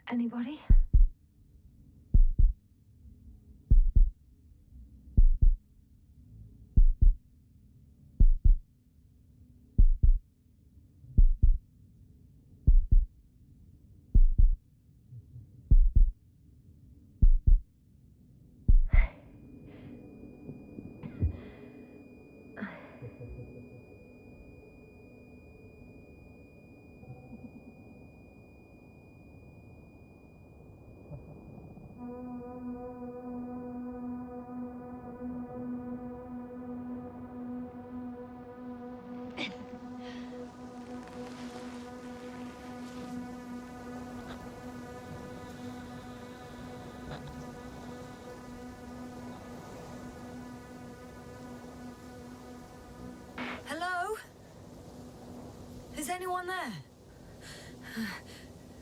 Anybody? Hello? Is anyone there?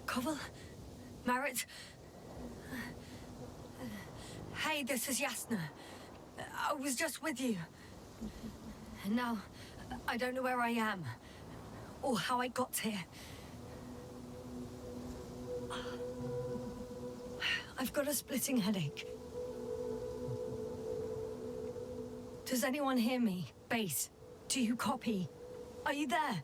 Koval? Marit? Hey, this is Yasna. I was just with you. And now, I don't know where I am. Or how I got here. I've got a splitting headache. Does anyone hear me? Base, do you copy? Are you there?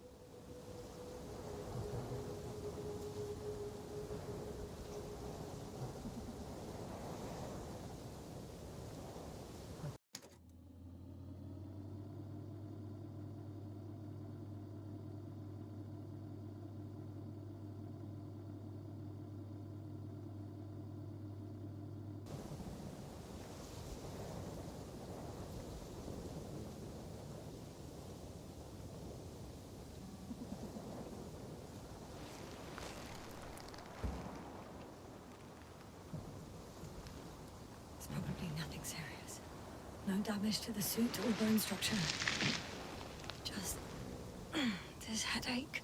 Probably nothing serious. No damage to the suit or bone structure. Just this headache.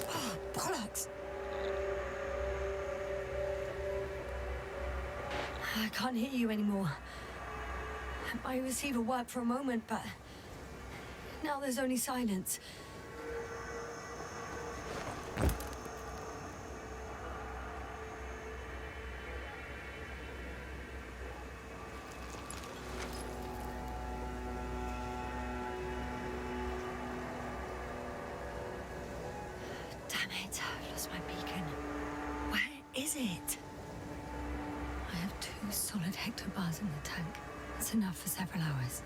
Oh, bollocks! I can't hear you anymore. My receiver worked for a moment, but now there's only silence. Damn it, I lost my beacon. Where is it? I have 2 solid hectobars in the tank. That's enough for several hours.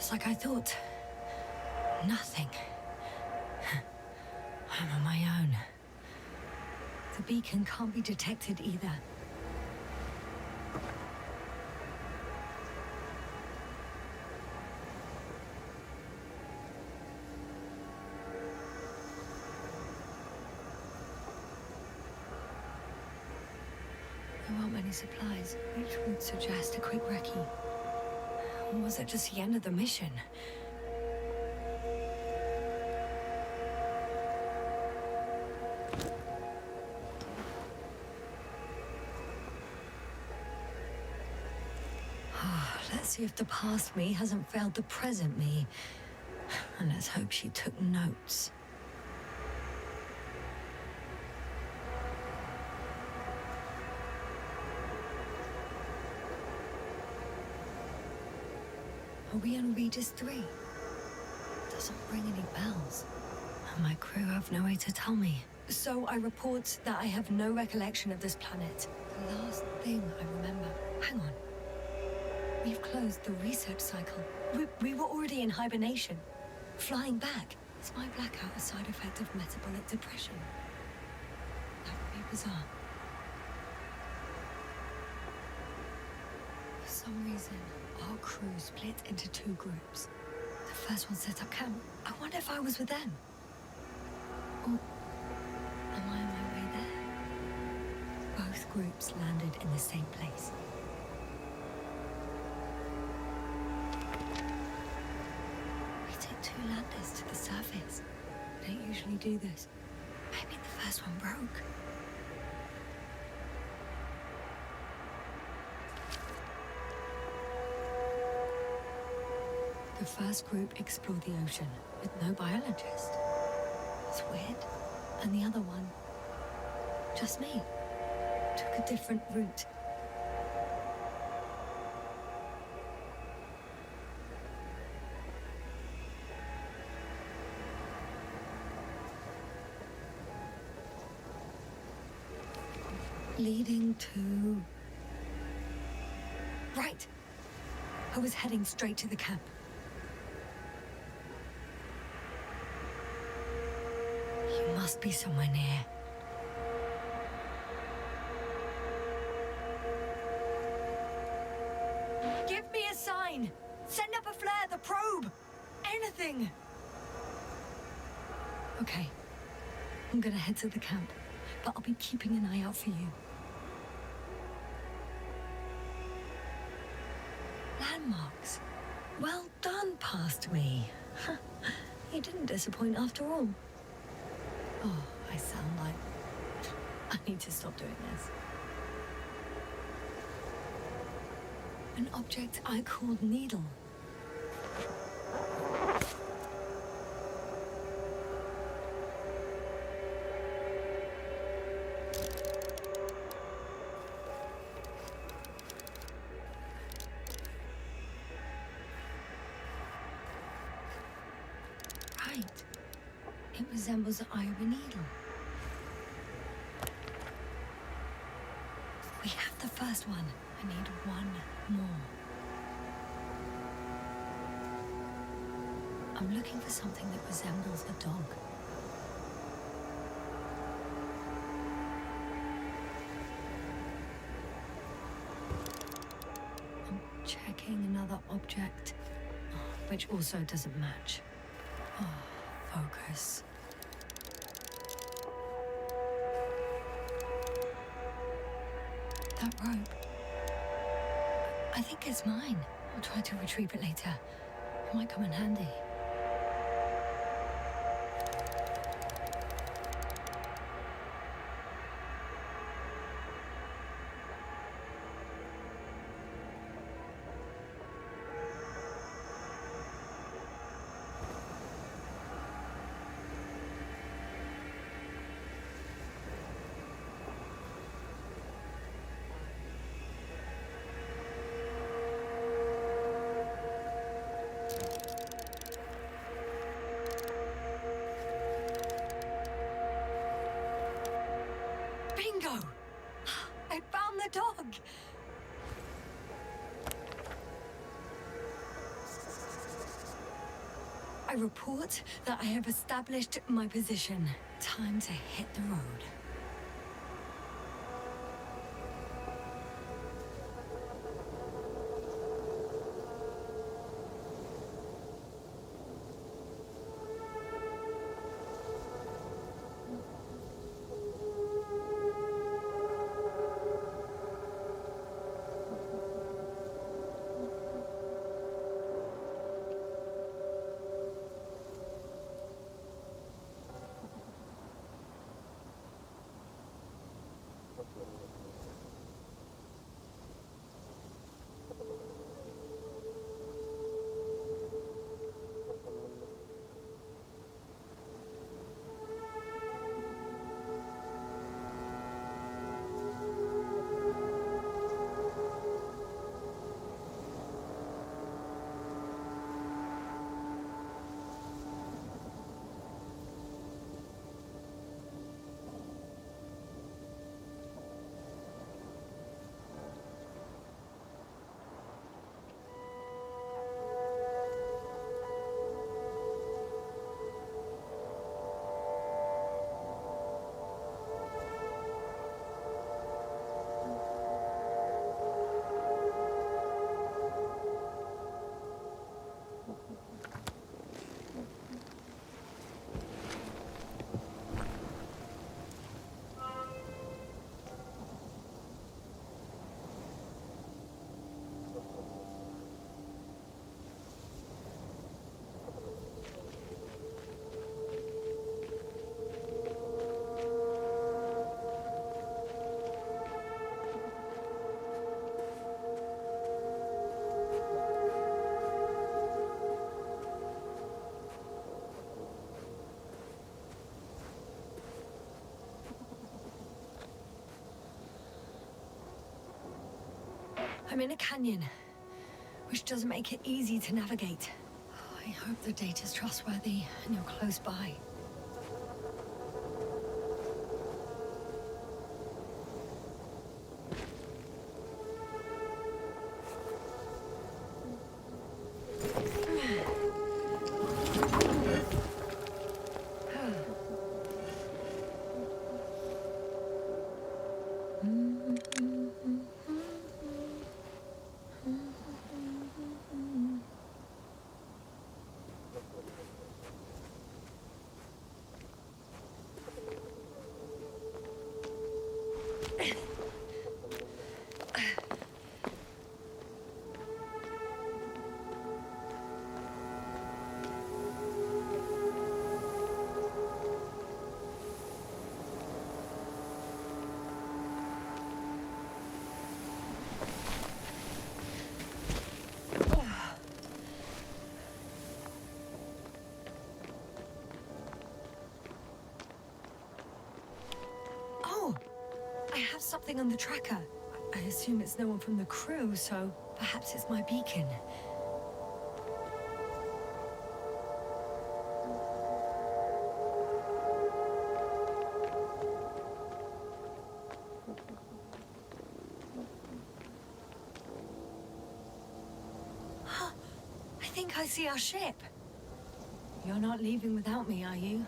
Just like I thought. Nothing. I'm on my own. The beacon can't be detected either. There aren't many supplies, which would suggest a quick recce. Or was it just the end of the mission? Let's see if the past me hasn't failed the present me. And let's hope she took notes. Are we on Regis 3? Doesn't ring any bells. And my crew have no way to tell me. So I report that I have no recollection of this planet. The last thing I remember... Hang on. We've closed the research cycle. We were already in hibernation. Flying back. Is my blackout a side effect of metabolic depression? That would be bizarre. For some reason, our crew split into 2 groups. The first one set up camp. I wonder if I was with them. Or am I on my way there? Both groups landed in the same place. We took 2 landers to the surface. We don't usually do this. Maybe the first one broke. The first group explored the ocean with no biologist. It's weird. And the other one, just me, took a different route. Leading to... Right. I was heading straight to the camp. You must be somewhere near. Give me a sign! Send up a flare, the probe! Anything! Okay. I'm gonna head to the camp, but I'll be keeping an eye out for you. Landmarks. Well done, past me. You didn't disappoint after all. Oh, I sound like... I need to stop doing this. An object I called Needle. Right. It resembles the eye of a needle. We have the first one. I need one more. I'm looking for something that resembles a dog. I'm checking another object, which also doesn't match. Oh, focus. That rope. I think it's mine. I'll try to retrieve it later. It might come in handy. Bingo! I found the dog! I report that I have established my position. Time to hit the road. I'm in a canyon, which doesn't make it easy to navigate. I hope the data's trustworthy and you're close by. I have something on the tracker. I assume it's no one from the crew, so perhaps it's my beacon. I think I see our ship. You're not leaving without me, are you?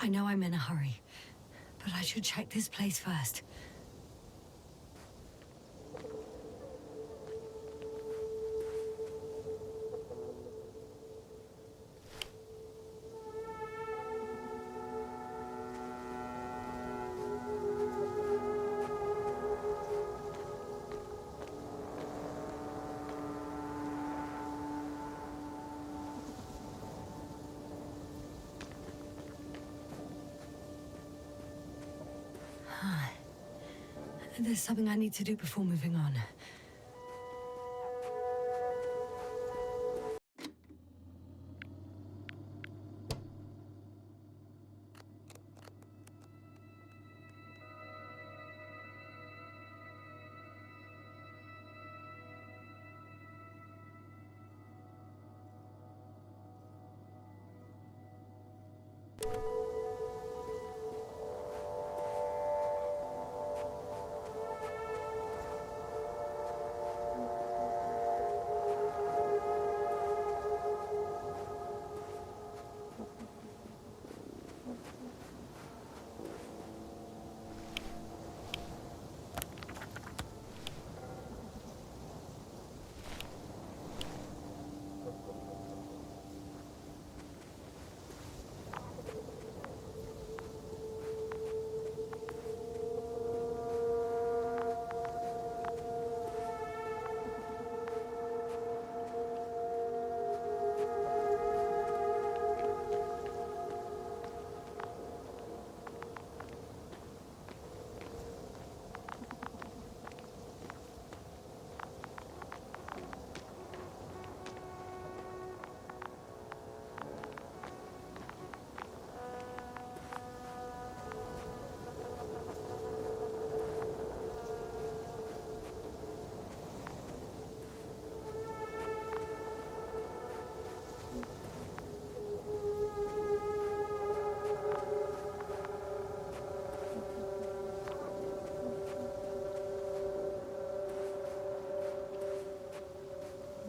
I know I'm in a hurry, but I should check this place first. There's something I need to do before moving on.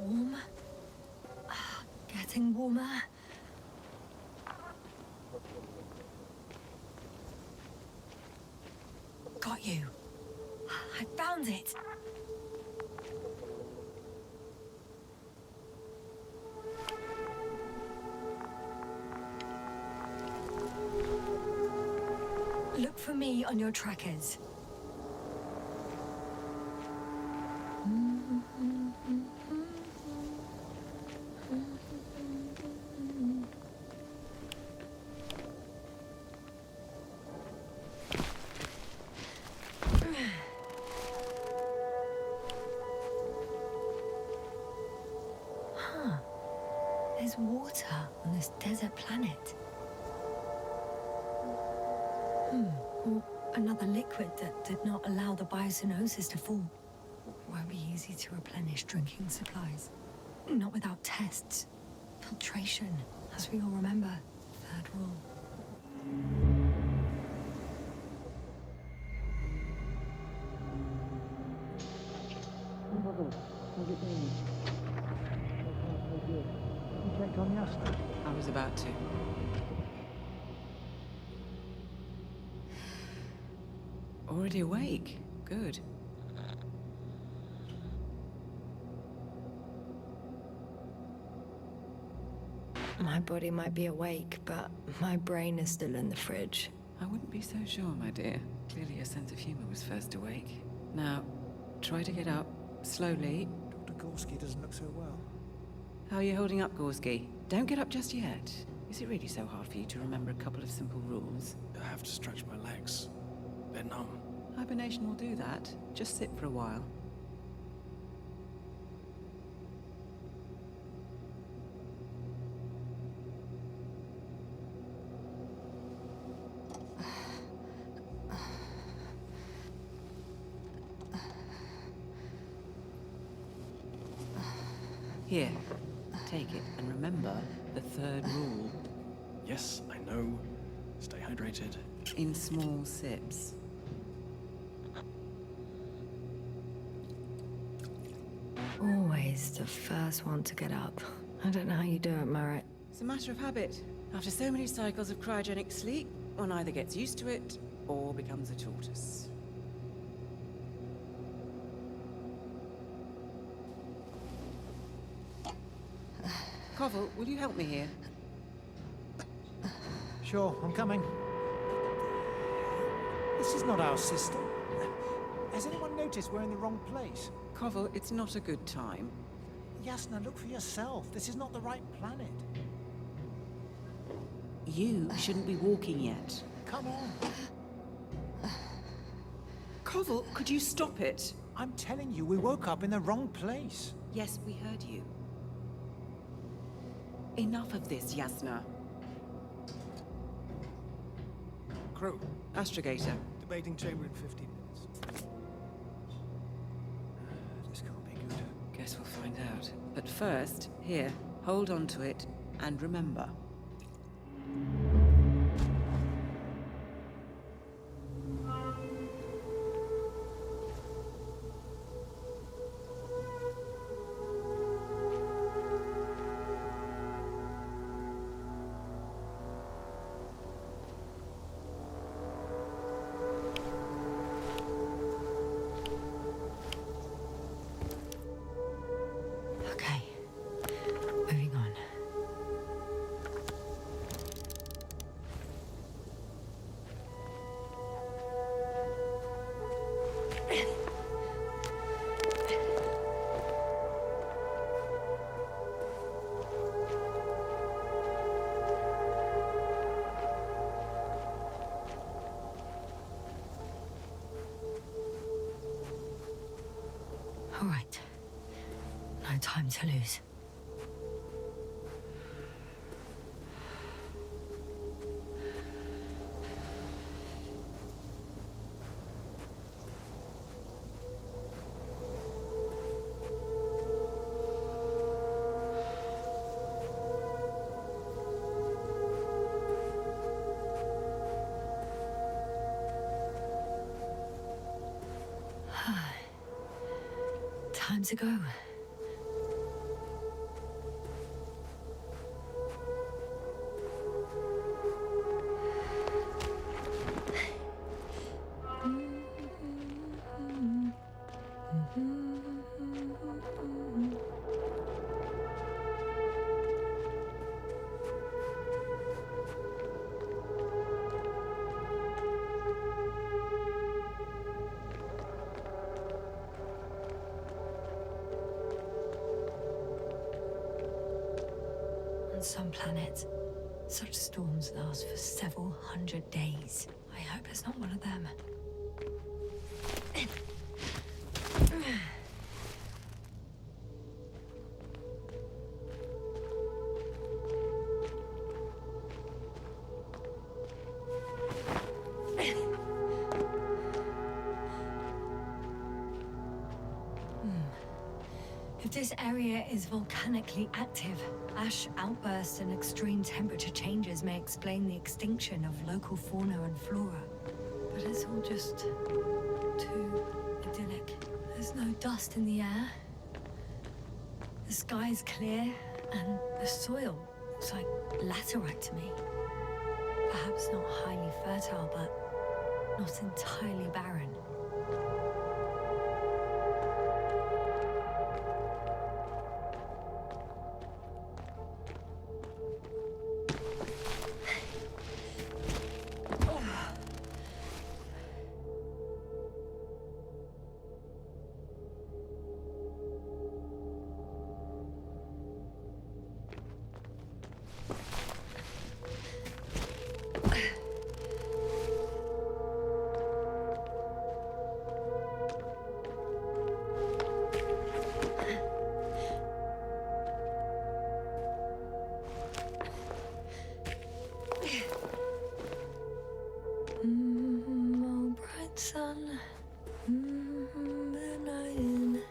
Warm? Getting warmer? Got you. I found it. Look for me on your trackers. There's water on this desert planet. Or another liquid that did not allow the biocenosis to fall. Won't be easy to replenish drinking supplies. Not without tests. Filtration, as we all remember. Third rule. How's it going? You checked on Yasna? I was about to. Already awake? Good. My body might be awake, but my brain is still in the fridge. I wouldn't be so sure, my dear. Clearly your sense of humor was first awake. Now, try to get up, slowly. Dr. Gorski doesn't look so well. How are you holding up, Gorski? Don't get up just yet. Is it really so hard for you to remember a couple of simple rules? I have to stretch my legs. They're numb. Hibernation will do that. Just sit for a while. Here, take it, and remember the third rule. Yes, I know. Stay hydrated. In small sips. Always the first one to get up. I don't know how you do it, Merritt. It's a matter of habit. After so many cycles of cryogenic sleep, one either gets used to it or becomes a tortoise. Koval, will you help me here? Sure, I'm coming. This is not our system. Has anyone noticed we're in the wrong place? Koval, it's not a good time. Yasna, look for yourself. This is not the right planet. You shouldn't be walking yet. Come on. Koval, could you stop it? I'm telling you, we woke up in the wrong place. Yes, we heard you. Enough of this, Yasna. Crew, Astrogator. debating chamber in 15 minutes. This can't be good. Guess we'll find out. But first, here, hold on to it, and remember. Okay, moving on. All right. No time to lose. Time to go. On some planets, such storms last for several hundred days. I hope it's not one of them. If this area is volcanically active, ash outbursts and extreme temperature changes may explain the extinction of local fauna and flora. But it's all just too idyllic. There's no dust in the air. The sky's clear, and the soil looks like laterite to me. Perhaps not highly fertile, but not entirely barren. Oh, bright sun, the night in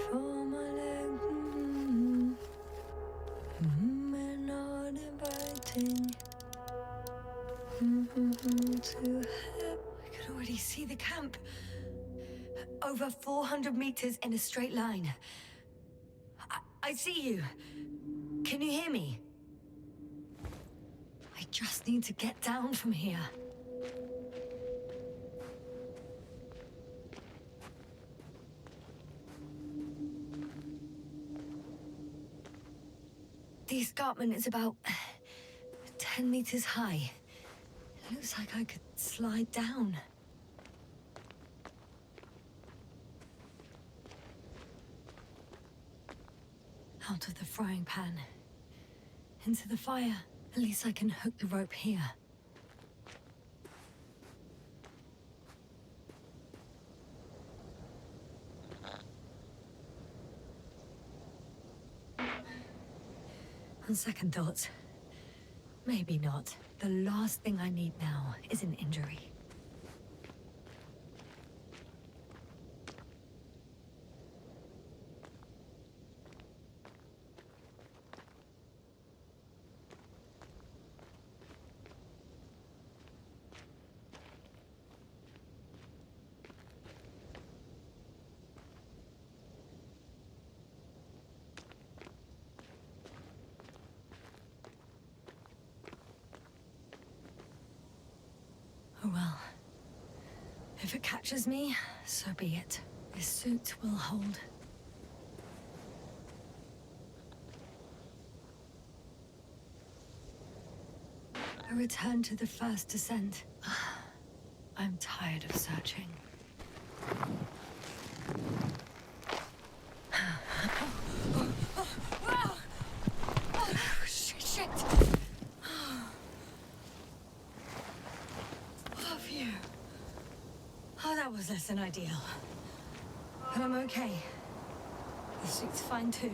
for my leg. We're not inviting to have. I could already see the camp. Over 400 meters in a straight line. I see you. Can you hear me? I just need to get down from here. The escarpment is about 10 meters high. It looks like I could slide down. Out of the frying pan. Into the fire. At least I can hook the rope here. On second thoughts, maybe not. The last thing I need now is an injury. Oh well. If it catches me, so be it. This suit will hold. A return to the first descent. I'm tired of searching. Shit! Oh, phew. Oh, that was less than ideal. But I'm okay. The suit's fine too.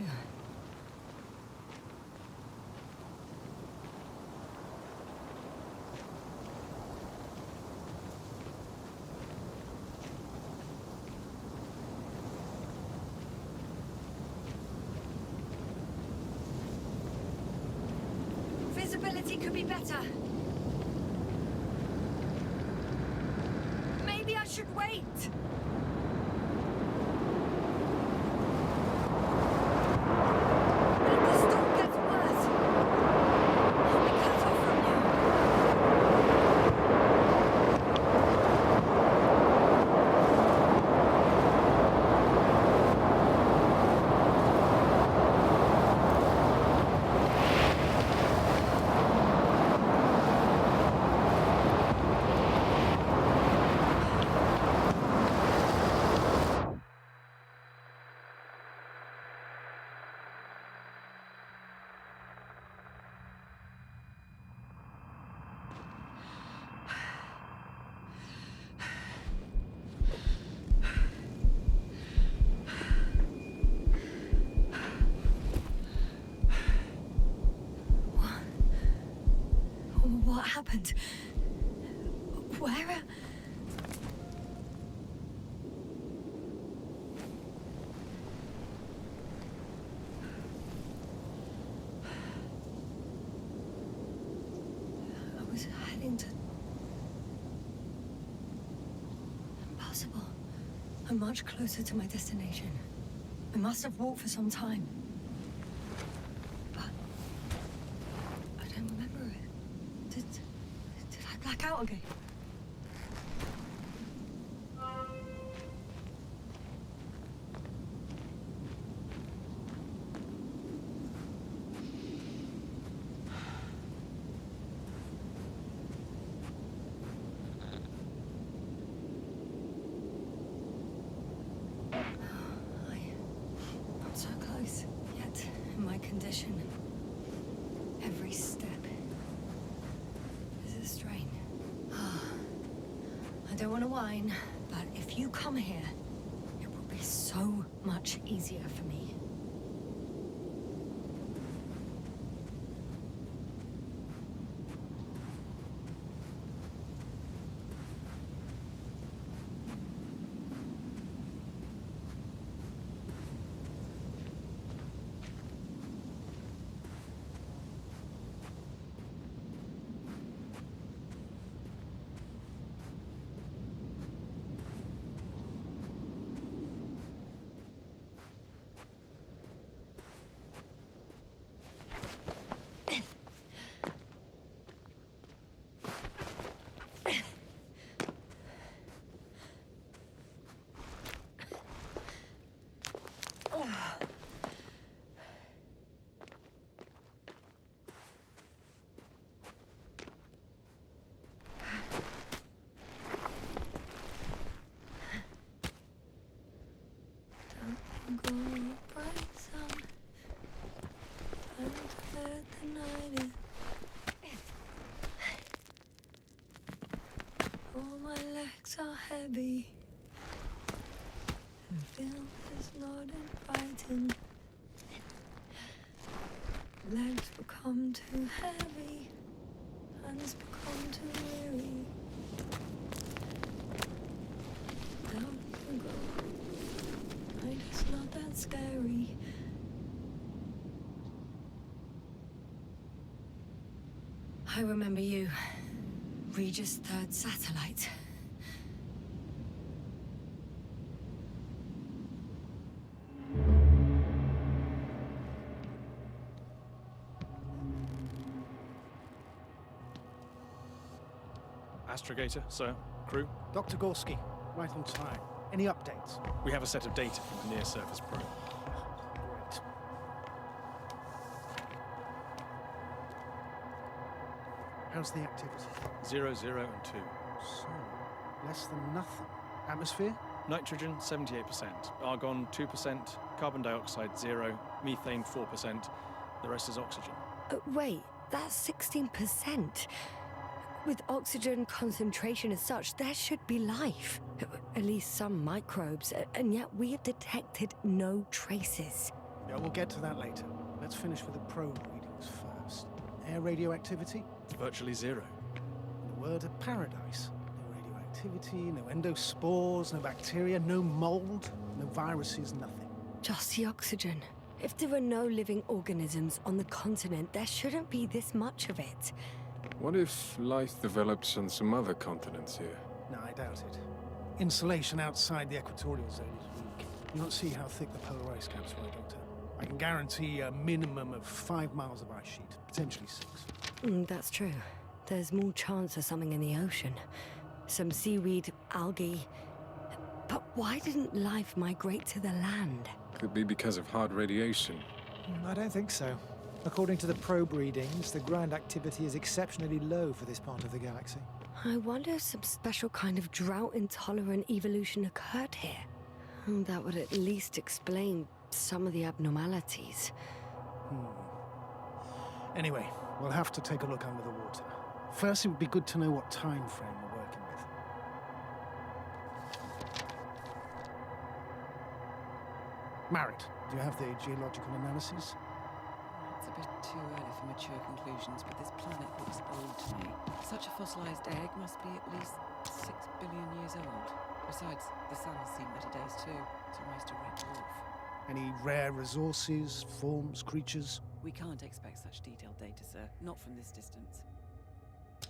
Visibility could be better. Maybe I should wait. But if the storm gets worse, I'll be cut off from you. What happened? Where? I was heading to... Impossible. I'm much closer to my destination. I must have walked for some time. But... I don't remember it. Did I black out again? I'm so close, yet in my condition, every step is a strain. I don't want to whine, but if you come here, it will be so much easier for me. Go bright sun, time to let the night in. All my legs are heavy, and Phil is not inviting. Legs become too heavy, hands become too weary. Down you go. Night is not that scary. I remember you. Regis' third satellite. Astrogator, sir. Crew. Dr. Gorski, right on time. Any updates? We have a set of data from the near-surface probe. Great. How's the activity? 0, 0, and 2. So, less than nothing. Atmosphere? Nitrogen, 78%. Argon, 2%. Carbon dioxide, 0. Methane, 4%. The rest is oxygen. Wait, that's 16%. With oxygen concentration as such, there should be life. At least some microbes, and yet we have detected no traces. Yeah, we'll get to that later. Let's finish with the probe readings first. Air radioactivity? It's virtually 0. In a word, a paradise. No radioactivity, no endospores, no bacteria, no mold, no viruses, nothing. Just the oxygen. If there are no living organisms on the continent, there shouldn't be this much of it. What if life develops on some other continents here? No, I doubt it. Insulation outside the equatorial zone is weak. You don't see how thick the polar ice caps were, Doctor. I can guarantee a minimum of 5 miles of ice sheet, potentially 6. That's true. There's more chance of something in the ocean. Some seaweed, algae. But why didn't life migrate to the land? Could be because of hard radiation. I don't think so. According to the probe readings, the ground activity is exceptionally low for this part of the galaxy. I wonder if some special kind of drought-intolerant evolution occurred here. That would at least explain some of the abnormalities. Anyway, we'll have to take a look under the water. First, it would be good to know what time frame we're working with. Marit, do you have the geological analysis? It's a bit too early for mature conclusions, but this planet looks old to me. Such a fossilized egg must be at least 6 billion years old. Besides, the sun has seen better days too. It's almost a red dwarf. Any rare resources, forms, creatures? We can't expect such detailed data, sir. Not from this distance.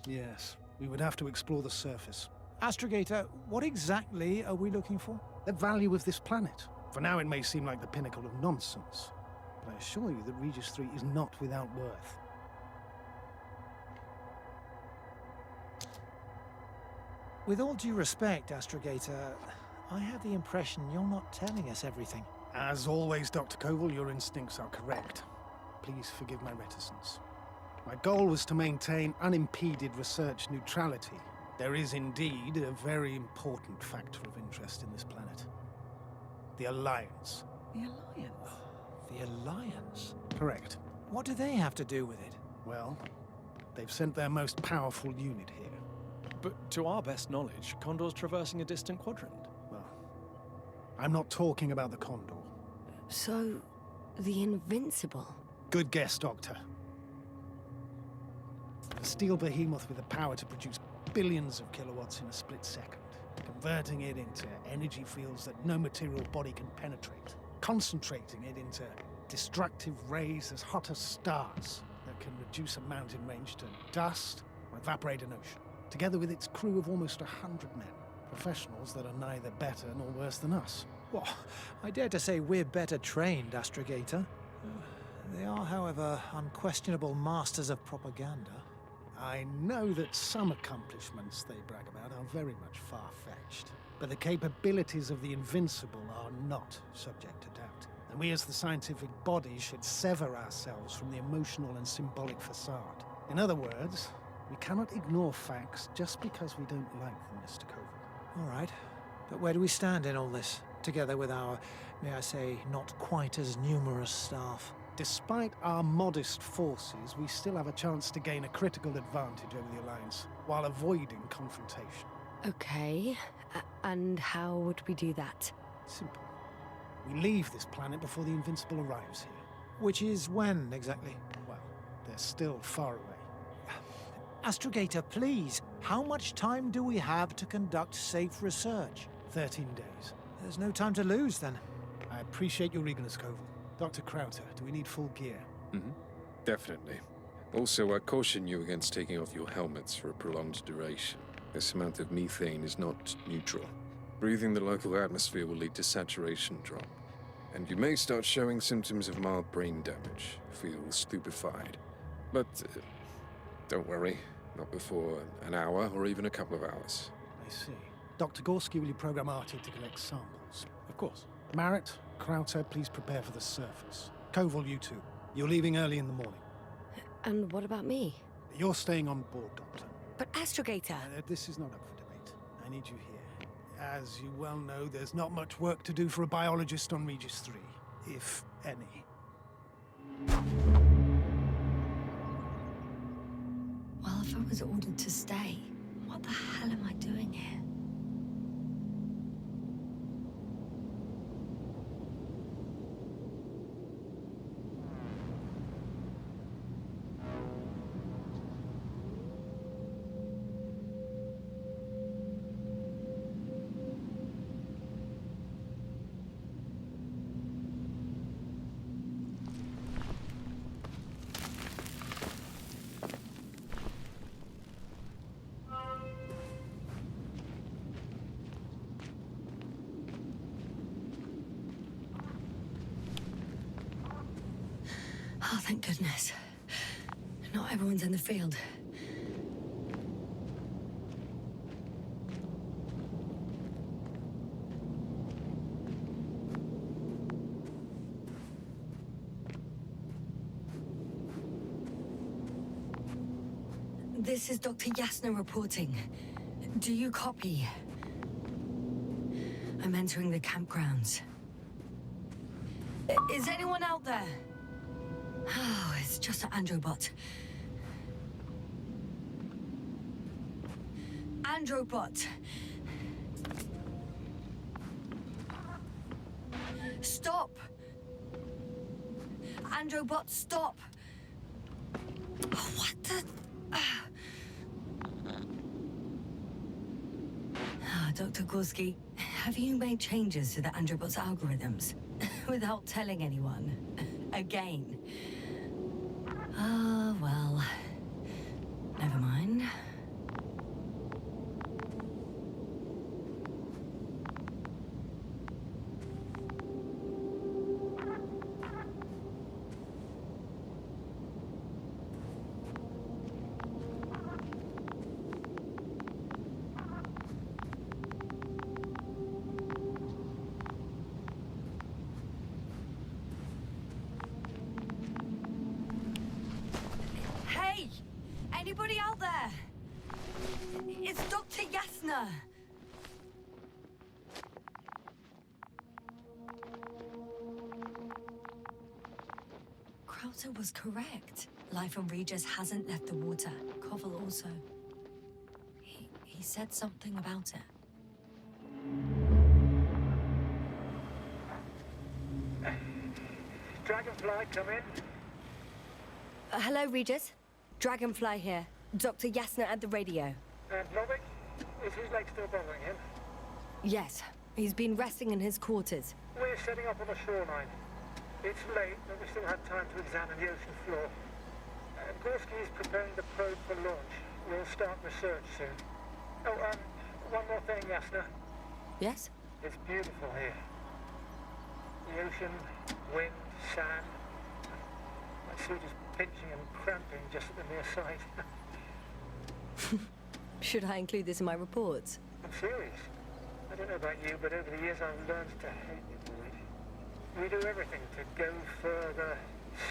Yes, we would have to explore the surface. Astrogator, what exactly are we looking for? The value of this planet. For now, it may seem like the pinnacle of nonsense, but I assure you that Regis 3 is not without worth. With all due respect, Astrogator, I have the impression you're not telling us everything. As always, Dr. Koval, your instincts are correct. Please forgive my reticence. My goal was to maintain unimpeded research neutrality. There is indeed a very important factor of interest in this planet. The Alliance. The Alliance? The Alliance? Correct. What do they have to do with it? Well, they've sent their most powerful unit here. But to our best knowledge, Condor's traversing a distant quadrant. Well, I'm not talking about the Condor. So, the Invincible? Good guess, Doctor. A steel behemoth with the power to produce billions of kilowatts in a split second, converting it into energy fields that no material body can penetrate, concentrating it into destructive rays as hot as stars that can reduce a mountain range to dust or evaporate an ocean, together with its crew of almost 100 men, professionals that are neither better nor worse than us. Well, I dare to say we're better trained, Astrogator. They are, however, unquestionable masters of propaganda. I know that some accomplishments they brag about are very much far-fetched, but the capabilities of the Invincible are not subject to doubt. And we as the scientific body should sever ourselves from the emotional and symbolic facade. In other words, we cannot ignore facts just because we don't like them, Mr. Koval. All right, but where do we stand in all this, together with our, may I say, not quite as numerous staff? Despite our modest forces, we still have a chance to gain a critical advantage over the Alliance, while avoiding confrontation. Okay, and how would we do that? Simple. We leave this planet before the Invincible arrives here. Which is when, exactly? Well, they're still far away. Astrogator, please, how much time do we have to conduct safe research? 13 days. There's no time to lose, then. I appreciate your eagerness, Koval. Dr. Krauter, do we need full gear? Definitely. Also, I caution you against taking off your helmets for a prolonged duration. This amount of methane is not neutral. Breathing the local atmosphere will lead to saturation drop, and you may start showing symptoms of mild brain damage, feel stupefied. But don't worry, not before an hour or even a couple of hours. I see. Dr. Gorski, will you program Artie to collect samples? Of course. Marrett, Krauter, please prepare for the surface. Koval, you two. You're leaving early in the morning. And what about me? You're staying on board, Doctor. But Astrogator... This is not up for debate. I need you here. As you well know, there's not much work to do for a biologist on Regis 3, if any. Well, if I was ordered to stay, what the hell am I doing here? Oh, thank goodness. Not everyone's in the field. This is Dr. Yasna reporting. Do you copy? I'm entering the campgrounds. Is anyone out there? Oh, it's just an Androbot. Androbot! Stop! Androbot, stop! Oh, what the... Dr. Gorski, have you made changes to the Androbot's algorithms? Without telling anyone? Again? Oh, well... Never mind. Anybody out there? It's Dr. Yasna! Krauter was correct. Life on Regis hasn't left the water. Koval also. He said something about it. Dragonfly, come in. Hello, Regis. Dragonfly here. Dr. Yasna at the radio. And Novik? Is his leg still bothering him? Yes. He's been resting in his quarters. We're setting up on the shoreline. It's late, but we still have time to examine the ocean floor. Gorski is preparing the probe for launch. We'll start research soon. Oh, one more thing, Yasna. Yes? It's beautiful here. The ocean, wind, sand. My suit is pinching and cramping just at the mere sight. Should I include this in my reports? I'm serious. I don't know about you, but over the years I've learned to hate the void. We do everything to go further,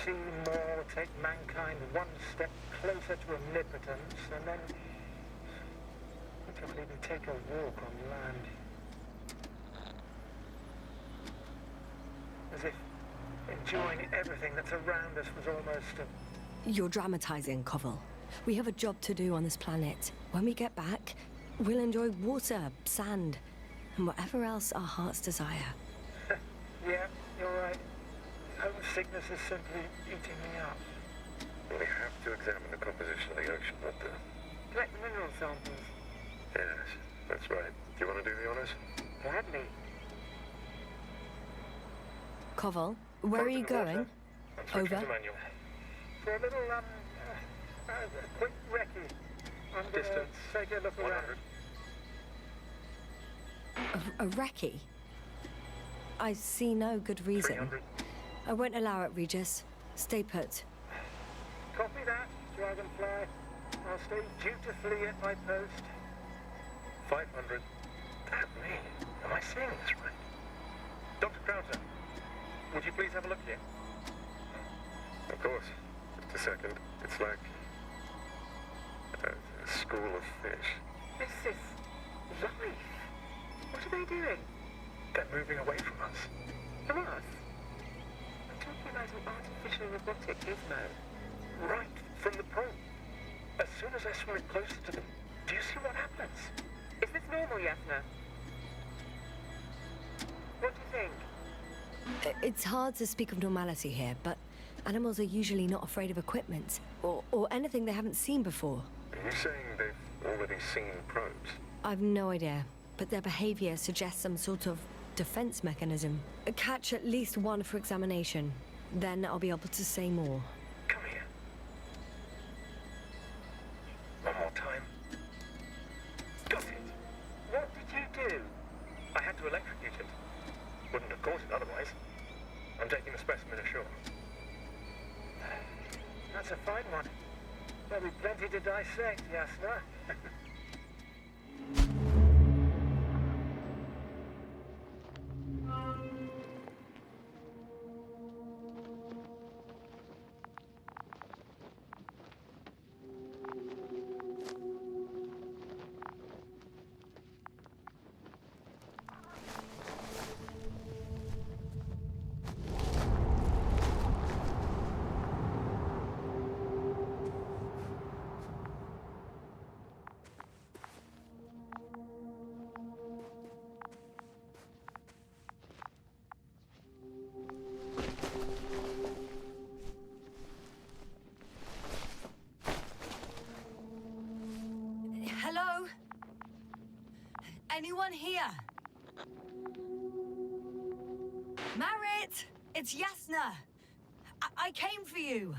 see more, take mankind one step closer to omnipotence, and then we can't even take a walk on land. As if enjoying everything that's around us was almost a... You're dramatizing, Koval. We have a job to do on this planet. When we get back, we'll enjoy water, sand, and whatever else our hearts desire. Yeah, you're right. Homesickness is simply eating me up. We have to examine the composition of the ocean, Doctor. Collect the mineral samples. Yes, that's right. Do you want to do the honors? Gladly. Koval, where are you going? I'm switching Over. to manual. For a little, quick recce. I'm gonna Distance. take a look around. 100. A recce? I see no good reason. 300. I won't allow it, Regis. Stay put. Copy that, Dragonfly. I'll stay dutifully at my post. 500. Damn me. Am I seeing this right? Dr. Krauser, would you please have a look here? Of course. Just a second. It's like a school of fish. This is life. What are they doing? They're moving away from us. From us? I'm talking about an artificial robotic gizmo. Right from the probe. As soon as I swim it closer to them, do you see what happens? Is this normal, Yasna? What do you think? It's hard to speak of normality here, but animals are usually not afraid of equipment or anything they haven't seen before. Are you saying they've already seen probes? I've no idea, but their behavior suggests some sort of defense mechanism. Catch at least one for examination. Then I'll be able to say more. Come here. One more time. Got it. What did you do? I had to electrocute it. Wouldn't have caught it otherwise. I'm taking the specimen ashore. That's a fine one. There'll be plenty to dissect, Yasna. Hello? Anyone here? Marit! It's Yasna! I came for you!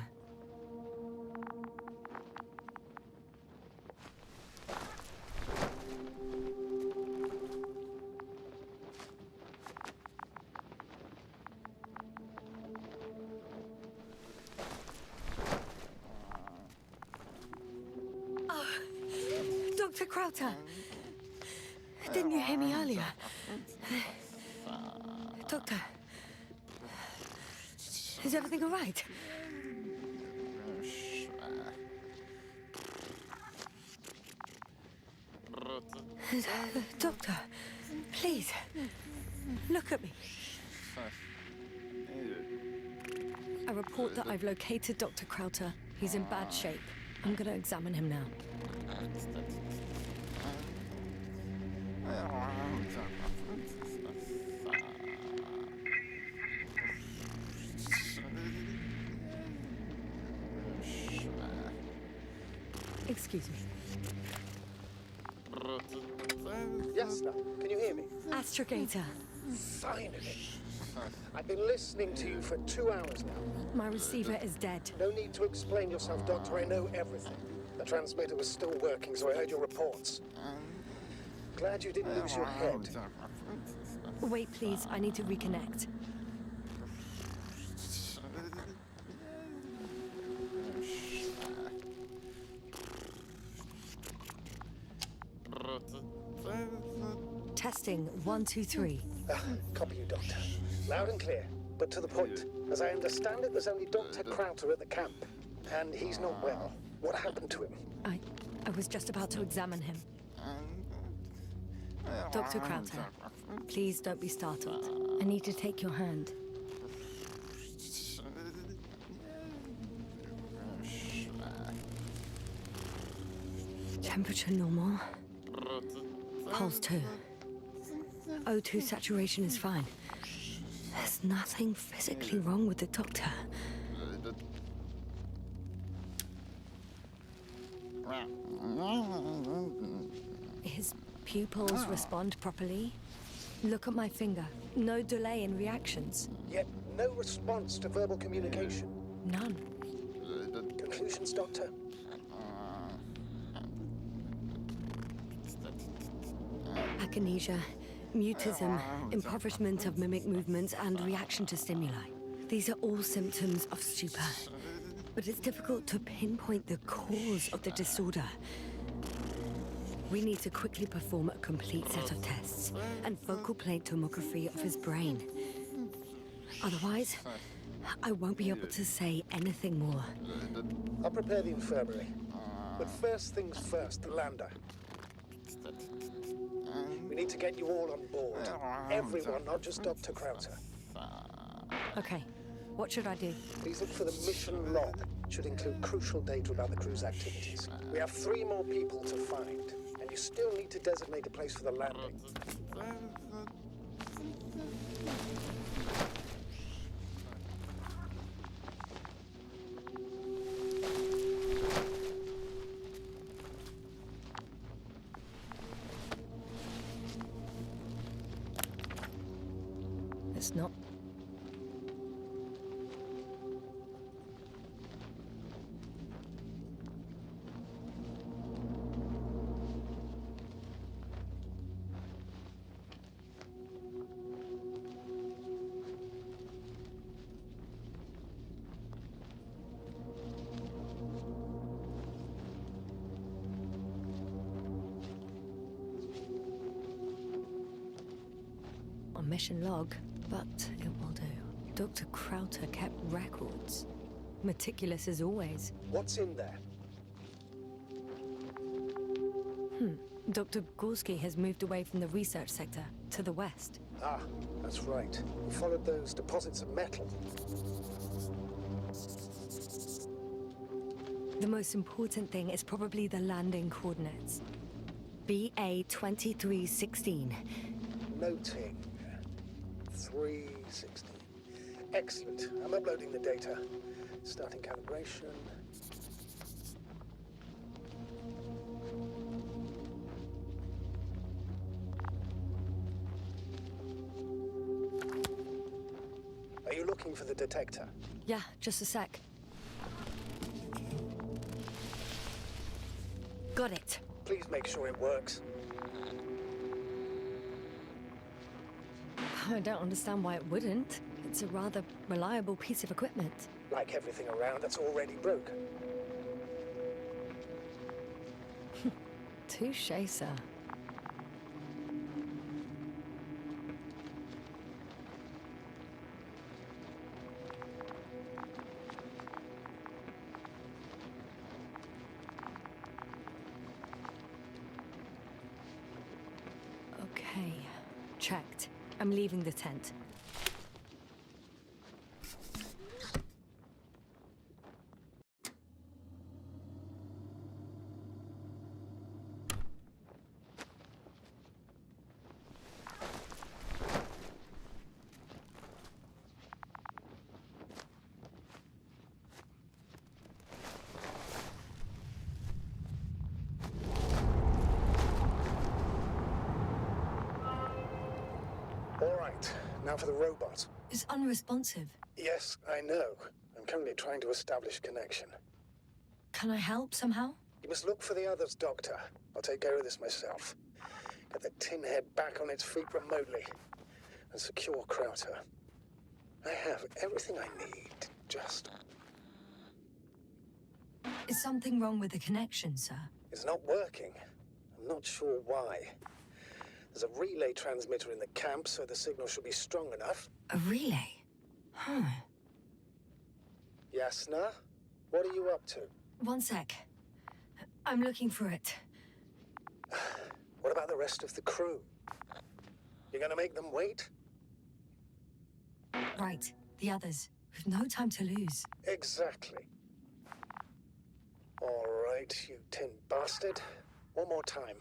Dr. Krauter! Didn't you hear me earlier? Doctor? Is everything all right? Doctor, please, look at me. I report that I've located Dr. Krauter. He's in bad shape. I'm gonna examine him now. Excuse me. Yes, sir. Can you hear me? Astrogator, Finally. I've been listening to you for 2 hours now. my receiver is dead. No need to explain yourself, Doctor. I know everything. The transmitter was still working, so I heard your reports. Glad you didn't lose your head. Wait, please. I need to reconnect. Testing 1, 2, 3. Copy you, Doctor. Loud and clear, but to the point. As I understand it, there's only Dr. Krauter at the camp, and he's not well. What happened to him? I was just about to examine him. Dr. Krauter, please don't be startled. I need to take your hand. Temperature normal. Pulse 2. O2 saturation is fine. There's nothing physically wrong with the doctor. His pupils respond properly. Look at my finger. No delay in reactions. Yet no response to verbal communication. None. Conclusions, Doctor? Akinesia, mutism, impoverishment of mimic movements, and reaction to stimuli. These are all symptoms of stupor. But it's difficult to pinpoint the cause of the disorder. We need to quickly perform a complete set of tests and focal plane tomography of his brain. Otherwise, I won't be able to say anything more. I'll prepare the infirmary. But first things first, the lander. We need to get you all on board. Everyone, not just Dr. Krauter. Okay, what should I do? Please look for the mission log. It should include crucial data about the crew's activities. We have 3 more people to find, and you still need to designate a place for the landing. It's not. A mission log, but it will do. Dr. Krauter kept records. Meticulous as always. What's in there? Dr. Gorski has moved away from the research sector to the west. Ah, that's right. We followed those deposits of metal. The most important thing is probably the landing coordinates. BA 2316. Noting. 316. Excellent. I'm uploading the data. Starting calibration. Are you looking for the detector? Yeah, just a sec. Got it. Please make sure it works. I don't understand why it wouldn't. It's a rather reliable piece of equipment. Like everything around that's already broken. Touche, sir. Okay, checked. I'm leaving the tent. All right, now for the robot. It's unresponsive. Yes, I know. I'm currently trying to establish connection. Can I help somehow? You must look for the others, Doctor. I'll take care of this myself. Get the tin head back on its feet remotely. And secure Krauter. I have everything I need. Just... Is something wrong with the connection, sir? It's not working. I'm not sure why. There's a relay transmitter in the camp, so the signal should be strong enough. A relay? Huh. Yasna? What are you up to? One sec. I'm looking for it. What about the rest of the crew? You're gonna make them wait? Right, the others. We've no time to lose. Exactly. All right, you tin bastard. One more time.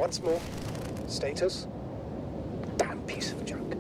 Once more. Status? Damn piece of junk.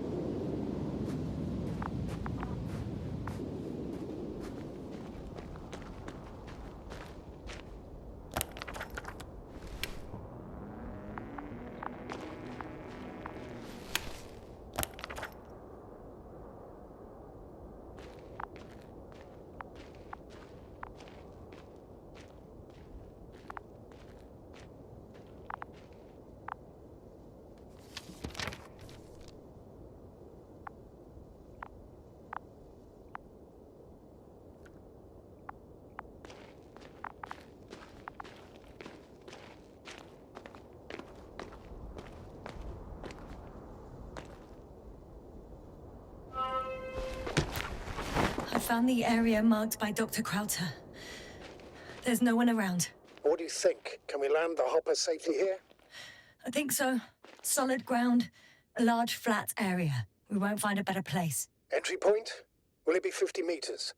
I found the area marked by Dr. Krauter. There's no one around. What do you think? Can we land the hopper safely here? I think so. Solid ground, a large flat area. We won't find a better place. Entry point? Will it be 50 meters?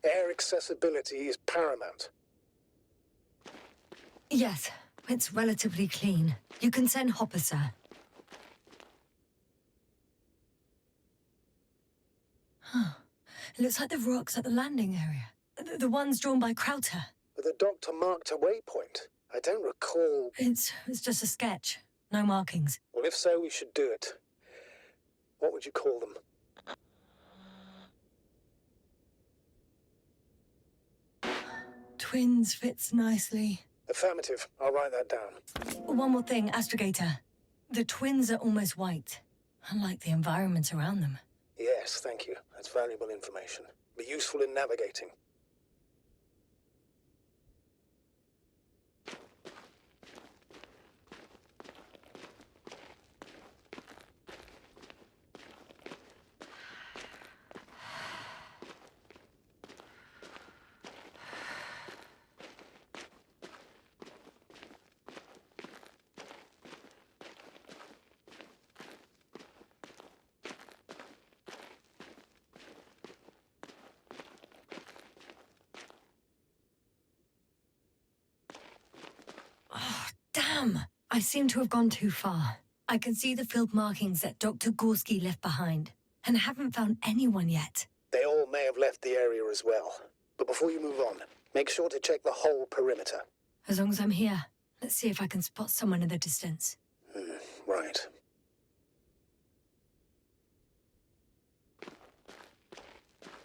Air accessibility is paramount. Yes, it's relatively clean. You can send Hopper, sir. Huh. It looks like the rocks at the landing area. The ones drawn by Krauter. But the doctor marked a waypoint. I don't recall... It's just a sketch. No markings. Well, if so, we should do it. What would you call them? Twins fits nicely. Affirmative. I'll write that down. One more thing, Astrogator. The twins are almost white, unlike the environment around them. Yes, thank you. That's valuable information. Be useful in navigating. Damn! I seem to have gone too far. I can see the field markings that Dr. Gorski left behind, and haven't found anyone yet. They all may have left the area as well. But before you move on, make sure to check the whole perimeter. As long as I'm here, let's see if I can spot someone in the distance. Right.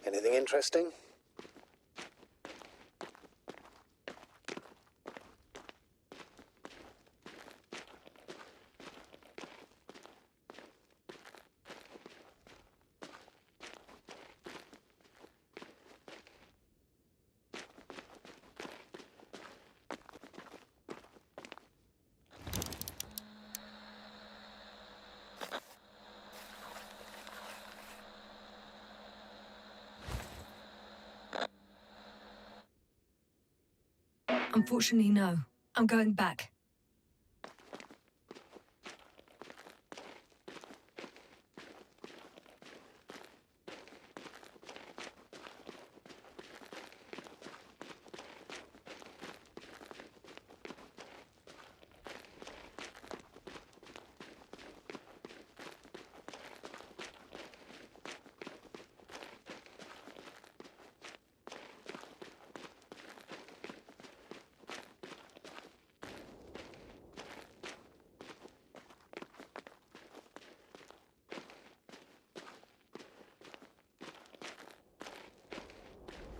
Anything interesting? Unfortunately, no. I'm going back.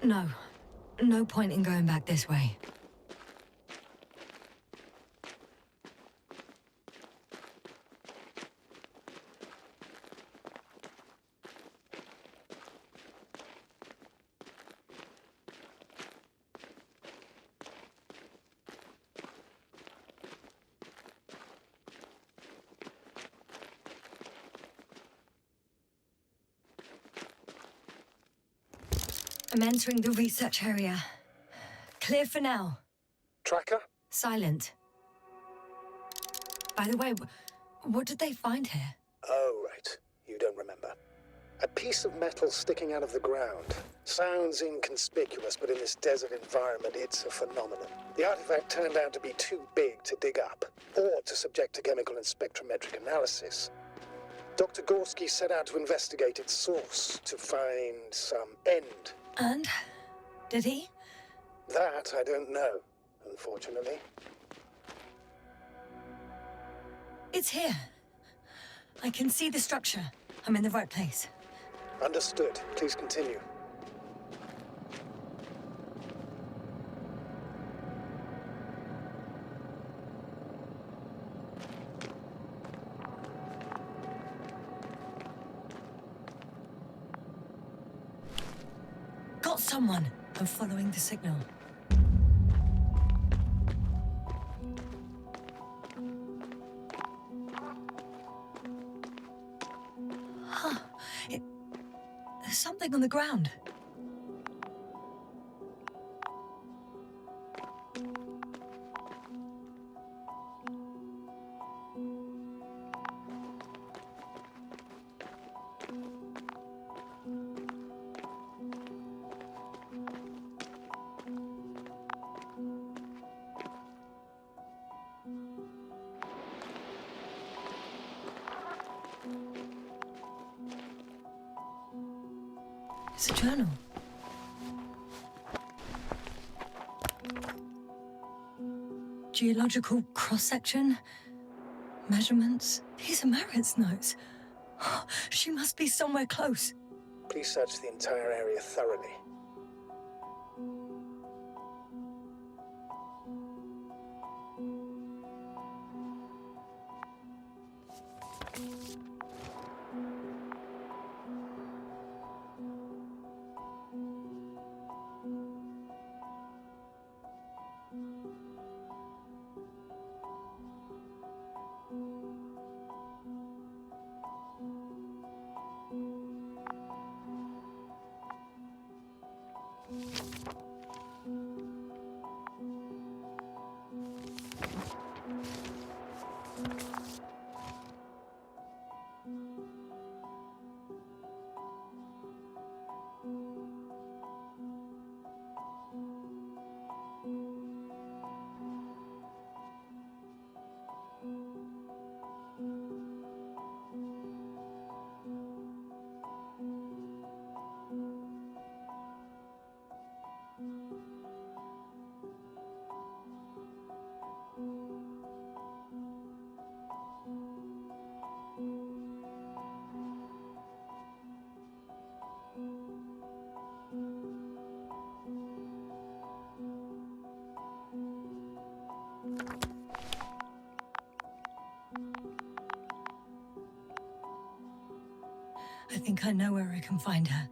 No. No point in going back this way. I'm entering the research area. Clear for now. Tracker? Silent. By the way, what did they find here? Oh, right. You don't remember. A piece of metal sticking out of the ground. Sounds inconspicuous, but in this desert environment, it's a phenomenon. The artifact turned out to be too big to dig up, or to subject to chemical and spectrometric analysis. Dr. Gorski set out to investigate its source, to find some end. And? Did he? That I don't know, unfortunately. It's here. I can see the structure. I'm in the right place. Understood. Please continue. Got someone. I'm following the signal. Huh. There's something on the ground. It's a journal. Geological cross-section, measurements. These are Marit's notes. She must be somewhere close. Please search the entire area thoroughly. I think I know where I can find her.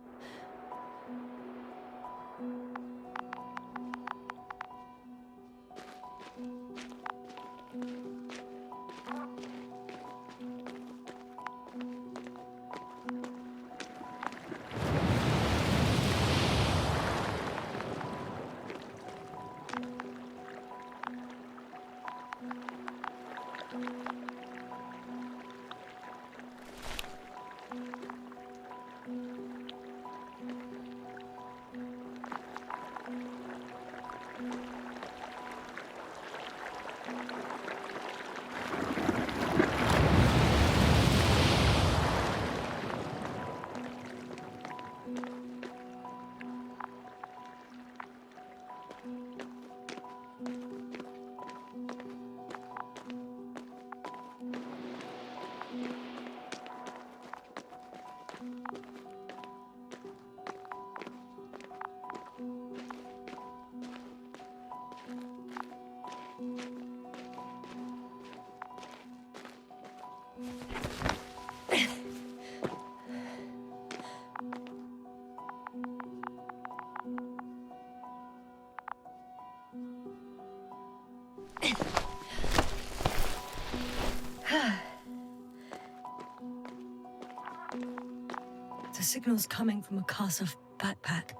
The signal's coming from a Kasov backpack.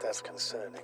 That's concerning.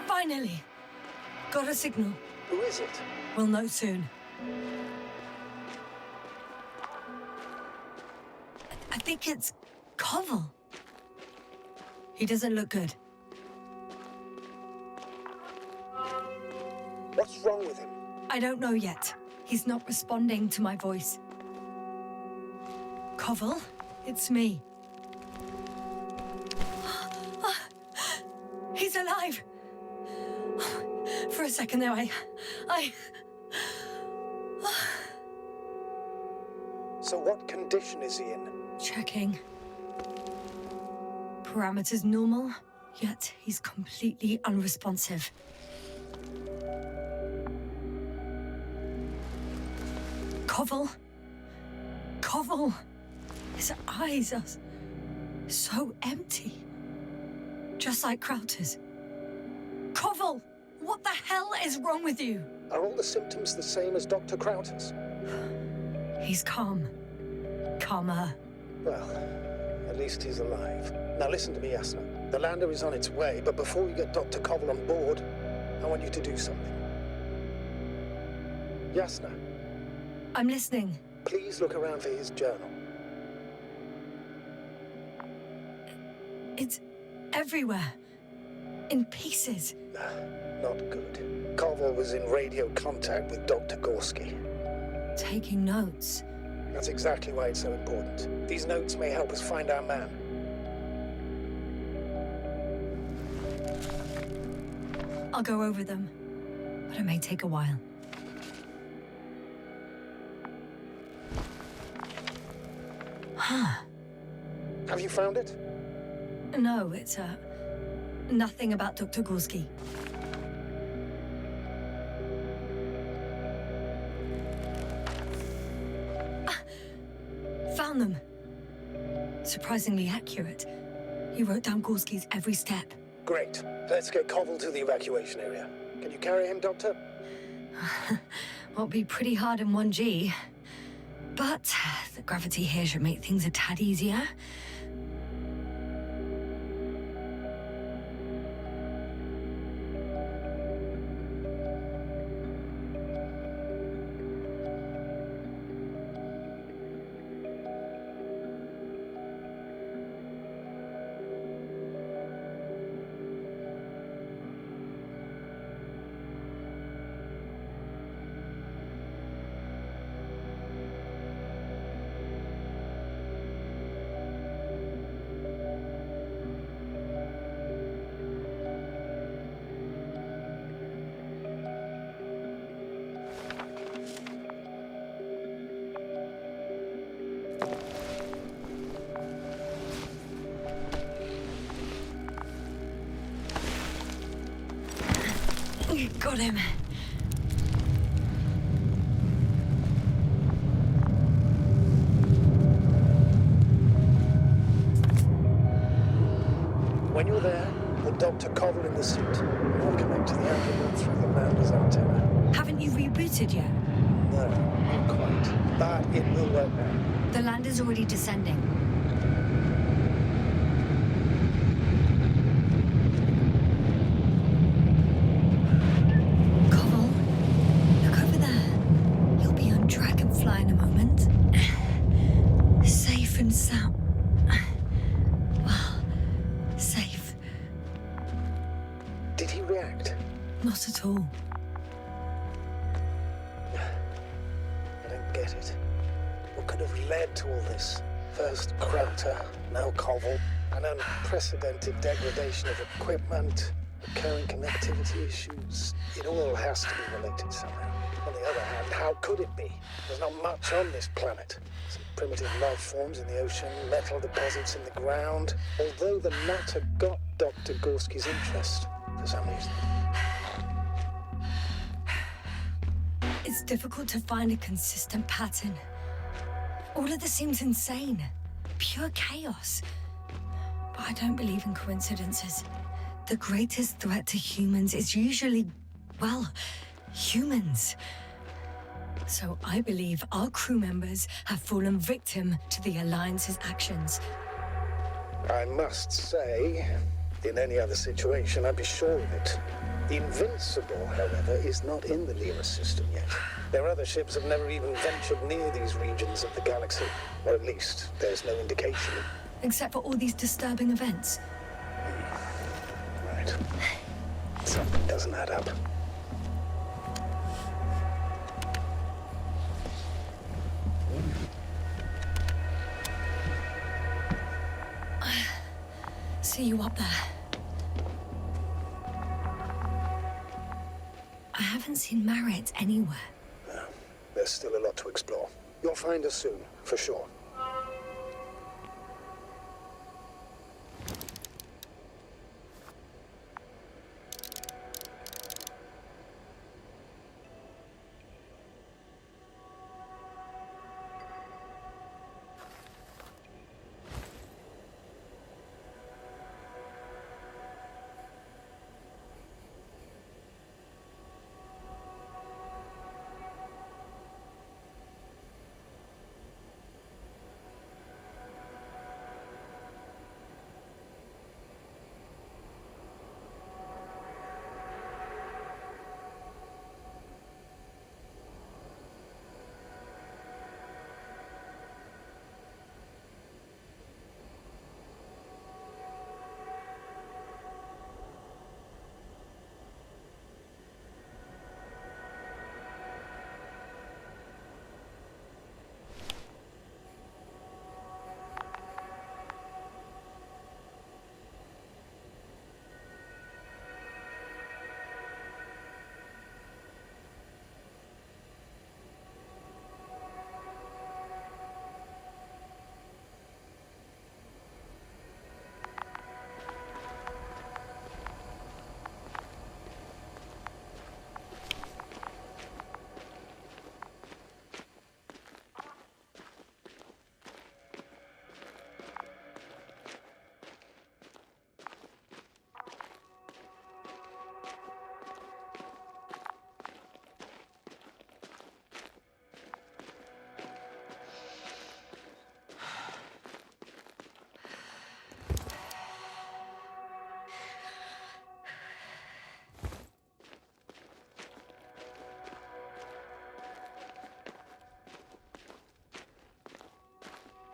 Finally! Got a signal. Who is it? We'll know soon. I think it's Koval. He doesn't look good. What's wrong with him? I don't know yet. He's not responding to my voice. Koval, it's me. He's alive! For a second there, I... So what condition is he in? Checking. Parameters normal, yet he's completely unresponsive. Koval? Koval! His eyes are so empty. Just like Krauter's. Koval! What the hell is wrong with you? Are all the symptoms the same as Dr. Krauter's? He's calm. Calmer. Well, at least he's alive. Now listen to me, Yasna. The lander is on its way, but before we get Dr. Koval on board, I want you to do something. Yasna, I'm listening. please look around for his journal. It's everywhere. In pieces. Not good. Koval was in radio contact with Dr. Gorski. Taking notes. That's exactly why it's so important. These notes may help us find our man. I'll go over them, but it may take a while. Huh. Have you found it? No, it's, nothing about Dr. Gorski. Found them. Surprisingly accurate. He wrote down Gorski's every step. Great. Let's get Koval to the evacuation area. Can you carry him, Doctor? Won't be pretty hard in 1G. But the gravity here should make things a tad easier. Got him. When you're there, put Dr. Koval in the suit. I'll connect to the ambulance through the lander's antenna. Haven't you rebooted yet? No, not quite. But it will work now. The lander's already descending. Koval, look over there. You'll be on Dragonfly in a moment. Safe and sound. Well, safe. Did he react? Not at all. get it. What could have led to all this? First Krauter, now Koval, an unprecedented degradation of equipment, recurring connectivity issues. It all has to be related somehow. On the other hand, how could it be? There's not much on this planet. Some primitive life forms in the ocean, metal deposits in the ground. Although the matter got Dr. Gorski's interest, for some reason. It's difficult to find a consistent pattern. All of this seems insane. Pure chaos. But I don't believe in coincidences. The greatest threat to humans is usually, well, humans. So I believe our crew members have fallen victim to the Alliance's actions. I must say, in any other situation, I'd be sure of it. The Invincible, however, is not in the Lyra system yet. Their other ships have never even ventured near these regions of the galaxy. Or at least, there's no indication. Except for all these disturbing events. Right. Something doesn't add up. See you up there. I haven't seen Marit anywhere. No, there's still a lot to explore. You'll find us soon, for sure.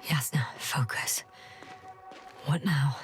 Yasna, focus. What now?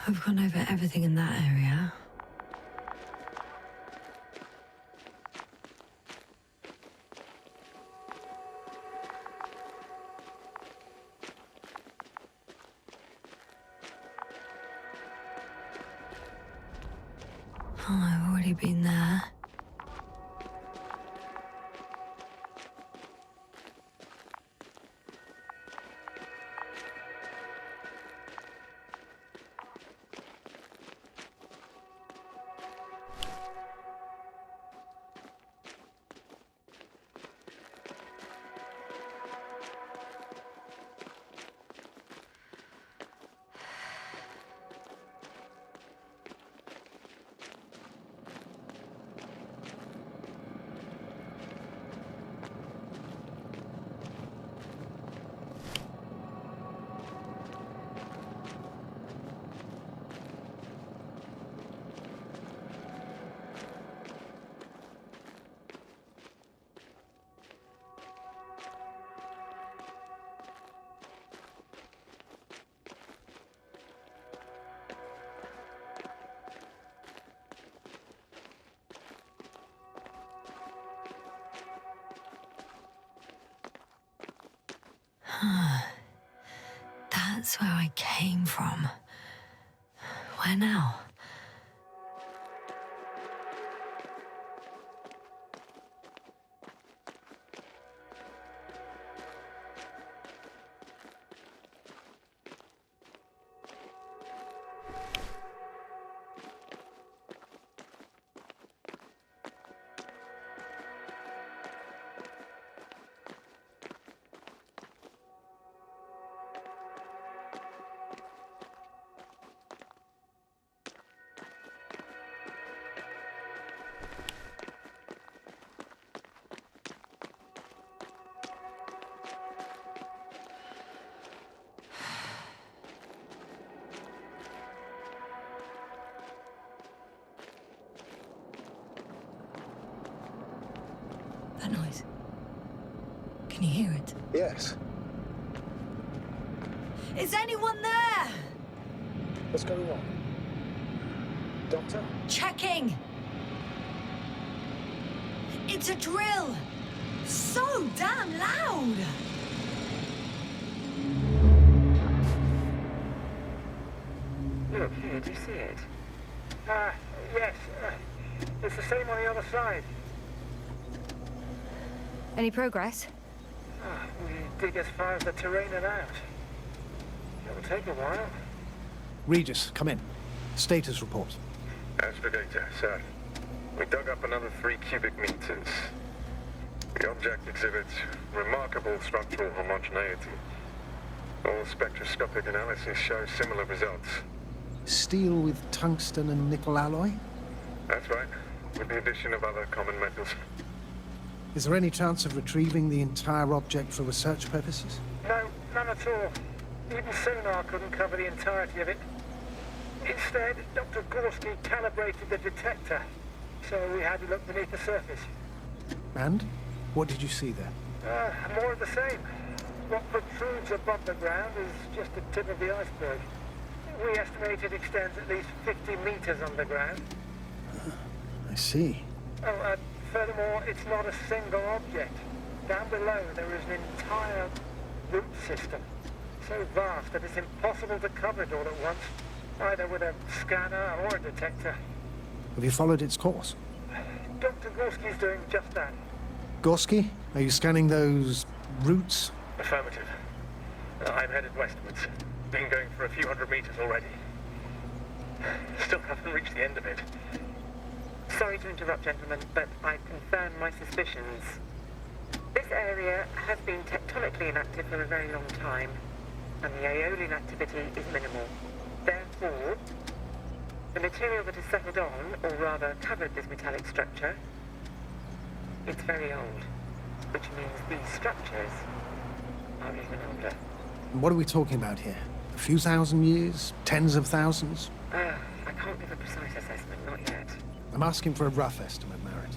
I've gone over everything in that area. Oh, I've already been there. That's where I came from. Where now? That noise. Can you hear it? Yes. Is anyone there? What's going on? Doctor? Checking. It's a drill. So damn loud. Look, here, do you see it? Yes. It's the same on the other side. Any progress? We dig as far as the terrain allowed. It'll take a while. Regis, come in. Status report. Astrogator, sir. We dug up another 3 cubic meters. The object exhibits remarkable structural homogeneity. All spectroscopic analyses show similar results. Steel with tungsten and nickel alloy? That's right, with the addition of other common metals. Is there any chance of retrieving the entire object for research purposes? No, none at all. Even sonar couldn't cover the entirety of it. Instead, Dr. Gorski calibrated the detector, so we had to look beneath the surface. And? What did you see there? More of the same. What protrudes above the ground is just the tip of the iceberg. We estimate it extends at least 50 meters underground. I see. Furthermore, it's not a single object. Down below, there is an entire root system, so vast that it's impossible to cover it all at once, either with a scanner or a detector. Have you followed its course? Dr. Gorski's doing just that. Gorski, are you scanning those roots? Affirmative. I'm headed westwards. Been going for a few hundred meters already. Still haven't reached the end of it. Sorry to interrupt, gentlemen, but I've confirmed my suspicions. This area has been tectonically inactive for a very long time, and the aeolian activity is minimal. Therefore, the material that has settled on, or rather covered this metallic structure, it's very old, which means these structures are even older. What are we talking about here? A few thousand years? Tens of thousands? I can't give a precise assessment, not yet. I'm asking for a rough estimate, Merritt.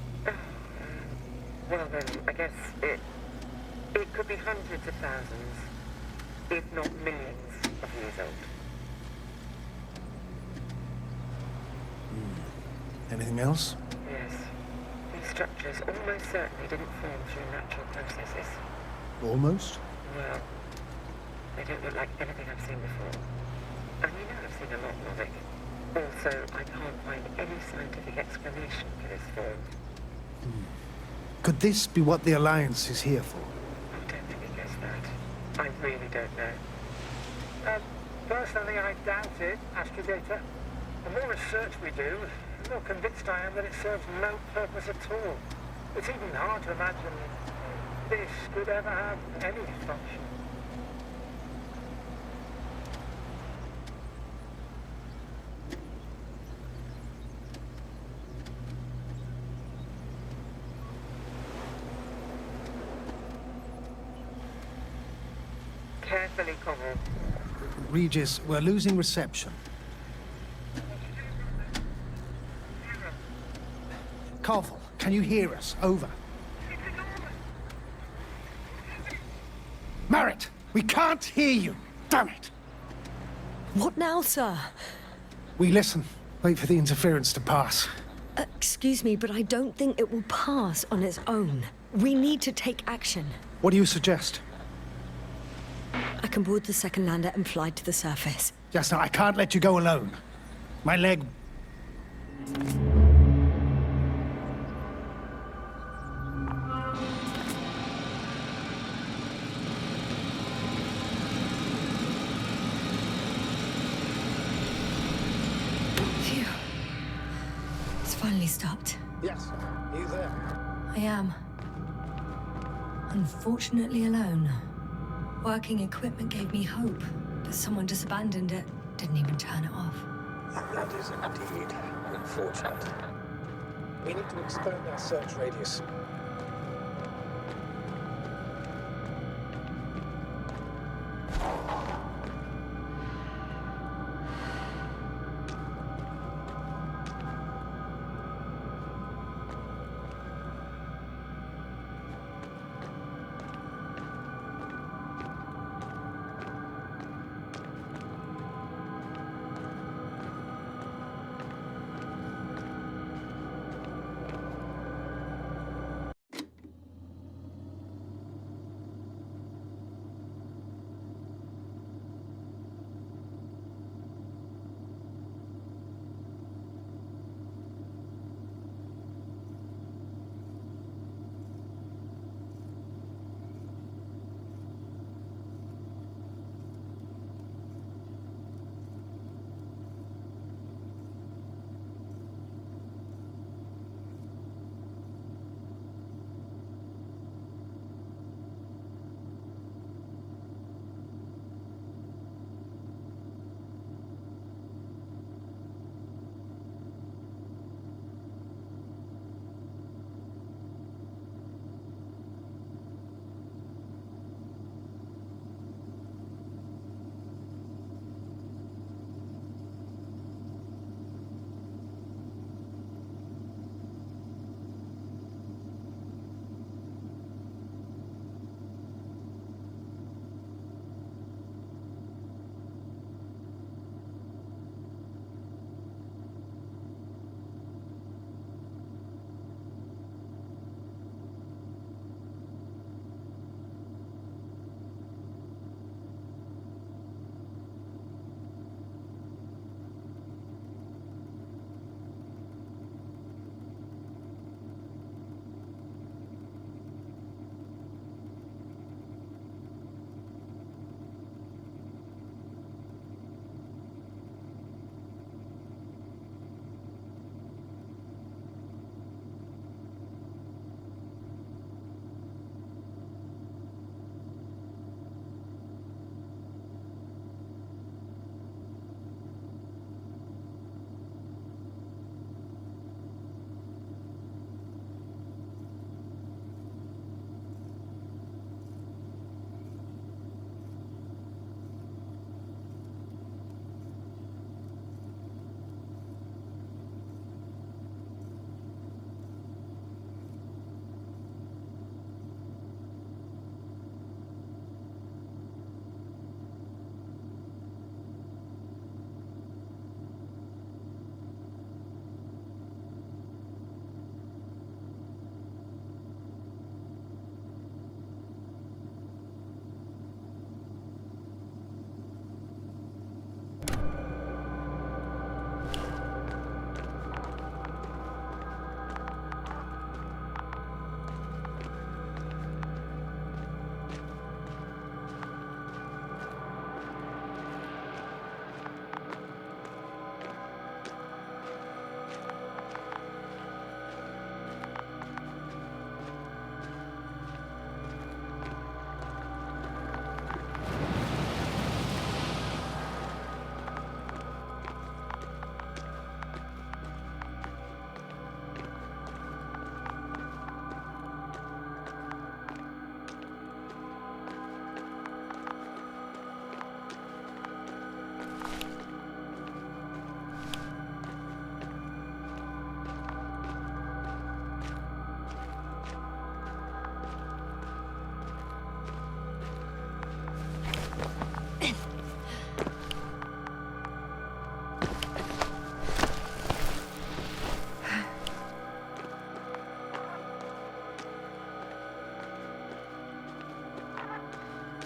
Well then, I guess it could be hundreds of thousands, if not millions of years old. Anything else? Yes. These structures almost certainly didn't form through natural processes. Almost? Well, they don't look like anything I've seen before. And you know I've seen a lot of it. Also, I can't find any scientific explanation for this form. Could this be what the Alliance is here for? I don't think it gets that. I really don't know. Personally, I doubt it, Astrogator. The more research we do, the more convinced I am that it serves no purpose at all. It's even hard to imagine this could ever have any function. Carefully, Connell. Regis, we're losing reception. Carvel, can you hear us? Over. Merritt, we can't hear you. Damn it. What now, sir? We listen. Wait for the interference to pass. Excuse me, but I don't think it will pass on its own. We need to take action. What do you suggest? I can board the second lander and fly to the surface. Just now, I can't let you go alone. My leg... Phew. It's finally stopped. Yes, you there? I am. Unfortunately alone. Working equipment gave me hope, but someone just abandoned it. Didn't even turn it off. That is indeed unfortunate. We need to expand our search radius.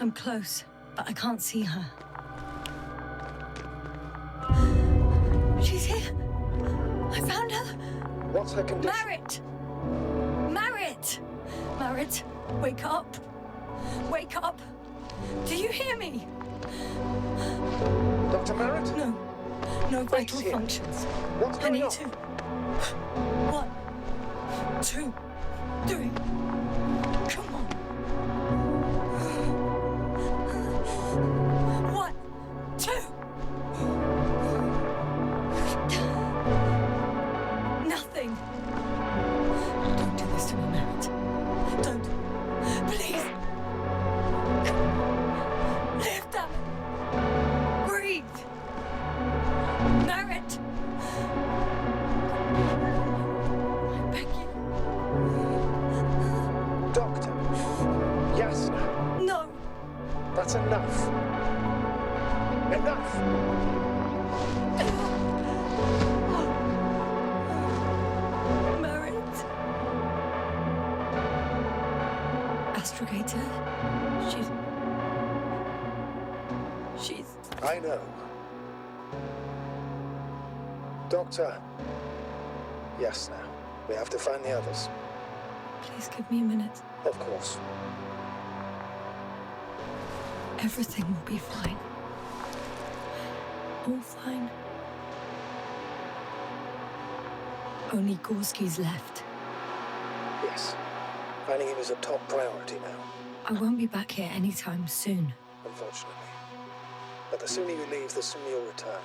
I'm close, but I can't see her. She's here. I found her. What's her condition? Merritt! Merritt! Merritt, wake up. Wake up. Do you hear me? Dr. Merritt? No. No vital here. functions. What's I going need on? to. 1, 2, 3. Come on. 1, 2. Nothing. Don't do this to me, Merritt. Don't. Please. Live, damn it. Breathe. Merritt. I beg you. Doctor. Yasna. No. That's enough. Enough! Merritt. Astrogator. She's... I know. Doctor. Yasna. We have to find the others. Please give me a minute. Of course. Everything will be fine. All fine. Only Gorski's left. Yes. Finding him is a top priority now, I won't be back here anytime soon. unfortunately. But the sooner you leave, the sooner you'll return.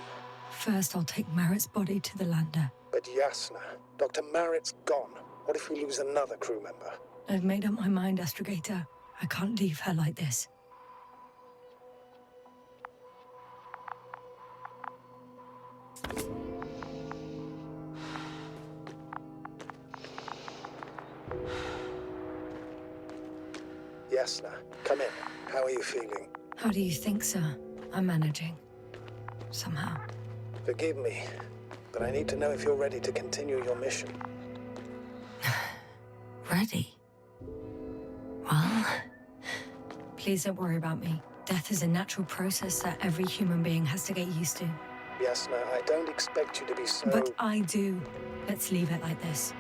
First, I'll take Merritt's body to the lander. But Yasna, Dr. Merritt's gone. What if we lose another crew member? I've made up my mind, Astrogator. I can't leave her like this. Yasna, come in. How are you feeling? How do you think, sir? I'm managing. Somehow. Forgive me, but I need to know if you're ready to continue your mission. Ready? Well, please don't worry about me. Death is a natural process that every human being has to get used to. Yasna, I don't expect you to be so... But I do. Let's leave it like this.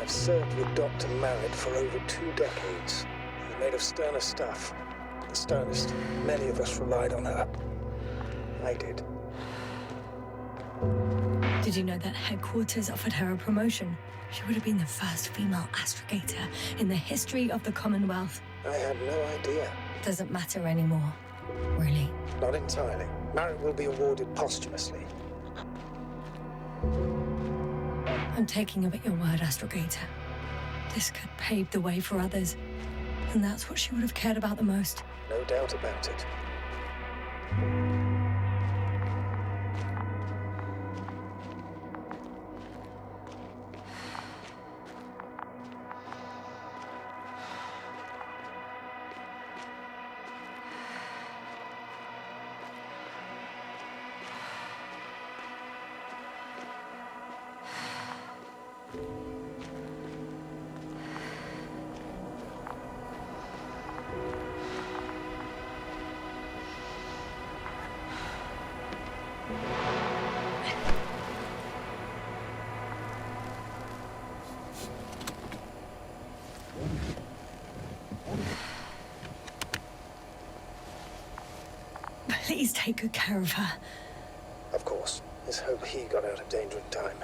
I've served with Dr. Merritt for over 2 decades. She's made of sterner stuff. The sternest. Many of us relied on her. I did. Did you know that headquarters offered her a promotion? She would have been the first female astrogator in the history of the Commonwealth. I had no idea. Doesn't matter anymore, really. Not entirely. Merritt will be awarded posthumously. I'm taking you at your word, Astrogator. This could pave the way for others. And that's what she would have cared about the most. No doubt about it. Please take good care of her. Of course. Let's hope he got out of danger in time.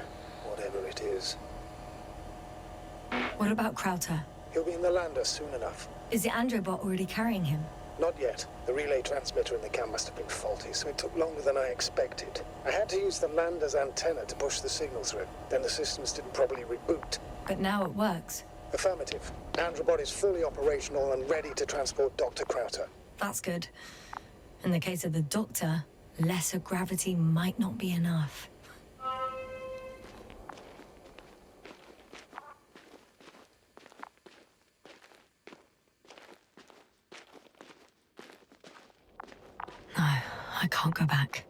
Whatever it is. What about Crowther? He'll be in the lander soon enough. Is the Androbot already carrying him? Not yet. The relay transmitter in the cam must have been faulty, so it took longer than I expected. I had to use the lander's antenna to push the signal through. Then the systems didn't properly reboot. But now it works. Affirmative. Androbot is fully operational and ready to transport Dr. Crowther. That's good. In the case of the Doctor, lesser gravity might not be enough. I can't go back.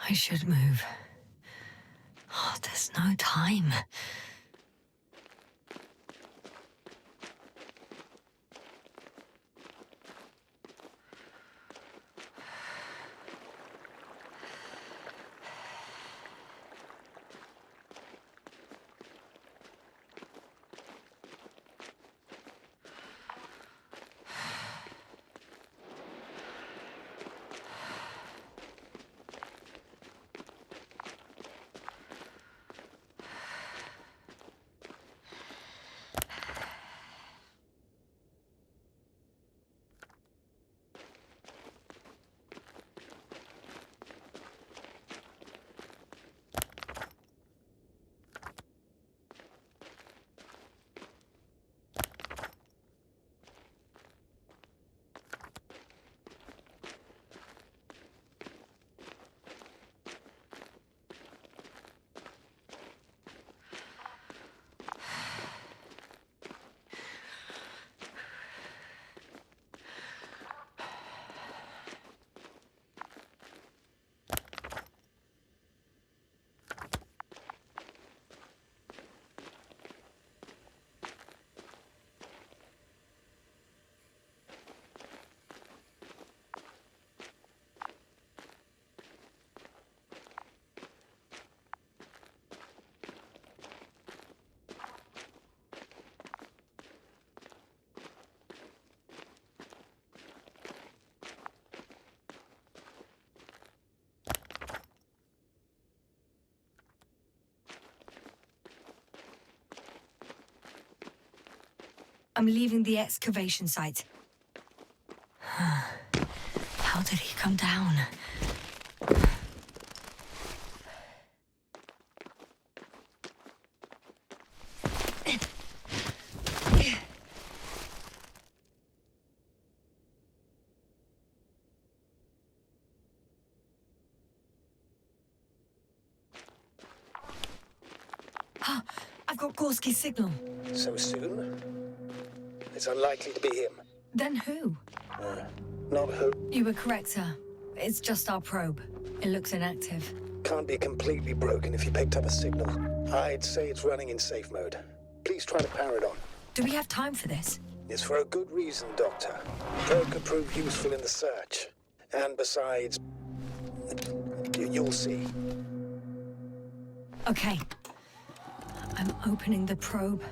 I should move. Oh, there's no time. I'm leaving the excavation site. How did he come down? I've got Gorski's signal. So soon? It's unlikely to be him. Then who? Not who. You were correct, sir. It's just our probe. It looks inactive. Can't be completely broken if you picked up a signal. I'd say it's running in safe mode. Please try to power it on. Do we have time for this? It's for a good reason, Doctor. Probe could prove useful in the search. And besides, you'll see. Okay. I'm opening the probe.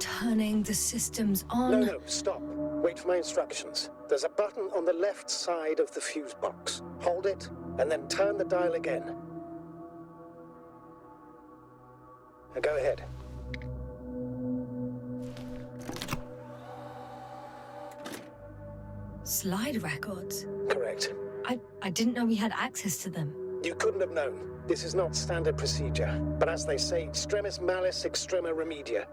Turning the systems on. No, stop. Wait for my instructions. There's a button on the left side of the fuse box. Hold it, and then turn the dial again. Now go ahead. Slide records? Correct. I didn't know we had access to them. You couldn't have known. This is not standard procedure. But as they say, extremis malice, extrema remedia.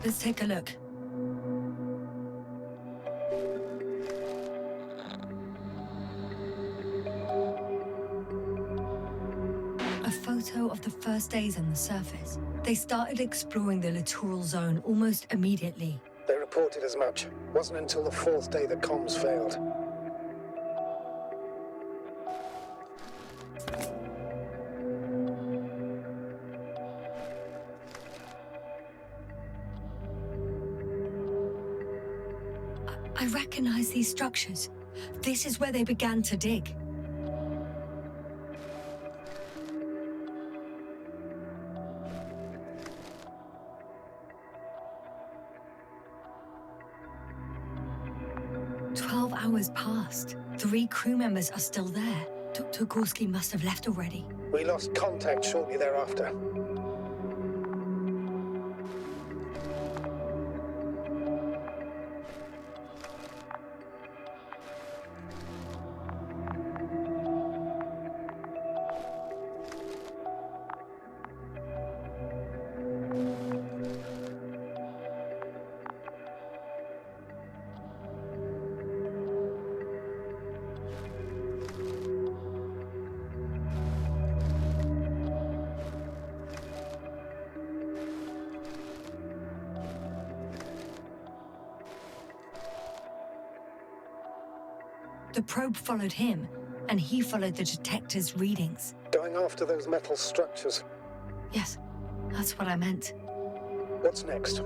Let's take a look. A photo of the first days on the surface. They started exploring the littoral zone almost immediately. They reported as much. Wasn't until the fourth day that comms failed. I recognize these structures. This is where they began to dig. Hours passed. 3 crew members are still there. Dr. Gorski must have left already. We lost contact shortly thereafter. The probe followed him, and he followed the detector's readings. Going after those metal structures. Yes, that's what I meant. What's next?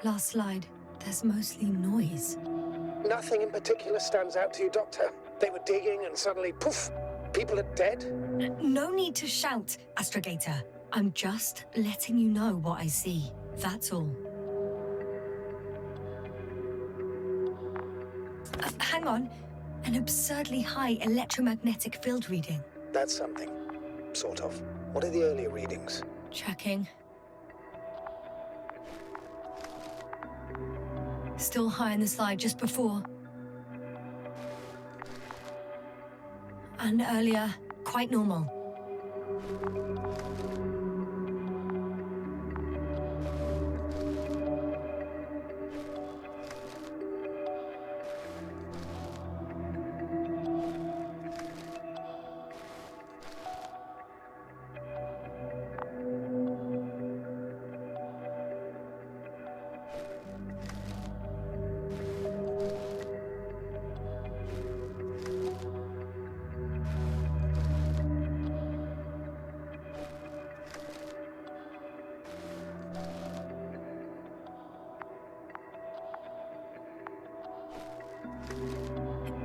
Last slide. There's mostly noise. Nothing in particular stands out to you, Doctor? They were digging and suddenly, poof, people are dead? No need to shout, Astrogator. I'm just letting you know what I see. That's all. Hang on. An absurdly high electromagnetic field reading. That's something. Sort of. What are the earlier readings? Checking. Still high in the slide just before. And earlier, quite normal.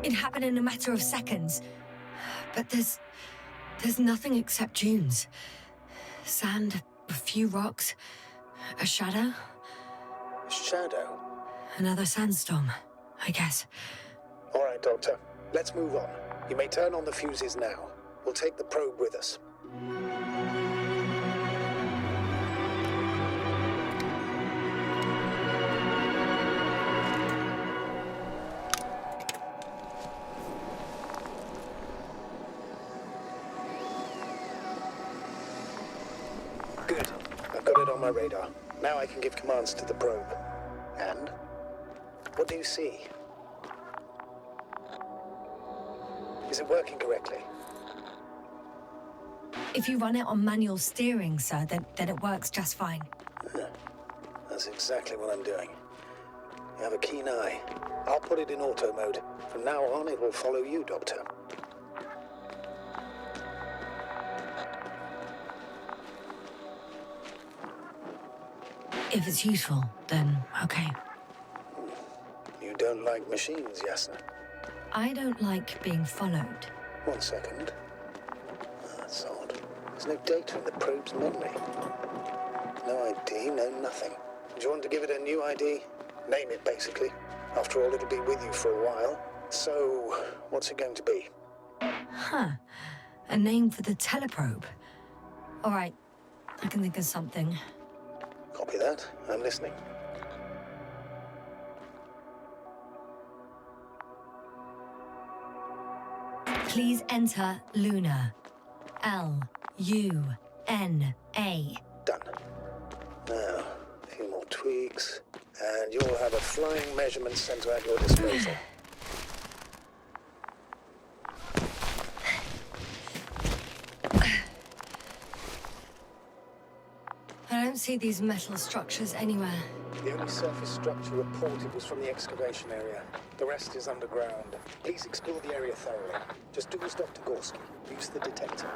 It happened in a matter of seconds. But there's nothing except dunes. Sand, a few rocks, a shadow. Shadow? Another sandstorm, I guess. All right, Doctor. Let's move on. You may turn on the fuses now. We'll take the probe with us. Good. I've got it on my radar. Now I can give commands to the probe. And? What do you see? Is it working correctly? If you run it on manual steering, sir, then it works just fine. That's exactly what I'm doing. You have a keen eye. I'll put it in auto mode. From now on, it will follow you, Doctor. If it's useful, then okay. You don't like machines, Yasna. I don't like being followed. 1 second. That's odd. There's no data in the probe's memory. No ID, no nothing. Do you want to give it a new ID? Name it, basically. After all, it'll be with you for a while. So, what's it going to be? Huh. A name for the teleprobe. All right. I can think of something. Copy that. I'm listening. Please enter Luna. L-U-N-A. Done. Now, a few more tweaks, and you'll have a flying measurement center at your disposal. I don't see these metal structures anywhere. The only surface structure reported was from the excavation area. The rest is underground. Please explore the area thoroughly. Just do as Dr. Gorski. Use the detector.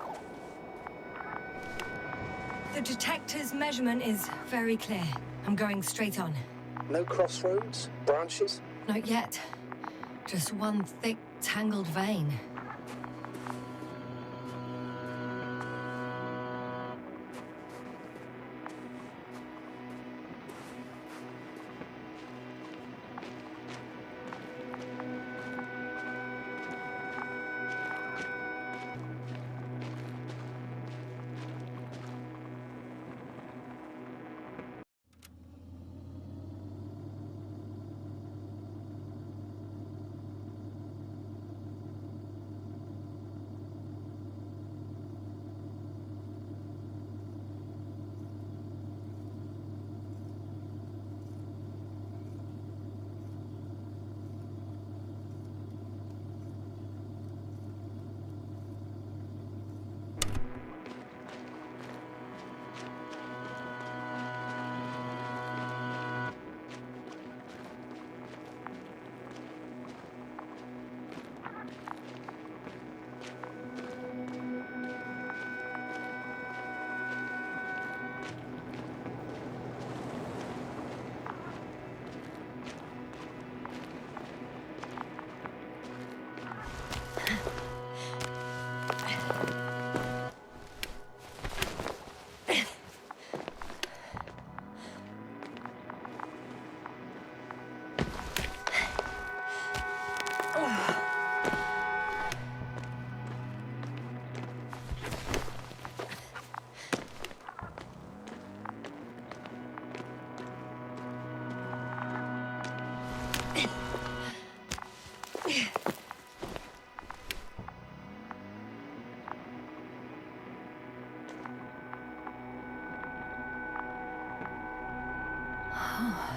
The detector's measurement is very clear. I'm going straight on. No crossroads? Branches? Not yet. Just one thick, tangled vein.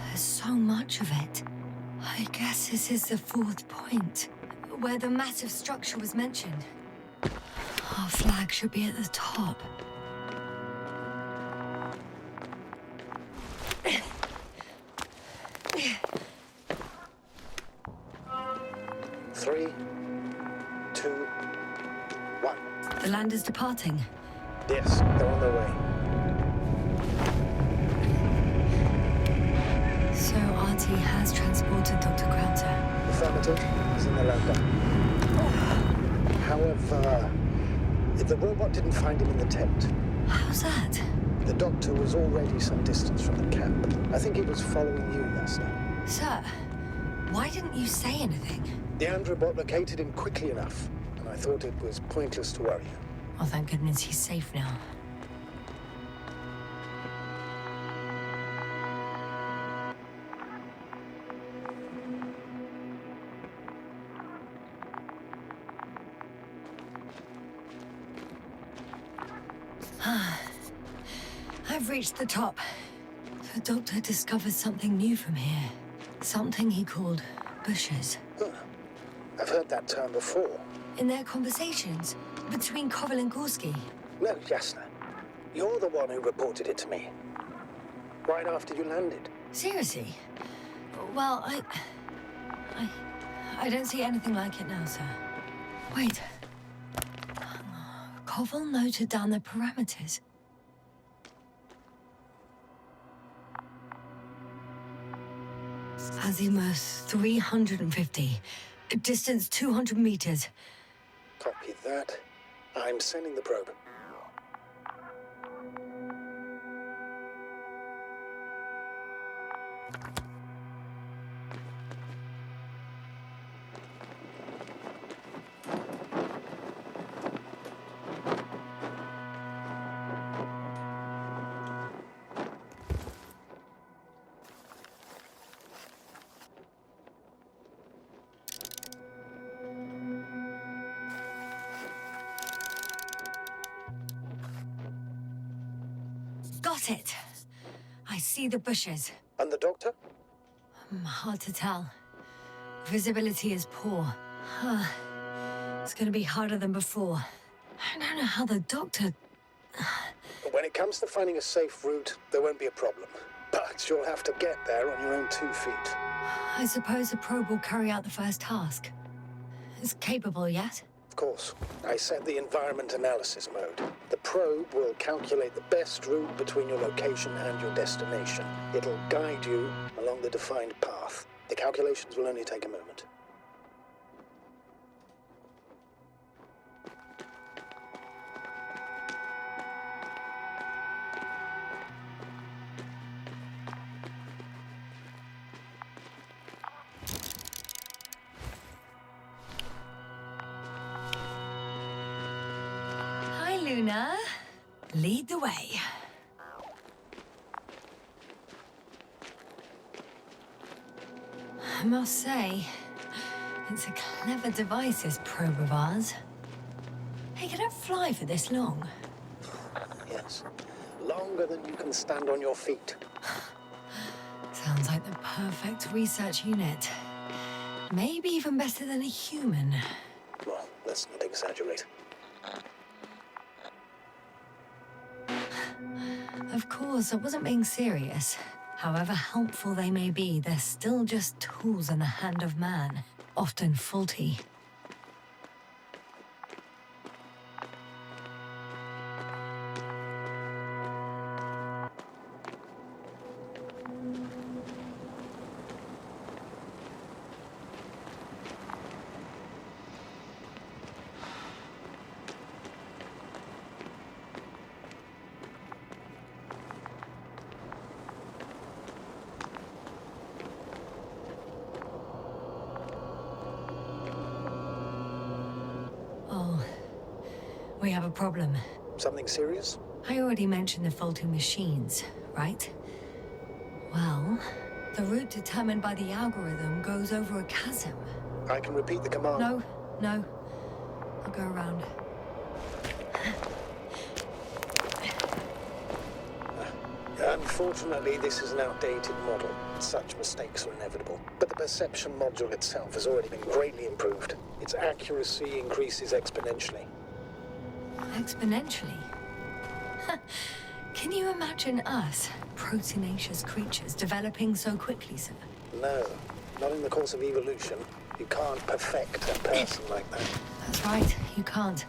There's so much of it. I guess this is the 4th point, where the massive structure was mentioned. Our flag should be at the top. Three, two, one. The land is departing. Yes, they're on their way. So RT has transported Dr. Krauter. Affirmative. He's in the lander. However, the robot didn't find him in the tent. How's that? The doctor was already some distance from the camp. I think he was following you, Yasna. Sir, why didn't you say anything? The Androbot located him quickly enough, and I thought it was pointless to worry you. Oh, thank goodness he's safe now. I've reached the top. The doctor discovered something new from here. Something he called bushes. Huh. I've heard that term before. In their conversations between Koval and Gorski. No, Yasna. You're the one who reported it to me. Right after you landed. Seriously? Well, I don't see anything like it now, sir. Wait. Koval noted down the parameters. Azimuth 350. Distance 200 meters. Copy that. I'm sending the probe. Got it. I see the bushes. And the doctor? Hard to tell. Visibility is poor. It's gonna be harder than before. I don't know how the doctor... When it comes to finding a safe route, there won't be a problem. But you'll have to get there on your own 2 feet. I suppose the probe will carry out the first task. It's capable yet? Of course. I set the environment analysis mode. The probe will calculate the best route between your location and your destination. It'll guide you along the defined path. The calculations will only take a moment. Hi, Luna. Lead the way. I must say, it's a clever device, this probe of ours. Hey, can it fly for this long? Yes. Longer than you can stand on your feet. Sounds like the perfect research unit. Maybe even better than a human. Well, let's not exaggerate. Of course, I wasn't being serious. However helpful they may be, they're still just tools in the hand of man, often faulty. We have a problem. Something serious? I already mentioned the faulty machines, right? Well, the route determined by the algorithm goes over a chasm. I can repeat the command. No. I'll go around. Unfortunately, this is an outdated model. Such mistakes are inevitable. But the perception module itself has already been greatly improved. Its accuracy increases exponentially. Exponentially? Can you imagine us, proteinaceous creatures, developing so quickly, sir? No, not in the course of evolution. You can't perfect a person like that. That's right, you can't.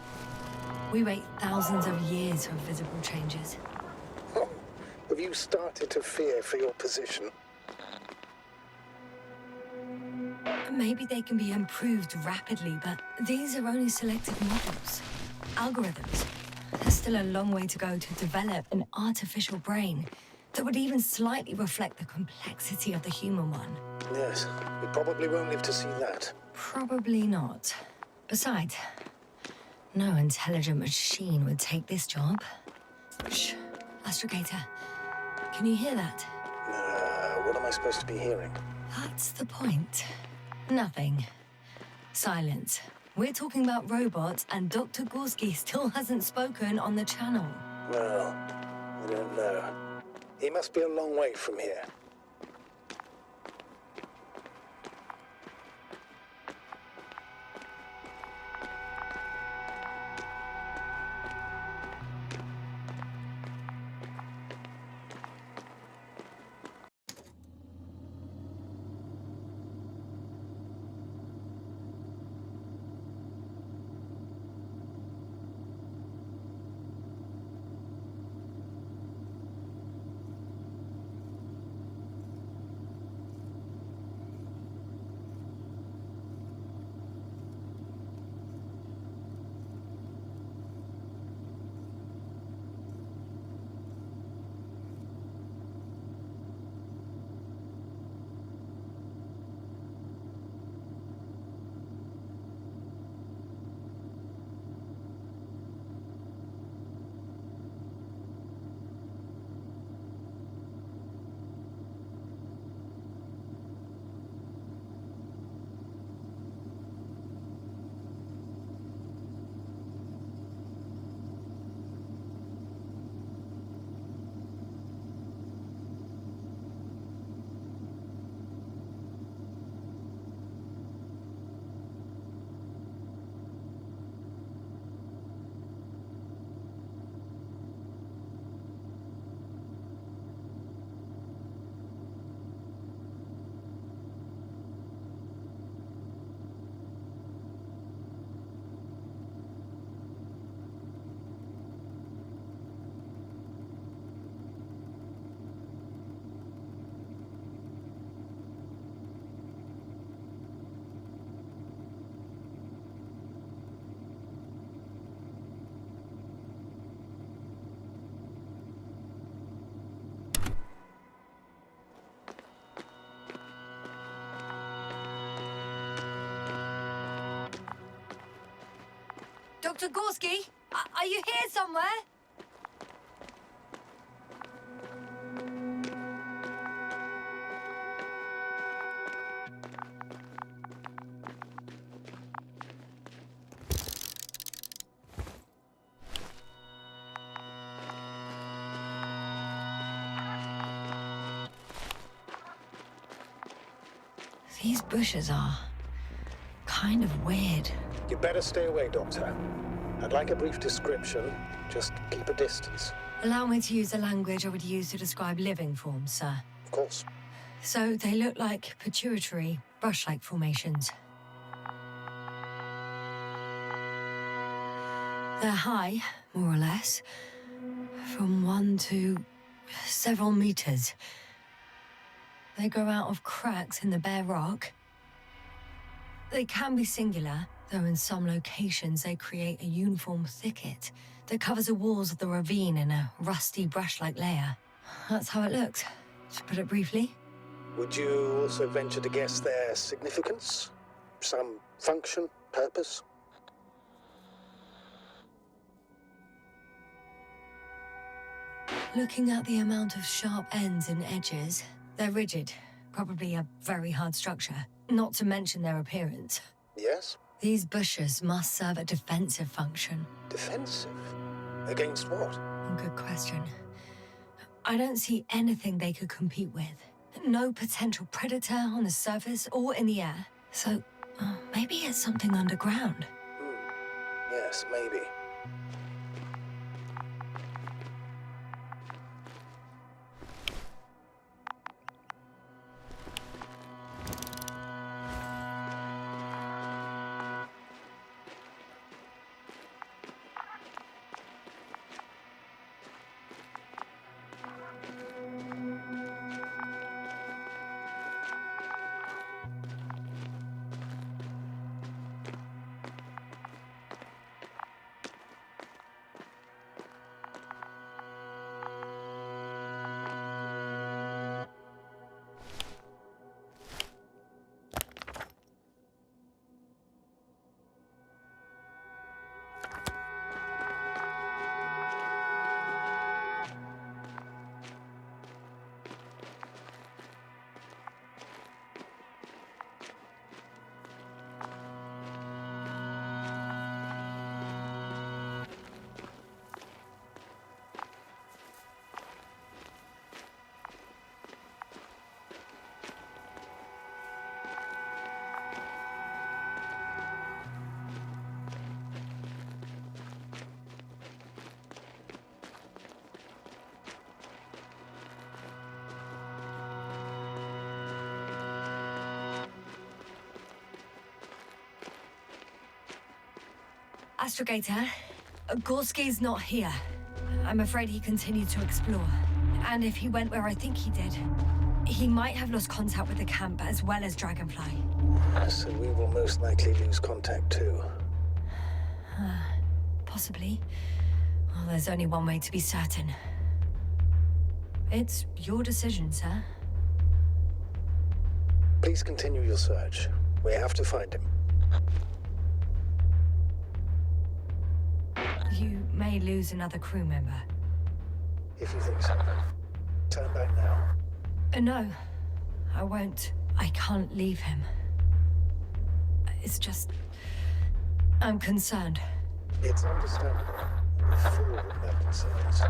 We wait thousands of years for visible changes. Have you started to fear for your position? Maybe they can be improved rapidly, but these are only selected models. Algorithms. There's still a long way to go to develop an artificial brain that would even slightly reflect the complexity of the human one. Yes, we probably won't live to see that. Probably not. Besides, no intelligent machine would take this job. Shh, Astrogator. Can you hear that? What am I supposed to be hearing? That's the point. Nothing. Silence. We're talking about robots, and Dr. Gorski still hasn't spoken on the channel. Well, I don't know. He must be a long way from here. Dr. Gorski, are you here somewhere? These bushes are kind of weird. You better stay away, Doctor. I'd like a brief description. Just keep a distance. Allow me to use the language I would use to describe living forms, sir. Of course. So they look like pituitary, brush-like formations. They're high, more or less, from 1 to several meters. They grow out of cracks in the bare rock. They can be singular, though in some locations they create a uniform thicket that covers the walls of the ravine in a rusty brush-like layer. That's how it looks, to put it briefly. Would you also venture to guess their significance? Some function, purpose? Looking at the amount of sharp ends and edges, they're rigid, probably a very hard structure, not to mention their appearance. Yes? These bushes must serve a defensive function. Defensive? Against what? Good question. I don't see anything they could compete with. No potential predator on the surface or in the air. So, maybe it's something underground. Yes, maybe. Astrogator, Gorski's not here. I'm afraid he continued to explore. And if he went where I think he did, he might have lost contact with the camp as well as Dragonfly. So we will most likely lose contact too. Possibly. Well, there's only one way to be certain. It's your decision, sir. Please continue your search. We have to find him. You may lose another crew member. If you think so. Turn back now. No, I won't. I can't leave him. It's just... I'm concerned. It's understandable. I'm full of that concerns.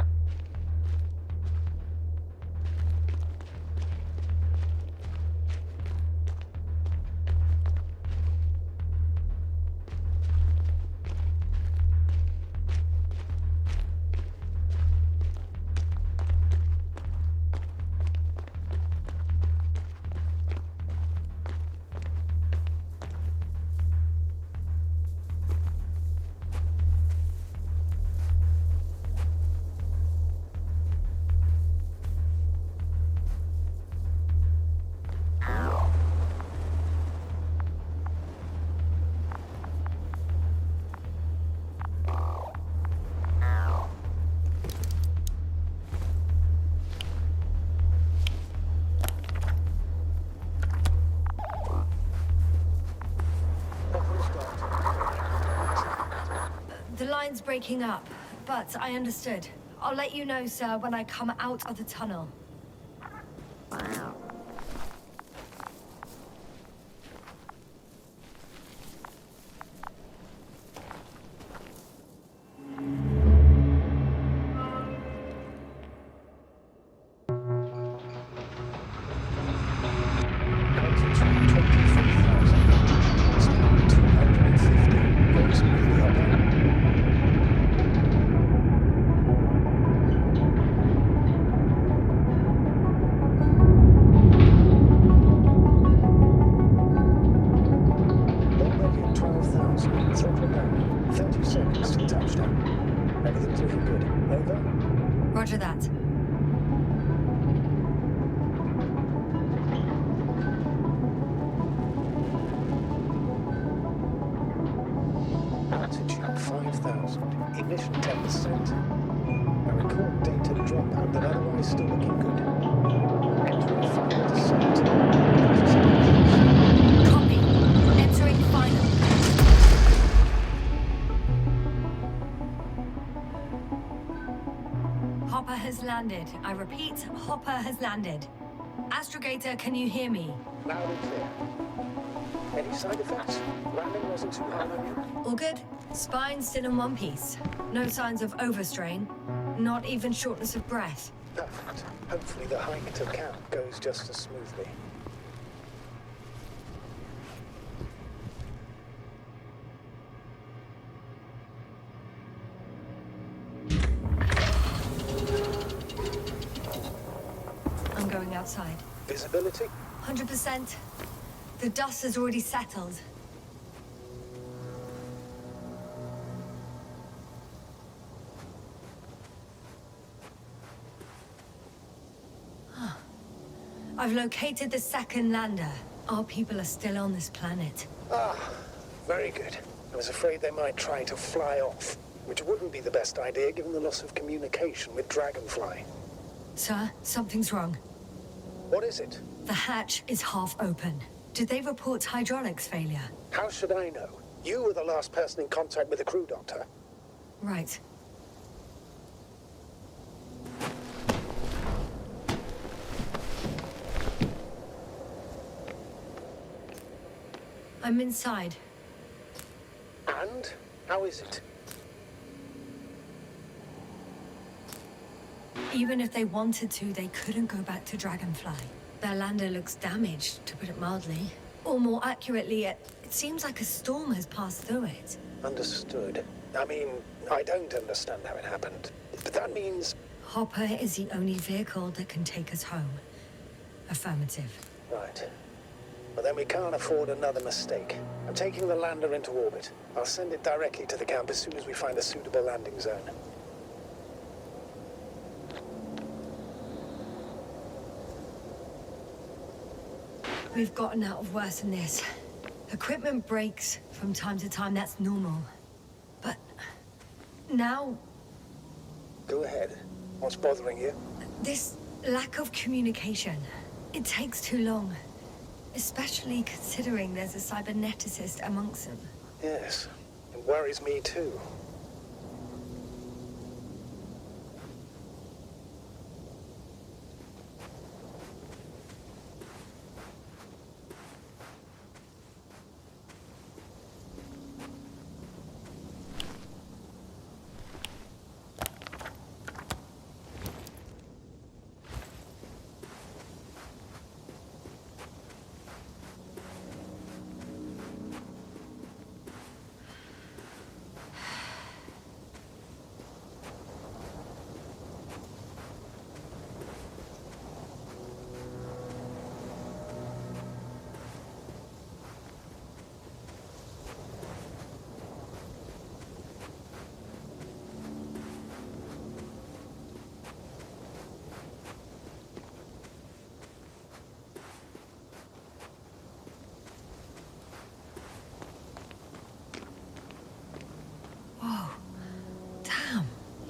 line's breaking up, but I understood. I'll let you know, sir, when I come out of the tunnel. Roger that. Altitude 5,000. Ignition 10%. I record data dropout, but otherwise still looking good. Entering final descent. Copy. Entering final. Hopper has landed. I repeat, Hopper has landed. Astrogator, can you hear me? Loud and clear. Any side effects? Landing wasn't too hard on you? All good. Spine still in one piece. No signs of overstrain. Not even shortness of breath. Perfect. Hopefully the hike to camp goes just as smoothly. I'm going outside. Visibility? 100%. The dust has already settled. I've located the second lander. Our people are still on this planet. Ah, very good. I was afraid they might try to fly off, which wouldn't be the best idea given the loss of communication with Dragonfly. Sir, something's wrong. What is it? The hatch is half open. Did they report hydraulics failure? How should I know? You were the last person in contact with the crew doctor. Right. I'm inside. And? How is it? Even if they wanted to, they couldn't go back to Dragonfly. Their lander looks damaged, to put it mildly. Or more accurately, it seems like a storm has passed through it. Understood. I mean, I don't understand how it happened. But that means... Hopper is the only vehicle that can take us home. Affirmative. Right. Well, then we can't afford another mistake. I'm taking the lander into orbit. I'll send it directly to the camp as soon as we find a suitable landing zone. We've gotten out of worse than this. Equipment breaks from time to time, that's normal. But now... Go ahead. What's bothering you? This lack of communication. It takes too long. Especially considering there's a cyberneticist amongst them. Yes. It worries me too.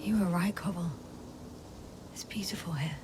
You were right, Cobble. It's beautiful here.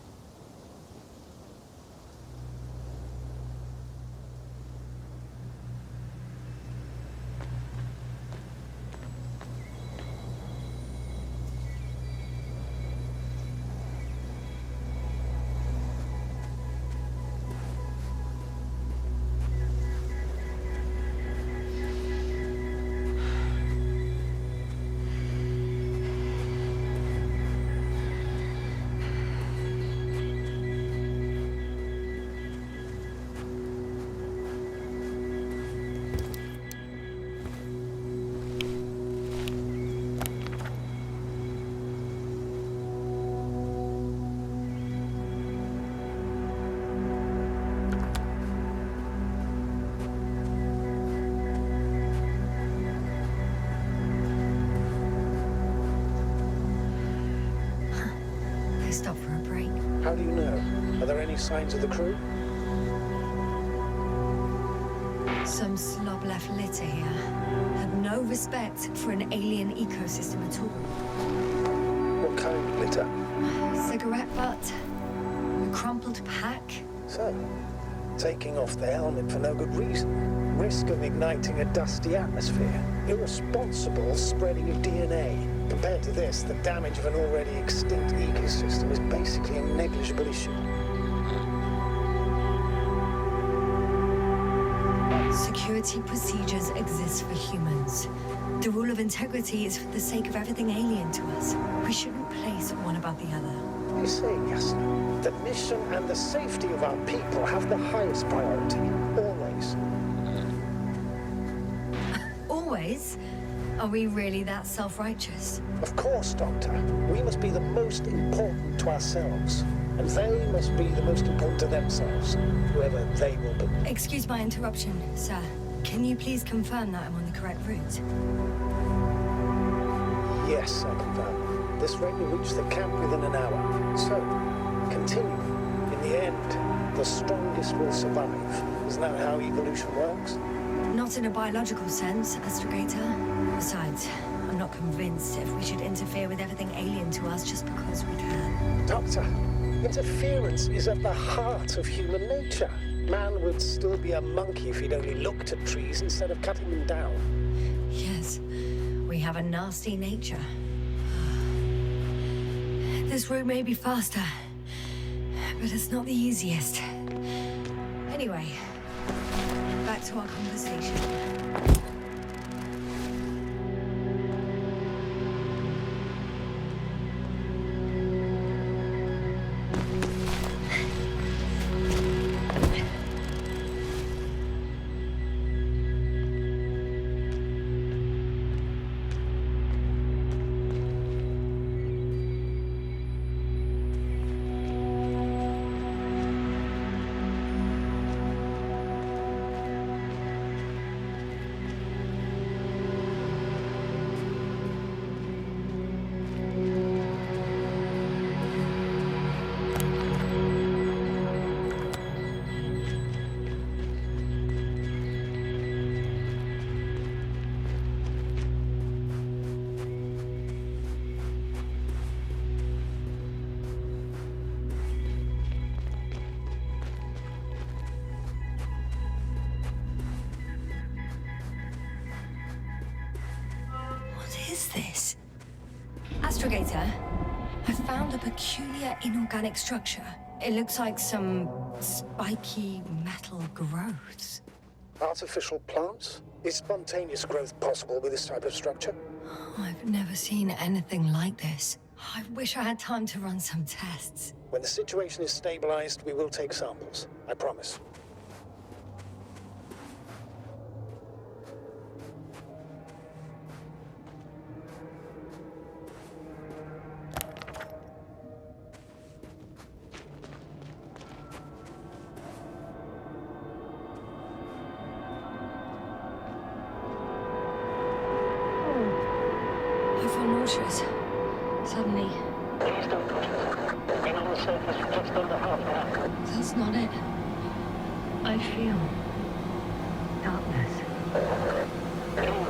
How do you know? Are there any signs of the crew? Some slob left litter here. Had no respect for an alien ecosystem at all. What kind of litter? Cigarette butt, a crumpled pack. So, taking off the helmet for no good reason. Risk of igniting a dusty atmosphere. Irresponsible spreading of DNA. Compared to this, the damage of an already extinct ecosystem is basically a negligible issue. Security procedures exist for humans. The rule of integrity is for the sake of everything alien to us. We shouldn't place one above the other. What are you saying, Yasna? The mission and the safety of our people have the highest priority. Always. Always? Are we really that self-righteous? Of course, Doctor. We must be the most important to ourselves. And they must be the most important to themselves, whoever they will be. Excuse my interruption, sir. Can you please confirm that I'm on the correct route? Yes, I confirm. This rate will reach the camp within an hour. So, continue. In the end, the strongest will survive. Isn't that how evolution works? Not in a biological sense, Astrogator. Besides, I'm not convinced if we should interfere with everything alien to us just because we can. Doctor, interference is at the heart of human nature. Man would still be a monkey if he'd only looked at trees instead of cutting them down. Yes, we have a nasty nature. This route may be faster, but it's not the easiest. Anyway, back to our conversation. What is this? Astrogator, I found a peculiar inorganic structure. It looks like some spiky metal growths. Artificial plants? Is spontaneous growth possible with this type of structure? I've never seen anything like this. I wish I had time to run some tests. When the situation is stabilized, we will take samples. I promise. I feel nauseous. Suddenly. Please don't push us. Been on the surface for just under half an hour. That's not it. I feel darkness. Hang on.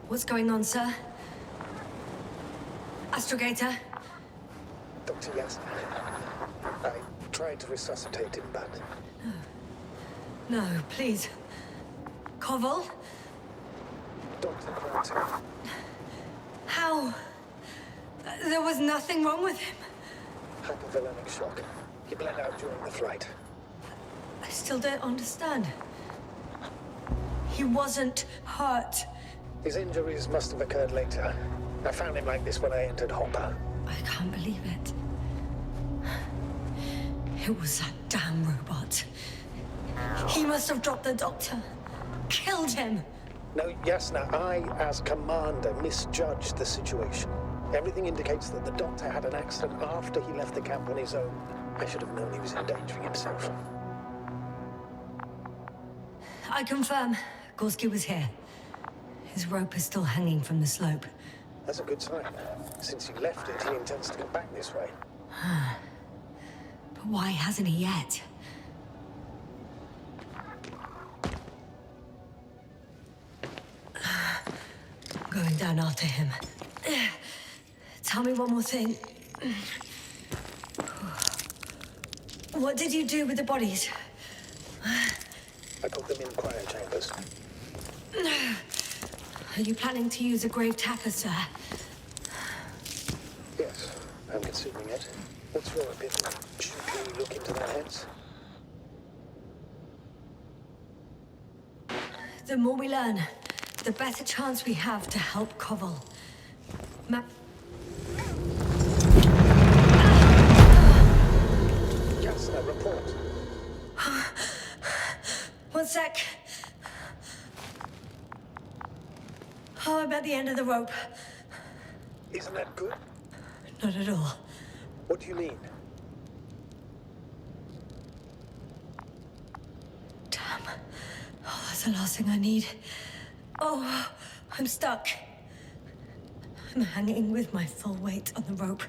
What's going on, sir? Astrogator? Dr. Yasna. I tried to resuscitate him, but... No, please. Koval? Dr. Krauter. How? There was nothing wrong with him. Hypovolemic shock. He bled out during the flight. I still don't understand. He wasn't hurt. His injuries must have occurred later. I found him like this when I entered Hopper. I can't believe it. It was that damn robot. He must have dropped the doctor. Killed him. No, Yasna, I, as commander, misjudged the situation. Everything indicates that the doctor had an accident after he left the camp on his own. I should have known he was endangering himself. I confirm. Gorski was here. His rope is still hanging from the slope. That's a good sign. Since he left it, he intends to come back this way. But why hasn't he yet? I'm going down after him. Tell me one more thing. What did you do with the bodies? I put them in cryo chambers. Are you planning to use a grave tacker, sir? Yes, I'm considering it. What's your opinion? Should we look into their heads? The more we learn, the better chance we have to help Koval. Yasna, report. 1 sec. Oh, I'm at the end of the rope. Isn't that good? Not at all. What do you mean? Damn. Oh, that's the last thing I need. Oh, I'm stuck. I'm hanging with my full weight on the rope,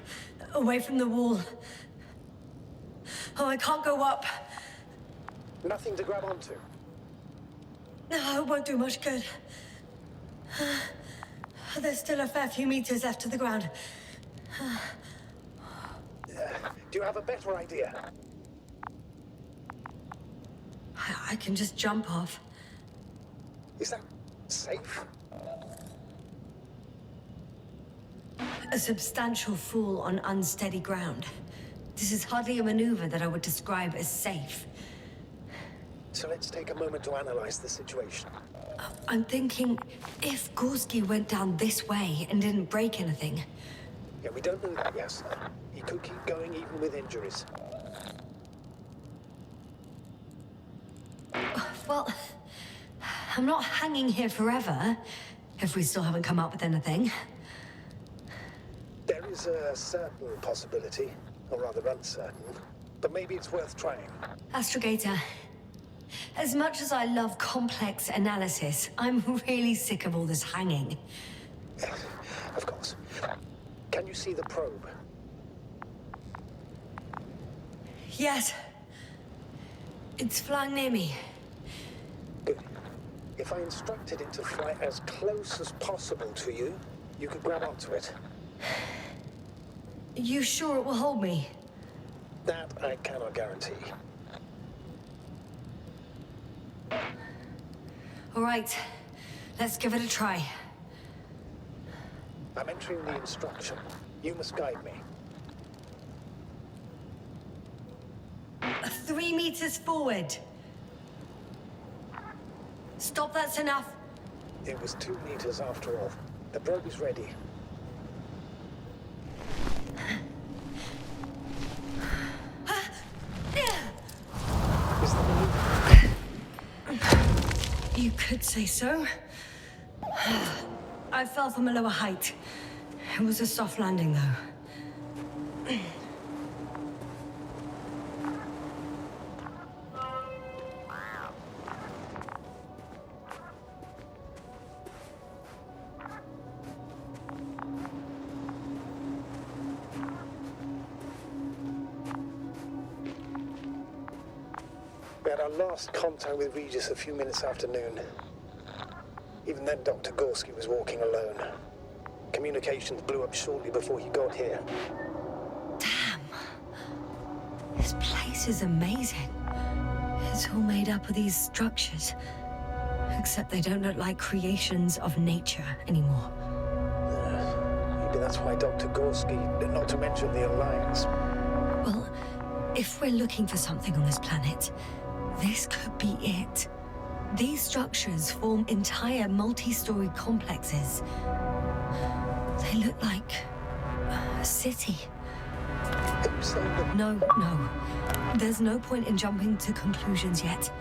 away from the wall. Oh, I can't go up. Nothing to grab onto. No, it won't do much good. There's still a fair few meters left to the ground. Do you have a better idea? I can just jump off. Is that safe? A substantial fall on unsteady ground. This is hardly a maneuver that I would describe as safe. So let's take a moment to analyze the situation. I'm thinking, if Gorski went down this way and didn't break anything... Yeah, we don't know that, yes. He could keep going even with injuries. Well, I'm not hanging here forever, if we still haven't come up with anything. There is a certain possibility, or rather uncertain, but maybe it's worth trying. Astrogator, as much as I love complex analysis, I'm really sick of all this hanging. Of course. Can you see the probe? Yes. It's flying near me. Good. If I instructed it to fly as close as possible to you, you could grab onto it. You sure it will hold me? That I cannot guarantee. All right. Let's give it a try. I'm entering the instruction. You must guide me. 3 meters forward. Stop, that's enough. It was 2 meters after all. The probe is ready. Is the maneuver? You could say so. I fell from a lower height. It was a soft landing, though. We had our last contact with Regis a few minutes after noon. Even then, Dr. Gorski was walking alone. Communications blew up shortly before he got here. Damn. This place is amazing. It's all made up of these structures. Except they don't look like creations of nature anymore. Maybe that's why Dr. Gorski, not to mention the Alliance. Well, if we're looking for something on this planet, this could be it. These structures form entire multi-story complexes. They look like a city. No. There's no point in jumping to conclusions yet.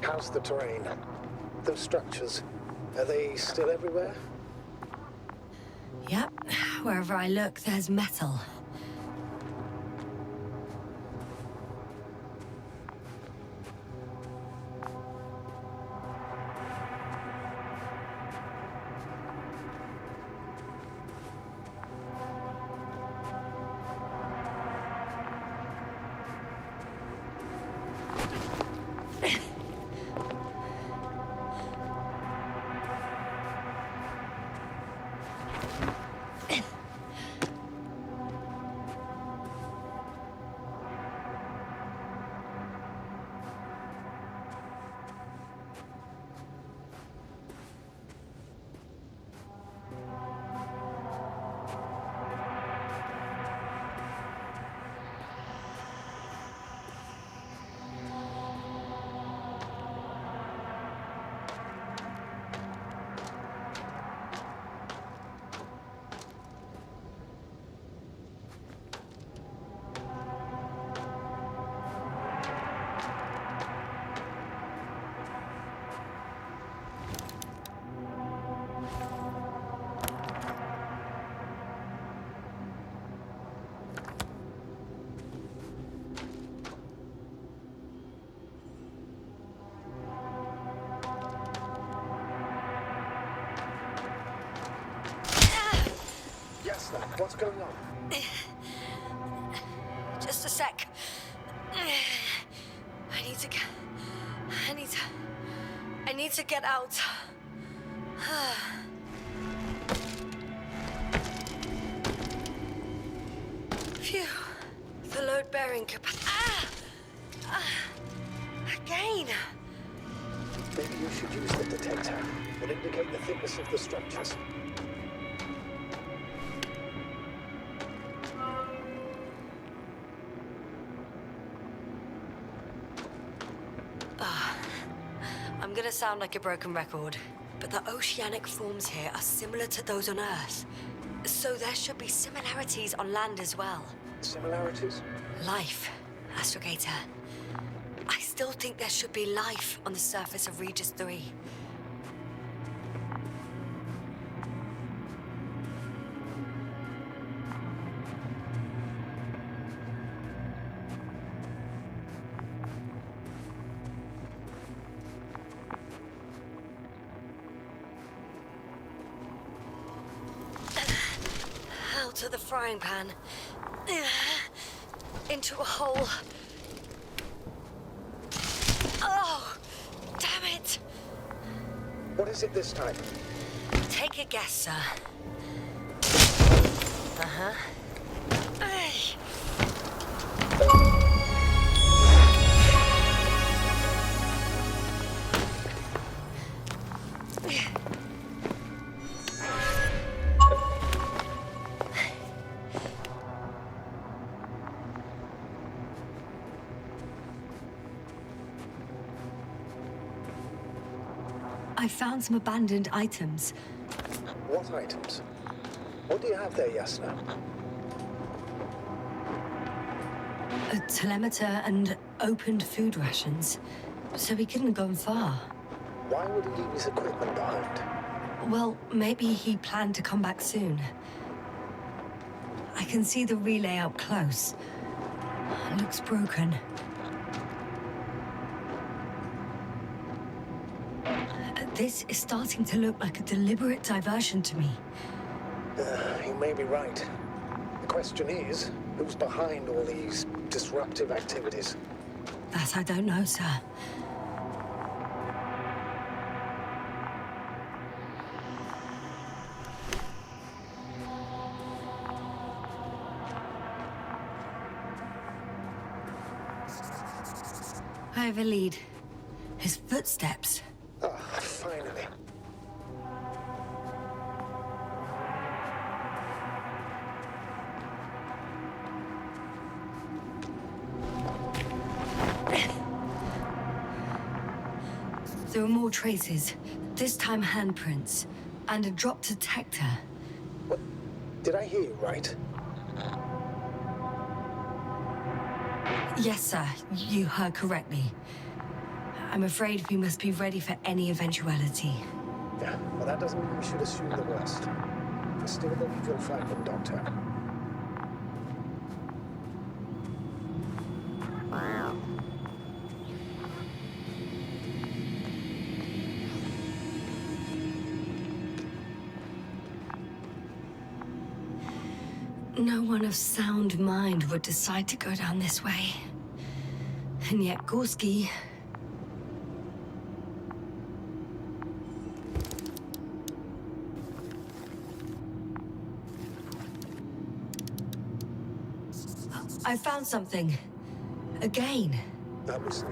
How's the terrain? Those structures, are they still everywhere? Yep. Wherever I look, there's metal. What's going on? Just a sec. I need to get out. Phew. The load-bearing capacity. Again. Maybe you should use the detector. It'll indicate the thickness of the structures. I'm gonna sound like a broken record, but the oceanic forms here are similar to those on Earth. So there should be similarities on land as well. Similarities? Life, Astrogator. I still think there should be life on the surface of Regis 3. Out of the frying pan. Into a hole. Oh, damn it! What is it this time? Take a guess, sir. Uh-huh. I found some abandoned items. What items? What do you have there, Yasna? A telemeter and opened food rations. So he couldn't have gone far. Why would he leave his equipment behind? Well, maybe he planned to come back soon. I can see the relay up close. It looks broken. This is starting to look like a deliberate diversion to me. You may be right. The question is, who's behind all these disruptive activities? That I don't know, sir. I have a lead. His footsteps. Ah, finally. There are more traces, this time handprints, and a drop detector. What? Did I hear you right? Yes, sir, you heard correctly. I'm afraid we must be ready for any eventuality. Yeah, well, that doesn't mean we should assume the worst. I still believe you'll find them, Doctor. No one of sound mind would decide to go down this way. And yet Gorski... I found something. Again. That was...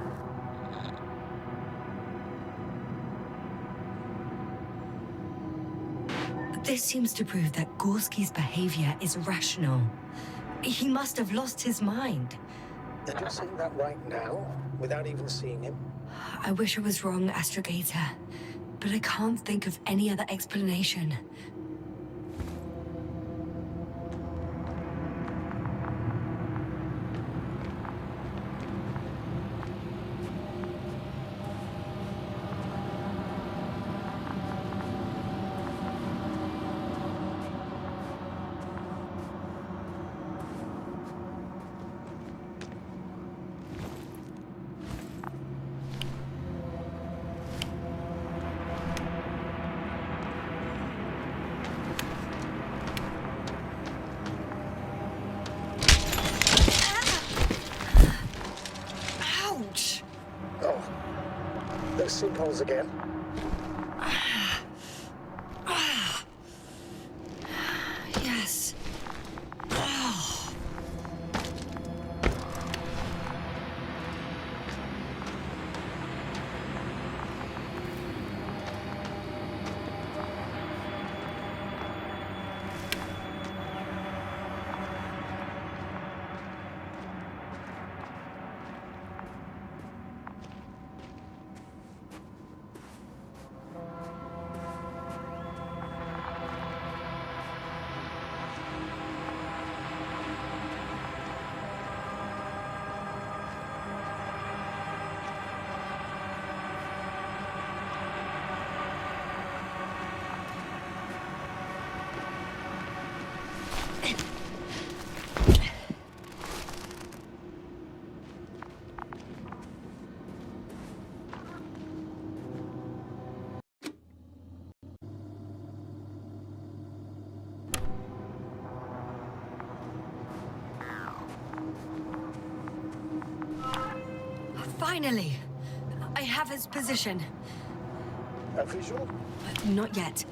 This seems to prove that Gorski's behavior is rational. He must have lost his mind. And you're saying that right now, without even seeing him? I wish I was wrong, Astrogator, but I can't think of any other explanation. Ouch! Oh, those sinkholes again? Yes. Oh. Finally! I have his position. A visual? Not yet.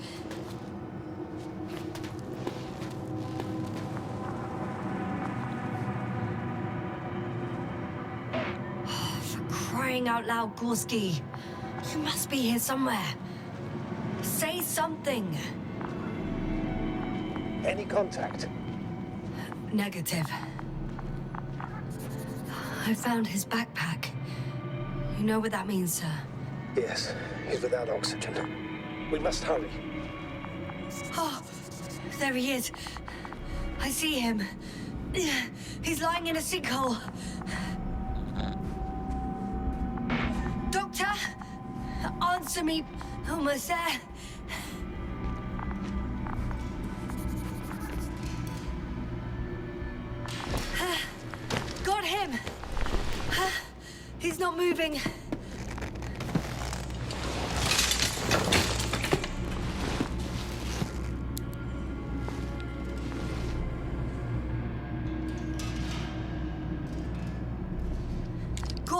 For crying out loud, Gorski. You must be here somewhere. Say something. Any contact? Negative. I found his backpack. You know what that means, sir? Yes, he's without oxygen. We must hurry. Oh, there he is. I see him. He's lying in a sinkhole. Doctor? Answer me. Almost there. Got him. He's not moving.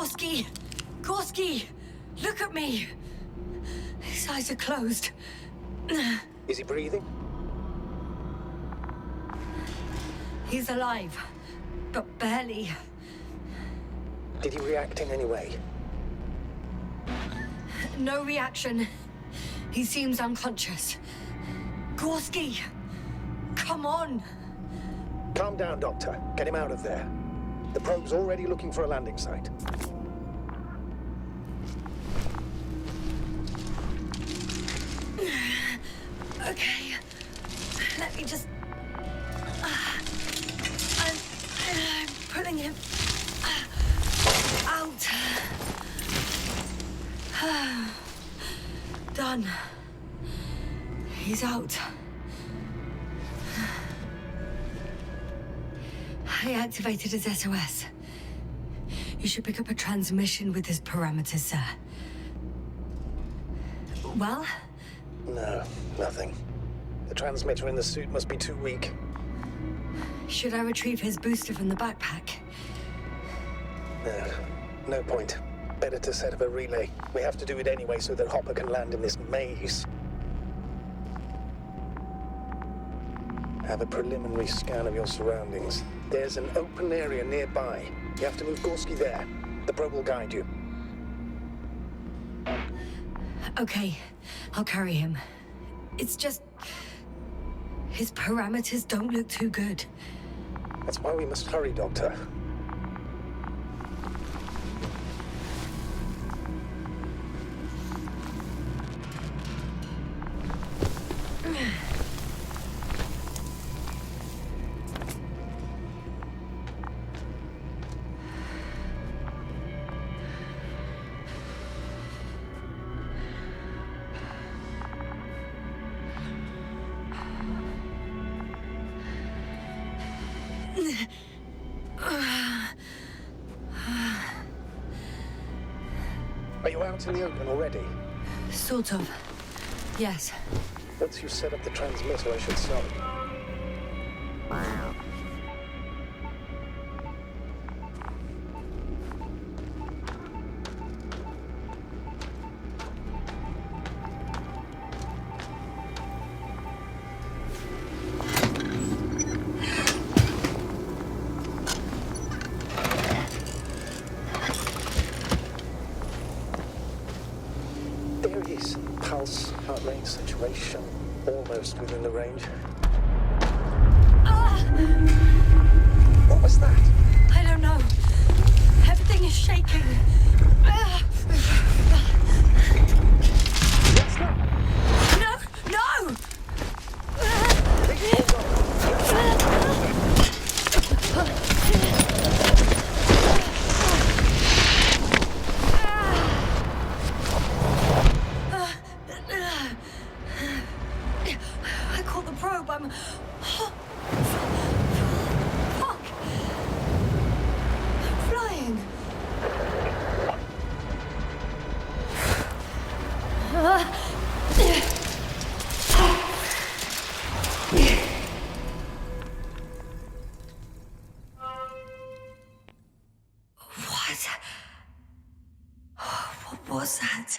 Gorski! Gorski! Look at me! His eyes are closed. Is he breathing? He's alive, but barely. Did he react in any way? No reaction. He seems unconscious. Gorski! Come on! Calm down, Doctor. Get him out of there. The probe's already looking for a landing site. Okay. Let me just... I'm pulling him out. Done. He's out. I activated his SOS. You should pick up a transmission with his parameters, sir. Well? No, nothing. The transmitter in the suit must be too weak. Should I retrieve his booster from the backpack? No, no point. Better to set up a relay. We have to do it anyway so that Hopper can land in this maze. Have a preliminary scan of your surroundings. There's an open area nearby. You have to move Gorski there. The probe will guide you. Okay, I'll carry him. It's just... his parameters don't look too good. That's why we must hurry, Doctor. Are you out in the open already? Sort of. Yes. Once you set up the transmitter, I should stop. There it is. Pulse, heart rate, saturation. Almost within the range. What was that? I don't know. Everything is shaking. What's that? No! No! I caught the probe. I'm... Fuck! I'm flying. What was that?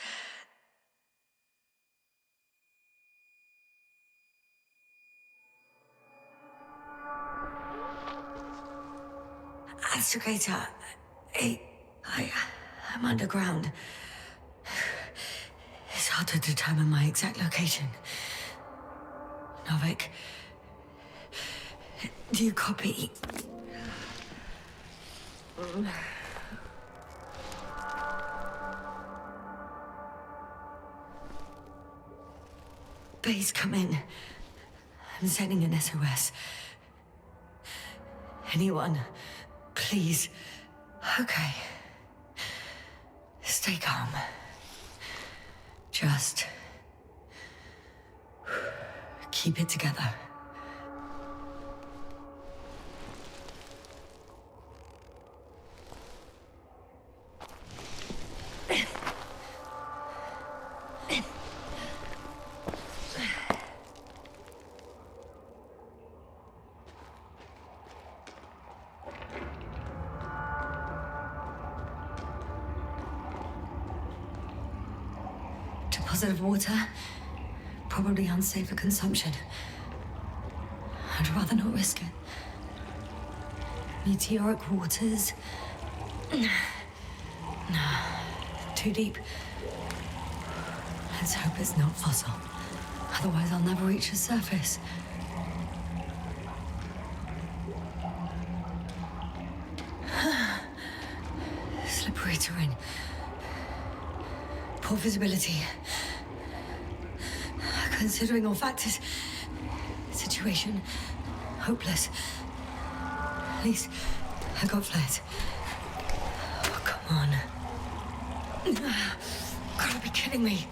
Astrogator, I'm underground. It's hard to determine my exact location. Novik, do you copy? Base, come in. I'm sending an SOS. Anyone, please. Okay. Stay calm. Just keep it together. deposit of water. Probably unsafe for consumption. I'd rather not risk it. Meteoric waters. No, too deep. Let's hope it's not fossil. Otherwise, I'll never reach the surface. Slippery terrain. Poor visibility. Considering all factors, situation hopeless. At least I got flares. Oh, come on. Gotta be kidding me.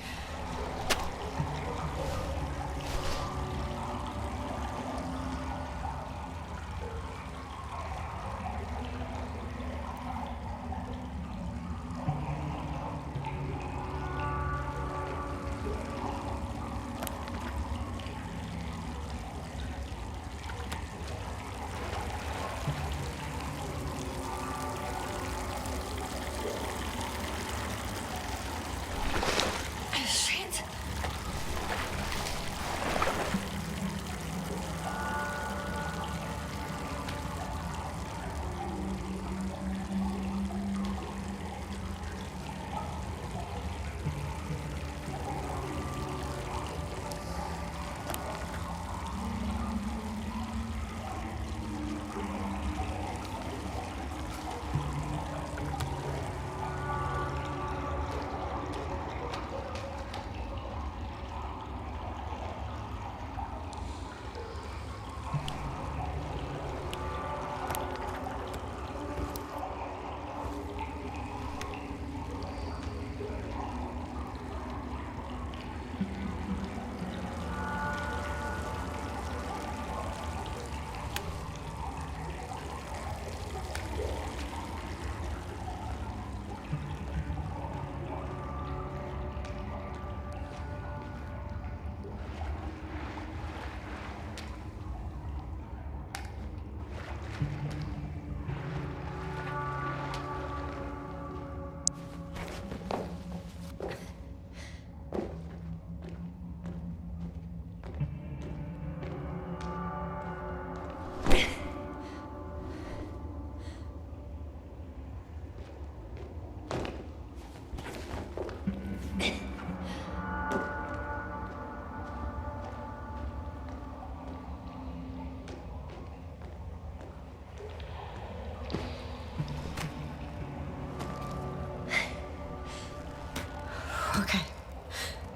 Okay.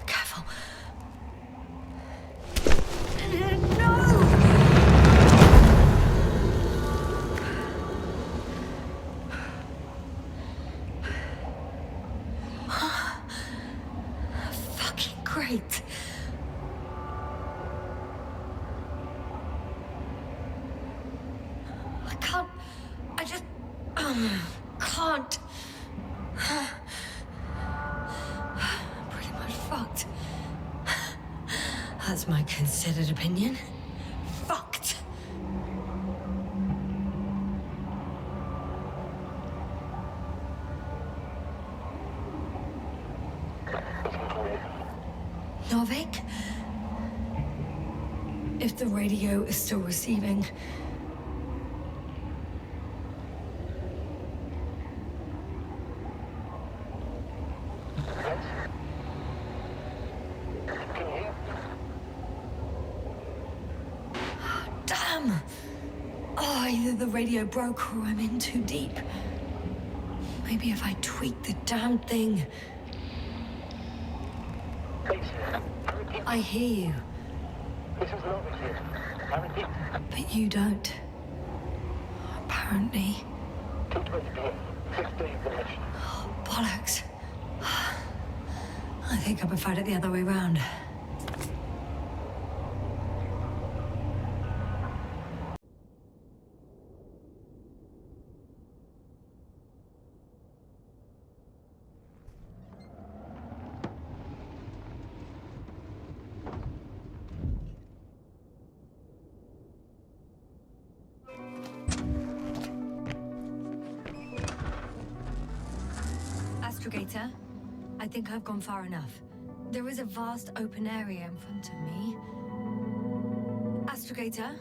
Careful. Fucking great. I just can't. Pretty much fucked. That's my considered opinion. Fucked. Novik? If the radio is still receiving, damn! Oh, either the radio broke or I'm in too deep. Maybe if I tweak the damn thing. I hear you. This is Novik here. I repeat. But you don't. Apparently. 2:20 p.m. 6th day of the mission. Oh, bollocks. I think I preferred it the other way round. Astrogator, I think I've gone far enough. There is a vast open area in front of me. Astrogator?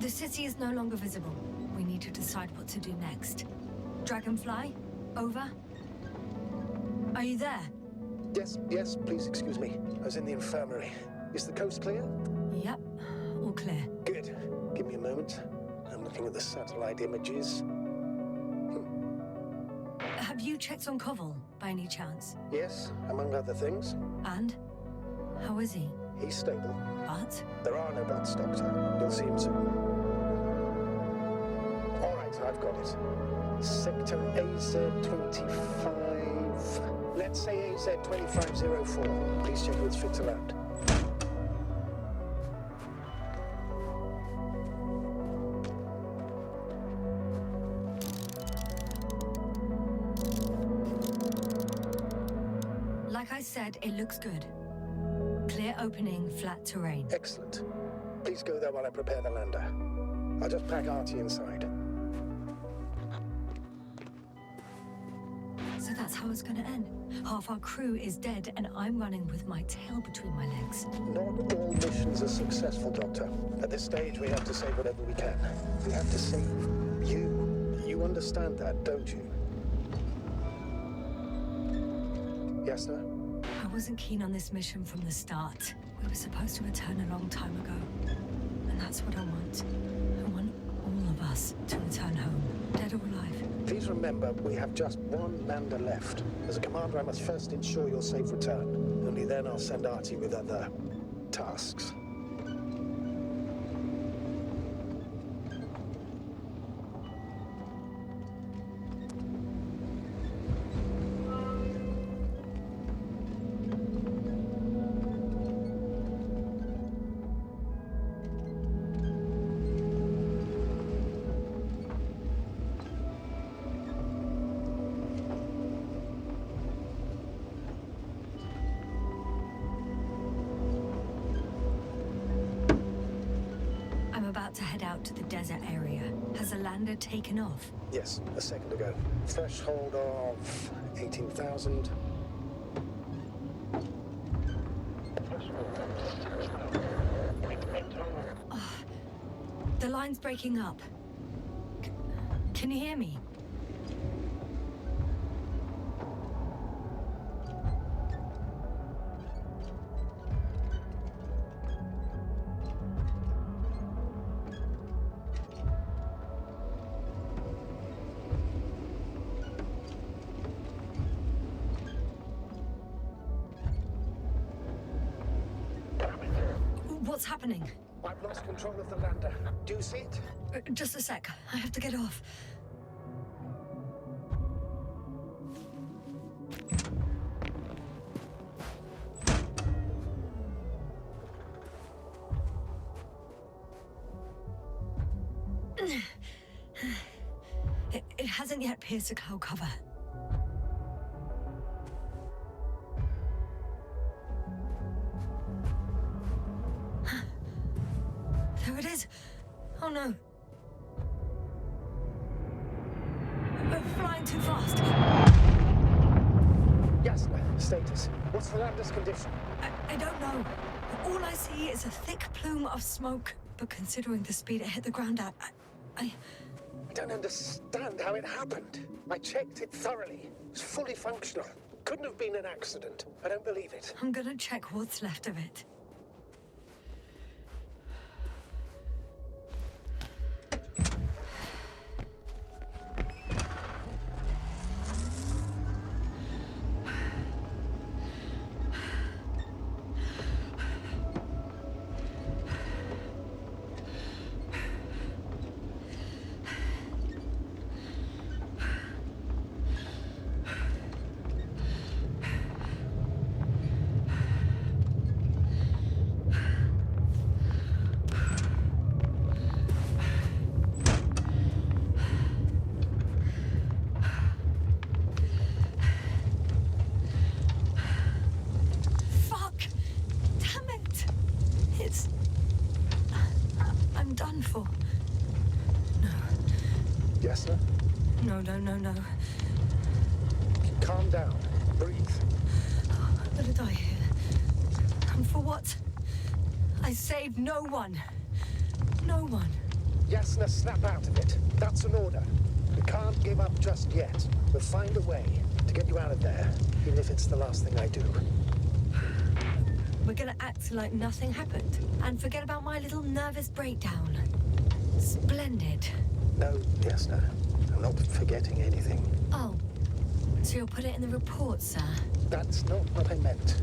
The city is no longer visible. We need to decide what to do next. Dragonfly? Over? Are you there? Yes, please excuse me. I was in the infirmary. Is the coast clear? Yep, all clear. Good. Give me a moment. I'm looking at the satellite images. Have you checked on Koval, by any chance? Yes, among other things. And? How is he? He's stable. But? There are no buts, Doctor. You'll see him soon. All right, I've got it. Sector AZ-25. Let's say AZ-2504. Please check it's fit to land. Like I said, it looks good. Clear opening, flat terrain. Excellent. Please go there while I prepare the lander. I'll just pack Artie inside. So that's how it's gonna end. Half our crew is dead, and I'm running with my tail between my legs. Not all missions are successful, Doctor. At this stage, we have to save whatever we can. We have to save you. You understand that, don't you? Yes, sir? I wasn't keen on this mission from the start. We were supposed to return a long time ago. And that's what I want. I want all of us to return home, dead or alive. Please remember, we have just one lander left. As a commander, I must first ensure your safe return. Only then I'll send Artie with other tasks. To head out to the desert area. Has the lander taken off? Yes, a second ago. Threshold of 18,000. Oh, the line's breaking up. Can you hear me? What's happening? I've lost control of the lander. Do you see it? Just a sec. I have to get off. It hasn't yet pierced the cloud cover. There it is. Oh no. We're flying too fast. Yasna, status. What's the lander's condition? I don't know. All I see is a thick plume of smoke. But considering the speed it hit the ground at, I don't understand how it happened. I checked it thoroughly. It was fully functional. Couldn't have been an accident. I don't believe it. I'm gonna check what's left of it. before. No. Yes, sir? No. Calm down. Breathe. I'm gonna die here. And for what? I saved no one. No one. Yasna, snap out of it. That's an order. We can't give up just yet. We'll find a way to get you out of there, even if it's the last thing I do. We're gonna act like nothing happened and forget about my little nervous breakdown. Splendid. No, Yasna. I'm not forgetting anything. Oh, so you'll put it in the report, sir? That's not what I meant.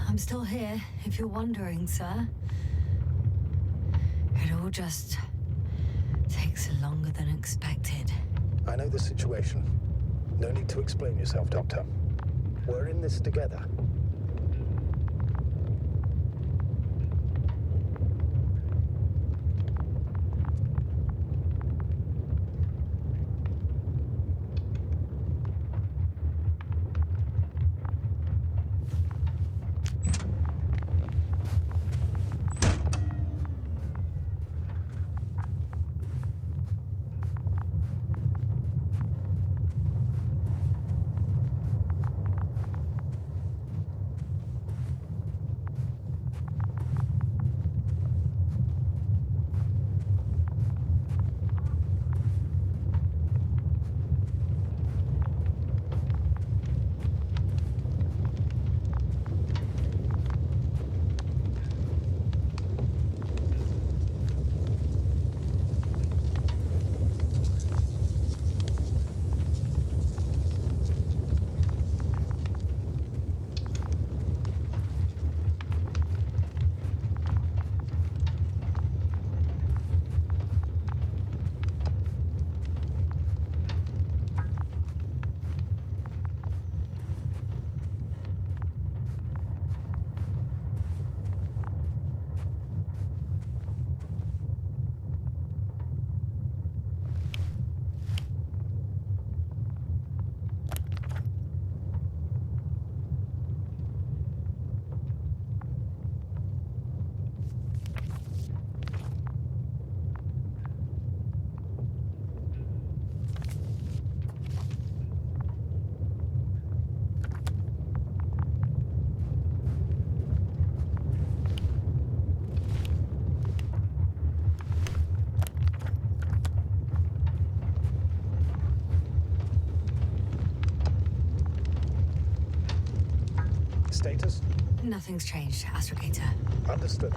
I'm still here, if you're wondering, sir. It all just takes longer than expected. I know the situation. No need to explain yourself, Doctor. We're in this together. Status? Nothing's changed, Astrogator. Understood.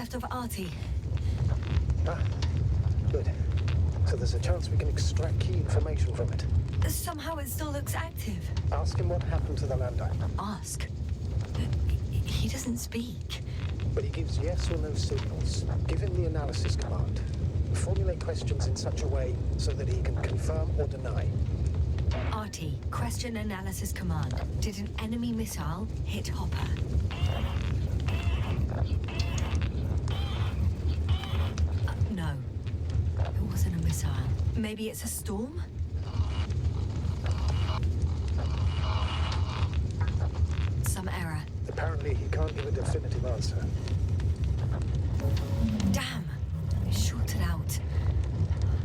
left of Artie. Ah, good. So there's a chance we can extract key information from it. Somehow it still looks active. Ask him what happened to the lander. Ask? He doesn't speak. But he gives yes or no signals. Give him the analysis command. Formulate questions in such a way so that he can confirm or deny. Artie, question analysis command. Did an enemy missile hit Hopper? No. It wasn't a missile. Maybe it's a storm? Some error. Apparently he can't give a definitive answer. Damn! It shorted out.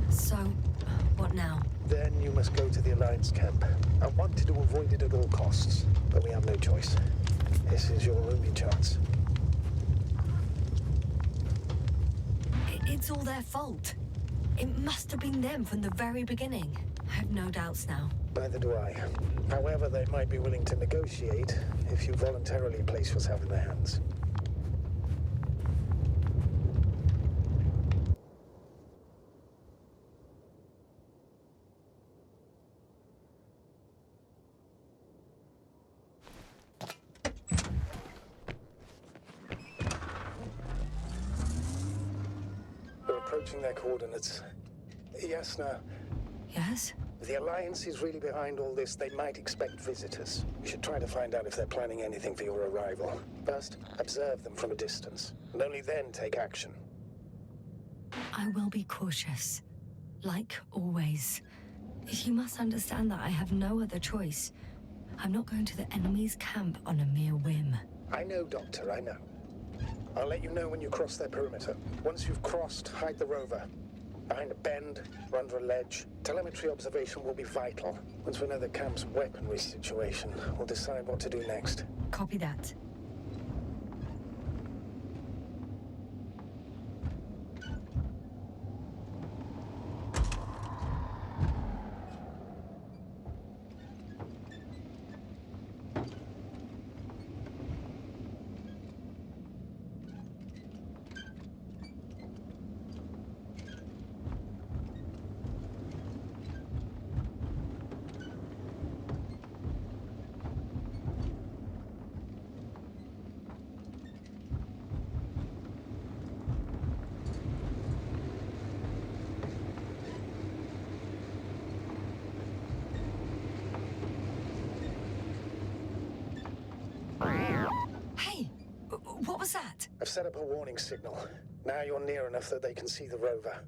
So, what now? Then you must go to the Alliance camp. I wanted to avoid it at all costs, but we have no choice. This is your only chance. It's all their fault. It must have been them from the very beginning. I have no doubts now. Neither do I. However, they might be willing to negotiate if you voluntarily place yourself in their hands. We're approaching their coordinates. Yes, now. Yes? If the Alliance is really behind all this, they might expect visitors. We should try to find out if they're planning anything for your arrival. First, observe them from a distance, and only then take action. I will be cautious. Like always. You must understand that I have no other choice. I'm not going to the enemy's camp on a mere whim. I know, Doctor, I know. I'll let you know when you cross their perimeter. Once you've crossed, hide the rover. Behind a bend, or under a ledge. Telemetry observation will be vital. Once we know the camp's weaponry situation, we'll decide what to do next. Copy that. Hey! What was that? I've set up a warning signal. Now you're near enough that they can see the rover.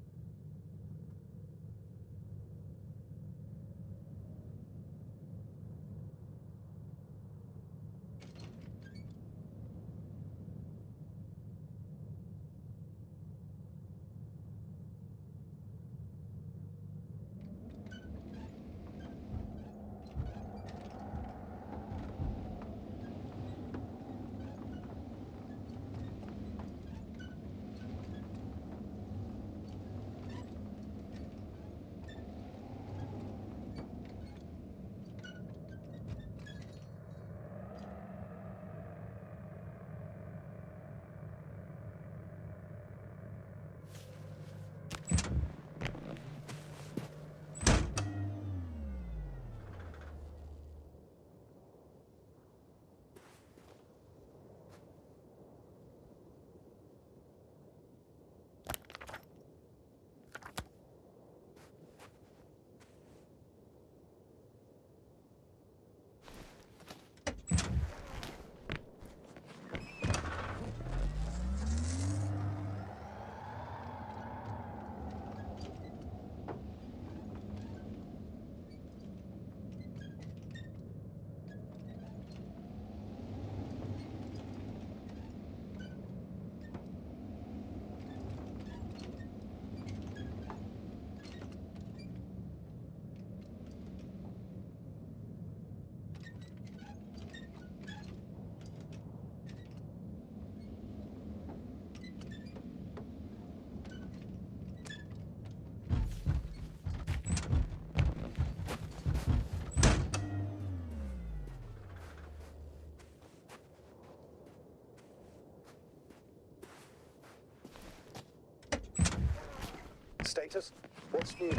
Status? What's new?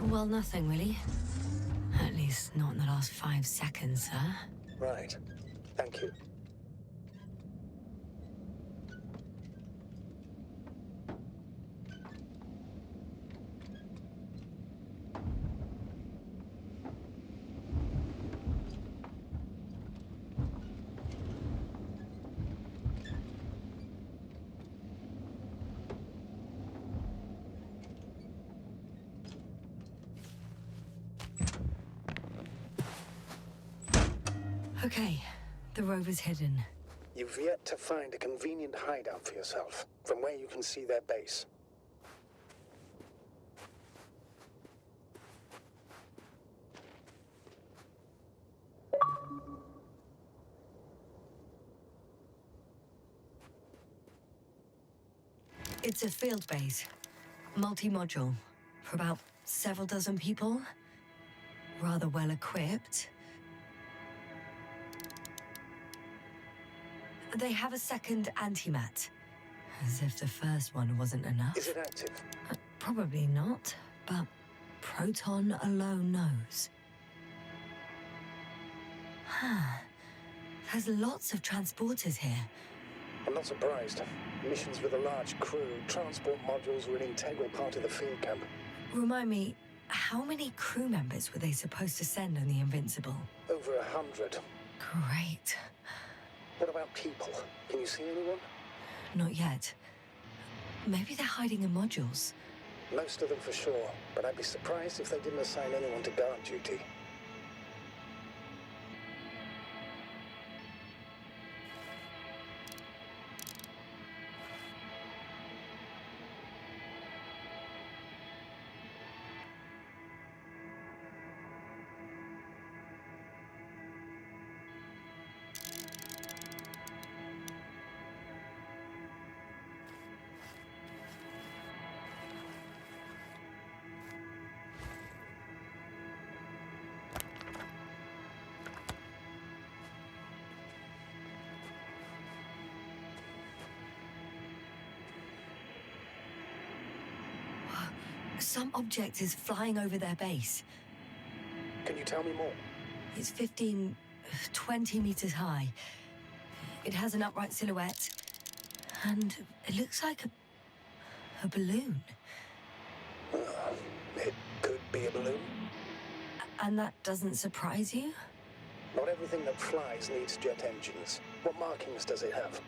Well, nothing really. At least not in the last 5 seconds, sir. Right. Thank you. Okay, the rover's hidden. You've yet to find a convenient hideout for yourself, from where you can see their base. It's a field base. Multi-module. For about several dozen people. Rather well equipped. They have a second antimat. As if the first one wasn't enough. Is it active? Probably not, but Proton alone knows. There's lots of transporters here. I'm not surprised. Missions with a large crew, transport modules were an integral part of the field camp. Remind me, how many crew members were they supposed to send on the Invincible? Over 100. Great. What about people? Can you see anyone? Not yet. Maybe they're hiding in modules. Most of them for sure, but I'd be surprised if they didn't assign anyone to guard duty. Some object is flying over their base. Can you tell me more? It's 15, 20 meters high. It has an upright silhouette. And it looks like a balloon. It could be a balloon. And that doesn't surprise you? Not everything that flies needs jet engines. What markings does it have?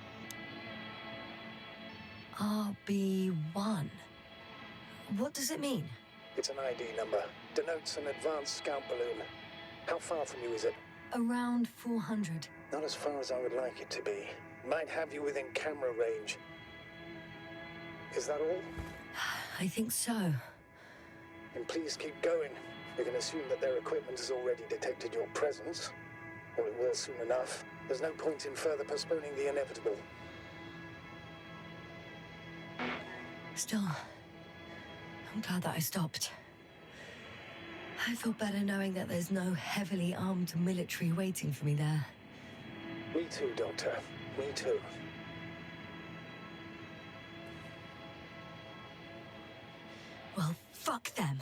RB1. What does it mean? It's an ID number. Denotes an advanced scout balloon. How far from you is it? Around 400. Not as far as I would like it to be. Might have you within camera range. Is that all? I think so. Then please keep going. We can assume that their equipment has already detected your presence. Or it will soon enough. There's no point in further postponing the inevitable. Still, I'm glad that I stopped. I feel better knowing that there's no heavily armed military waiting for me there. Me too, Doctor. Me too. Well, fuck them.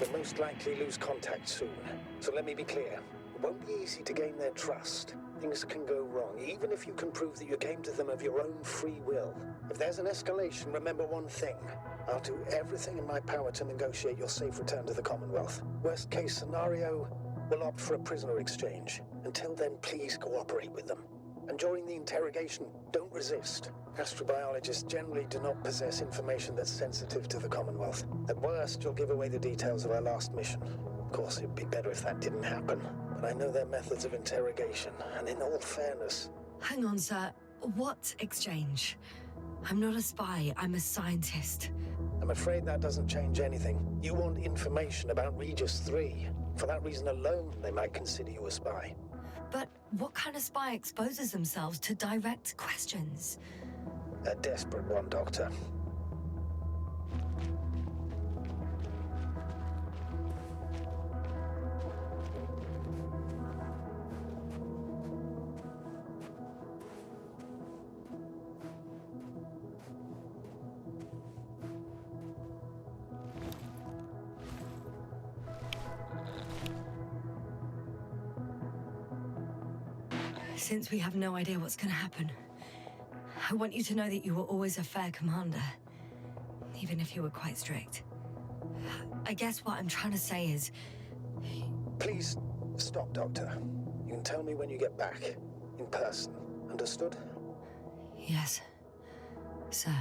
We'll most likely lose contact soon. So let me be clear. It won't be easy to gain their trust. Things can go wrong, even if you can prove that you came to them of your own free will. If there's an escalation, remember one thing. I'll do everything in my power to negotiate your safe return to the Commonwealth. Worst case scenario, We'll opt for a prisoner exchange. Until then, please cooperate with them. And during the interrogation, don't resist. Astrobiologists generally do not possess information that's sensitive to the Commonwealth. At worst, you'll give away the details of our last mission. Of course, it'd be better if that didn't happen. But I know their methods of interrogation, and in all fairness... Hang on, sir. What exchange? I'm not a spy, I'm a scientist. I'm afraid that doesn't change anything. You want information about Regis 3. For that reason alone, they might consider you a spy. But what kind of spy exposes themselves to direct questions? A desperate one, Doctor. Since we have no idea what's going to happen, I want you to know that you were always a fair commander, even if you were quite strict. I guess what I'm trying to say is... Please, stop, Doctor. You can tell me when you get back, in person. Understood? Yes, sir.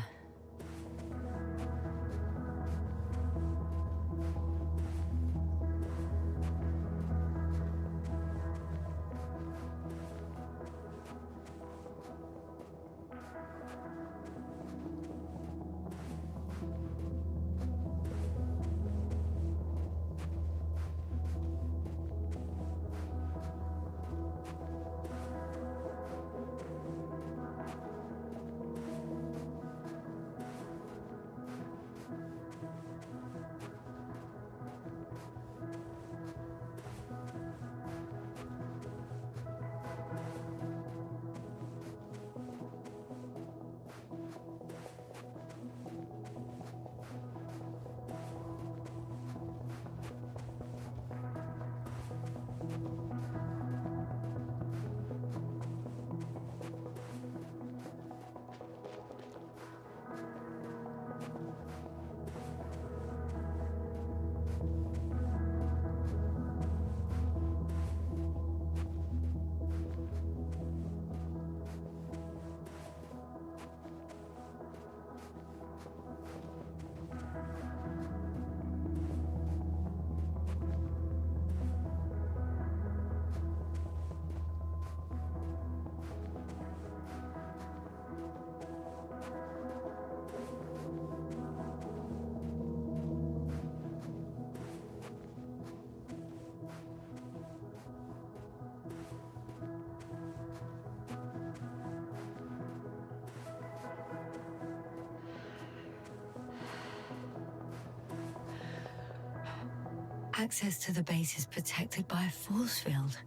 Access to the base is protected by a force field.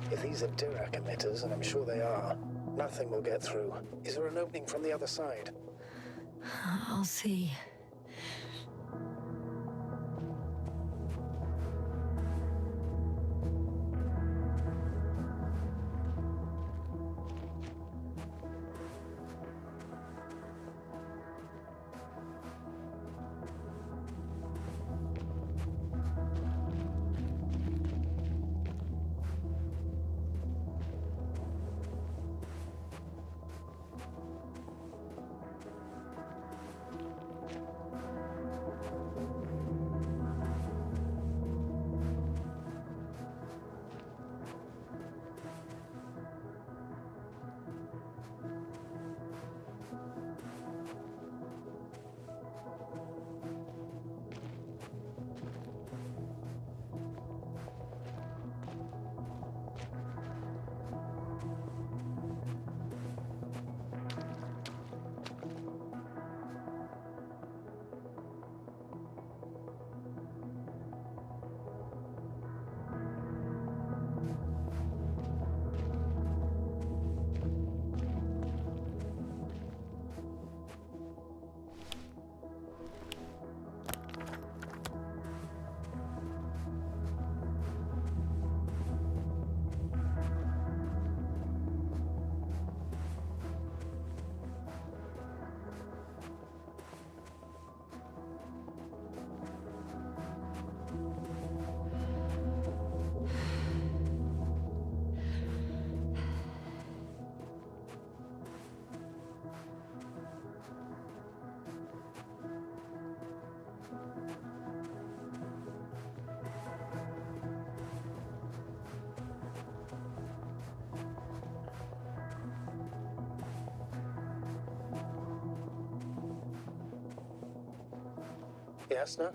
If these are Dirac emitters, and I'm sure they are, nothing will get through. Is there an opening from the other side? I'll see. Yes, no?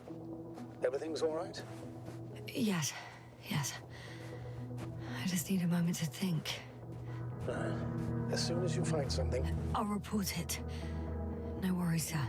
Everything's all right? Yes, yes. I just need a moment to think. As soon as you find something, I'll report it. No worries, sir.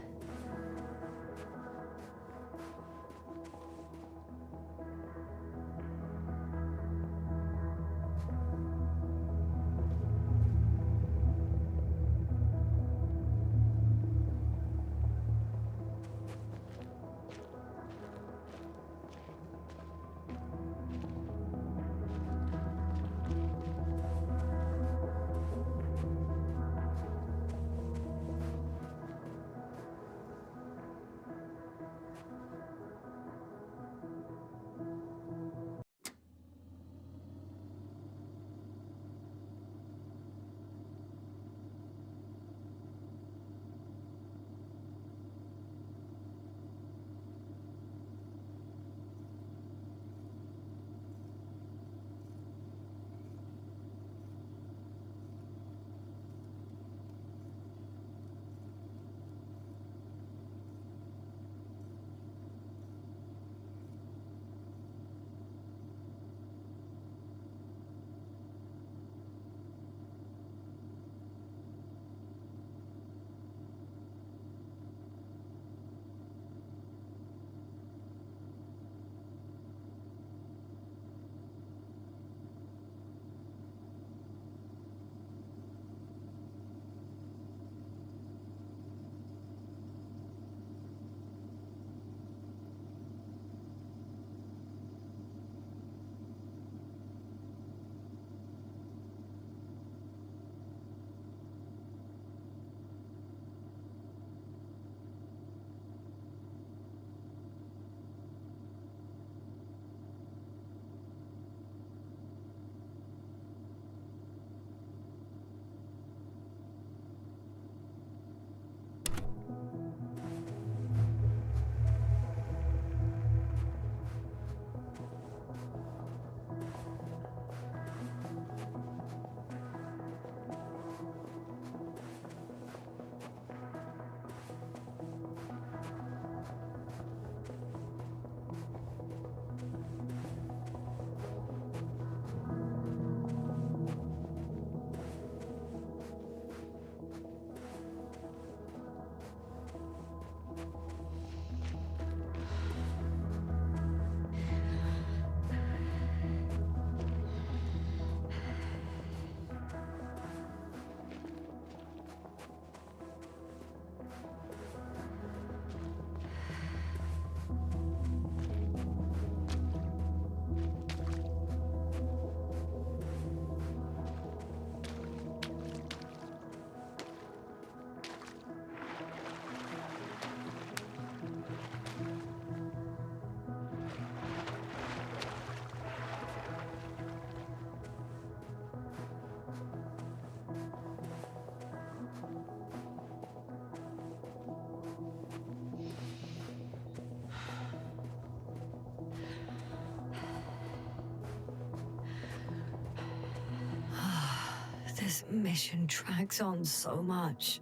This mission drags on so much.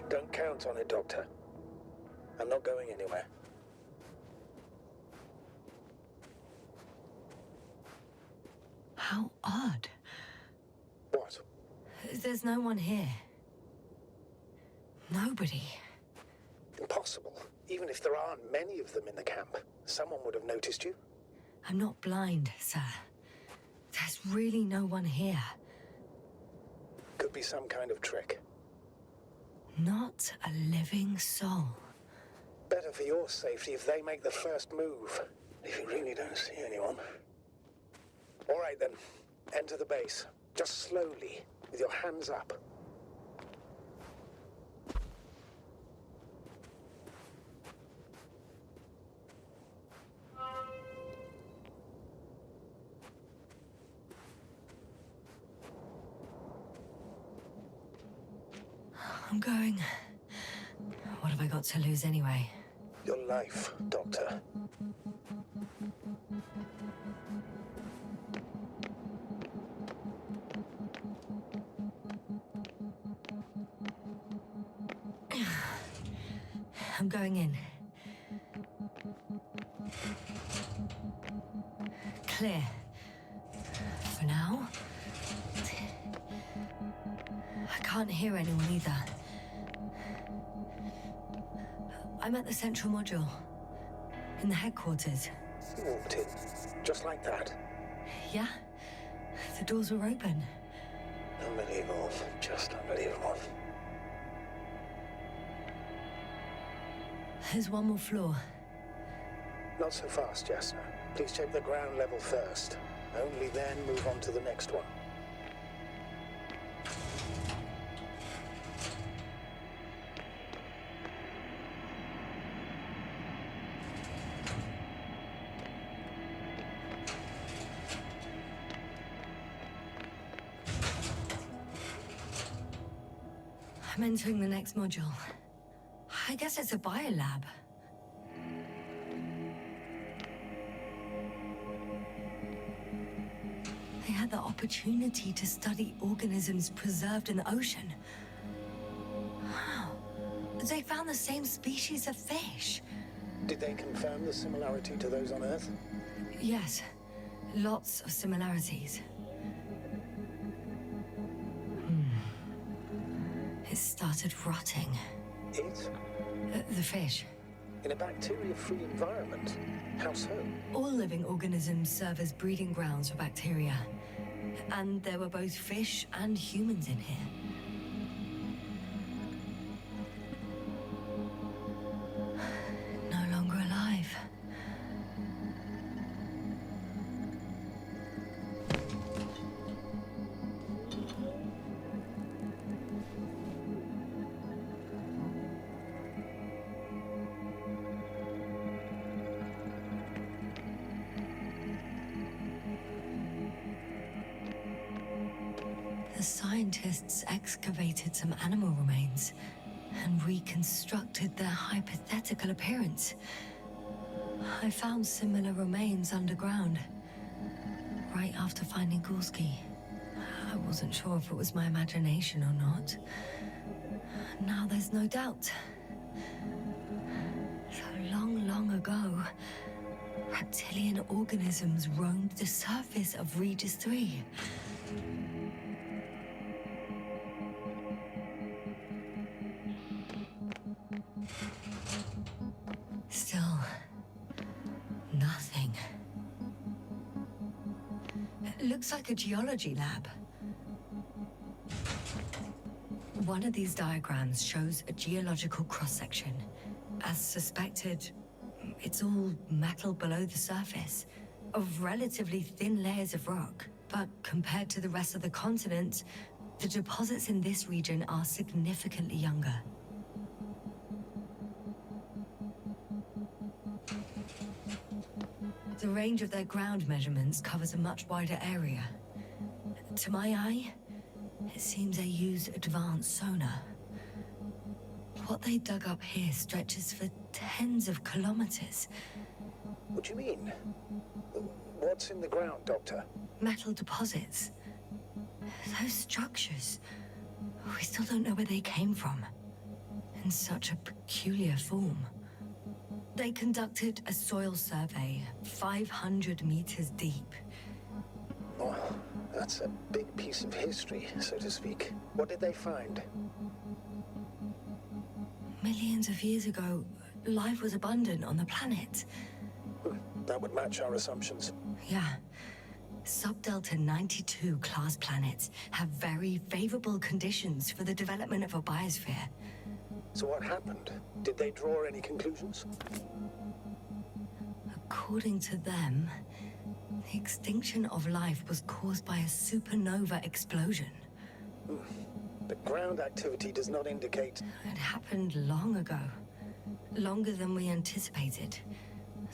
don't count on it, Doctor. I'm not going anywhere. How odd. What? There's no one here. Nobody. Impossible. Even if there aren't many of them in the camp, someone would have noticed you. I'm not blind, sir. There's really no one here. Could be some kind of trick. Not a living soul. Better for your safety if they make the first move. If you really don't see anyone. All right then. Enter the base. Just slowly, with your hands up. I'm going. What have I got to lose anyway? Your life, Doctor. I'm going in. clear. For now. I can't hear anyone either. I'm at the central module. In the headquarters. You walked in, just like that. Yeah? The doors were open. Unbelievable. Just unbelievable. There's one more floor. Not so fast, Jasna. Please check the ground level first. Only then move on to the next one. I'm entering the next module. I guess it's a biolab. They had the opportunity to study organisms preserved in the ocean. Wow. They found the same species of fish. Did they confirm the similarity to those on Earth? Yes. Lots of similarities. It started rotting. It? The fish. In a bacteria-free environment? How so? All living organisms serve as breeding grounds for bacteria. And there were both fish and humans in here. No longer alive. The scientists excavated some animal remains and reconstructed their hypothetical appearance. I found similar remains underground, right after finding Gulski. I wasn't sure if it was my imagination or not. Now there's no doubt. So long, long ago, reptilian organisms roamed the surface of Regis 3. Still, nothing. It looks like a geology lab. One of these diagrams shows a geological cross-section. As suspected, it's all metal below the surface, of relatively thin layers of rock. But compared to the rest of the continent, the deposits in this region are significantly younger. The range of their ground measurements covers a much wider area. To my eye, it seems they use advanced sonar. What they dug up here stretches for tens of kilometers. What do you mean? What's in the ground, Doctor? Metal deposits. Those structures. We still don't know where they came from. In such a peculiar form. They conducted a soil survey, 500 meters deep. Oh, that's a big piece of history, so to speak. What did they find? Millions of years ago, life was abundant on the planet. That would match our assumptions. Yeah. Sub-Delta 92 class planets have very favorable conditions for the development of a biosphere. So what happened? Did they draw any conclusions? According to them, the extinction of life was caused by a supernova explosion. The ground activity does not indicate... It happened long ago. Longer than we anticipated.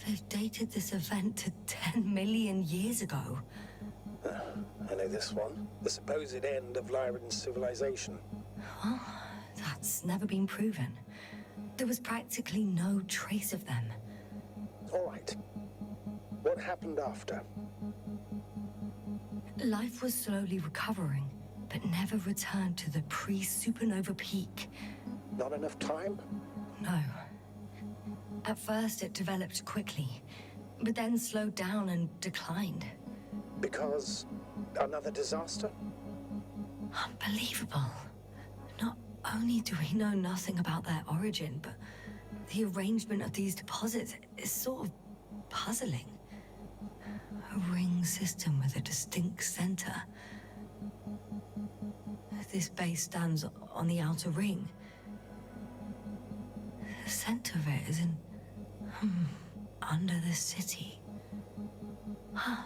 They've dated this event to 10 million years ago. I know this one. The supposed end of Lyran's civilization. Well, that's never been proven. There was practically no trace of them. All right. What happened after? Life was slowly recovering, but never returned to the pre-supernova peak. Not enough time? No. At first, it developed quickly, but then slowed down and declined. Because another disaster? Unbelievable. Not only do we know nothing about their origin, but the arrangement of these deposits is sort of puzzling. A ring system with a distinct center. This base stands on the outer ring. The center of it is in... under the city. Huh.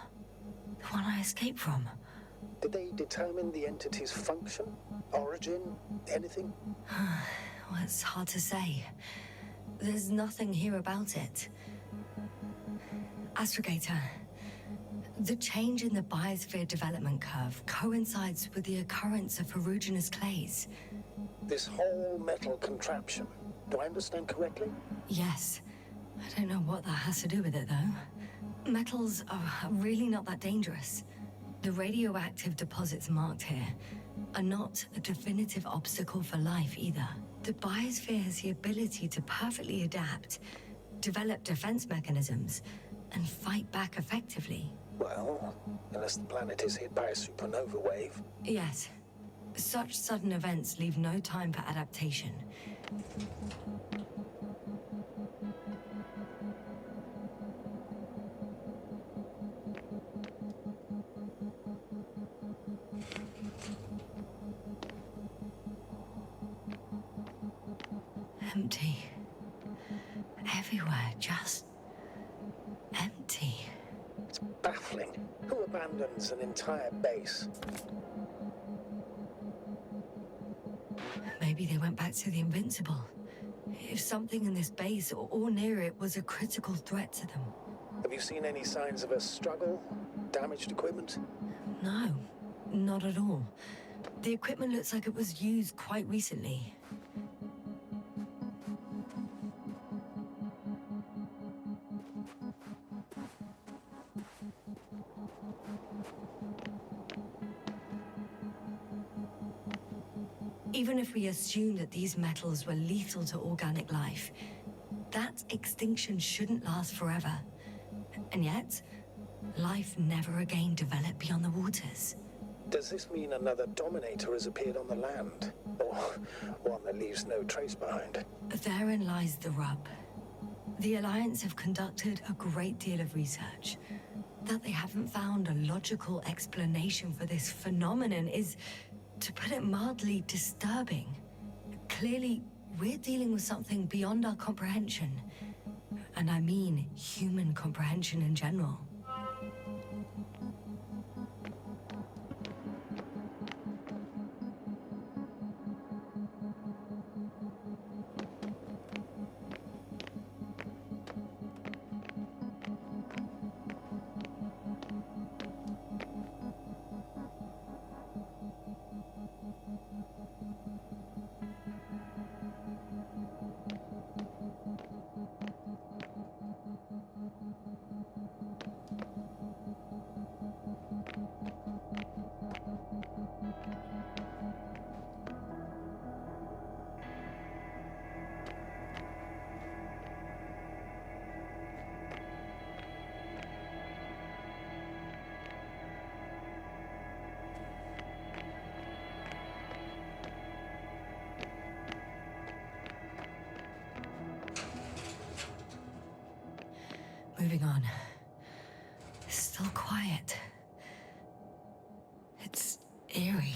The one I escaped from. Did they determine the entity's function? Origin? Anything? Well, it's hard to say. There's nothing here about it. Astrogator, the change in the biosphere development curve coincides with the occurrence of ferruginous clays. This whole metal contraption. Do I understand correctly? Yes. I don't know what that has to do with it, though. Metals are really not that dangerous. The radioactive deposits marked here are not a definitive obstacle for life either. The biosphere has the ability to perfectly adapt, develop defense mechanisms, and fight back effectively. Well, unless the planet is hit by a supernova wave. Yes. Such sudden events leave no time for adaptation. Empty. Everywhere, just empty. It's baffling. Who abandons an entire base? Maybe they went back to the Invincible. If something in this base or near it was a critical threat to them. Have you seen any signs of a struggle? Damaged equipment? No, not at all. The equipment looks like it was used quite recently. Even if we assume that these metals were lethal to organic life, that extinction shouldn't last forever. And yet, life never again developed beyond the waters. Does this mean another Dominator has appeared on the land? Or one that leaves no trace behind? Therein lies the rub. The Alliance have conducted a great deal of research. That they haven't found a logical explanation for this phenomenon is, to put it mildly, disturbing. Clearly, we're dealing with something beyond our comprehension. And I mean human comprehension in general. Moving on. Still quiet. It's eerie.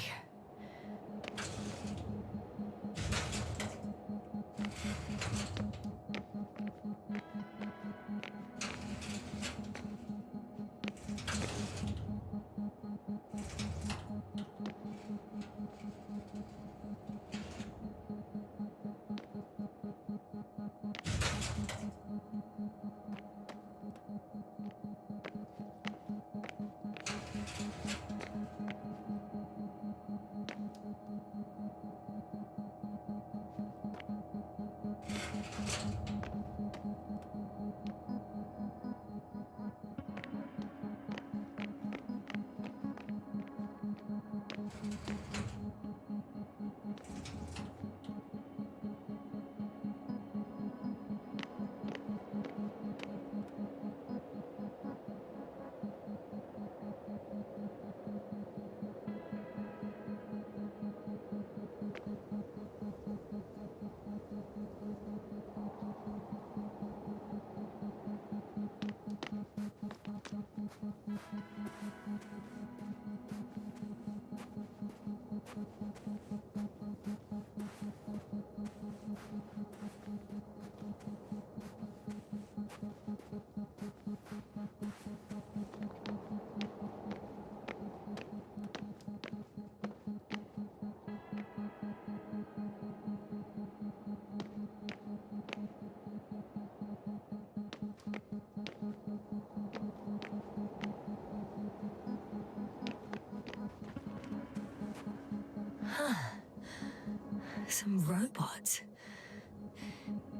Some robot.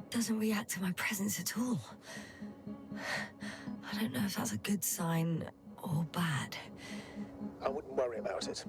Doesn't react to my presence at all. I don't know if that's a good sign or bad. I wouldn't worry about it.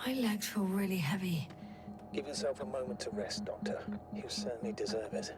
My legs feel really heavy. Give yourself a moment to rest, Doctor. You certainly deserve it.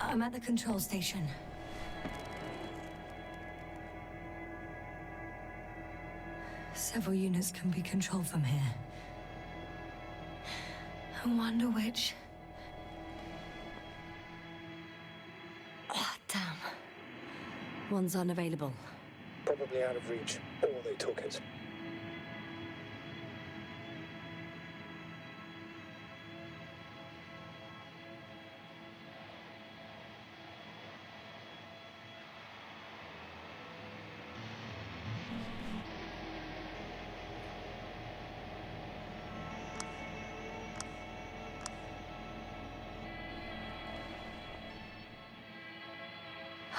I'm at the control station. Several units can be controlled from here. I wonder which... Ah, damn. One's unavailable. Probably out of reach, or they took it.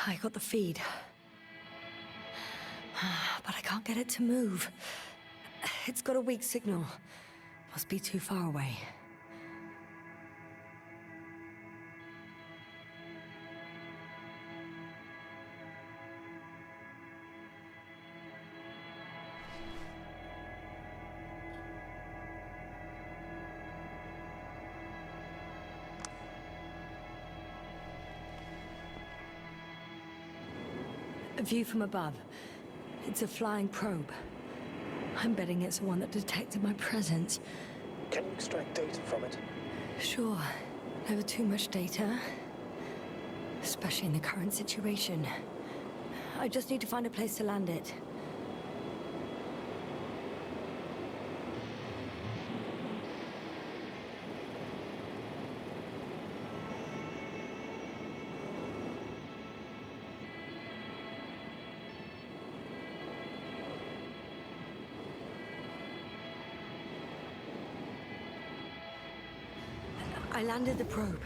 I got the feed. But I can't get it to move. It's got a weak signal. Must be too far away. A view from above. It's a flying probe. I'm betting it's the one that detected my presence. Can you extract data from it? Sure. Never too much data. Especially in the current situation. I just need to find a place to land it. I landed the probe.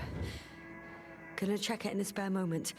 Gonna check it in a spare moment.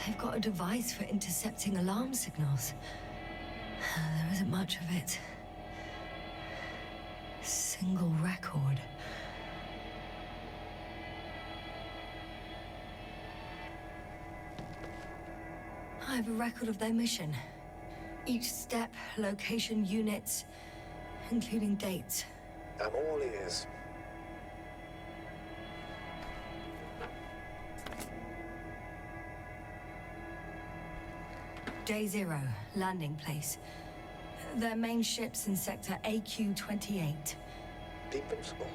They've got a device for intercepting alarm signals. There isn't much of it. Single record. I have a record of their mission. Each step, location, units, including dates. I'm all ears. Day 0, landing place. Their main ship's in sector AQ-28. The Invincible?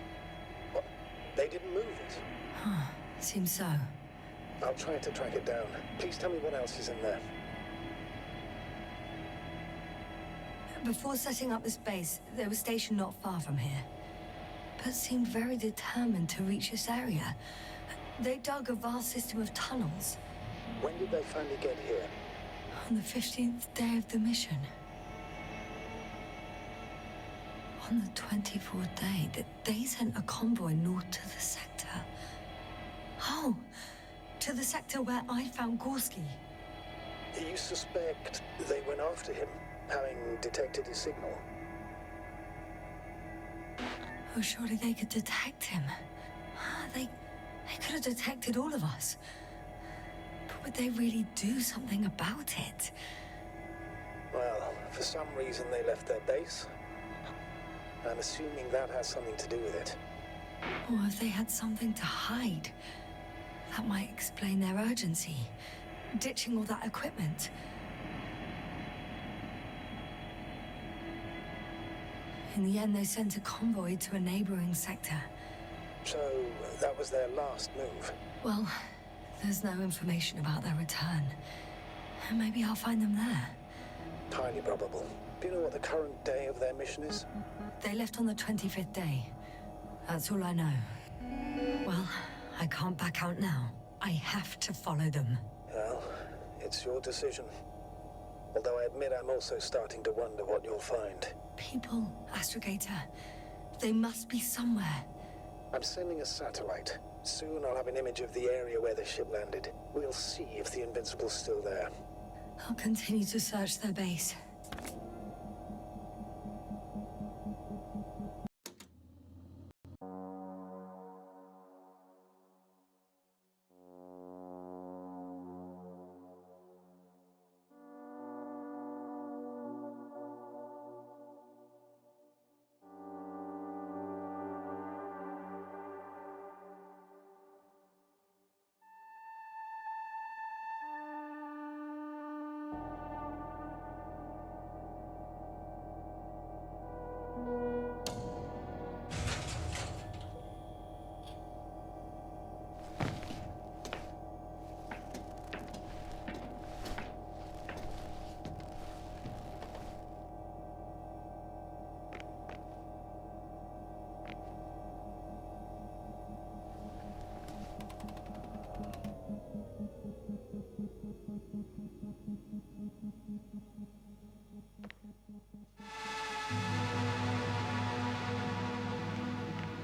What? They didn't move it? Huh, seems so. I'll try to track it down. Please tell me what else is in there. Before setting up this base, they were stationed not far from here, but seemed very determined to reach this area. They dug a vast system of tunnels. When did they finally get here? On the 15th day of the mission. On the 24th day, they sent a convoy north to the sector. Oh, to the sector where I found Gorski. You suspect they went after him, having detected his signal? Oh, surely they could detect him. They could have detected all of us. But would they really do something about it? Well, for some reason they left their base. I'm assuming that has something to do with it. Or if they had something to hide, that might explain their urgency. Ditching all that equipment. In the end, they sent a convoy to a neighboring sector. So, that was their last move. Well, there's no information about their return. Maybe I'll find them there. Highly probable. Do you know what the current day of their mission is? They left on the 25th day. That's all I know. Well, I can't back out now. I have to follow them. Well, it's your decision. Although I admit I'm also starting to wonder what you'll find. People, Astrogator. They must be somewhere. I'm sending a satellite. Soon I'll have an image of the area where the ship landed. We'll see if the Invincible's still there. I'll continue to search their base.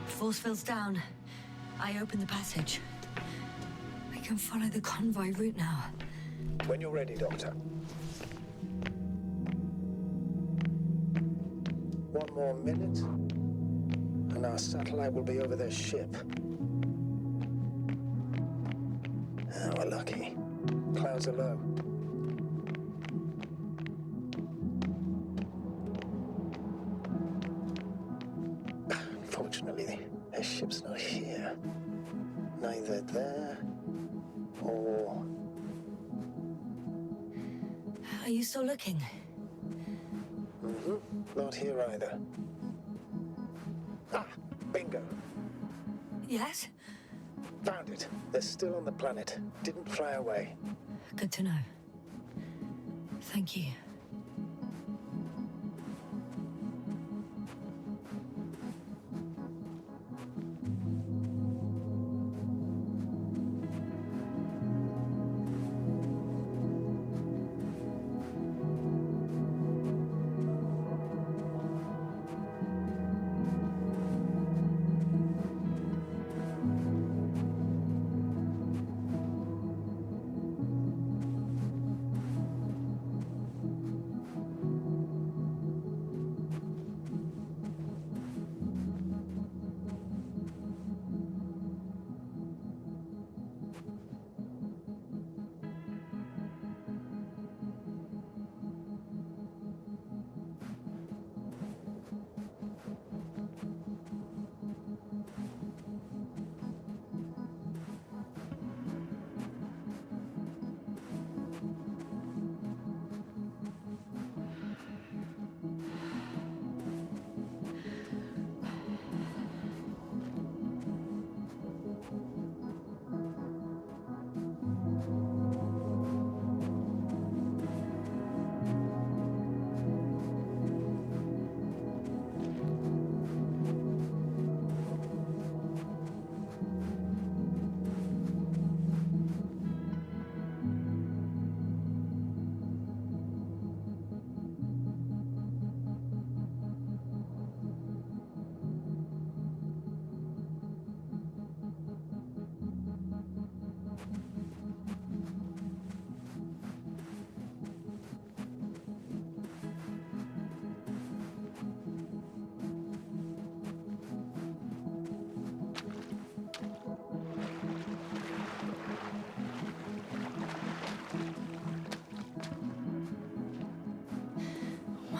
Force field's down. I open the passage. We can follow the convoy route now. When you're ready, Doctor. One more minute, and our satellite will be over their ship. Ah, we're lucky. Clouds are low. Unfortunately, their ship's not here. Neither there or... Are you still looking? Not here either. Ah, bingo. Yes? Found it. They're still on the planet. Didn't fly away. Good to know. Thank you.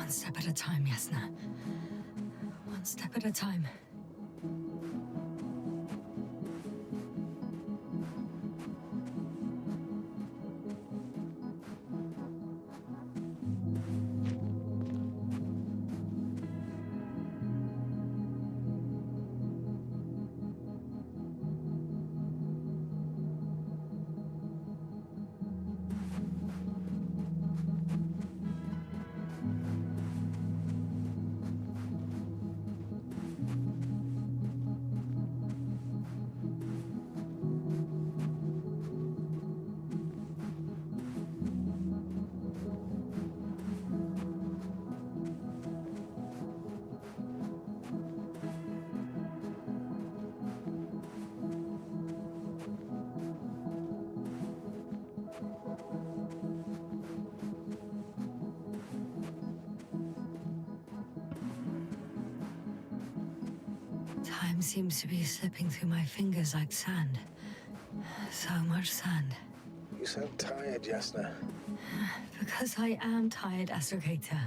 One step at a time, Yasna. One step at a time. Time seems to be slipping through my fingers like sand. So much sand. You sound tired, Yasna. Because I am tired, Astrogator.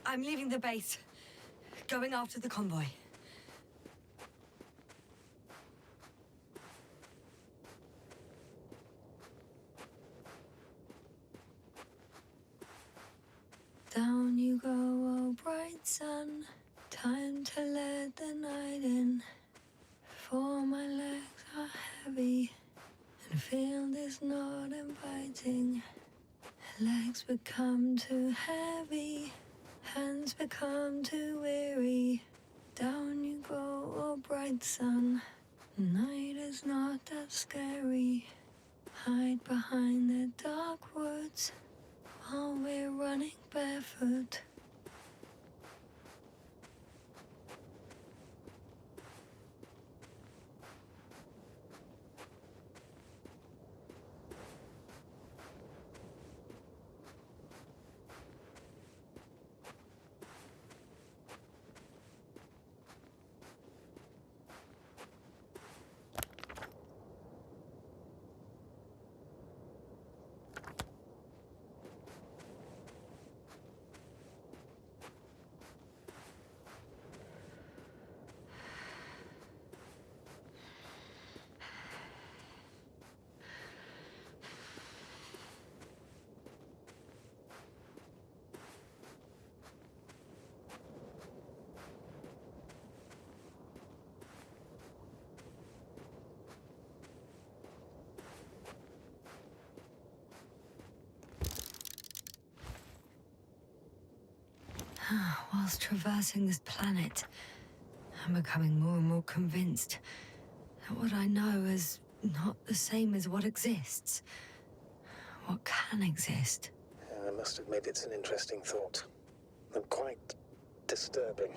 I'm leaving the base. Going after the convoy. Down you go, oh bright sun. Time to let the night in. For my legs are heavy, and field is not inviting. Legs become too heavy, hands become too weary. Down you go, oh bright sun. Night is not that scary. Hide behind the dark woods while we're running barefoot. Whilst traversing this planet, I'm becoming more and more convinced that what I know is not the same as what exists. What can exist. I must admit it's an interesting thought. And quite disturbing.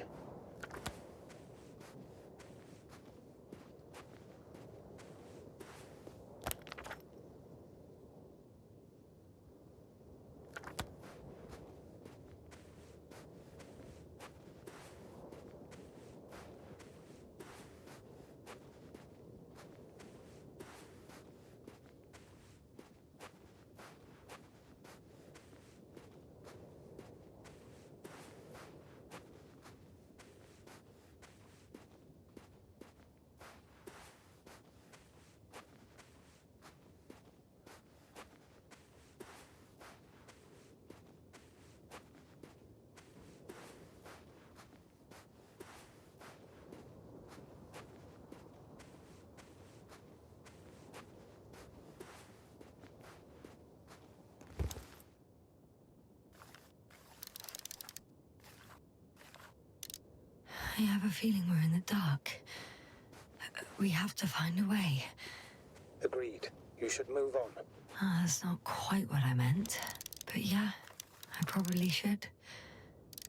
I have a feeling we're in the dark. We have to find a way. Agreed. You should move on. That's not quite what I meant. But yeah, I probably should.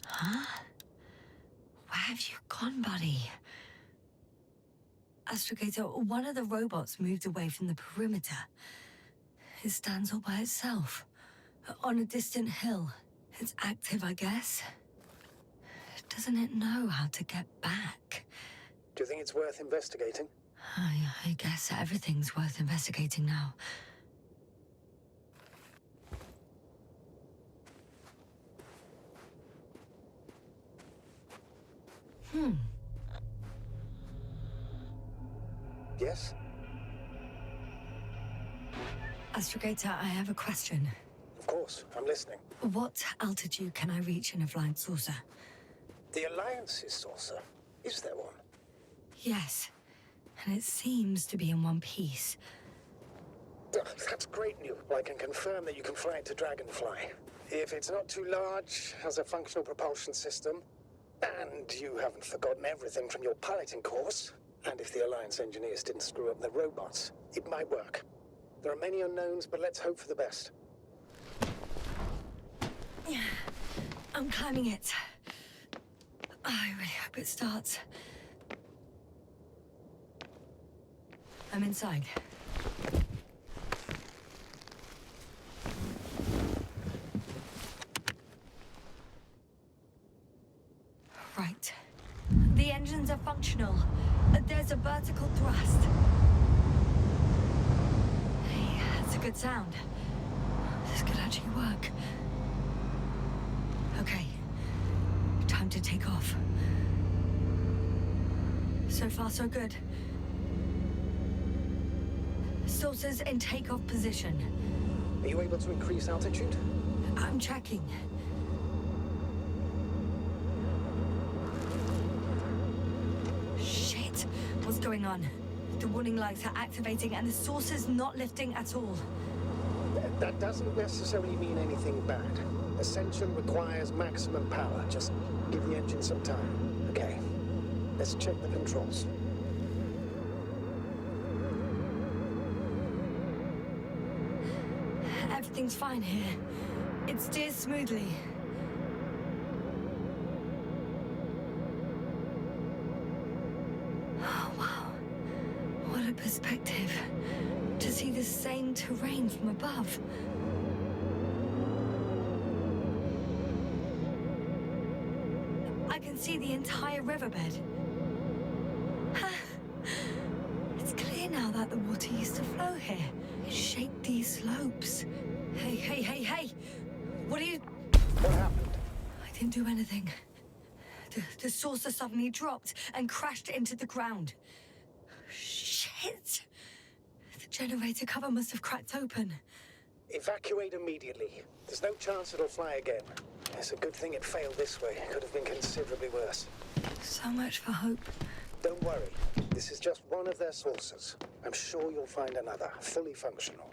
Huh? Where have you gone, buddy? Astrogator, one of the robots moved away from the perimeter. It stands all by itself, on a distant hill. It's active, I guess. Doesn't it know how to get back? Do you think it's worth investigating? I guess everything's worth investigating now. Yes? Astrogator, I have a question. Of course, I'm listening. What altitude can I reach in a flying saucer? The Alliance's saucer? Is there one? Yes, and it seems to be in one piece. That's great news. I can confirm that you can fly it to Dragonfly. If it's not too large, has a functional propulsion system, and you haven't forgotten everything from your piloting course, and if the Alliance engineers didn't screw up the robots, it might work. There are many unknowns, but let's hope for the best. I'm climbing it. I really hope it starts. I'm inside. Right. The engines are functional. There's a vertical thrust. Hey, that's a good sound. This could actually work. Okay. Time to take off. So far, so good. Saucers in takeoff position. Are you able to increase altitude? I'm checking. Shit! What's going on? The warning lights are activating and the saucer's not lifting at all. That doesn't necessarily mean anything bad. Ascension requires maximum power. Just give the engine some time. Okay. Let's check the controls. Everything's fine here. It steers smoothly. Oh, wow. What a perspective. To see the same terrain from above. I can see the entire riverbed. It's clear now that the water used to flow here. It shaped these slopes. Hey! What are you... What happened? I didn't do anything. The saucer suddenly dropped and crashed into the ground. Shit! The generator cover must have cracked open. Evacuate immediately. There's no chance it'll fly again. It's a good thing it failed this way. It could have been considerably worse. So much for hope. Don't worry. This is just one of their saucers. I'm sure you'll find another, fully functional.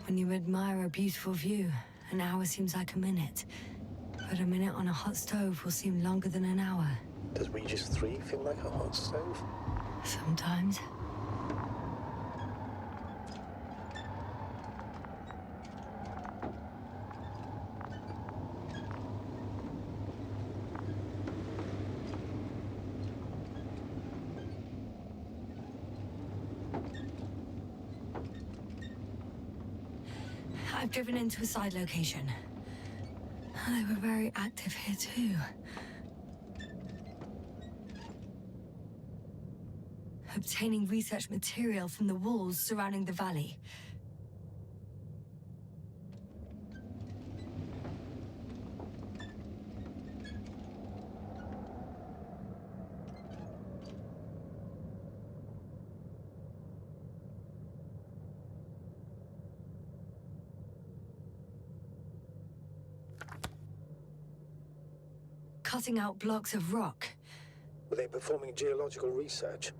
When you admire a beautiful view, an hour seems like a minute. But a minute on a hot stove will seem longer than an hour. Does Regis 3 feel like a hot stove? Sometimes. I've driven into a side location. They were very active here too. Obtaining research material from the walls surrounding the valley. Cutting out blocks of rock. Were they performing geological research?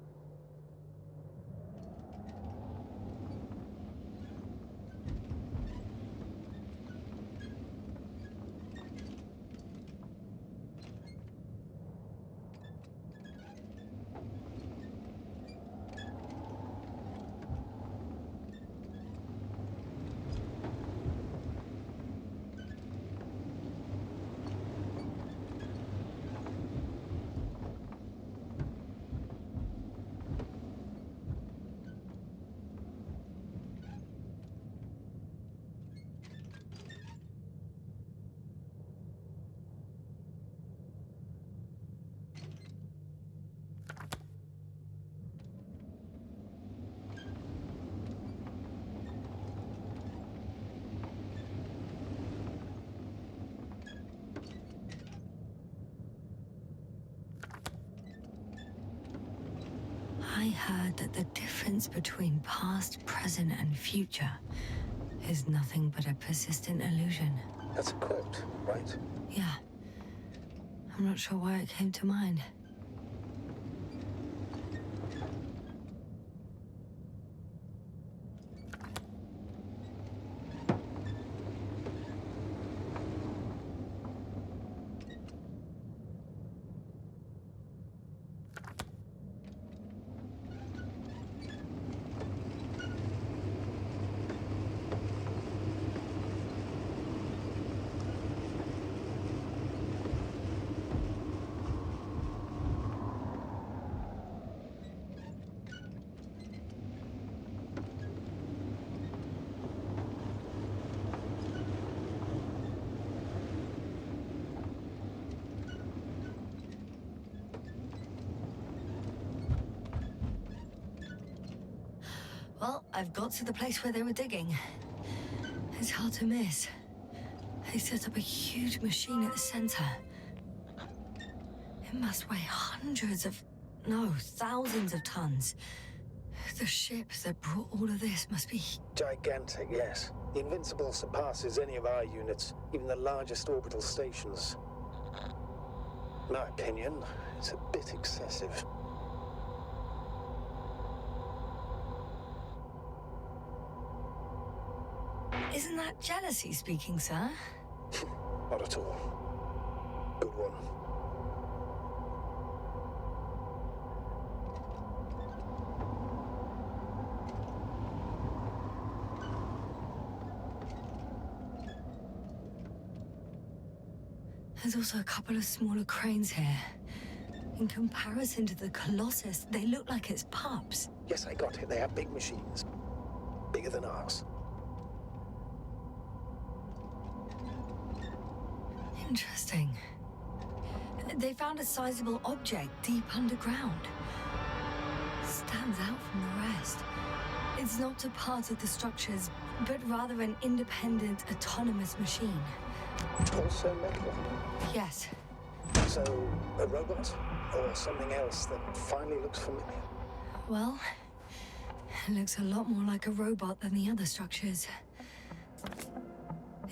I heard that the difference between past, present, and future is nothing but a persistent illusion. That's a quote, right? Yeah. I'm not sure why it came to mind. Well, I've got to the place where they were digging. It's hard to miss. They set up a huge machine at the center. It must weigh thousands of tons. The ship that brought all of this must be... Gigantic, yes. The Invincible surpasses any of our units, even the largest orbital stations. In my opinion, it's a bit excessive. Isn't that jealousy speaking, sir? Not at all. Good one. There's also a couple of smaller cranes here. In comparison to the Colossus, they look like it's pups. Yes, I got it. They have big machines. Bigger than ours. Interesting. They found a sizable object deep underground. Stands out from the rest. It's not a part of the structures, but rather an independent, autonomous machine. Also metal? Yes. So, a robot? Or something else that finally looks familiar? Well, it looks a lot more like a robot than the other structures.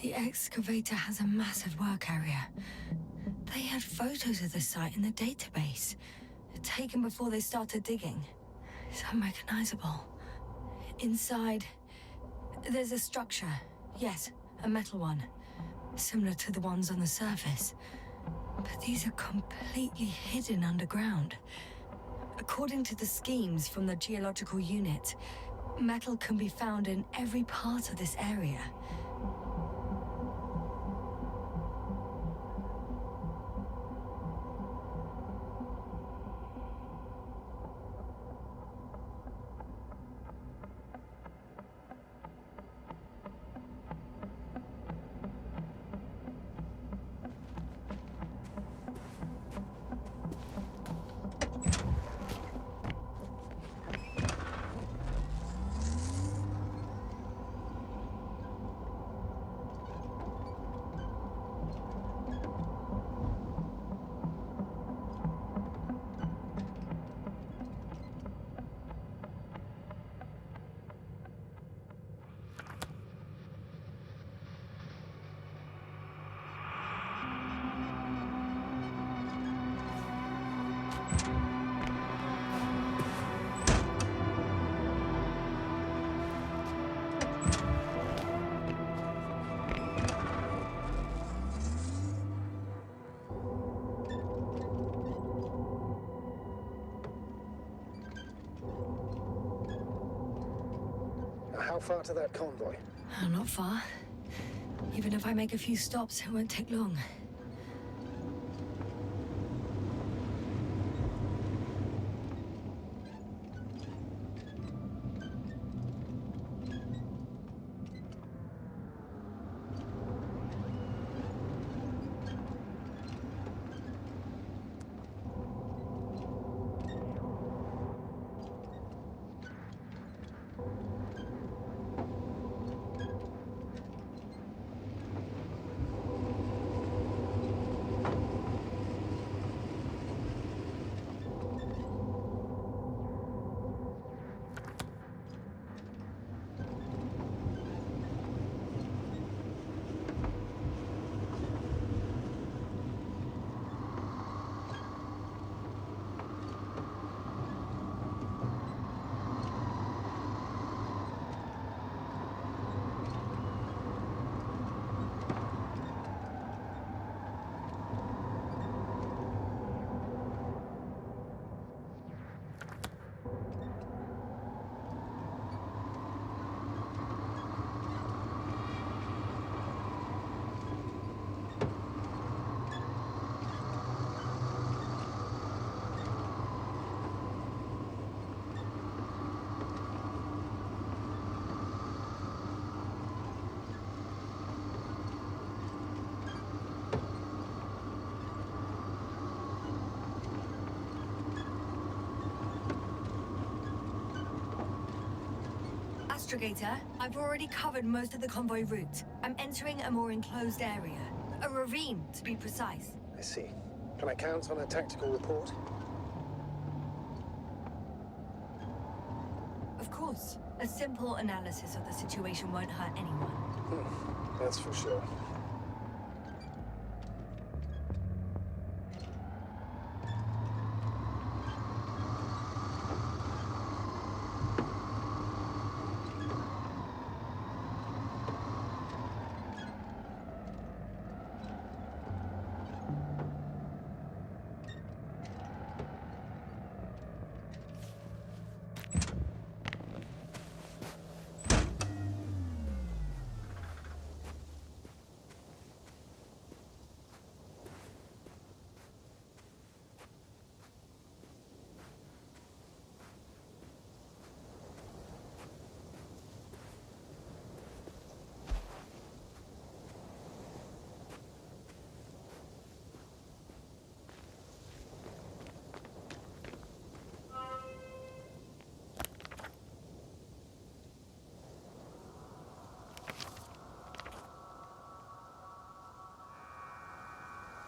The excavator has a massive work area. They had photos of the site in the database, taken before they started digging. It's unrecognizable. Inside, there's a structure. Yes, a metal one. Similar to the ones on the surface. But these are completely hidden underground. According to the schemes from the geological unit, metal can be found in every part of this area. How far to that convoy? Not far. Even if I make a few stops, it won't take long. Astrogator, I've already covered most of the convoy route. I'm entering a more enclosed area. A ravine, to be precise. I see. Can I count on a tactical report? Of course. A simple analysis of the situation won't hurt anyone. That's for sure.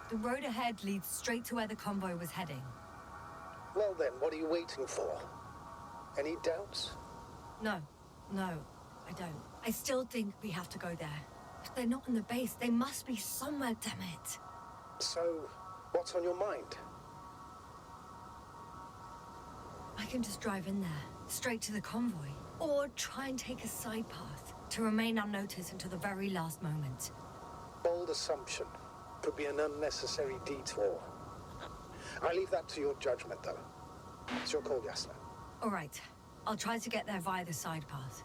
The road ahead leads straight to where the convoy was heading. Well then, what are you waiting for? Any doubts? No, I don't. I still think we have to go there. If they're not in the base, they must be somewhere, damn it. So, what's on your mind? I can just drive in there, straight to the convoy. Or try and take a side path to remain unnoticed until the very last moment. Bold assumption. Could be an unnecessary detour. I leave that to your judgment, though. It's your call, Yasna. All right. I'll try to get there via the side path.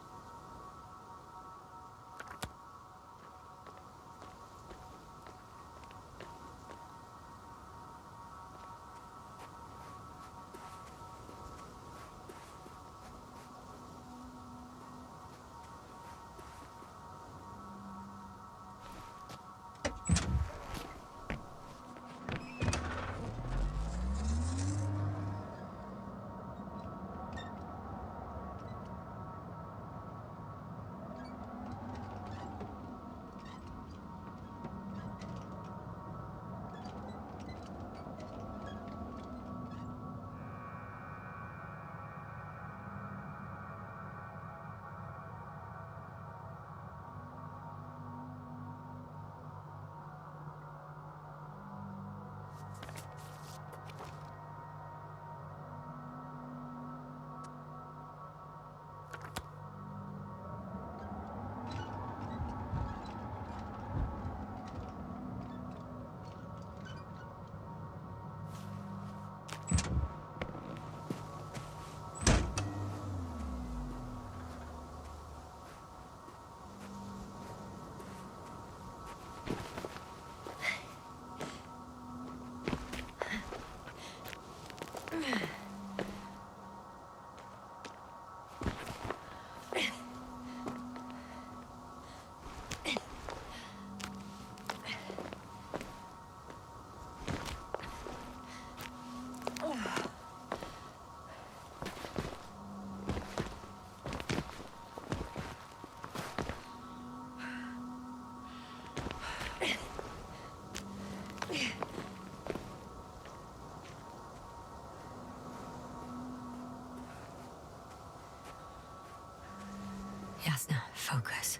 Yasna, focus.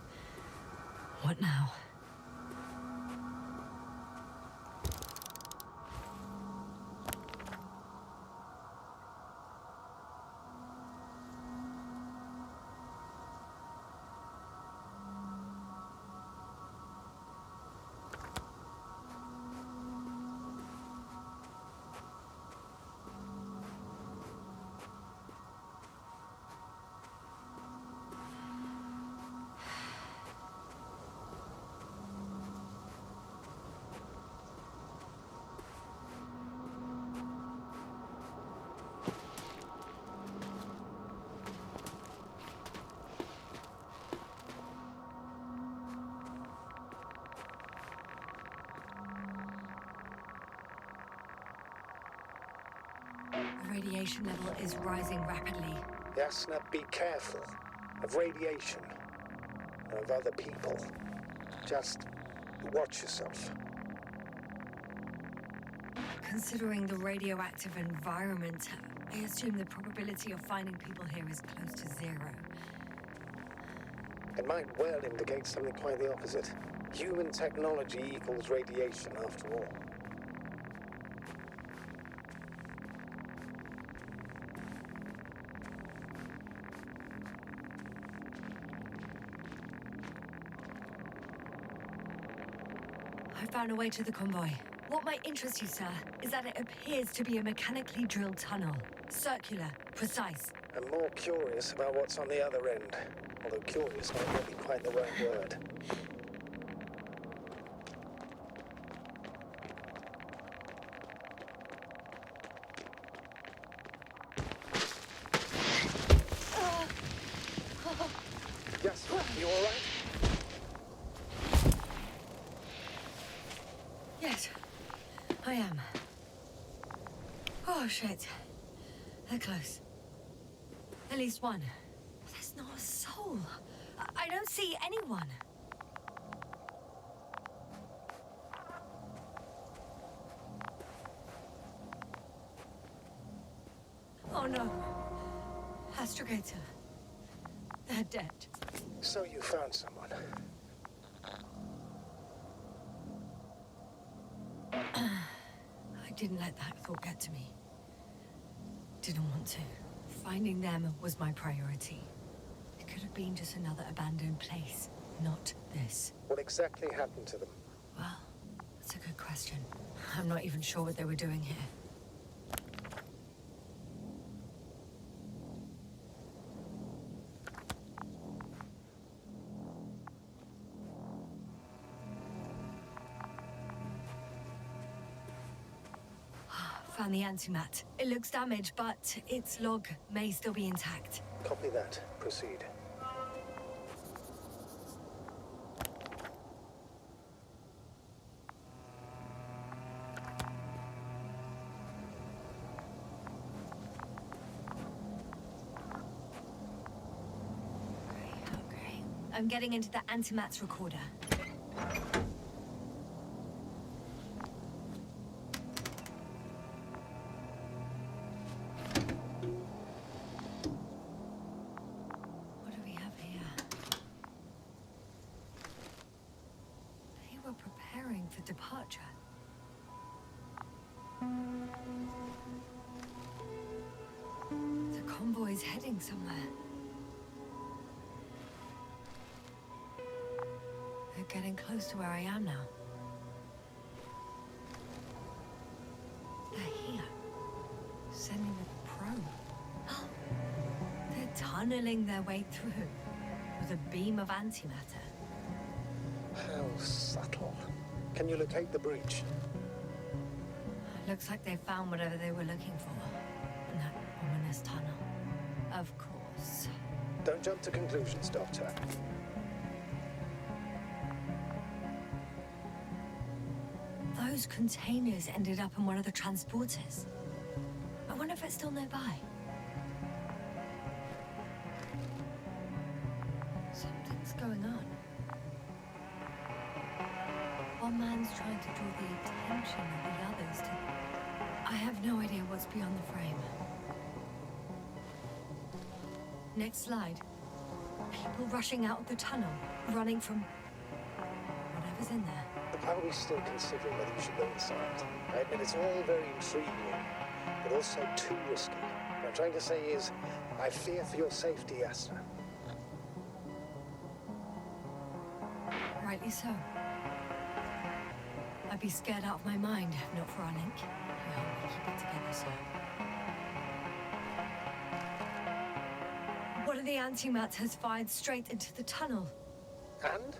What now? The radiation level is rising rapidly. Yasna, be careful of radiation, of other people. Just watch yourself. Considering the radioactive environment, I assume the probability of finding people here is close to 0. It might well indicate something quite the opposite. Human technology equals radiation, after all. I found a way to the convoy. What might interest you, sir, is that it appears to be a mechanically drilled tunnel. Circular, precise. I'm more curious about what's on the other end. Although curious might not be quite the right word. Yes, you all right? Yes, I am. Oh, shit. They're close. At least one. There's not a soul. I don't see anyone. Oh, no. Astrogator. They're dead. So you found someone. I didn't let that thought get to me. Didn't want to. Finding them was my priority. It could have been just another abandoned place, not this. What exactly happened to them? Well, that's a good question. I'm not even sure what they were doing here. Found the antimat. It looks damaged, but its log may still be intact. Copy that. Proceed. Okay. I'm getting into the antimat's recorder. What do we have here? They were preparing for departure. The convoy's heading somewhere. They're getting close to where I am now. They're here. Sending a probe. Oh, they're tunneling their way through with a beam of antimatter. How subtle. Can you locate the breach? Looks like they found whatever they were looking for in that ominous tunnel. Of course. Don't jump to conclusions, Doctor. Those containers ended up in one of the transporters. I wonder if it's still nearby. Something's going on. One man's trying to draw the attention of the others to... I have no idea what's beyond the frame. Next slide. People rushing out of the tunnel, running from whatever's in there. How are we still considering whether we should go inside? I admit it's all very intriguing, but also too risky. What I'm trying to say is, I fear for your safety, Yasna. Rightly so. I'd be scared out of my mind if not for our link. I hope we keep it together, sir. One of the anti-mats has fired straight into the tunnel. And?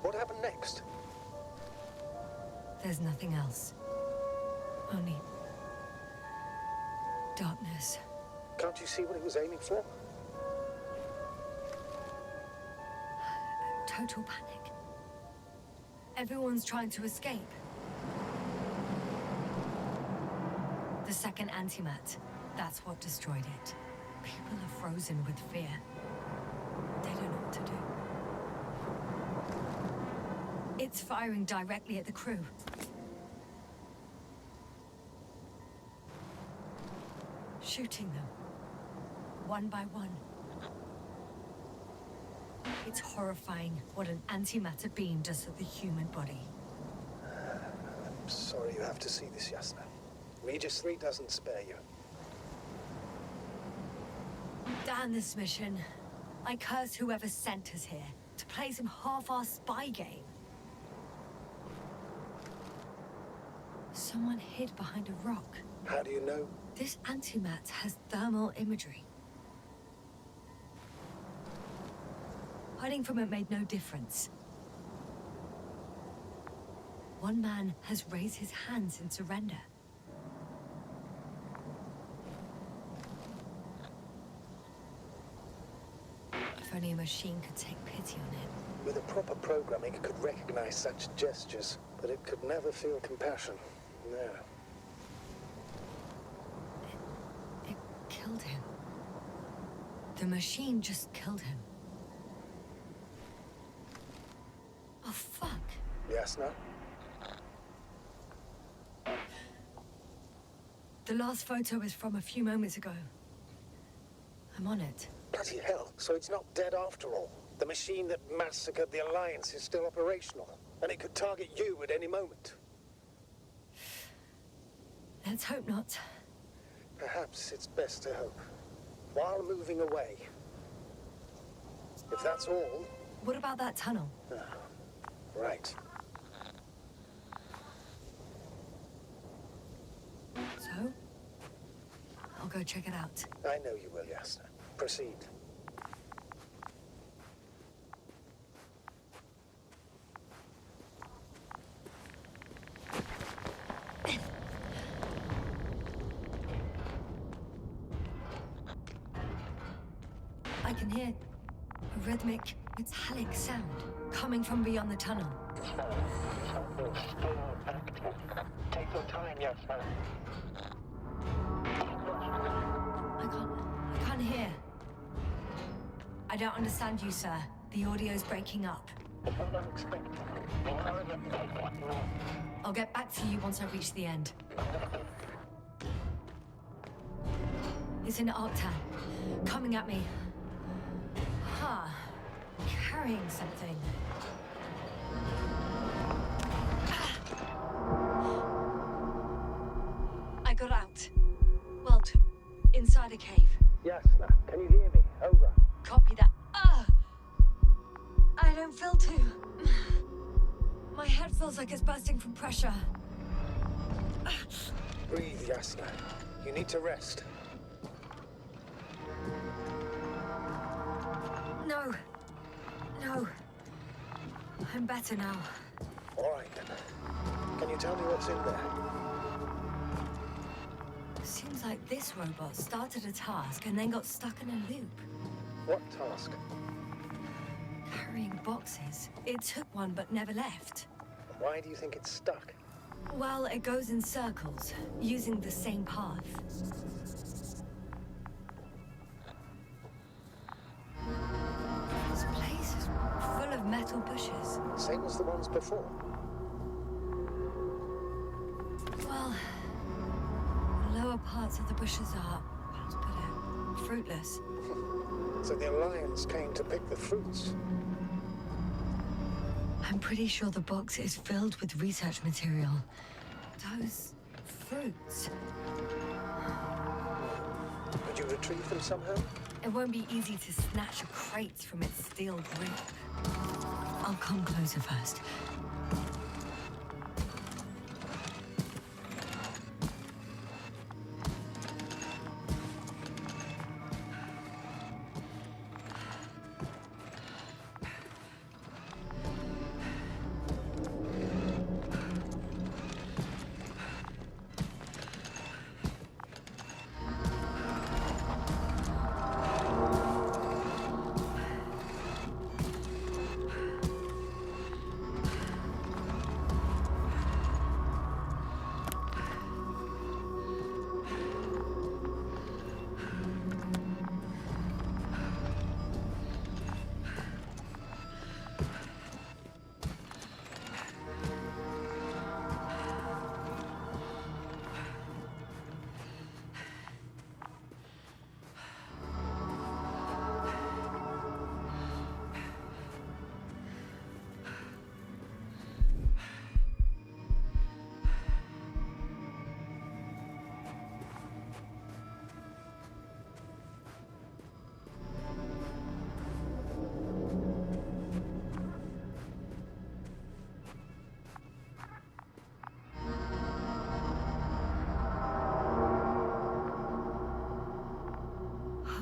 What happened next? There's nothing else. Only darkness. Can't you see what it was aiming for? Total panic. Everyone's trying to escape. The second antimat, that's what destroyed it. People are frozen with fear. They don't know what to do. It's firing directly at the crew. Shooting them, one by one. It's horrifying what an antimatter beam does to the human body. I'm sorry you have to see this, Yasna. Regis 3 doesn't spare you. Damn this mission. I curse whoever sent us here to play some half-assed spy game. Someone hid behind a rock. How do you know? This antimat has thermal imagery. Hiding from it made no difference. One man has raised his hands in surrender. If only a machine could take pity on him. With a proper programming, it could recognize such gestures, but it could never feel compassion. No. It killed him. The machine just killed him. Oh, fuck. Yasna? The last photo is from a few moments ago. I'm on it. Bloody hell, so it's not dead after all. The machine that massacred the Alliance is still operational, and it could target you at any moment. Let's hope not. Perhaps it's best to hope. While moving away. If that's all... What about that tunnel? Right. So? I'll go check it out. I know you will, Yasna. Proceed. I can hear a rhythmic, metallic sound coming from beyond the tunnel. Something's still active. Take your time, Yasna. I can't hear. I don't understand you, sir. The audio's breaking up. It's not unexpected. We know that they want more. I'll get back to you once I reach the end. It's an Octan. Coming at me. Huh. Carrying something. I got out. Well, inside a cave. Yasna, can you hear me? Over. Copy that. I don't feel too. My head feels like it's bursting from pressure. Breathe, Yasna. You need to rest. No. No. I'm better now. All right, then. Can you tell me what's in there? Seems like this robot started a task and then got stuck in a loop. What task? Carrying boxes. It took one but never left. Why do you think it's stuck? Well, it goes in circles, using the same path. This place is full of metal bushes. Same as the ones before. Well, the lower parts of the bushes are, how to put it, fruitless. So the Alliance came to pick the fruits. I'm pretty sure the box is filled with research material. Those fruits. Could you retrieve them somehow? It won't be easy to snatch a crate from its steel grip. I'll come closer first.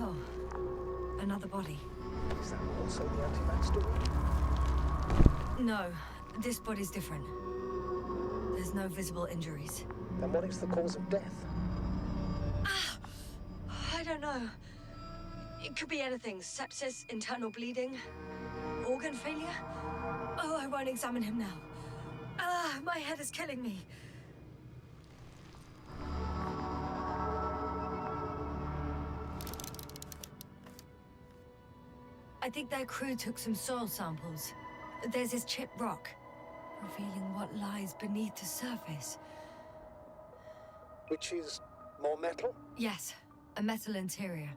Oh, another body. Is that also the anti-vax story? No, this body's different. There's no visible injuries. Then what is the cause of death? I don't know. It could be anything. Sepsis, internal bleeding, organ failure. Oh, I won't examine him now. My head is killing me. I think their crew took some soil samples. There's this chipped rock, revealing what lies beneath the surface. Which is more metal? Yes, a metal interior.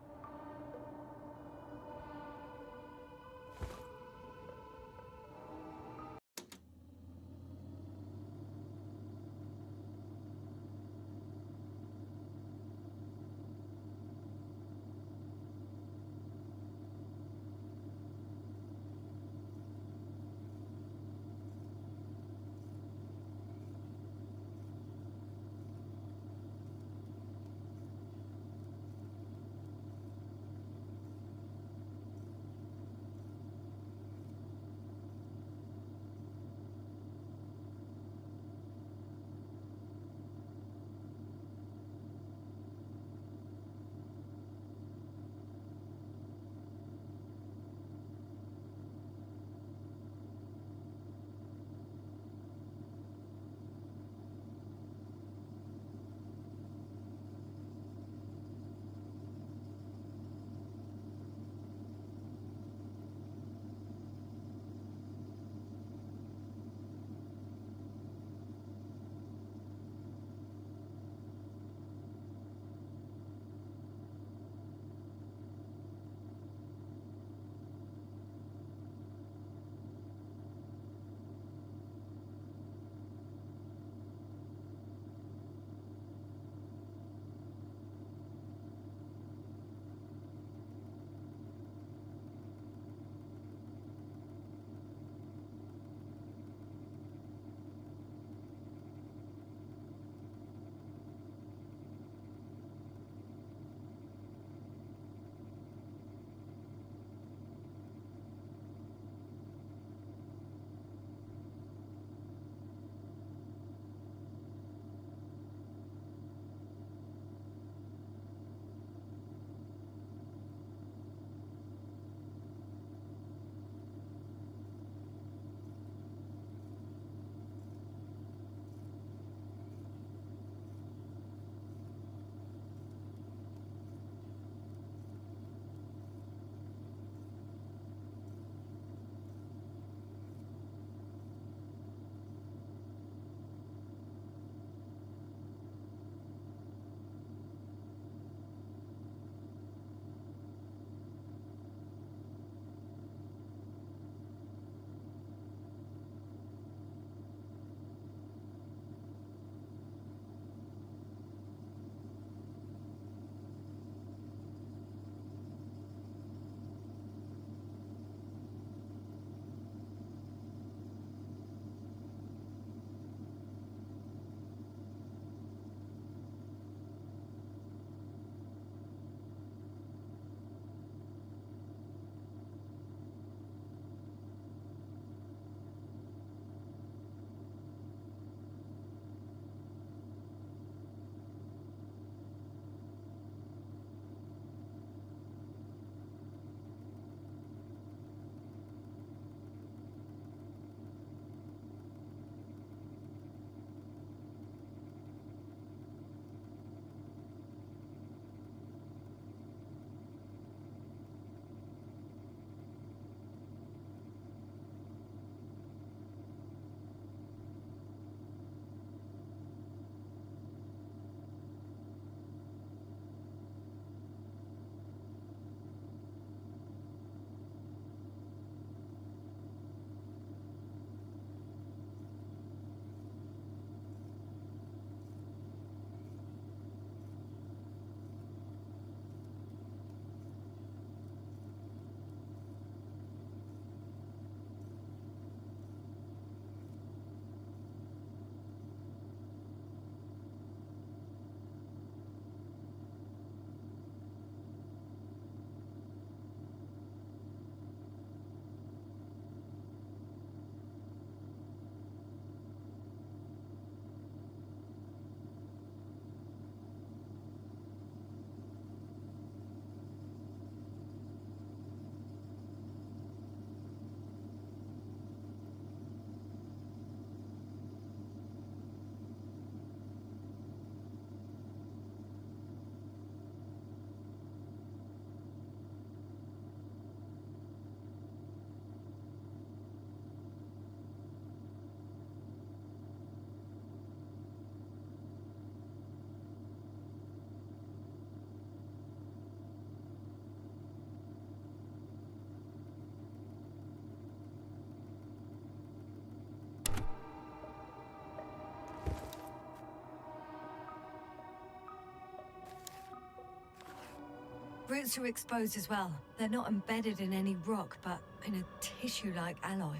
Roots are exposed as well. They're not embedded in any rock, but in a tissue-like alloy.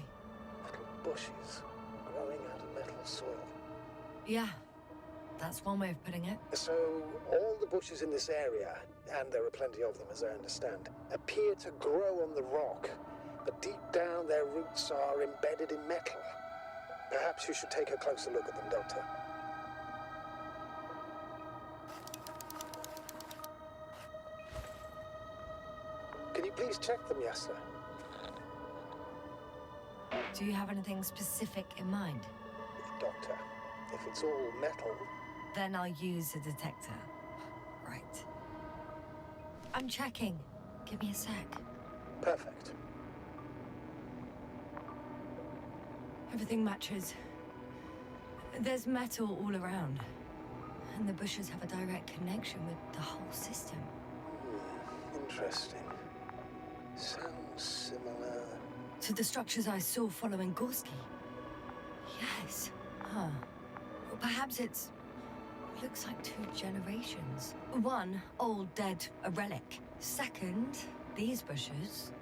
Little bushes growing out of metal soil. Yeah, that's one way of putting it. So, all the bushes in this area, and there are plenty of them as I understand, appear to grow on the rock, but deep down their roots are embedded in metal. Perhaps you should take a closer look at them, Doctor. Can you please check them, Yasna? Do you have anything specific in mind? Doctor, if it's all metal... Then I'll use a detector. Right. I'm checking. Give me a sec. Perfect. Everything matches. There's metal all around. And the bushes have a direct connection with the whole system. Interesting. Sounds similar... To the structures I saw following Gorski. Yes. Huh. Well, perhaps it's... looks like 2 generations. One, old, dead, a relic. Second, these bushes...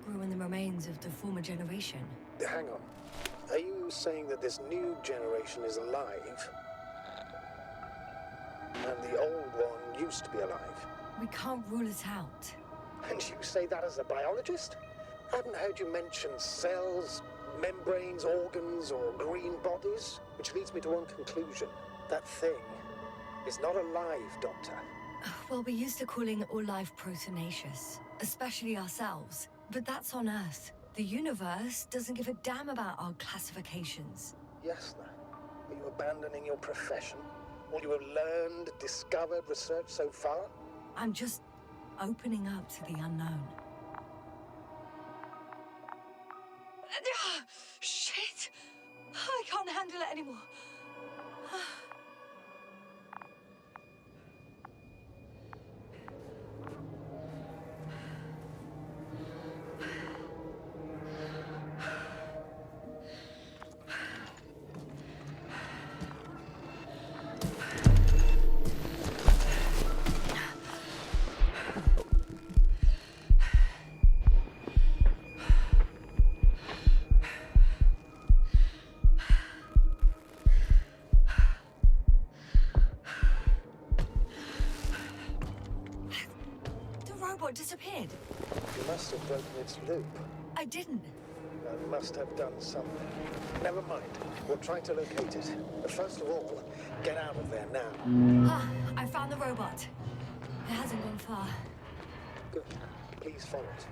grew in the remains of the former generation. Hang on. Are you saying that this new generation is alive? And the old one used to be alive? We can't rule it out. And you say that as a biologist? I haven't heard you mention cells, membranes, organs, or green bodies, which leads me to one conclusion. That thing is not alive, Doctor. Well, we're used to calling all life proteinaceous, especially ourselves. But that's on Earth. The universe doesn't give a damn about our classifications. Yasna, are you abandoning your profession? All you have learned, discovered, researched so far? I'm just opening up to the unknown. Shit! I can't handle it anymore. Disappeared. You must have broken its loop. I didn't. I must have done something. Never mind. We'll try to locate it. But first of all, get out of there now. I found the robot. It hasn't gone far. Good. Please follow it.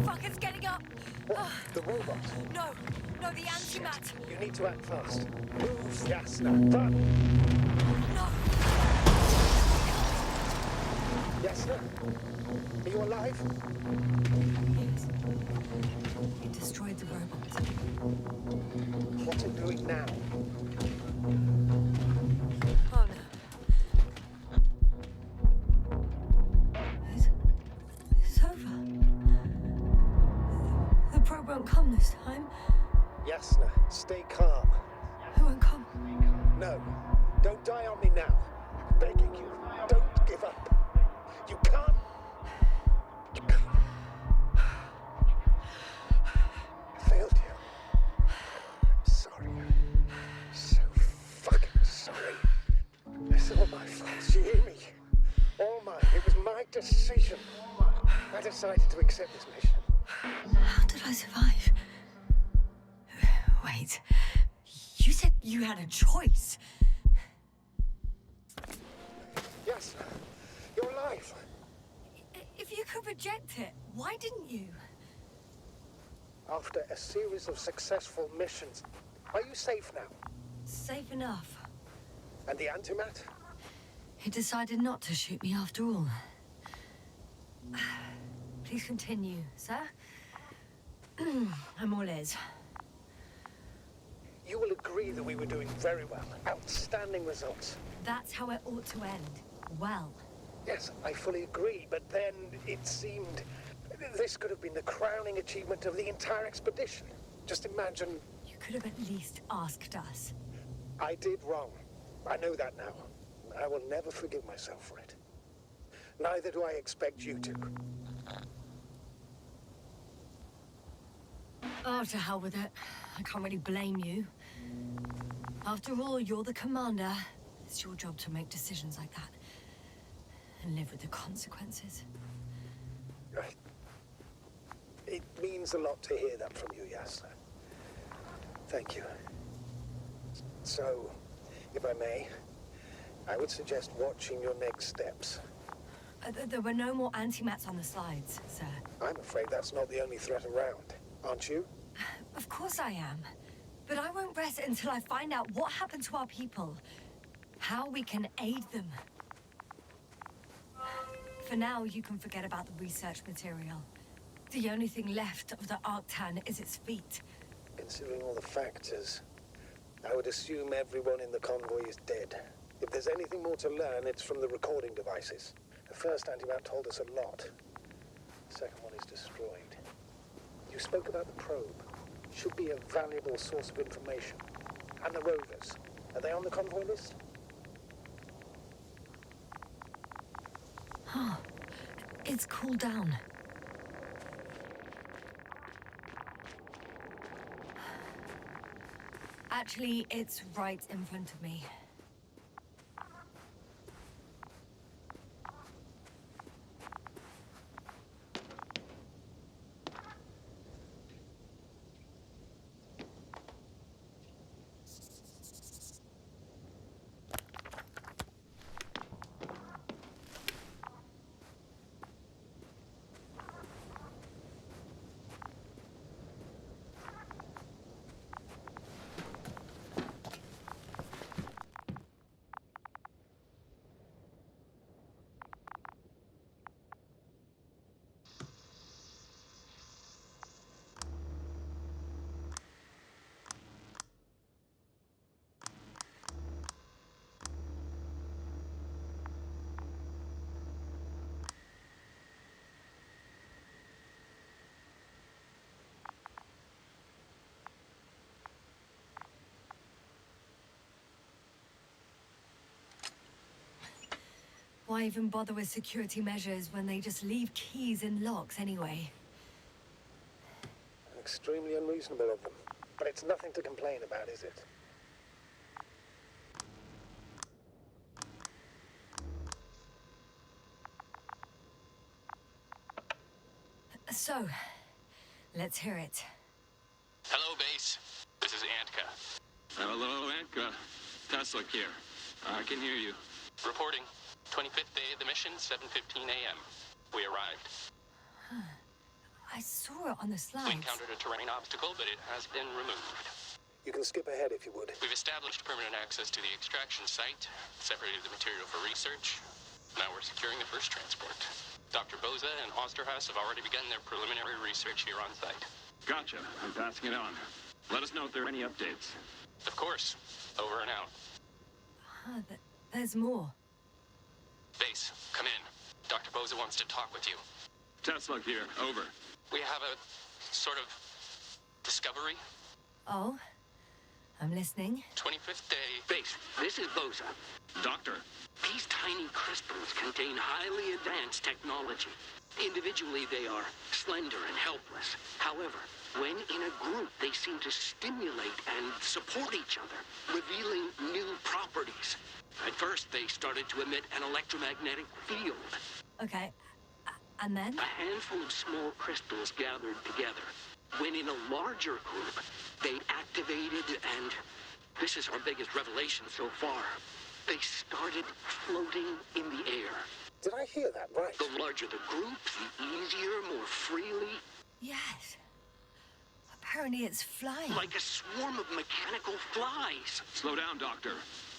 Fuck, it's getting up! What? The robot? No, the antimat! You need to act fast. Move, Yasna, run! No! Yasna? Are you alive? It destroyed the robot. What's it doing now? Oh no. It's over. The probe won't come this time. Yasna, stay calm. It won't come. No, don't die on me now. I'm begging you, don't give up. You can't. You can't. I failed you. I'm sorry. So fucking sorry. It's all my fault. You hear me? All mine. It was my decision. I decided to accept this mission. How did I survive? Wait. You said you had a choice. Yes, you're alive. If you could reject it, why didn't you? After a series of successful missions, are you safe now? Safe enough. And the antimat? He decided not to shoot me after all. Please continue, sir. I'm all ears. you will agree that we were doing very well. Outstanding results. That's how it ought to end. Well. Yes, I fully agree, but then it seemed this could have been the crowning achievement of the entire expedition. Just imagine... You could have at least asked us. I did wrong. I know that now. I will never forgive myself for it. Neither do I expect you to. Oh, to hell with it. I can't really blame you. After all, you're the commander. It's your job to make decisions like that. And live with the consequences. It means a lot to hear that from you, Yas. Thank you. So, if I may, I would suggest watching your next steps. There were no more antimats on the slides, sir. I'm afraid that's not the only threat around, aren't you? Of course I am. But I won't rest until I find out what happened to our people. How we can aid them. For now, you can forget about the research material. The only thing left of the Arctan is its feet. Considering all the factors, I would assume everyone in the convoy is dead. If there's anything more to learn, it's from the recording devices. The first antimat told us a lot. The second one is destroyed. You spoke about the probe. Should be a valuable source of information. And the rovers. Are they on the convoy list? Huh. It's cooled down. Actually, it's right in front of me. Why even bother with security measures when they just leave keys in locks anyway? Extremely unreasonable of them. But it's nothing to complain about, is it? So, let's hear it. Hello, base. This is Antka. Hello, Anka. Tesla here. I can hear you. Reporting. 25th day of the mission, 7:15 a.m. We arrived. I saw it on the slides. We encountered a terrain obstacle, but it has been removed. You can skip ahead if you would. We've established permanent access to the extraction site, separated the material for research. Now we're securing the first transport. Dr. Boza and Osterhaus have already begun their preliminary research here on site. Gotcha. I'm passing it on. Let us know if there are any updates. Of course. Over and out. There's more. Base, come in. Dr. Boza wants to talk with you. Tesla here. Over. We have a sort of discovery. Oh? I'm listening. 25th day. Base, this is Boza. Doctor. These tiny crystals contain highly advanced technology. Individually, they are slender and helpless. However, when in a group, they seem to stimulate and support each other, revealing new properties. At first, they started to emit an electromagnetic field. Okay. And then? A handful of small crystals gathered together. When in a larger group, they activated and... this is our biggest revelation so far. They started floating in the air. Did I hear that right? The larger the group, the easier, more freely. Yes. Apparently it's flying. Like a swarm of mechanical flies. Slow down, Doctor.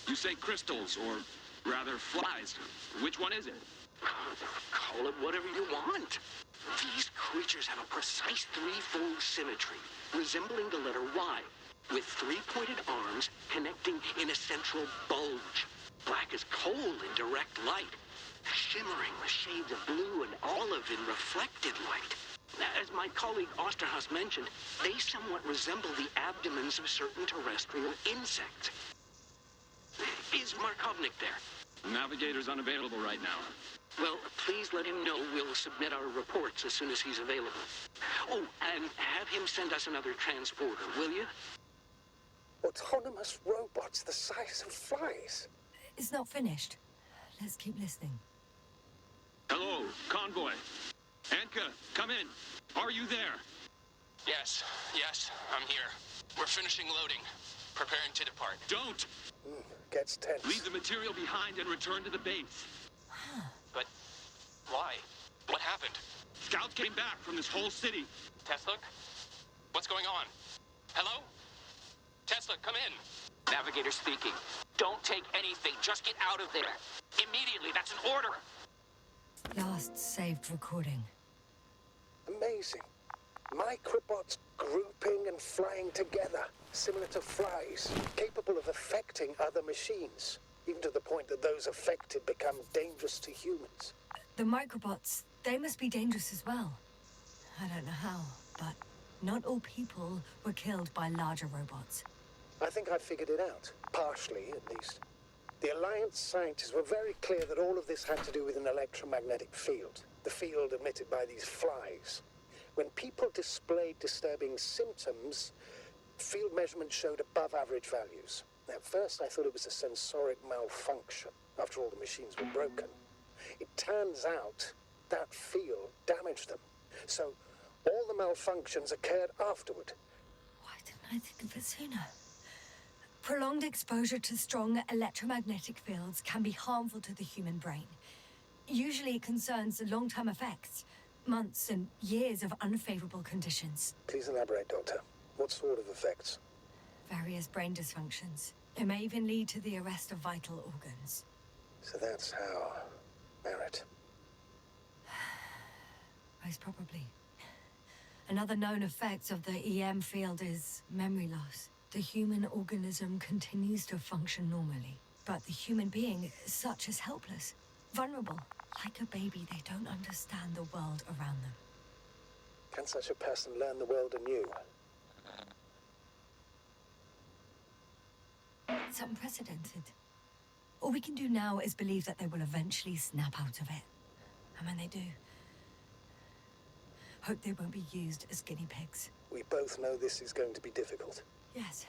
You say crystals, or rather flies. Which one is it? Call it whatever you want. These creatures have a precise threefold symmetry, resembling the letter Y. with three-pointed arms connecting in a central bulge. Black as coal in direct light, shimmering with shades of blue and olive in reflected light. As my colleague Osterhaus mentioned, they somewhat resemble the abdomens of certain terrestrial insects. Is Markovnik there? Navigator's unavailable right now. Well, please let him know we'll submit our reports as soon as he's available. Oh, and have him send us another transporter, will you? Autonomous robots the size of flies. It's not finished. Let's keep listening. Hello, convoy. Anka, come in. Are you there? Yes, I'm here. We're finishing loading. Preparing to depart. Don't! Gets tense. Leave the material behind and return to the base. But why? What happened? Scouts came back from this whole city. Tesla? What's going on? Hello? Tesla, come in. Navigator speaking. Don't take anything. Just get out of there. Immediately. That's an order. Last saved recording. Amazing. Microbots grouping and flying together, similar to flies, capable of affecting other machines, even to the point that those affected become dangerous to humans. The microbots, they must be dangerous as well. I don't know how, but not all people were killed by larger robots. I think I figured it out, partially at least. The Alliance scientists were very clear that all of this had to do with an electromagnetic field, the field emitted by these flies. When people displayed disturbing symptoms, field measurements showed above average values. At first I thought it was a sensoric malfunction. After all, the machines were broken. It turns out that field damaged them. So all the malfunctions occurred afterward. Why didn't I think of it sooner? Prolonged exposure to strong electromagnetic fields can be harmful to the human brain. Usually it concerns long-term effects, months and years of unfavorable conditions. Please elaborate, Doctor. What sort of effects? Various brain dysfunctions. It may even lead to the arrest of vital organs. So that's how... Merit. Most probably. Another known effect of the EM field is memory loss. The human organism continues to function normally, but the human being is such as helpless, vulnerable. Like a baby, they don't understand the world around them. Can such a person learn the world anew? It's unprecedented. All we can do now is believe that they will eventually snap out of it. And when they do, hope they won't be used as guinea pigs. We both know this is going to be difficult. Yes.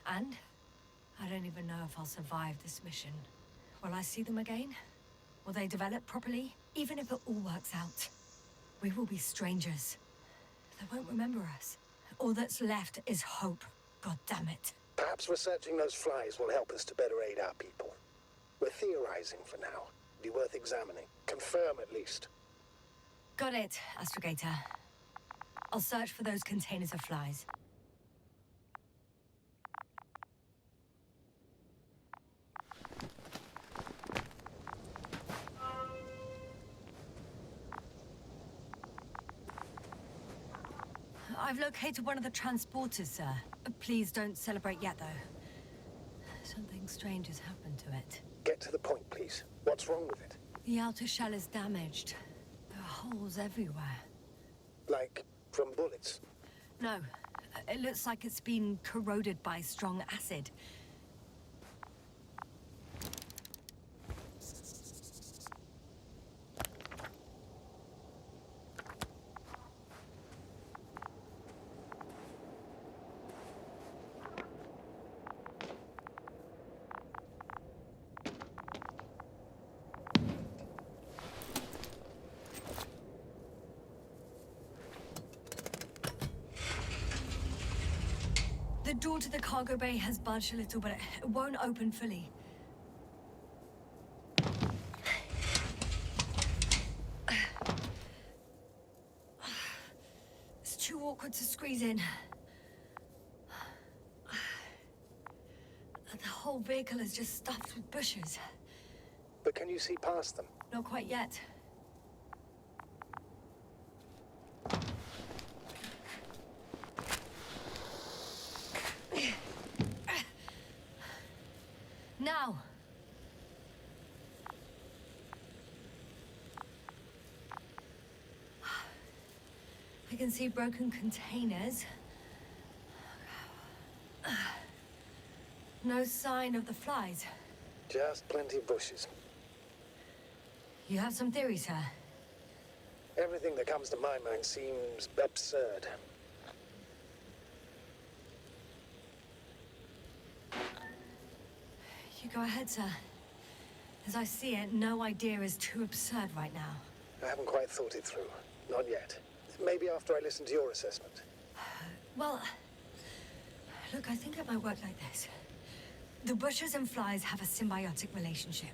And I don't even know if I'll survive this mission. Will I see them again? Will they develop properly? Even if it all works out, we will be strangers. They won't remember us. All that's left is hope. God damn it. Perhaps researching those flies will help us to better aid our people. We're theorizing for now. Be worth examining. Confirm at least. Got it, Astrogator. I'll search for those containers of flies. I've located one of the transporters, sir. Please don't celebrate yet, though. Something strange has happened to it. Get to the point, please. What's wrong with it? The outer shell is damaged. There are holes everywhere. Like from bullets? No. It looks like it's been corroded by strong acid. The door to the cargo bay has budged a little, but it won't open fully. It's too awkward to squeeze in. The whole vehicle is just stuffed with bushes. But can you see past them? Not quite yet. I can see broken containers. No sign of the flies. Just plenty of bushes. You have some theories, sir? Everything that comes to my mind seems absurd. You go ahead, sir. As I see it, no idea is too absurd right now. I haven't quite thought it through. Not yet. Maybe after I listen to your assessment. Well, look, I think it might work like this. The bushes and flies have a symbiotic relationship.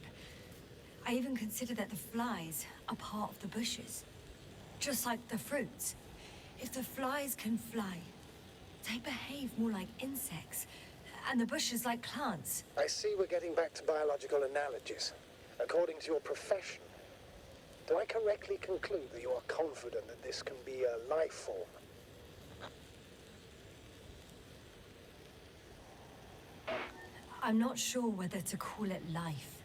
I even consider that the flies are part of the bushes. Just like the fruits. If the flies can fly, they behave more like insects, and the bushes like plants. I see we're getting back to biological analogies. According to your profession, do I correctly conclude that you are confident that this can be a life form? I'm not sure whether to call it life.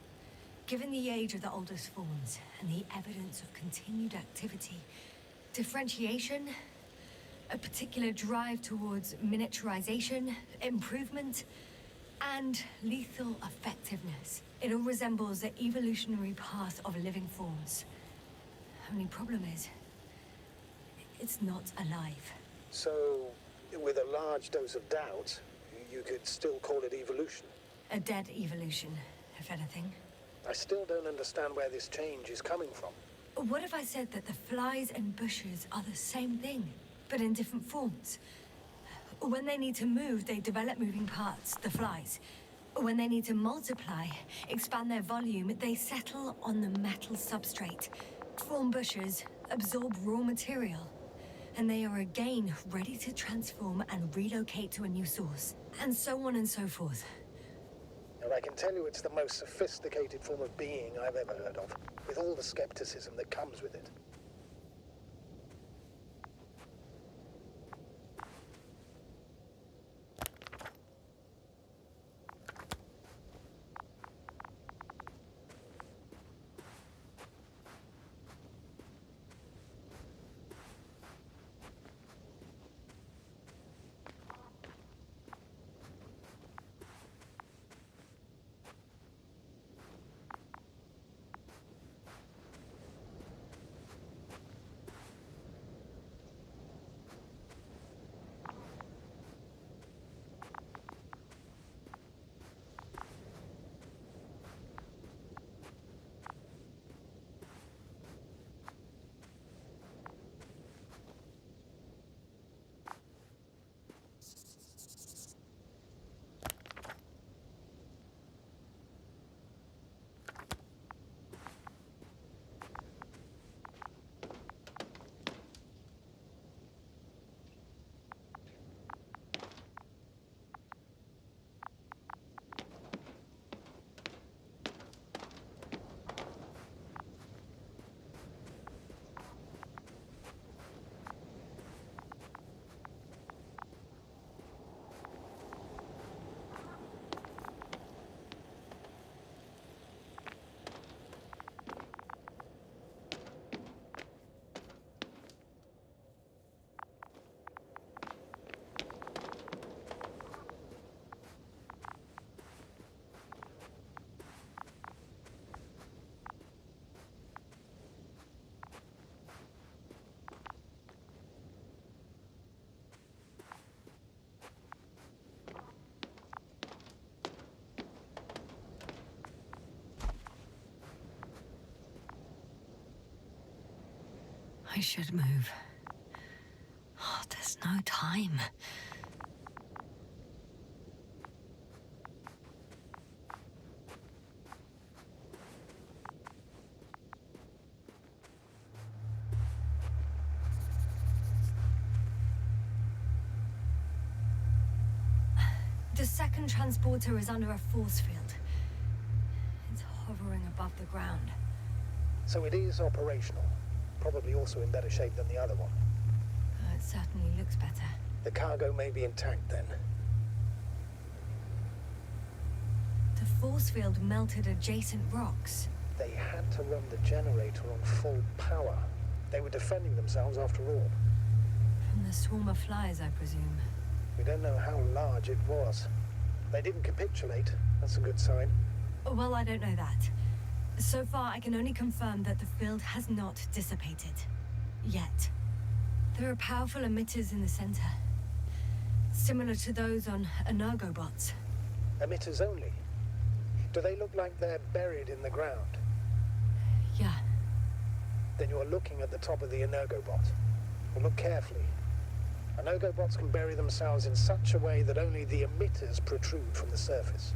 Given the age of the oldest forms and the evidence of continued activity, differentiation, a particular drive towards miniaturization, improvement, and lethal effectiveness. It all resembles the evolutionary path of living forms. Only problem is, it's not alive. So, with a large dose of doubt, you could still call it evolution? A dead evolution, if anything. I still don't understand where this change is coming from. What if I said that the flies and bushes are the same thing, but in different forms? When they need to move, they develop moving parts, the flies. When they need to multiply, expand their volume, they settle on the metal substrate, form bushes, absorb raw material, and they are again ready to transform and relocate to a new source, and so on and so forth. And I can tell you it's the most sophisticated form of being I've ever heard of, with all the skepticism that comes with it. I should move. Oh, there's no time. The second transporter is under a force field. It's hovering above the ground. So it is operational. Probably also in better shape than the other one. It certainly looks better. The cargo may be intact then. The force field melted adjacent rocks. They had to run the generator on full power. They were defending themselves after all. A swarm of flies, I presume. We don't know how large it was. They didn't capitulate. That's a good sign. Well, I don't know that. So far, I can only confirm that the field has not dissipated. Yet. There are powerful emitters in the center. Similar to those on Energobots. Emitters only? Do they look like they're buried in the ground? Yeah. Then you're looking at the top of the Energobot. Well, look carefully. Energobots can bury themselves in such a way that only the emitters protrude from the surface.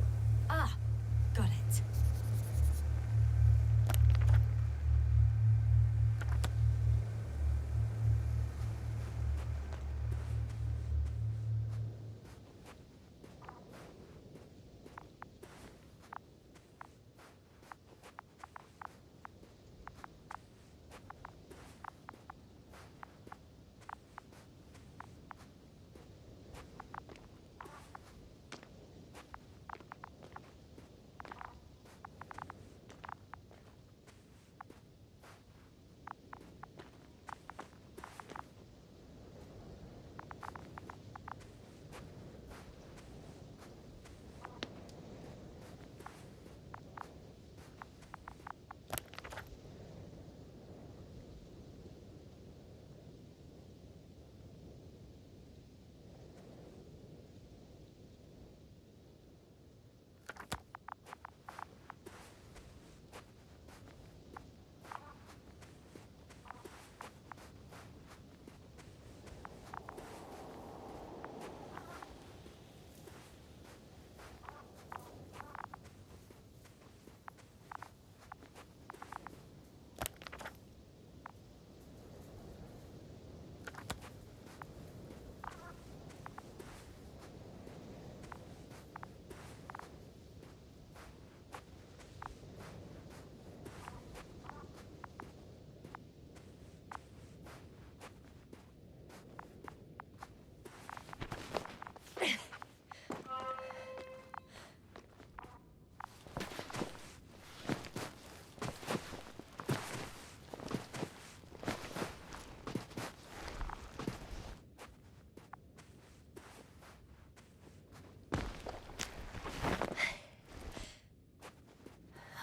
Ah, got it.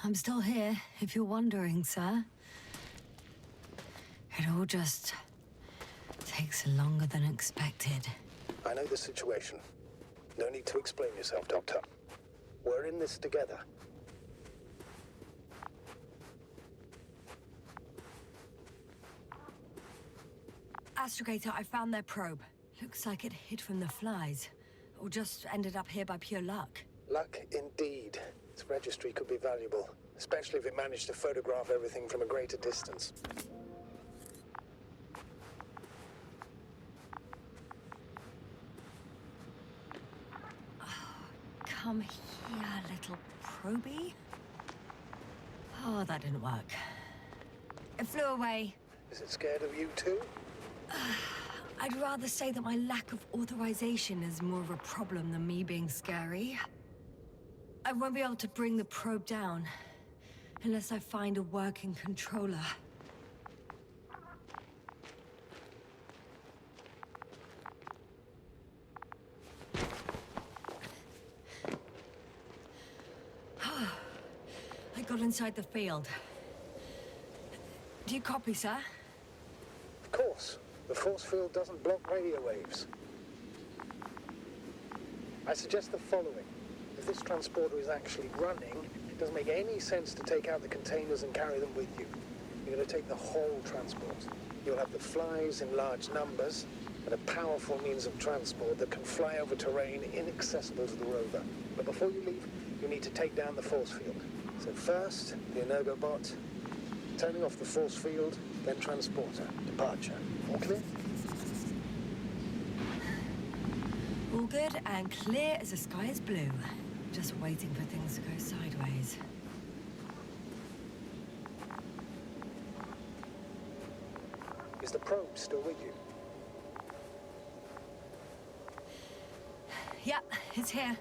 I'm still here, if you're wondering, sir. It all just takes longer than expected. I know the situation. No need to explain yourself, Doctor. We're in this together. Astrogator, I found their probe. Looks like it hid from the flies. Or just ended up here by pure luck. Luck indeed. Its registry could be valuable, especially if it managed to photograph everything from a greater distance. Come here, little probie. Oh, that didn't work. It flew away. Is it scared of you too? I'd rather say that my lack of authorization is more of a problem than me being scary. I won't be able to bring the probe down unless I find a working controller. I got inside the field. Do you copy, sir? Of course. The force field doesn't block radio waves. I suggest the following. If this transporter is actually running, it doesn't make any sense to take out the containers and carry them with you. You're going to take the whole transport. You'll have the flies in large numbers, and a powerful means of transport that can fly over terrain inaccessible to the rover. But before you leave, you need to take down the force field. So first, the Energobot, turning off the force field, then transporter, departure. All clear? All good and clear as the sky is blue. Just waiting for things to go sideways. Is the probe still with you? Yep, it's here.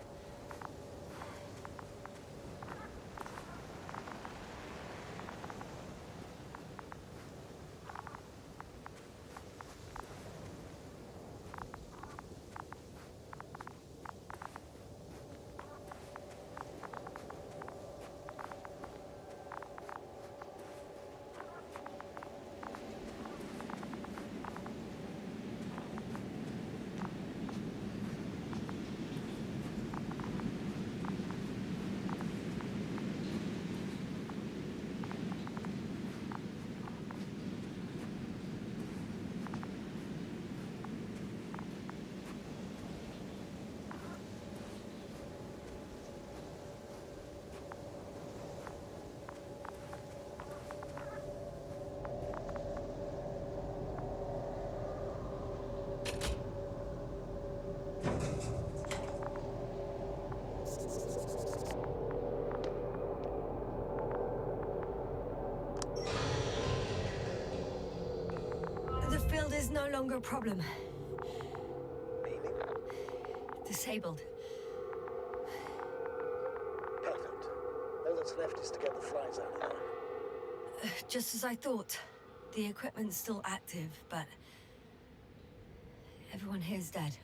is no longer a problem. Meaning? Disabled. Perfect. All that's left is to get the flies out of there. Just as I thought. The equipment's still active, but everyone here's dead.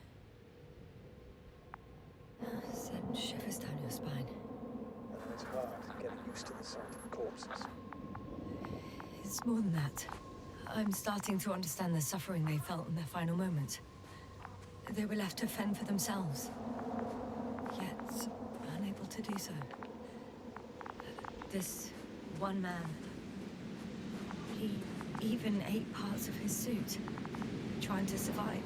Send shivers down your spine. I know it's hard getting used to the sight of corpses. It's more than that. I'm starting to understand the suffering they felt in their final moments. They were left to fend for themselves, yet unable to do so. This one man, he even ate parts of his suit, trying to survive.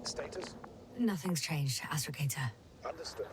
Status? Nothing's changed, Astrogator. Understood.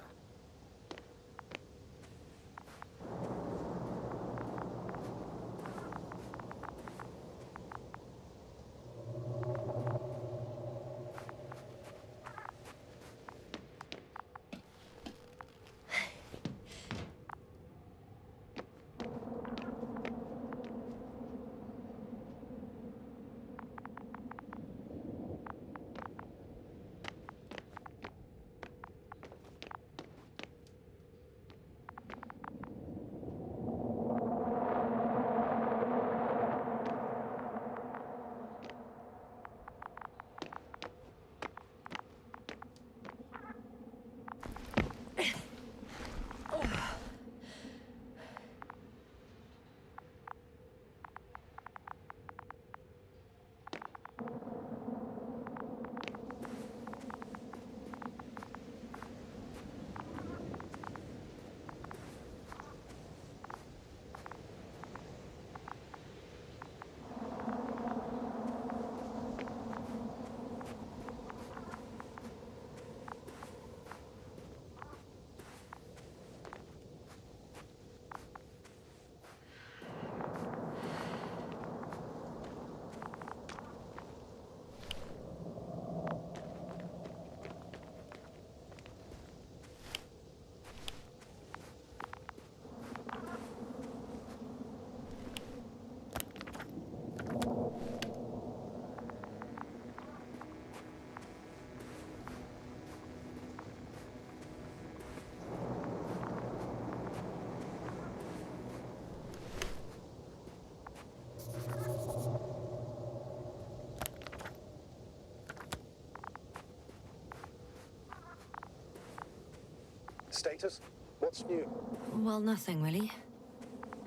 Status? What's new? Well, nothing really.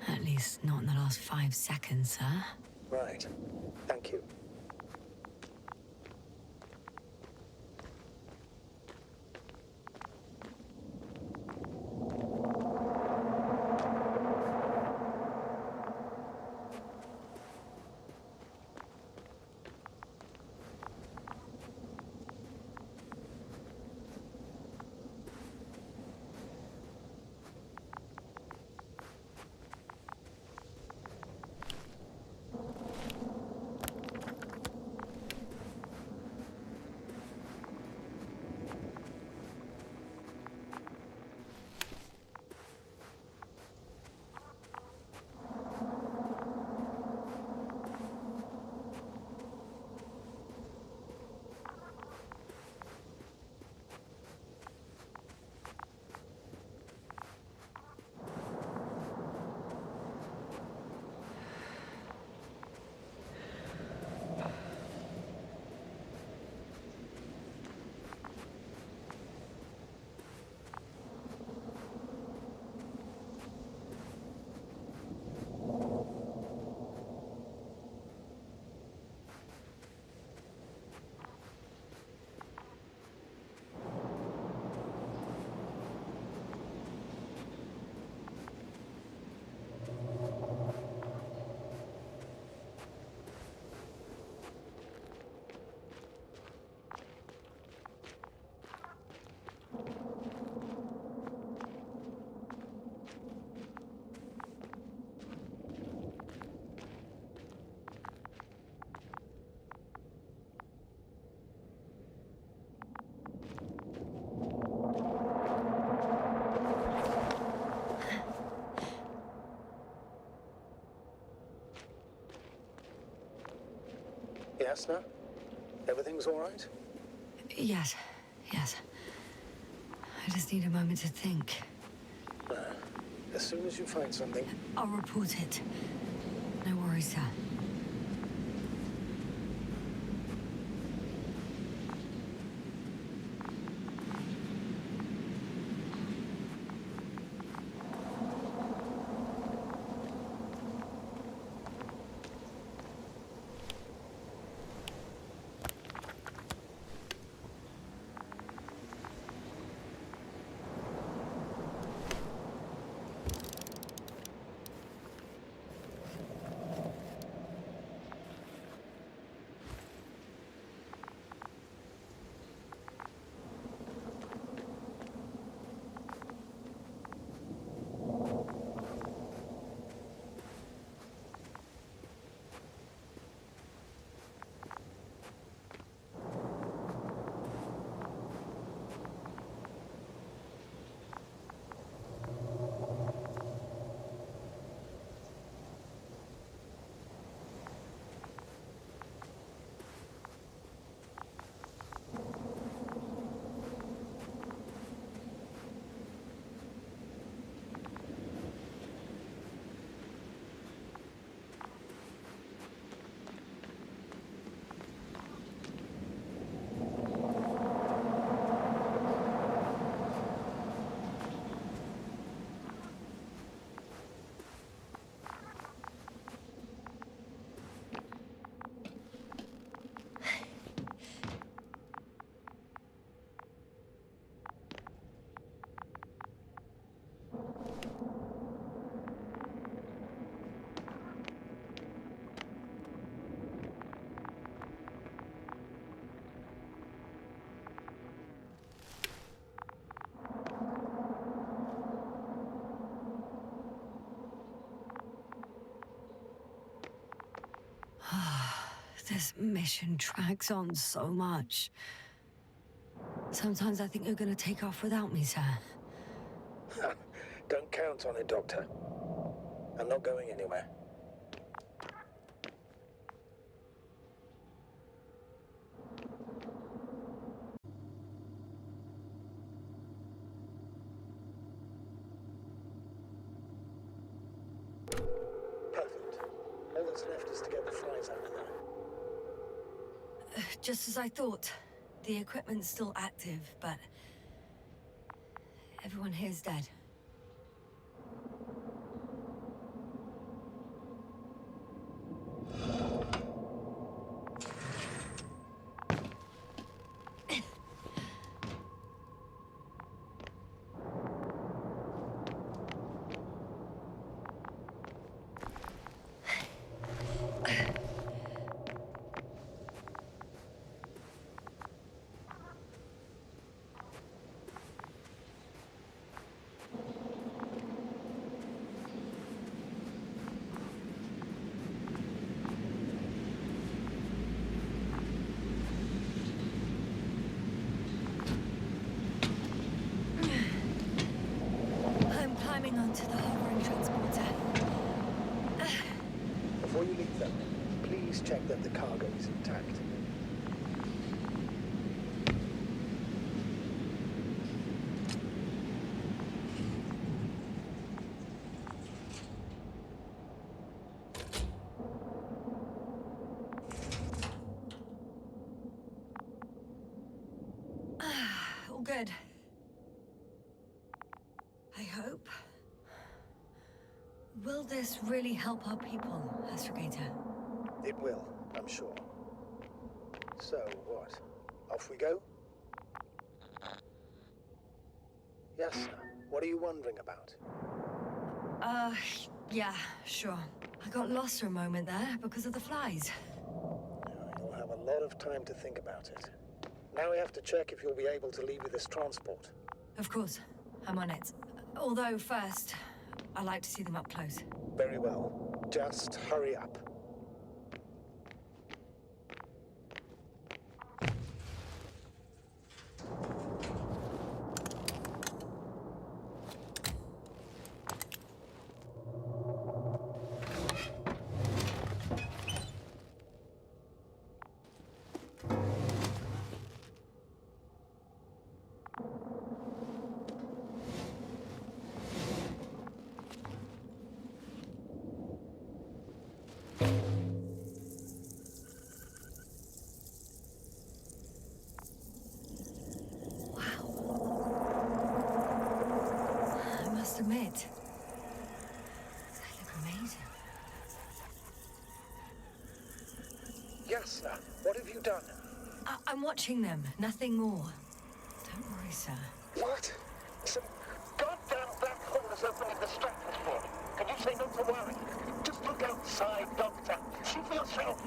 At least not in the last 5 seconds, sir. Right. Thank you. Yes, no? Everything's all right? Yes, yes. I just need a moment to think. As soon as you find something... I'll report it. No worries, sir. This mission drags on so much. Sometimes I think you're gonna take off without me, sir. Don't count on it, Doctor. I'm not going anywhere. Perfect. All that's left is to get the flies out of there. Just as I thought. The equipment's still active, but... everyone Everyone here's dead. Climbing onto the hovering transporter. Before you leave them, please check that the cargo is intact. All good. I hope. Will this really help our people, Astrogator? It will, I'm sure. So, what? Off we go? Yes, sir. What are you wondering about? Yeah, sure. I got lost for a moment there because of the flies. You'll have a lot of time to think about it. Now we have to check if you'll be able to leave with this transport. Of course. I'm on it. Although first, I like to see them up close. Very well. Just hurry up. Admit, they look amazing. Yes, sir. What have you done? I'm watching them, nothing more. Don't worry, sir. What? Some goddamn black hole has opened in the stratosphere. Can you say not to worry? Just look outside, Doctor. See for yourself.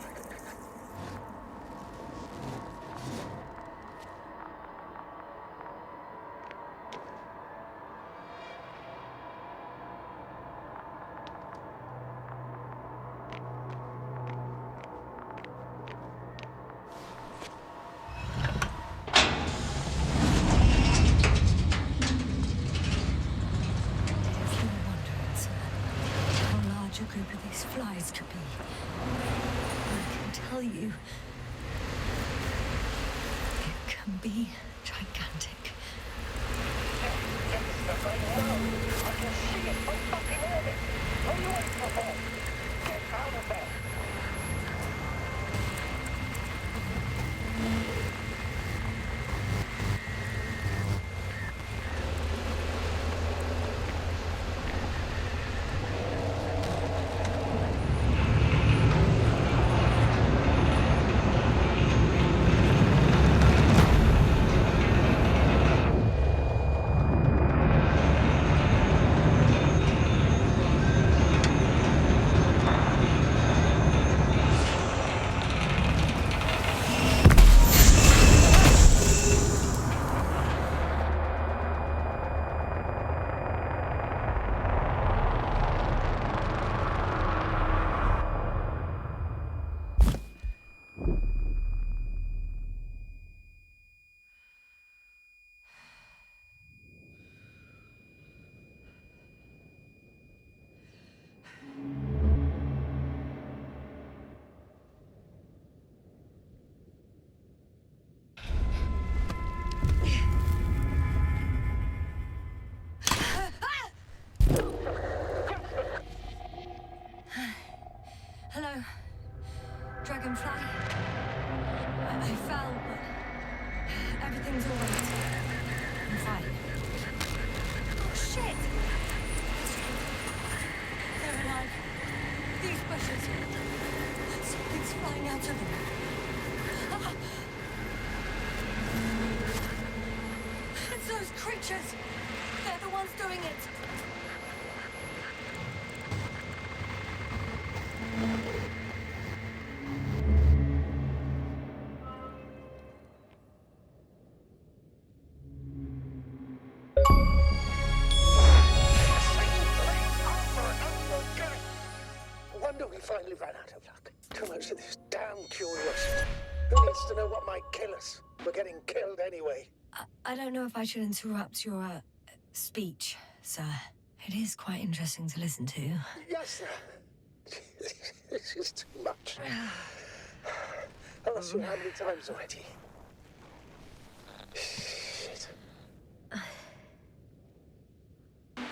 A group of these flies could be. I can tell you, it can be gigantic. Yes, I know. I can see it. I'm fucking on it. What are you waiting for? Get out of there. kill us. We're getting killed anyway. I don't know if I should interrupt your, speech, sir. It is quite interesting to listen to. Yes, sir. This is too much. I'll ask you how many times already. Shit.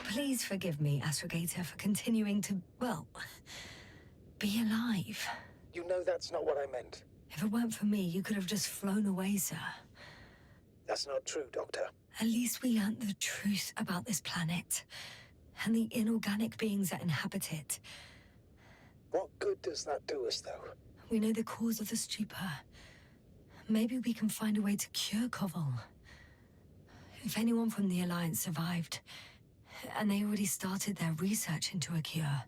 Please forgive me, Astrogator, for continuing to, well, be alive. You know that's not what I meant. If it weren't for me, you could have just flown away, sir. That's not true, Doctor. At least we learned the truth about this planet and the inorganic beings that inhabit it. What good does that do us, though? We know the cause of the stupor. Maybe we can find a way to cure Koval. If anyone from the Alliance survived, and they already started their research into a cure.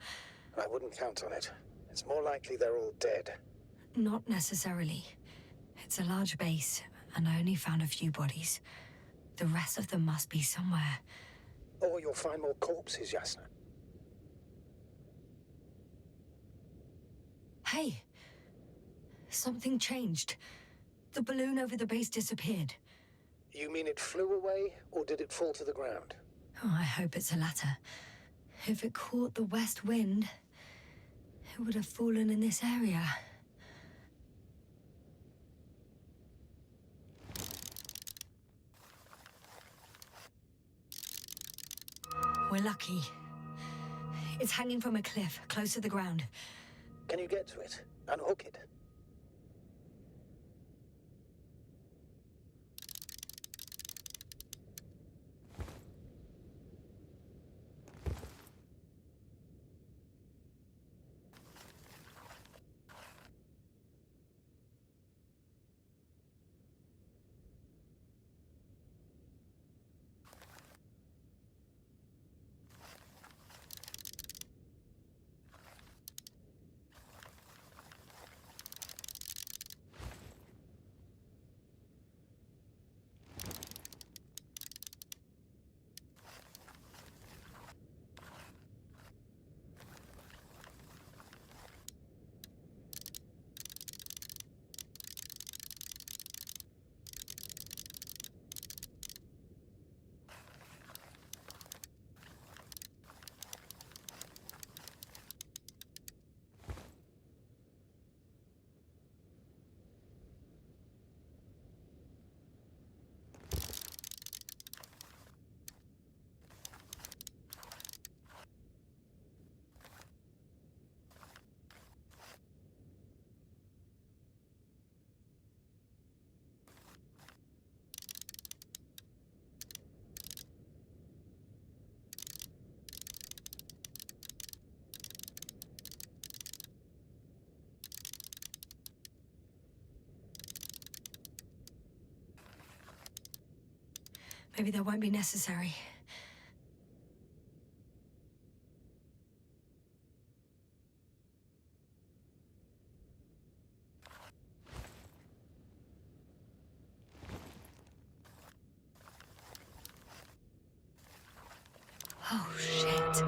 I wouldn't count on it. It's more likely they're all dead. Not necessarily. It's a large base, and I only found a few bodies. The rest of them must be somewhere. Or you'll find more corpses, Yasna. Hey! Something changed. The balloon over the base disappeared. You mean it flew away, or did it fall to the ground? Oh, I hope it's the latter. If it caught the west wind, it would have fallen in this area. We're lucky. It's hanging from a cliff, close to the ground. Can you get to it? Unhook it? Maybe that won't be necessary. Oh, shit.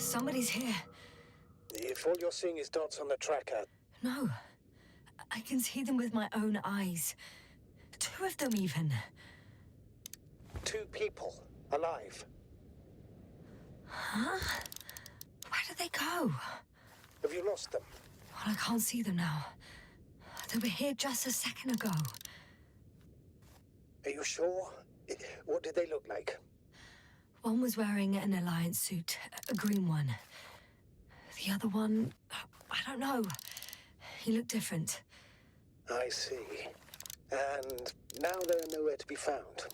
Somebody's here. If all you're seeing is dots on the tracker... No. I can see them with my own eyes. 2 of them, even. 2 people, alive. Huh? Where did they go? Have you lost them? Well, I can't see them now. They were here just a second ago. Are you sure? What did they look like? One was wearing an Alliance suit, a green one. The other one, I don't know. He looked different. I see. And now they're nowhere to be found.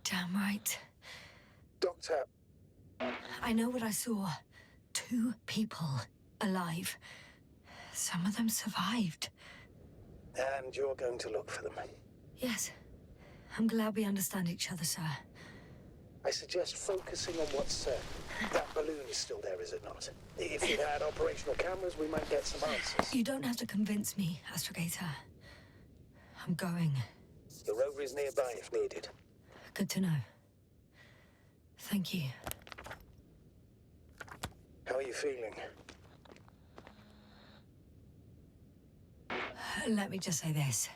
Damn right. Doctor... I know what I saw. 2 people alive. Some of them survived. And you're going to look for them? Yes. I'm glad we understand each other, sir. I suggest focusing on what's certain. That balloon is still there, is it not? If you had operational cameras, we might get some answers. You don't have to convince me, Astrogator. I'm going. The rover is nearby if needed. Good to know. Thank you. How are you feeling? Let me just say this.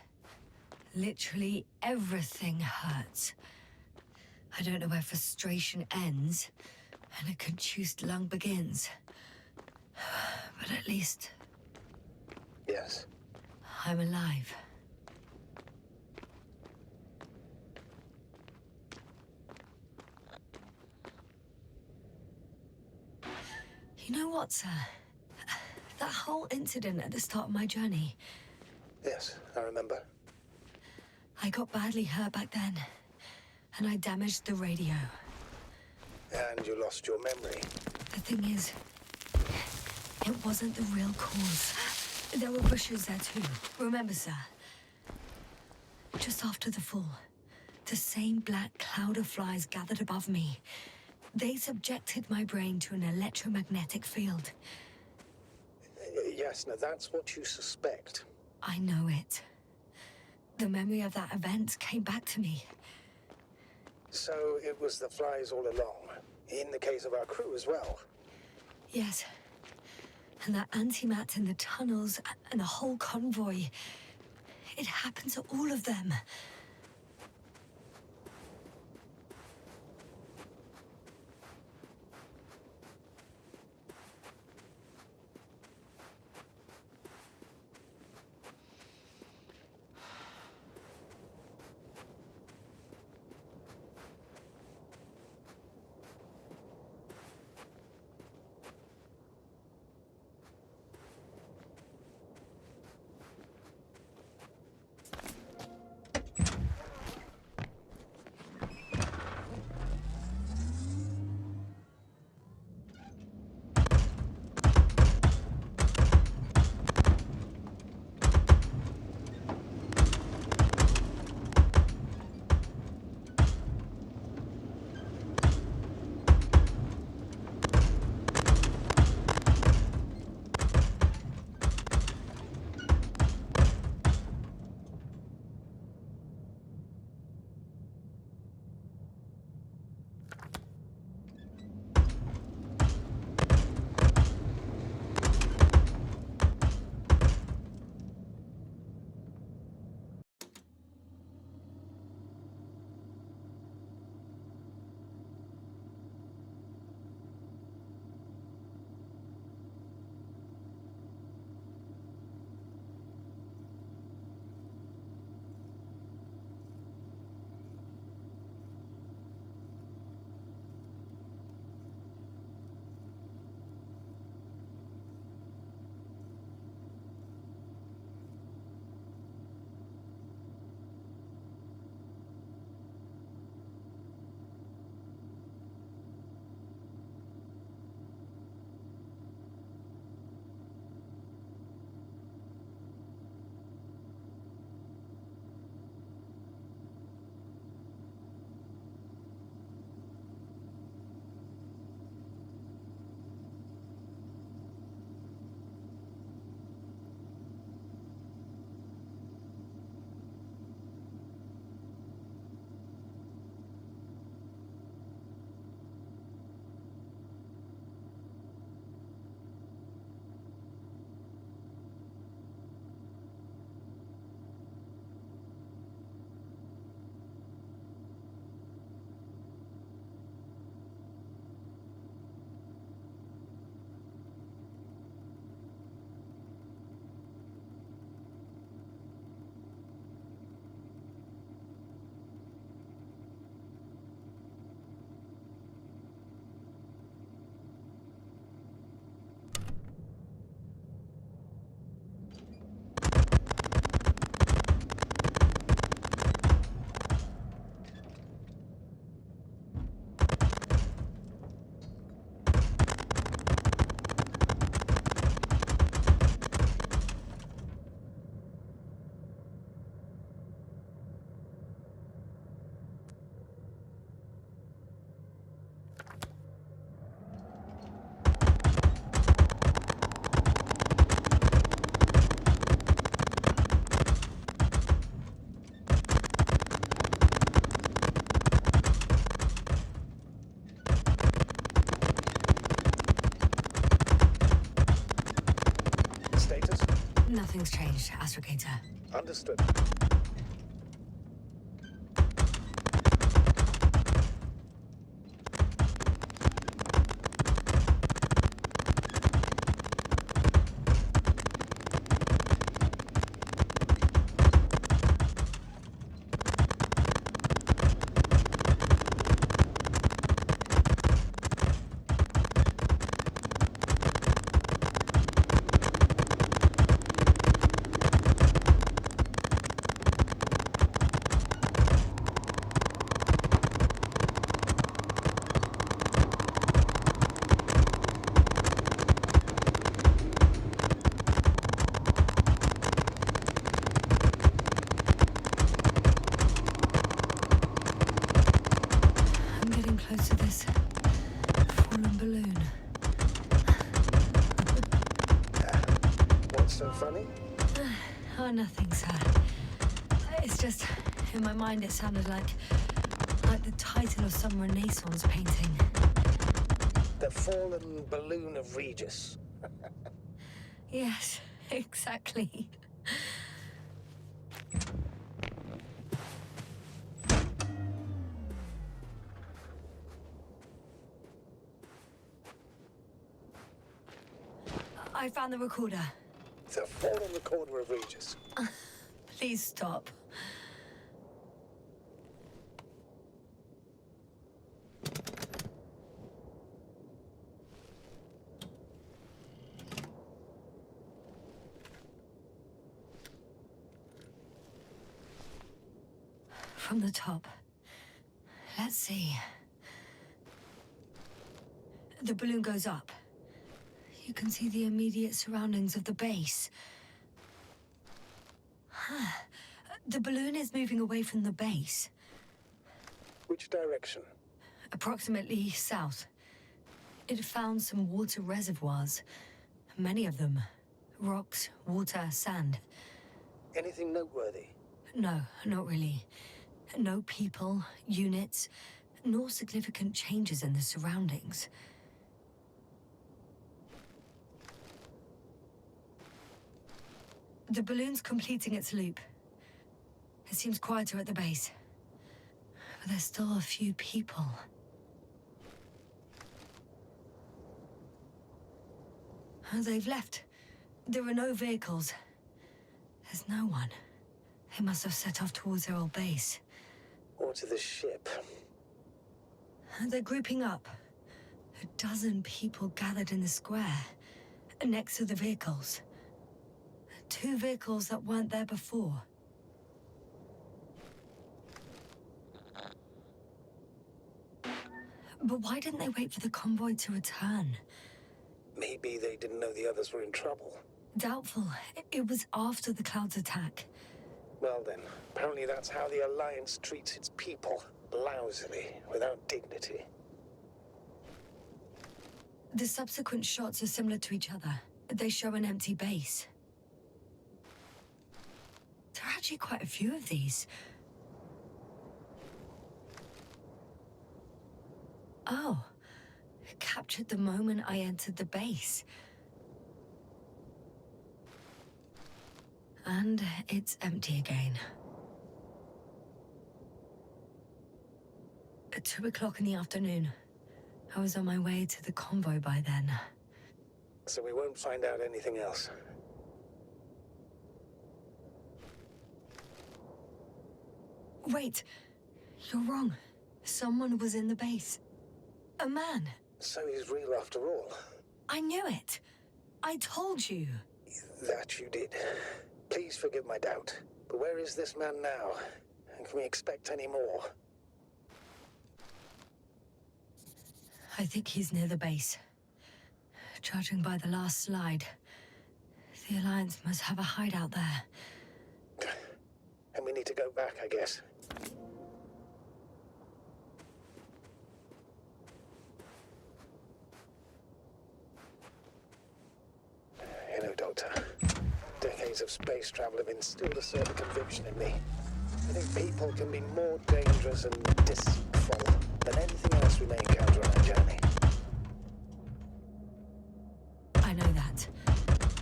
Literally everything hurts. I don't know where frustration ends and a contused lung begins. But at least Yes. I'm alive. You know what, sir? That whole incident at the start of my journey, Yes, I remember. I got badly hurt back then, and I damaged the radio. And you lost your memory. The thing is, it wasn't the real cause. There were bushes there too. Remember, sir? Just after the fall, the same black cloud of flies gathered above me. They subjected my brain to an electromagnetic field. Yes, now that's what you suspect. I know it. The memory of that event came back to me. So it was the flies all along, in the case of our crew as well. Yes. And that antimat in the tunnels and the whole convoy. It happened to all of them. Nothing's changed, Astrogator. Understood. Close to this fallen balloon. What's so funny? Oh, nothing, sir. It's just, in my mind it sounded like the title of some Renaissance painting. The fallen balloon of Regis. Yes, exactly. I found the recorder. The fallen recorder of Regis. Please stop. From the top. Let's see. The balloon goes up. You can see the immediate surroundings of the base. The balloon is moving away from the base. Which direction? Approximately south. It found some water reservoirs. Many of them. Rocks, water, sand. Anything noteworthy? No, not really. No people, units, nor significant changes in the surroundings. The balloon's completing its loop. It seems quieter at the base. But there's still a few people. They've left. There are no vehicles. There's no one. They must have set off towards their old base. Or to the ship. They're grouping up. A dozen people gathered in the square, next to the vehicles. 2 vehicles that weren't there before. But why didn't they wait for the convoy to return? Maybe they didn't know the others were in trouble. Doubtful. It was after the Cloud's attack. Well then, apparently that's how the Alliance treats its people. Lousily, without dignity. The subsequent shots are similar to each other. They show an empty base. There are actually quite a few of these. Oh. It captured the moment I entered the base. And it's empty again. At 2 o'clock in the afternoon. I was on my way to the convoy by then. So we won't find out anything else. Wait. You're wrong. Someone was in the base. A man. So he's real after all. I knew it. I told you. That you did. Please forgive my doubt. But where is this man now? And can we expect any more? I think he's near the base. Judging by the last slide, the Alliance must have a hideout there. And we need to go back, I guess. You know, Doctor, decades of space travel have instilled a certain conviction in me. I think people can be more dangerous and deceitful than anything else we may encounter on our journey. I know that.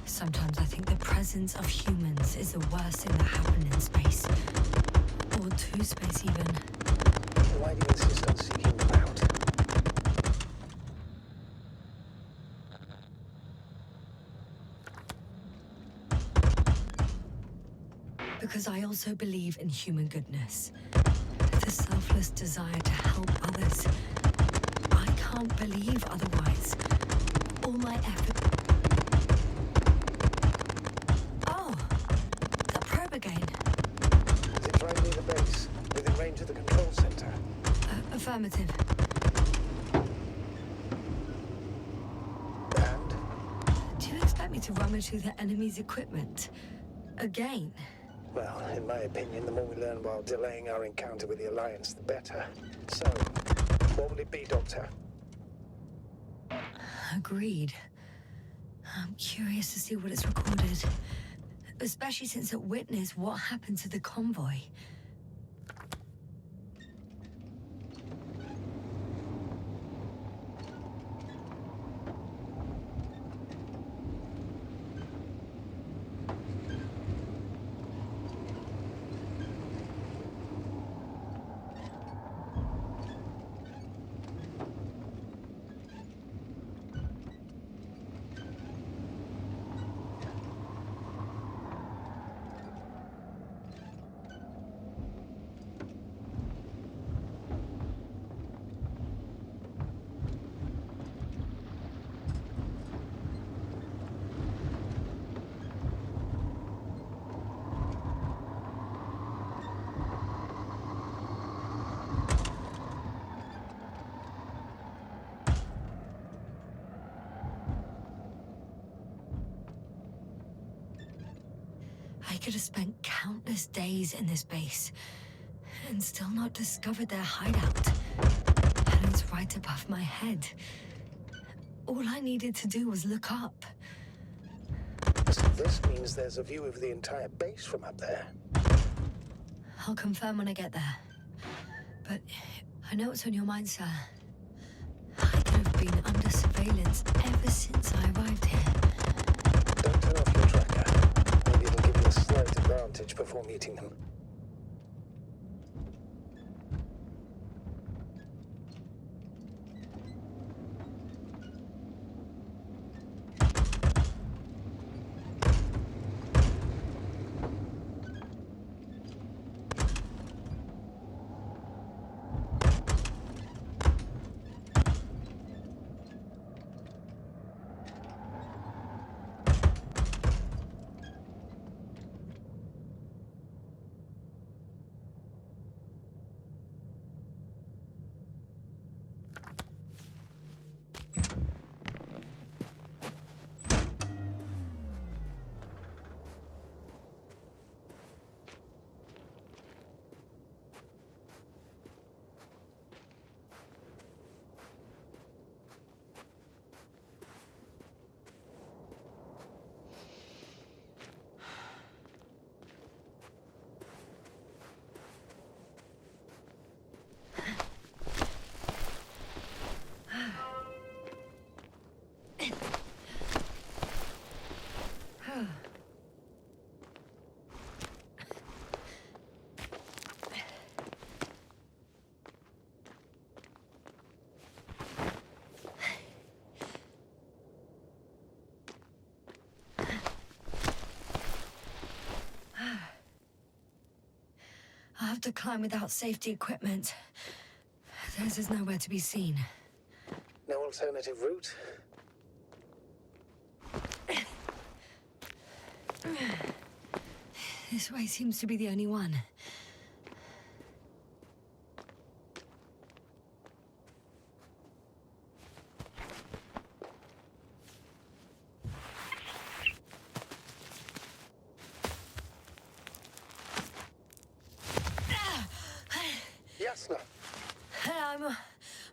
Sometimes I think the presence presence of humans is the worst thing that happened in space. Or to space, even. Why do you insist on seeking them out? Because I also believe in human goodness. The selfless desire to help others. I can't believe otherwise. All my effort... Oh! That probe again. Is it right near the base? Within range of the control center? Affirmative. And? Do you expect me to rummage through the enemy's equipment? Again? Well, in my opinion, the more we learn while delaying our encounter with the Alliance, the better. So, what will it be, Doctor? Agreed. I'm curious to see what it's recorded. Especially since it witnessed what happened to the convoy. I could have spent countless days in this base and still not discovered their hideout. And it's right above my head. All I needed to do was look up. So this means there's a view of the entire base from up there. I'll confirm when I get there. But I know what's on your mind, sir. I could have been under surveillance ever since I arrived here. Don't turn off your tracker. Maybe it'll give you a slight advantage before meeting them. I'll have to climb without safety equipment. Theirs is nowhere to be seen. No alternative route? This way seems to be the only one.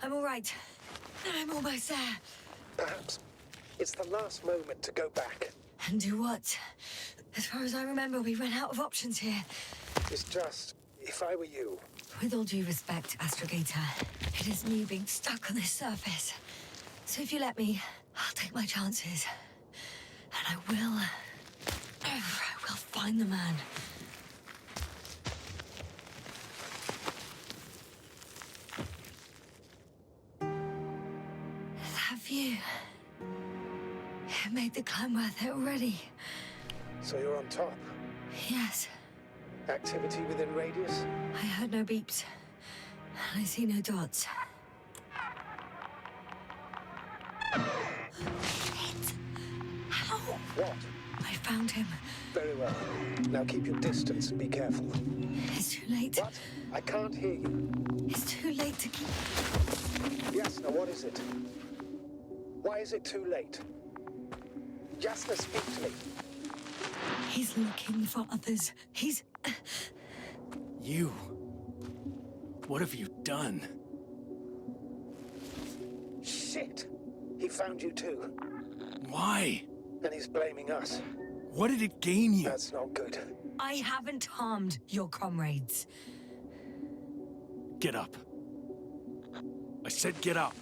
I'm all right. I'm almost there. Perhaps it's the last moment to go back. And do what? As far as I remember, we ran out of options here. It's just, if I were you... With all due respect, Astrogator, it is me being stuck on this surface. So if you let me, I'll take my chances. And I will... find the man. That view. It made the climb worth it already. So you're on top? Yes. Activity within radius? I heard no beeps. I see no dots. Shit! How? What? I found him. Very well. Now keep your distance and be careful. It's too late. What? I can't hear you. It's too late to keep... Yes, now what is it? Why is it too late? Jasna, speak to me. He's looking for others. He's... You? What have you done? Shit! He found you too. Why? And he's blaming us. What did it gain you? That's not good. I haven't harmed your comrades. Get up. I said get up.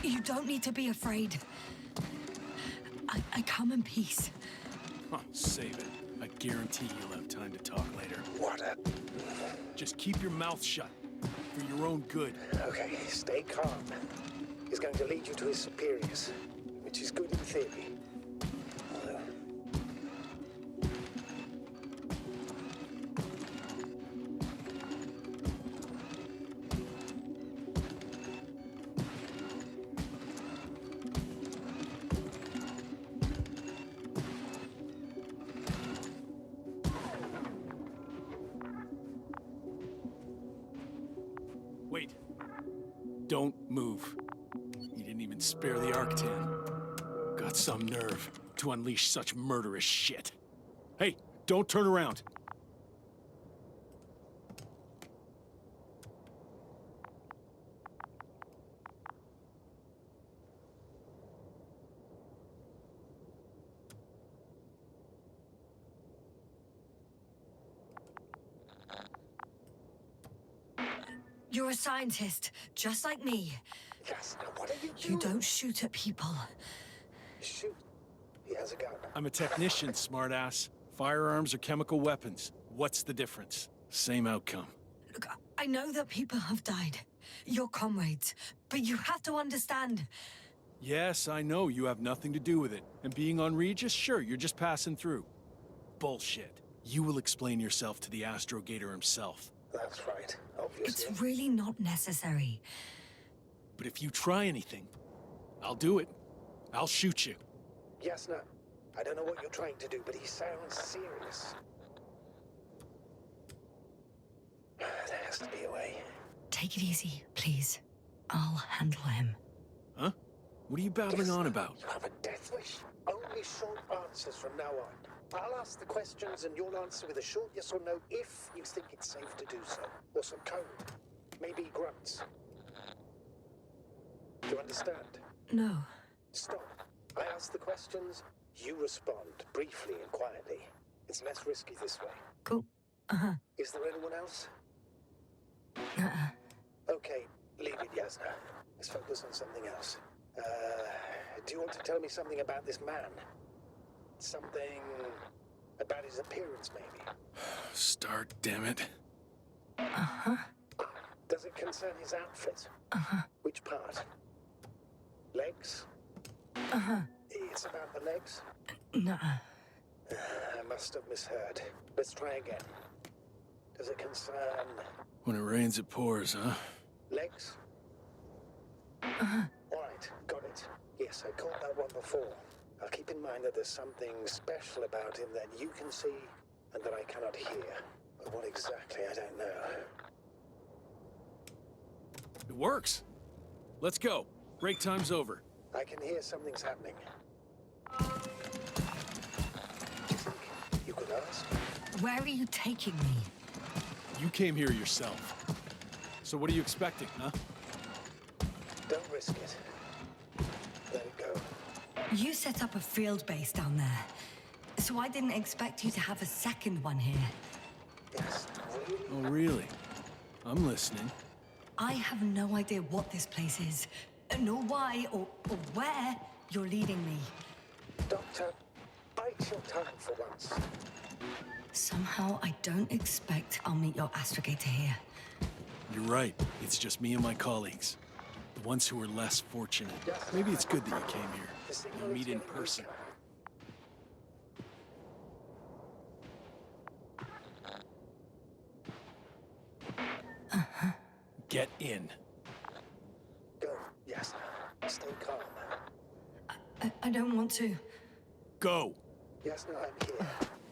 You don't need to be afraid. I come in peace. Oh, save it. I guarantee you'll have time to talk later. What a... Just keep your mouth shut. For your own good. Okay, stay calm. He's going to lead you to his superiors, which is good in theory. Wait. Don't move. You didn't even spare the Arctan. Got some nerve to unleash such murderous shit. Hey, don't turn around. You're a scientist, just like me. Yes, now what are you doing? You don't shoot at people. Shoot. He has a gun. I'm a technician, smartass. Firearms are chemical weapons. What's the difference? Same outcome. Look, I know that people have died. Your comrades. But you have to understand. Yes, I know you have nothing to do with it. And being on Regis, sure, you're just passing through. Bullshit. You will explain yourself to the Astrogator himself. That's right, obviously. It's really not necessary. But if you try anything, I'll do it. I'll shoot you. Yes, no. I don't know what you're trying to do, but he sounds serious. There has to be a way. Take it easy, please. I'll handle him. Huh? What are you babbling on about? You have a death wish. Only short answers from now on. I'll ask the questions and you'll answer with a short yes or no if you think it's safe to do so. Or some code. Maybe grunts. Do you understand? No. Stop. I ask the questions, you respond, briefly and quietly. It's less risky this way. Cool. Uh-huh. Is there anyone else? Uh-uh. Okay, leave it, Yasna. Let's focus on something else. Do you want to tell me something about this man? Something about his appearance, maybe? Start, damn it. Uh-huh. Does it concern his outfit? Uh-huh. Which part? Legs? Uh-huh. It's about the legs? Nuh-uh. I must have misheard. Let's try again. Does it concern... When it rains, it pours, huh? legs? Uh-huh. All right, got it. Yes, I caught that one before. I'll keep in mind that there's something special about him that you can see and that I cannot hear. But what exactly, I don't know. It works. Let's go. Break time's over. I can hear something's happening. Do you think you could ask? Where are you taking me? You came here yourself. So what are you expecting, huh? Don't risk it. Let it go. You set up a field base down there. So I didn't expect you to have a second one here. Yes, Oh, really? I'm listening. I have no idea what this place is, nor why or where you're leading me. Doctor, bite your tongue for once. Somehow I don't expect I'll meet your astrogator here. You're right. It's just me and my colleagues. The ones who are less fortunate. Maybe it's good that you came here. We'll meet in person. Get in. Go. Yes. Stay calm. I don't want to. Go! Yes, no, I'm here.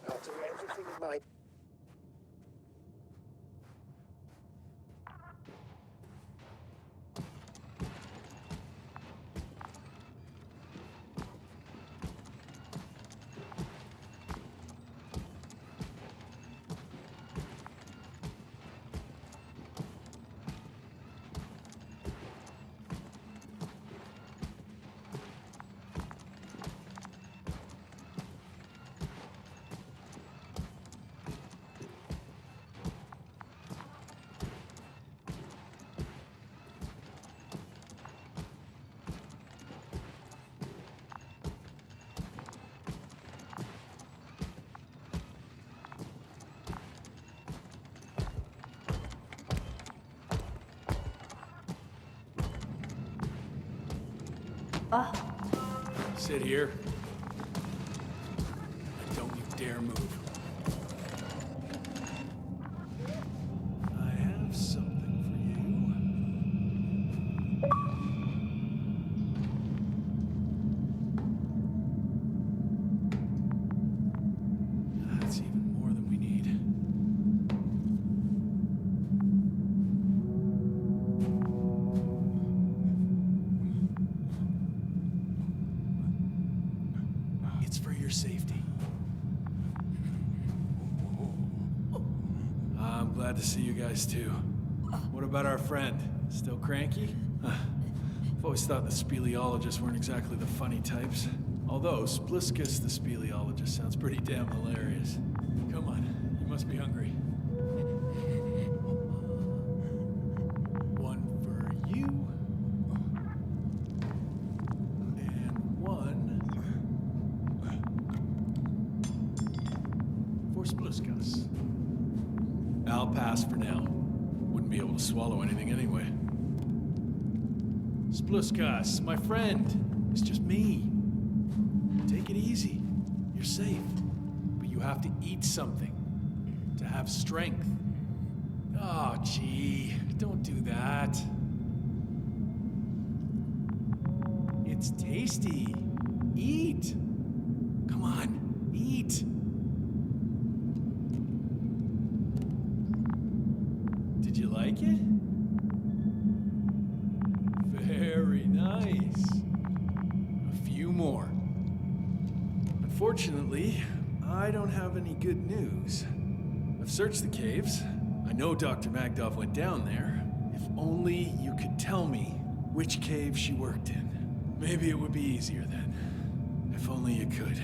I'll do everything in my... Sit here. And don't you dare move. I have something for you. That's even more than we need. It's for your safety. I'm glad to see you guys too. What about our friend? Still cranky? I've always thought the speleologists weren't exactly the funny types. Although Spliscus the speleologist sounds pretty damn hilarious. Come on, you must be hungry. One for you. And one for Spliscus. I'll pass for now. Wouldn't be able to swallow anything anyway. Spliscus, my friend. It's just me. Take it easy. You're safe. But you have to eat something. To have strength. Oh, gee. Don't do that. It's tasty. Eat. Come on. Eat. Did you like it? Very nice. A few more. Unfortunately, I don't have any good news. I've searched the caves. I know Dr. Magdov went down there. If only you could tell me which cave she worked in. Maybe it would be easier then. If only you could.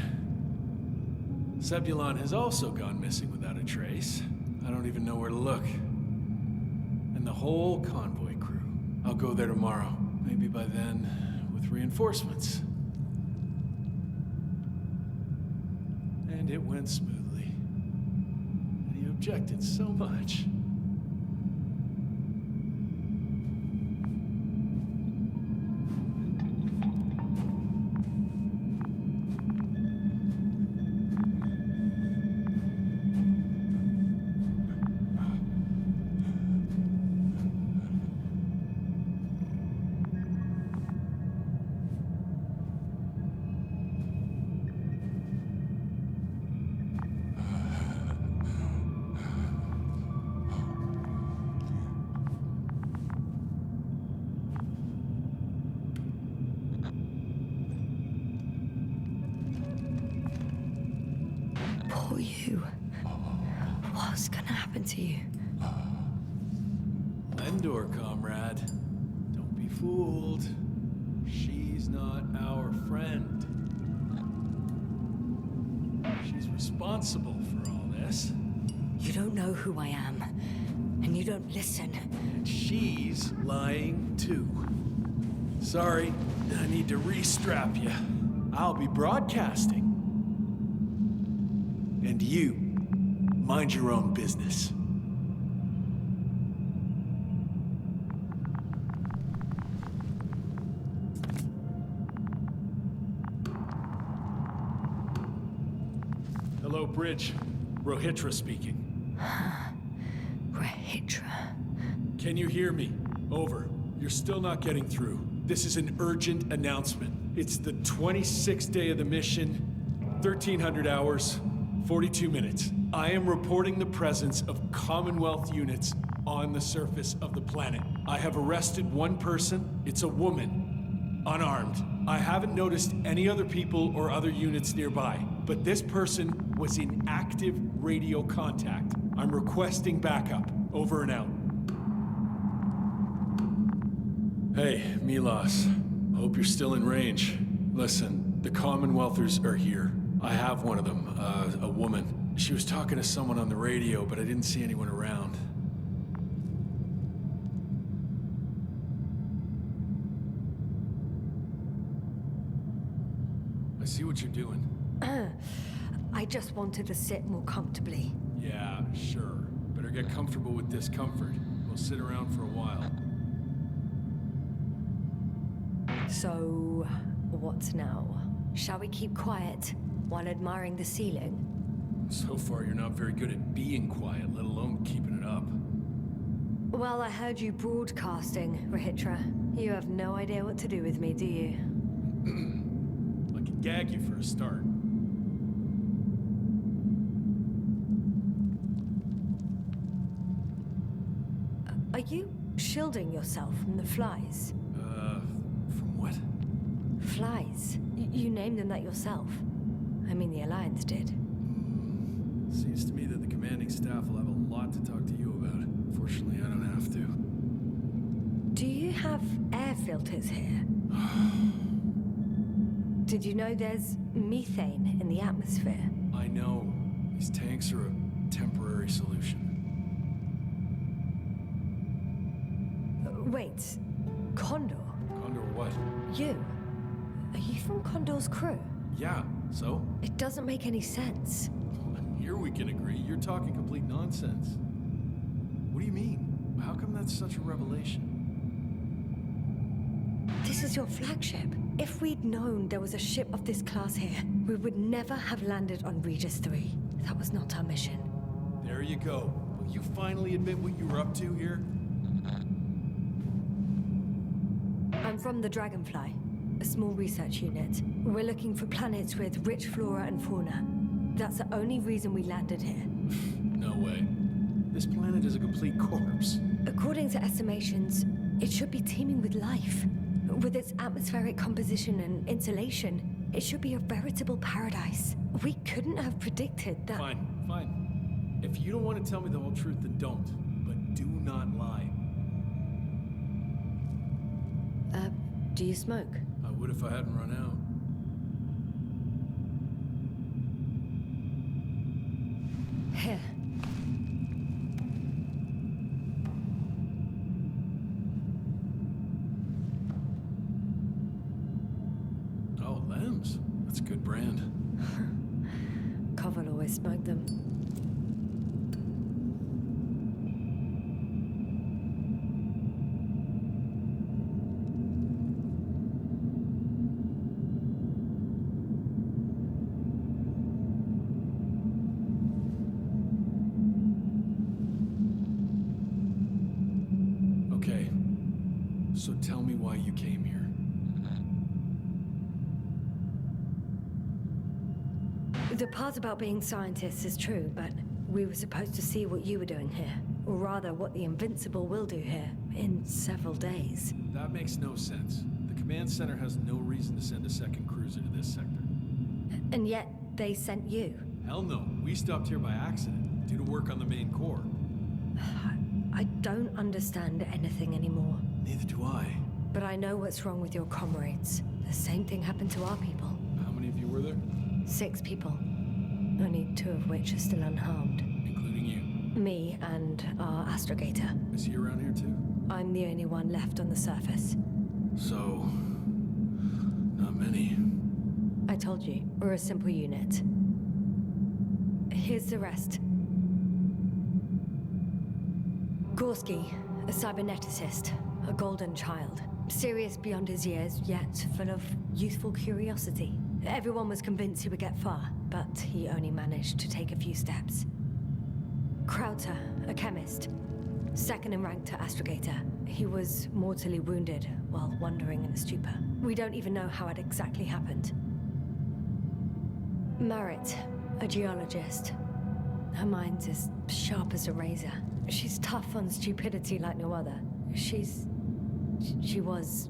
Zebulon has also gone missing without a trace. I don't even know where to look. And the whole convoy crew. I'll go there tomorrow. Maybe by then, with reinforcements. And it went smoothly. And he objected so much. Poor you. What's gonna happen to you? Endor, comrade. Don't be fooled. She's not our friend. She's responsible for all this. You don't know who I am, and you don't listen. She's lying too. Sorry, I need to restrap you. I'll be broadcasting. And you, mind your own business. Hello, Bridge. Rohitra speaking. Rohitra. Can you hear me? Over. You're still not getting through. This is an urgent announcement. It's the 26th day of the mission, 1300 hours, 42 minutes. I am reporting the presence of Commonwealth units on the surface of the planet. I have arrested one person. It's a woman, unarmed. I haven't noticed any other people or other units nearby, but this person was in active radio contact. I'm requesting backup. Over and out. Hey, Milos. Hope you're still in range. Listen, the Commonwealthers are here. I have one of them, a woman. She was talking to someone on the radio, but I didn't see anyone around. I see what you're doing. I just wanted to sit more comfortably. Yeah, sure. Better get comfortable with discomfort. We'll sit around for a while. So, what now? Shall we keep quiet while admiring the ceiling? So far, you're not very good at being quiet, let alone keeping it up. Well, I heard you broadcasting, Rohitra. You have no idea what to do with me, do you? I can gag you for a start. Are you shielding yourself from the flies? From what? Flies. You named them that yourself. I mean, the Alliance did. Seems to me that the commanding staff will have a lot to talk to you about. Fortunately, I don't have to. Do you have air filters here? Did you know there's methane in the atmosphere? I know. These tanks are a temporary solution. Wait, Condor? Condor what? You? Are you from Condor's crew? Yeah, so? It doesn't make any sense. Here we can agree. You're talking complete nonsense. What do you mean? How come that's such a revelation? This is your flagship. If we'd known there was a ship of this class here, we would never have landed on Regis 3. That was not our mission. There you go. Will you finally admit what you were up to here? I'm from the Dragonfly, a small research unit. We're looking for planets with rich flora and fauna. That's the only reason we landed here. No way. This planet is a complete corpse. According to estimations, it should be teeming with life. With its atmospheric composition and insulation, it should be a veritable paradise. We couldn't have predicted that. Fine, fine. If you don't want to tell me the whole truth, then don't. But do not lie. Do you smoke? I would if I hadn't run out. Here. Oh, Lambs. That's a good brand. Koval always smoked them. Okay. So tell me why you came here. The part about being scientists is true, but we were supposed to see what you were doing here. Or rather, what the Invincible will do here in several days. That makes no sense. The command center has no reason to send a second cruiser to this sector. And yet, they sent you. Hell no. We stopped here by accident, due to work on the main core. I don't understand anything anymore. Neither do I. But I know what's wrong with your comrades. The same thing happened to our people. How many of you were there? 6 people. Only 2 of which are still unharmed. Including you. Me and our astrogator. Is he around here too? I'm the only one left on the surface. So... not many. I told you, we're a simple unit. Here's the rest. Gorski, a cyberneticist, a golden child. Serious beyond his years, yet full of youthful curiosity. Everyone was convinced he would get far, but he only managed to take a few steps. Krauter, a chemist, second in rank to astrogator. He was mortally wounded while wandering in a stupor. We don't even know how it exactly happened. Marit, a geologist. Her mind's as sharp as a razor. She's tough on stupidity like no other. She was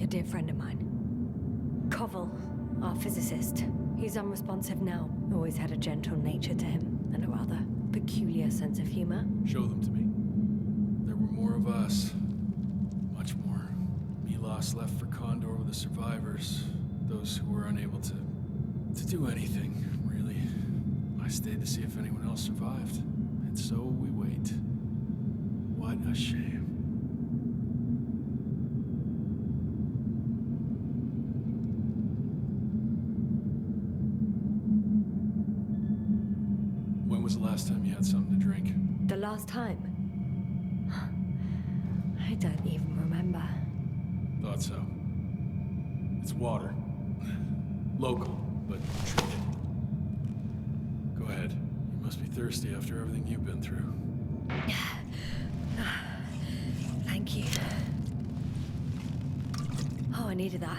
a dear friend of mine. Koval, our physicist. He's unresponsive now. Always had a gentle nature to him, and a rather peculiar sense of humor. Show them to me. There were more of us. Much more. Milos left for Condor with the survivors. Those who were unable to do anything, really. I stayed to see if anyone else survived. And so we wait. What a shame. When was the last time you had something to drink? The last time? I don't even remember. Thought so. It's water. Local, but treated. Go ahead. You must be thirsty after everything you've been through. Thank you. Oh, I needed that.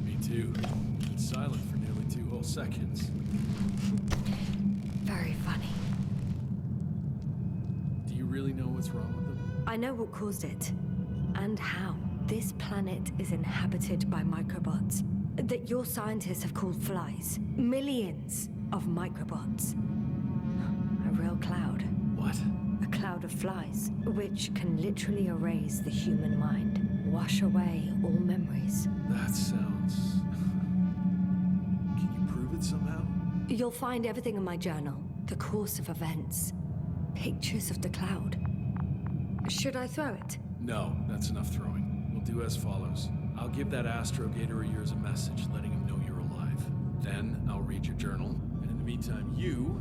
Me too. Been silent for nearly 2 whole seconds. Very funny. Do you really know what's wrong with them? I know what caused it, and how. This planet is inhabited by microbots that your scientists have called flies. Millions of microbots. A real cloud. What? A cloud of flies, which can literally erase the human mind, wash away all memories. That sounds... Can you prove it somehow? You'll find everything in my journal. The course of events. Pictures of the cloud. Should I throw it? No, that's enough throwing. We'll do as follows. I'll give that astrogator of yours a message letting him know you're alive. Then I'll read your journal, and in the meantime, you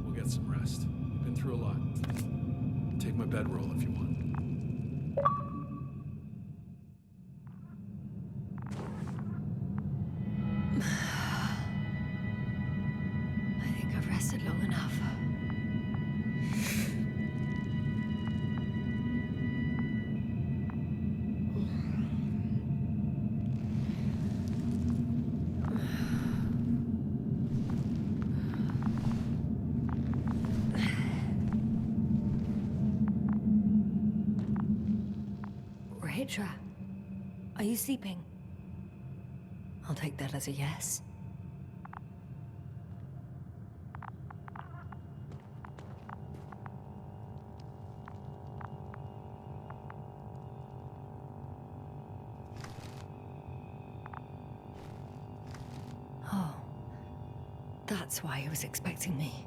will get some rest. You've been through a lot. Take my bedroll if you want. I think I've rested long enough. Rachel, are you sleeping? I'll take that as a yes. Oh, that's why he was expecting me.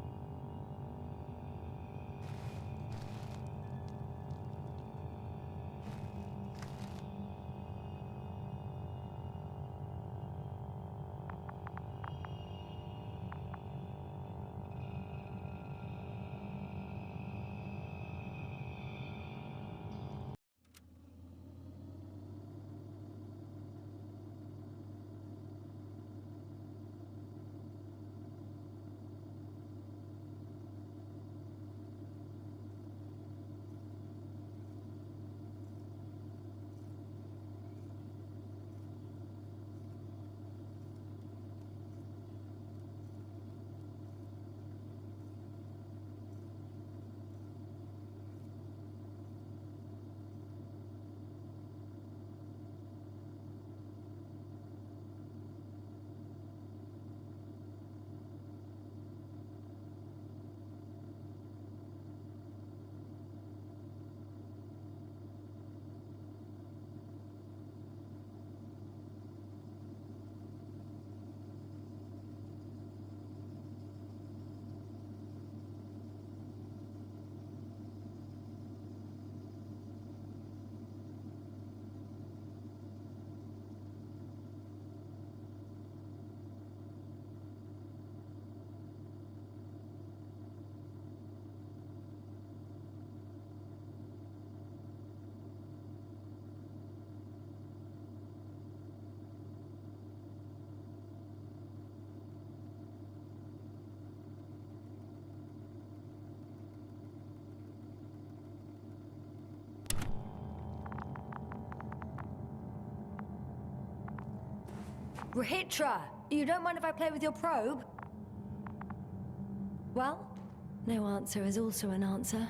Rahitra, you don't mind if I play with your probe? Well, no answer is also an answer.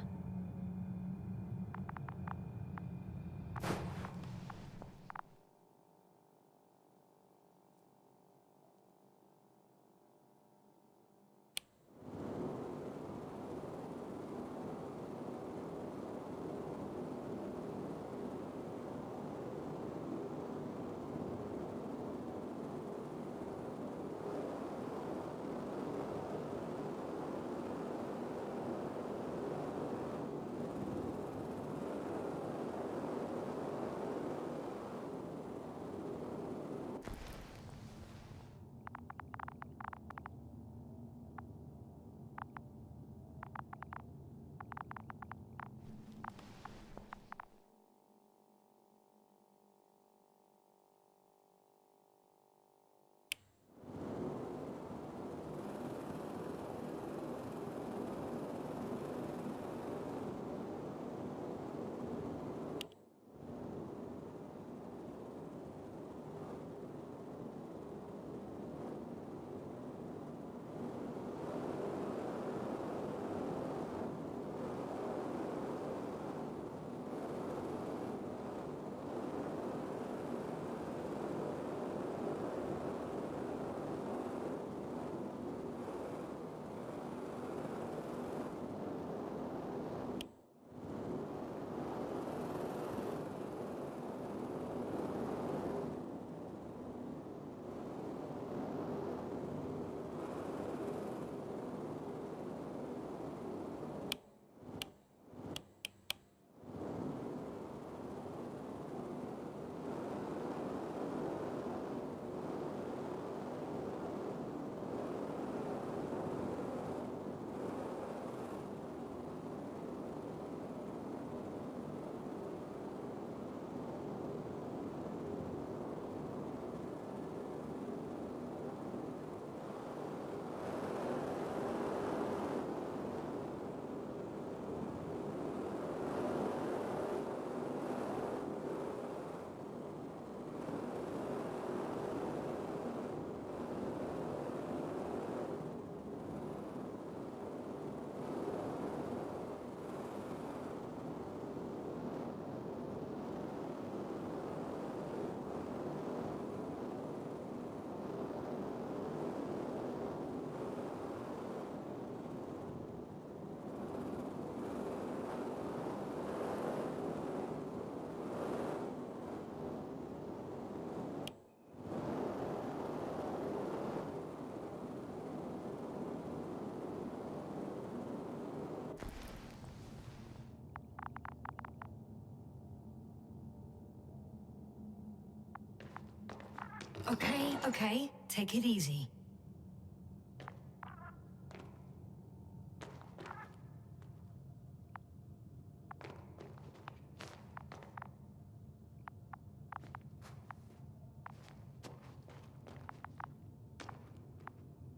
Okay, take it easy.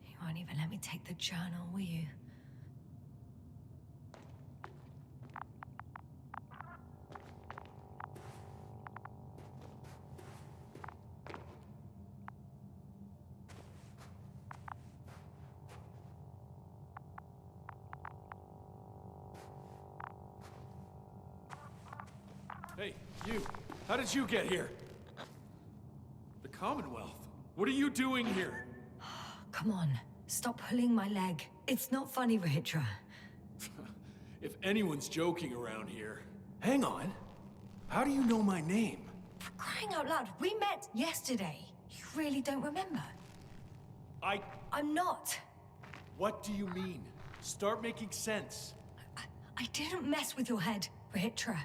You won't even let me take the journal, will you? Hey, you! How did you get here? The Commonwealth? What are you doing here? Come on, stop pulling my leg. It's not funny, Rahitra. If anyone's joking around here... Hang on. How do you know my name? For crying out loud, we met yesterday. You really don't remember? I'm not. What do you mean? Start making sense. I didn't mess with your head, Rahitra.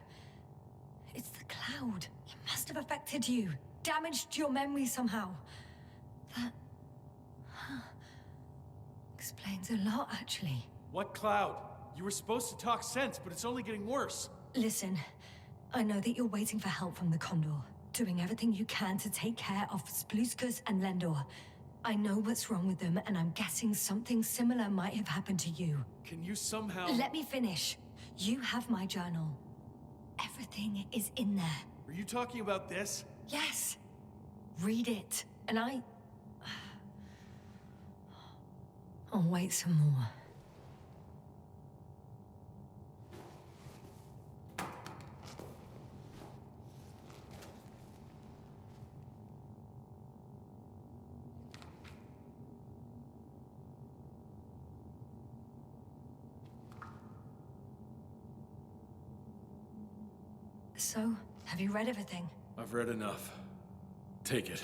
It's the cloud. It must have affected you. Damaged your memory somehow. That... explains a lot, actually. What cloud? You were supposed to talk sense, but it's only getting worse. Listen, I know that you're waiting for help from the Condor. Doing everything you can to take care of Spluskus and Lendor. I know what's wrong with them, and I'm guessing something similar might have happened to you. Can you somehow... Let me finish. You have my journal. Everything is in there. Are you talking about this? Yes. Read it. And I I'll wait some more. So, have you read everything? I've read enough. Take it.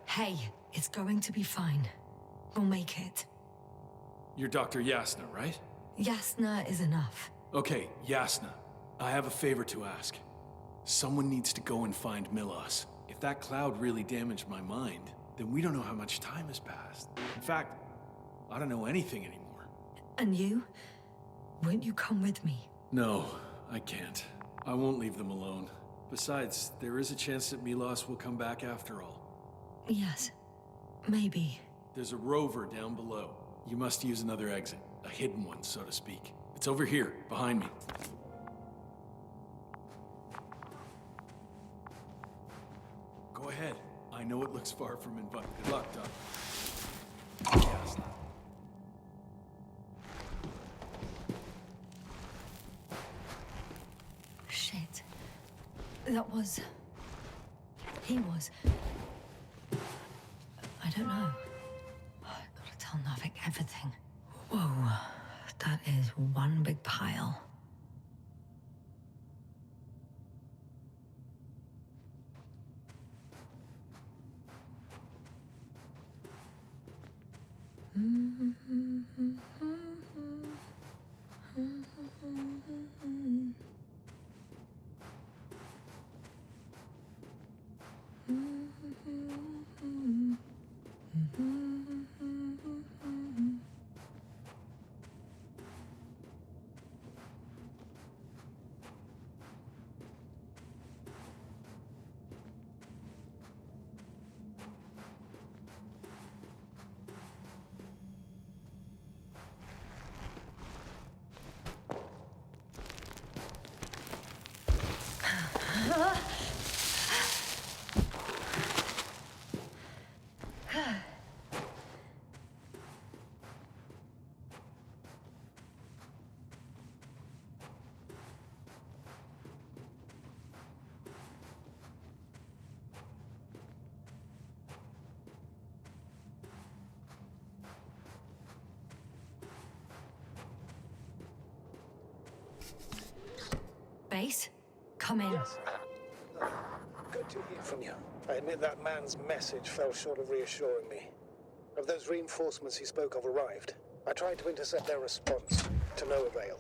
Hey, it's going to be fine. We'll make it. You're Dr. Yasna, right? Yasna is enough. Okay, Yasna. I have a favor to ask. Someone needs to go and find Milos. If that cloud really damaged my mind, then we don't know how much time has passed. In fact, I don't know anything anymore. And you? Won't you come with me? No, I can't. I won't leave them alone. Besides, there is a chance that Milos will come back after all. Yes, maybe. There's a rover down below. You must use another exit. A hidden one, so to speak. It's over here, behind me. Go ahead. I know it looks far from Invincible. Good luck, Doc. Yes. Shit. That was... He was... I don't know. I've got to tell Navik everything. Whoa. That is one big pile. Base, come in. Yes. Good to hear from you. I admit that man's message fell short of reassuring me. Have those reinforcements he spoke of arrived? I tried to intercept their response, to no avail.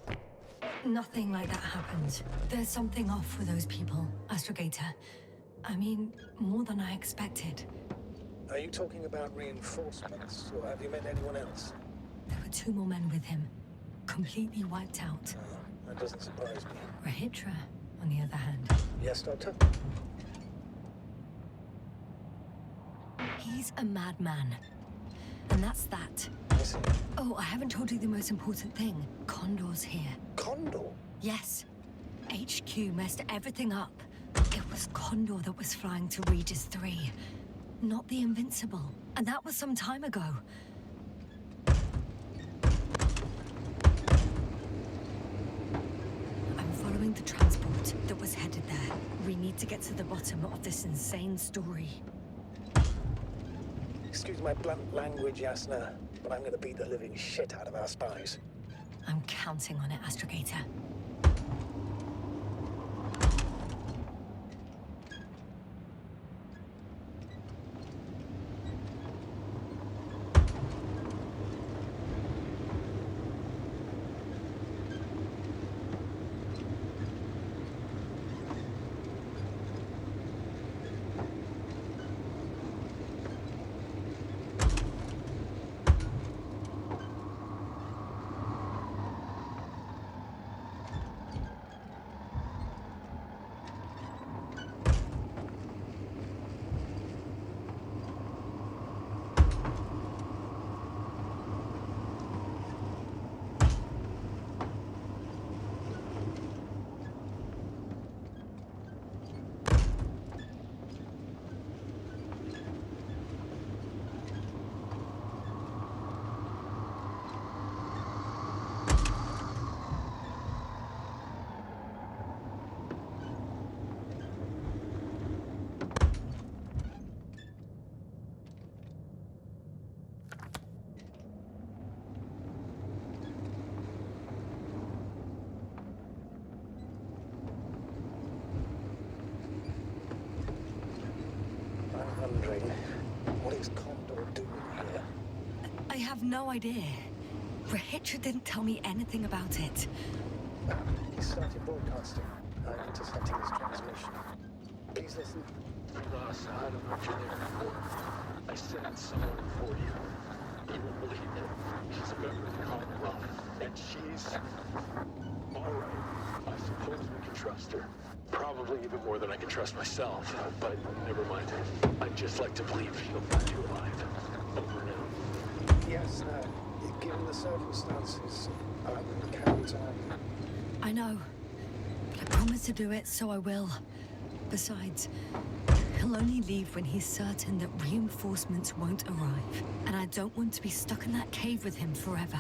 Nothing like that happened. There's something off with those people, Astrogator. I mean, more than I expected. Are you talking about reinforcements, or have you met anyone else? There were 2 more men with him, completely wiped out. Oh, that doesn't surprise me. Rahitra, on the other hand. Yes, Doctor? He's a madman. And that's that. I see. Oh, I haven't told you the most important thing. Condor's here. Condor? Yes. HQ messed everything up. It was Condor that was flying to Regis 3, not the Invincible. And that was some time ago. I'm following the transport that was headed there. We need to get to the bottom of this insane story. Excuse my blunt language, Yasna, but I'm gonna beat the living shit out of our spies. I'm counting on it, Astrogator. wondering, what is Condor doing here? I have no idea. Rahitra didn't tell me anything about it. He started broadcasting. I'm intercepting his transmission. Please listen. Ross, I don't know what you're there for. I sent someone for you. You won't believe it. She's a member of the Commonwealth, and she's... all right. I suppose we can trust her. Probably even more than I can trust myself, but never mind. I'd just like to believe she'll find you alive. Over now. Yes, given the circumstances, I count on... I know. I promised to do it, so I will. Besides, he'll only leave when he's certain that reinforcements won't arrive. And I don't want to be stuck in that cave with him forever.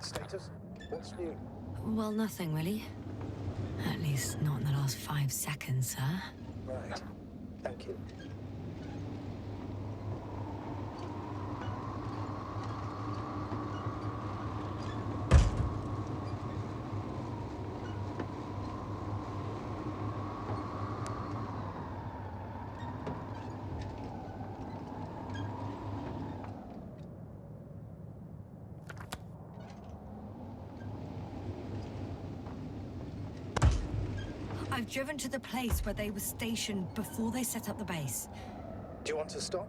Status? What's new? Well, nothing really. At least not in the last 5 seconds, sir. Right. Thank you. I've driven to the place where they were stationed before they set up the base. Do you want to stop?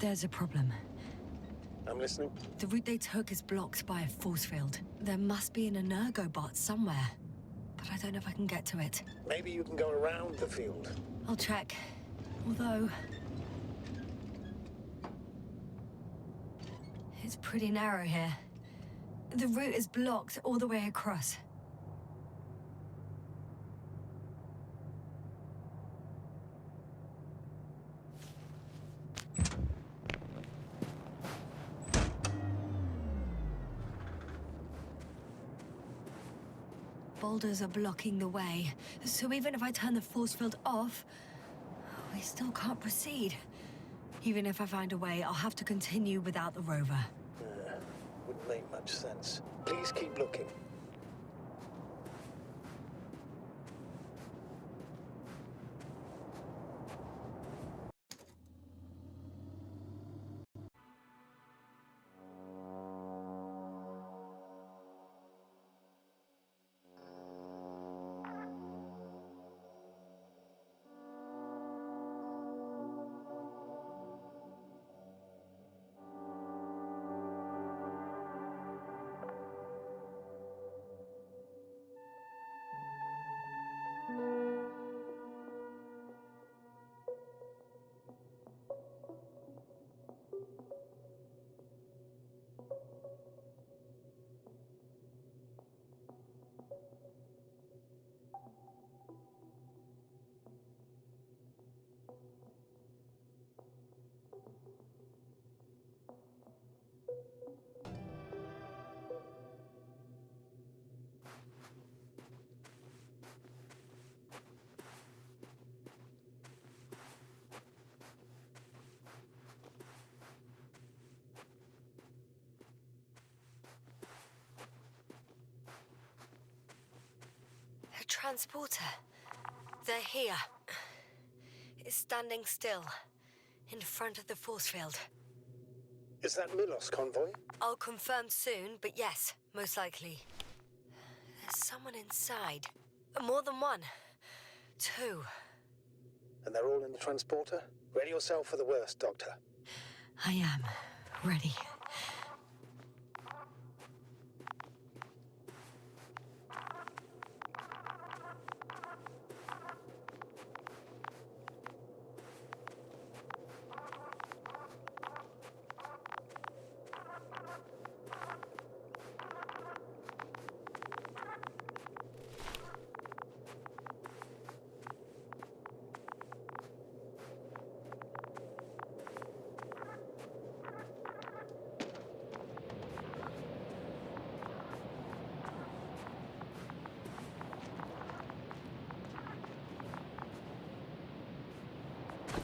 There's a problem. I'm listening. The route they took is blocked by a force field. There must be an energobot somewhere, but I don't know if I can get to it. Maybe you can go around the field. I'll check. Although... it's pretty narrow here. The route is blocked all the way across. Boulders are blocking the way, so even if I turn the force field off, we still can't proceed. Even if I find a way, I'll have to continue without the rover. Wouldn't make much sense. Please keep looking. A transporter. They're here. It's standing still, in front of the force field. Is that Milos convoy? I'll confirm soon, but yes, most likely. There's someone inside. More than one. Two. And they're all in the transporter? Ready yourself for the worst, Doctor. I am. Ready.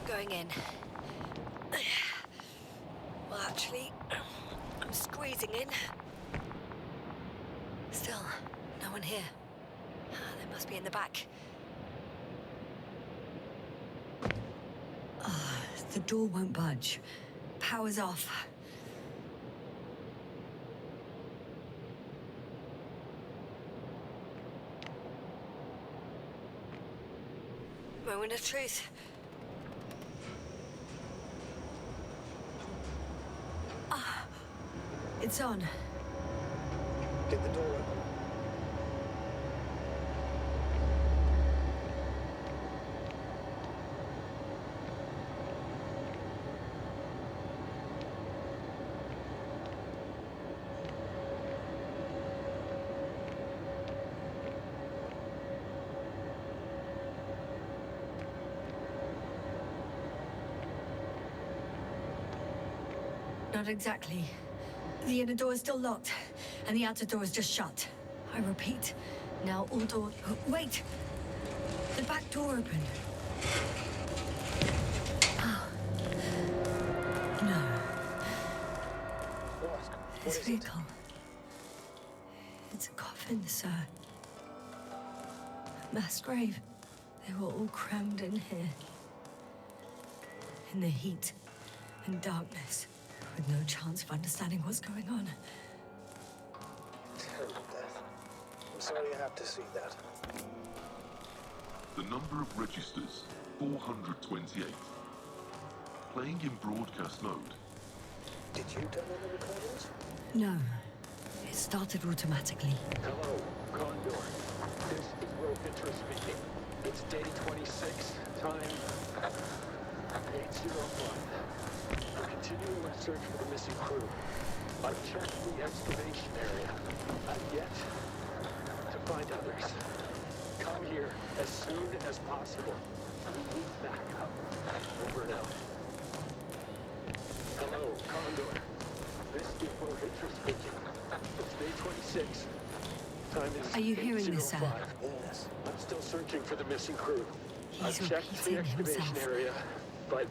Going in. Well, actually, I'm squeezing in. Still, no one here. They must be in the back. The door won't budge. Power's off. Moment of truth. It's on. Did the door open? Not exactly. The inner door is still locked, and the outer door is just shut. I repeat, now all doors... Wait! The back door opened. Oh. No. What? This vehicle. It's a coffin, sir. A mass grave. They were all crammed in here. In the heat and darkness. With no chance of understanding what's going on. Terrible death. I'm sorry you have to see that. The number of registers, 428. playing in broadcast mode. Did you turn on the recordings? No. It started automatically. Hello, Condor. This is Rohitra speaking. It's day 26, time 8:01. I'm continuing my search for the missing crew. I've checked the excavation area. I've yet to find others. Come here as soon as possible. We need backup. Over and out. Hello, Condor. This is Rohitra speaking. It's day 26. Time is Are you hearing this, sir? 8:05. Yes. I'm still searching for the missing crew. He's I've checked the repeating excavation himself. area, but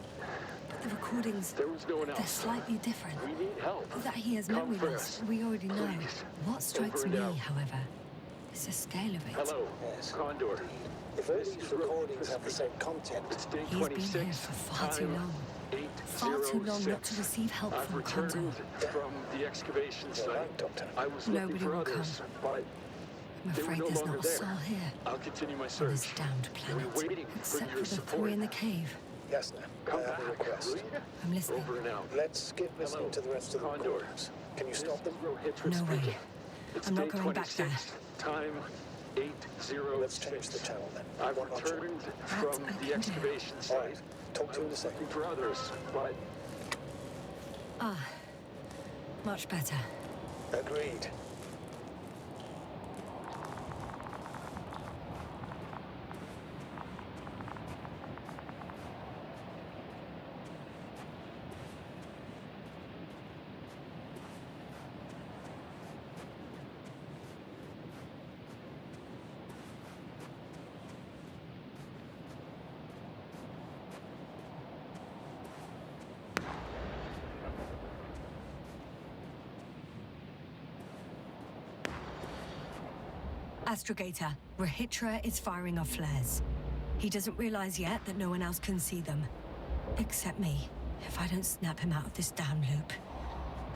The recordings, there was no one they're else. slightly different. We need help. That he has Come memory for loss, us. we already know. Please. What strikes Over me, and out. however, is the scale of it. Hello, Yes. Condor. If all This these is recordings Rohitra have the same speaking. content, It's day He's been here 26. for far too time long. 8:06. Far too long not to receive help I've from returned Condor. from the excavation you're site. right, Doctor. I was looking Nobody for will others, but I'm they were afraid no there's longer not a soul there. here I'll continue my on this search. damned planet, We're waiting for except your for the support. three in the cave. Yes, ma'am. Come I have a back, request. will you? I'm listening. Over and out. Let's skip listening Hello, to the rest of the Condor. recordings. Can you stop them? Rohitra No way. speaking. It's I'm not day going back 26. Time 8:06. Let's change the channel then. I've One notch up. returned That from I can the do. excavation All site. right. Talk to you in a looking second. for others, but Ah, much better. Agreed. Astrogator, Rohitra is firing off flares. He doesn't realize yet that no one else can see them. Except me. If I don't snap him out of this down loop,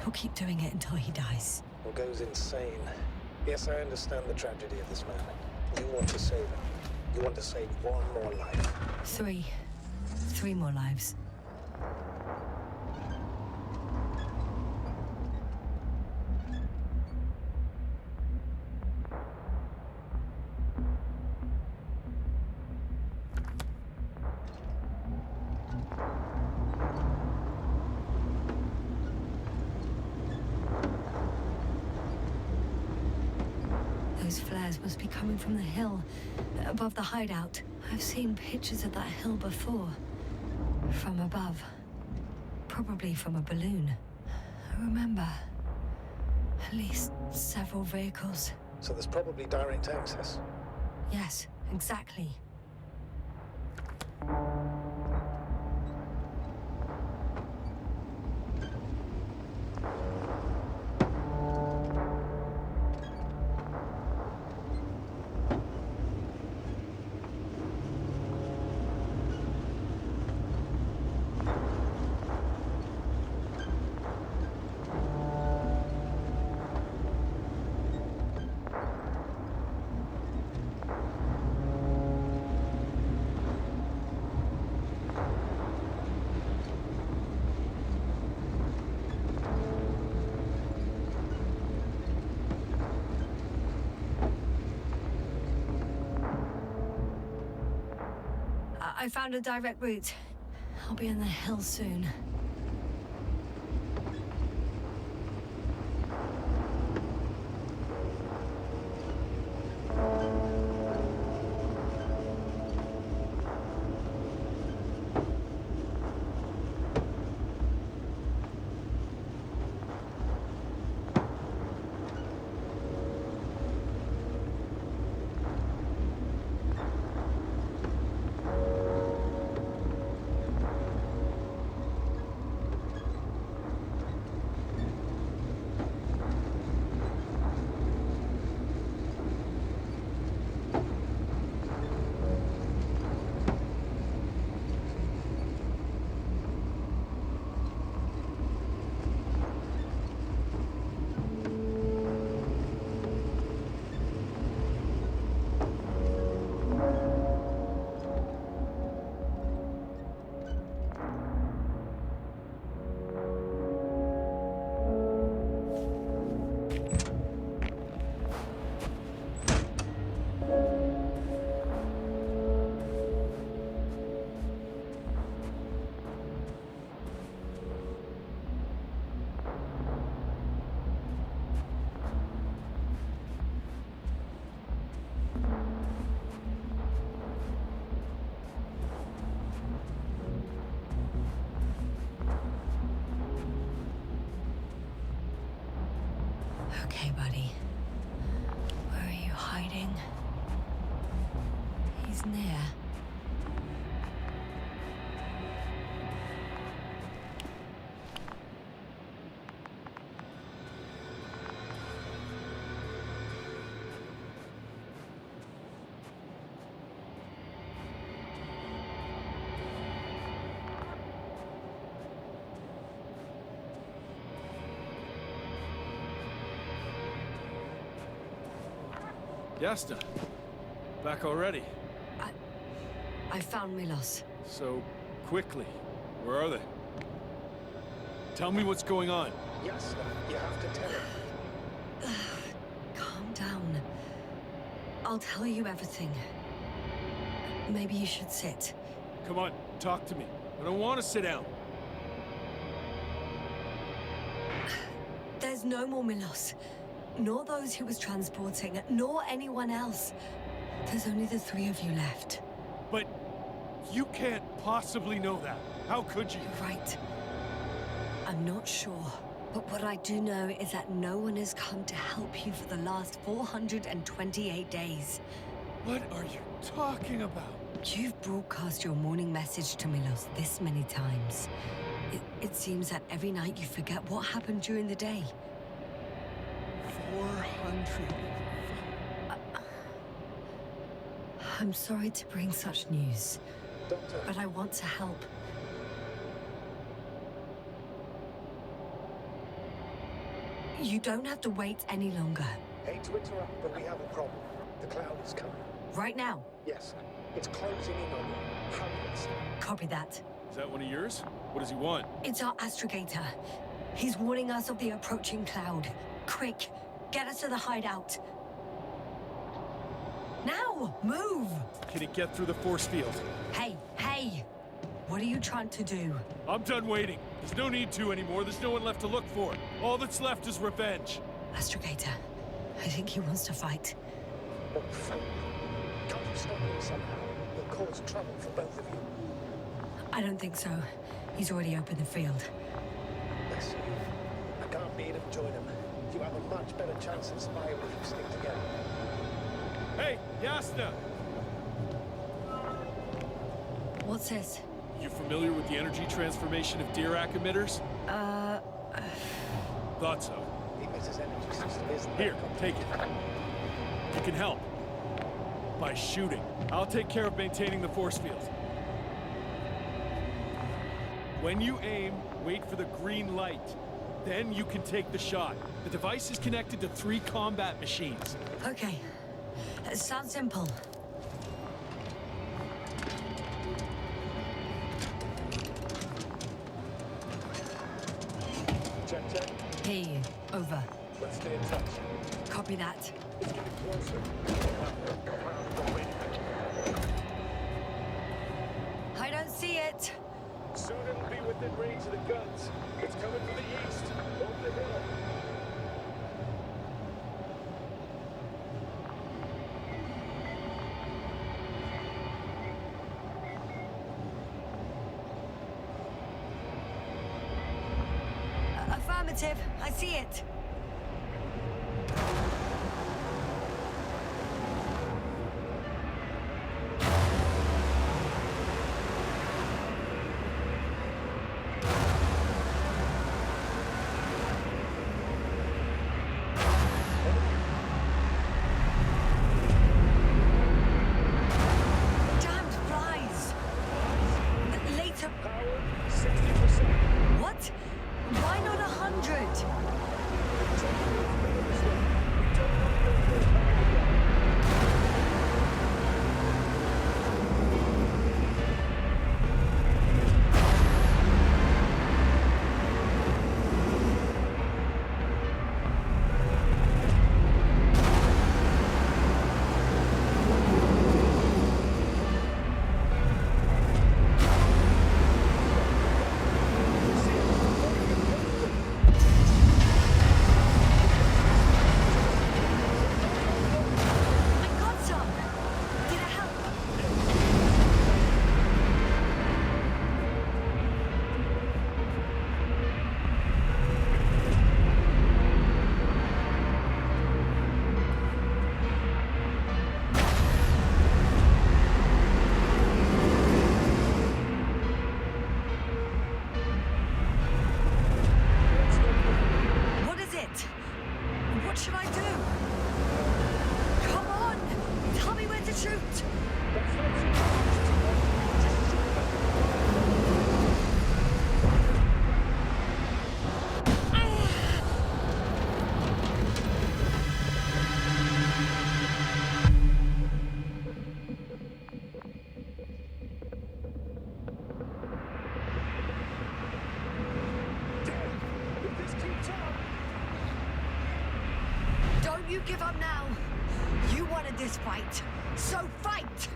he'll keep doing it until he dies. Or goes insane. Yes, I understand the tragedy of this man. You want to save him. You want to save one more life. Three more lives. Those flares must be coming from the hill, above the hideout. I've seen pictures of that hill before. From above. Probably from a balloon. I remember. At least several vehicles. So there's probably direct access. Yes, exactly. I found a direct route. I'll be in the hill soon. Okay, buddy. Where are you hiding? He's near. Yasta, back already. I found Milos. So quickly. Where are they? Tell me what's going on. Yes, you have to tell him. Calm down. I'll tell you everything. Maybe you should sit. Come on, talk to me. I don't want to sit down. There's no more Milos. Nor those he was transporting, nor anyone else. There's only the three of you left. But you can't possibly know that. How could you? You're right. I'm not sure. But what I do know is that no one has come to help you for the last 428 days. What are you talking about? You've broadcast your morning message to Milos this many times. It seems that every night you forget what happened during the day. 400. I'm sorry to bring such news, Doctor, but I want to help. You don't have to wait any longer. hate to interrupt, but we have a problem. The cloud is coming. Right now. Yes, it's closing in on you. Hurry us. Copy that. Is that one of yours? What does he want? It's our astrogator. He's warning us of the approaching cloud. Quick, get us to the hideout. Now, move! Can he get through the force field? Hey, hey! What are you trying to do? I'm done waiting. There's no need to anymore. There's no one left to look for. All that's left is revenge. Astrogator, I think he wants to fight. What fool? Can't you stop him somehow? He'll cause trouble for both of you. I don't think so. He's already opened the field. Bless you. I can't beat him, join him. You have a much better chance of survival if you stick together. Hey, Yasna! What's this? You familiar with the energy transformation of Dirac emitters? Thought so. The emitter's energy system isn't Here, take it. You can help. By shooting. I'll take care of maintaining the force field. When you aim, wait for the green light. Then you can take the shot. The device is connected to 3 combat machines. Okay. It sounds simple. Check, check. Hear you. Over. Let's stay in touch. Copy that. It's getting closer. I don't see it. Soon it'll be within range of the guns. It's coming from the east, over the hill. Affirmative. I see it. Damned flies. Later. Power, 60%. What? Why not 100? you give up now. You wanted this fight, so fight!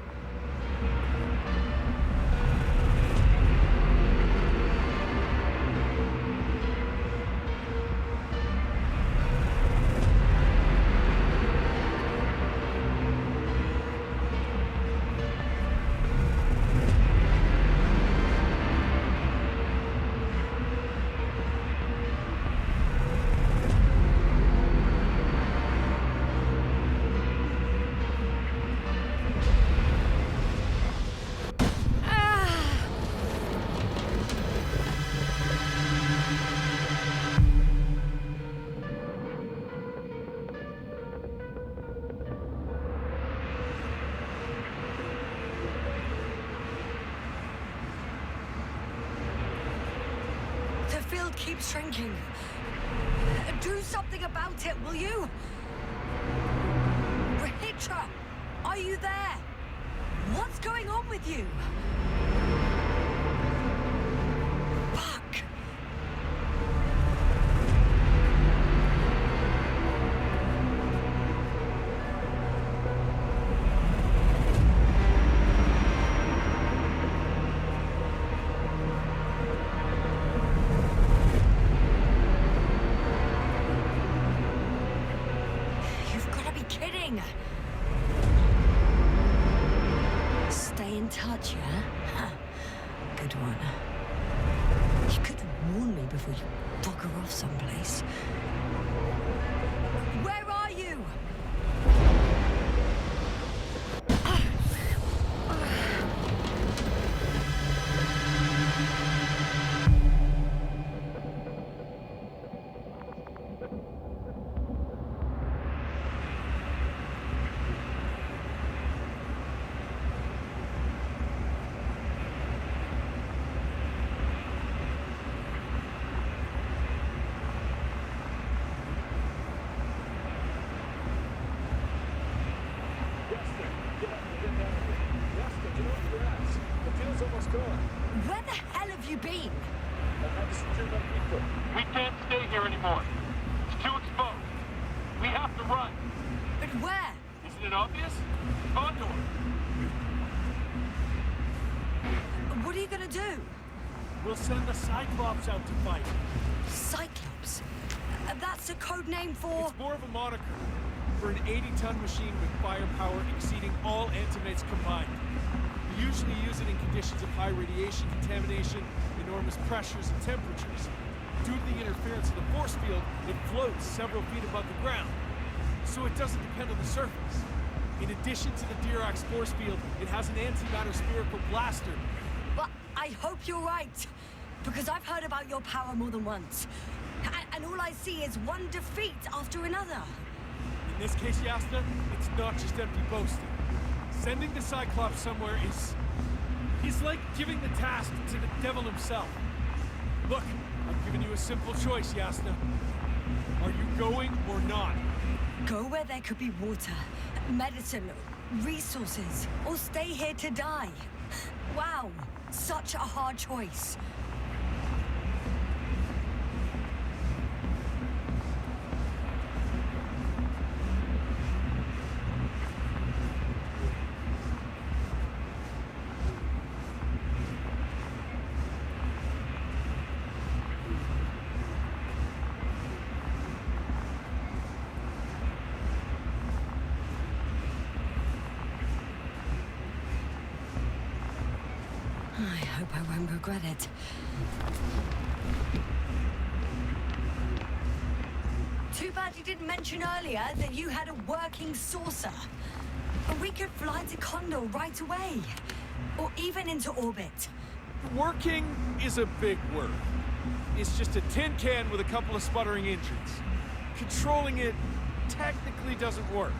The field keeps shrinking. Do something about it, will you? Rahitra, are you there? What's going on with you? Fuck. You've got to be kidding. Stay in touch, yeah? Huh. Good one. You could warn me before you bugger off someplace. Where are you? Where the hell have you been? We can't stay here anymore. It's too exposed. We have to run. But where? Isn't it obvious? Condor. What are you gonna do? We'll send the Cyclops out to fight. Cyclops? That's a code name for... It's more of a moniker for an 80-ton machine with firepower exceeding all antimates combined. We usually use it in conditions of high radiation contamination, enormous pressures and temperatures. Due to the interference of the force field, it floats several feet above the ground, so it doesn't depend on the surface. In addition to the Dirac force field, it has an antimatter spherical blaster. But I hope you're right, because I've heard about your power more than once. And all I see is one defeat after another. In this case, Yasta, it's not just empty boasting. Sending the Cyclops somewhere is like giving the task to the devil himself. Look, I'm giving you a simple choice, Yasta. Are you going or not? Go where there could be water, medicine, resources, or stay here to die. Wow, such a hard choice. I hope I won't regret it. Too bad you didn't mention earlier that you had a working saucer. We could fly to Condor right away. Or even into orbit. Working is a big word. It's just a tin can with a couple of sputtering engines. Controlling it technically doesn't work.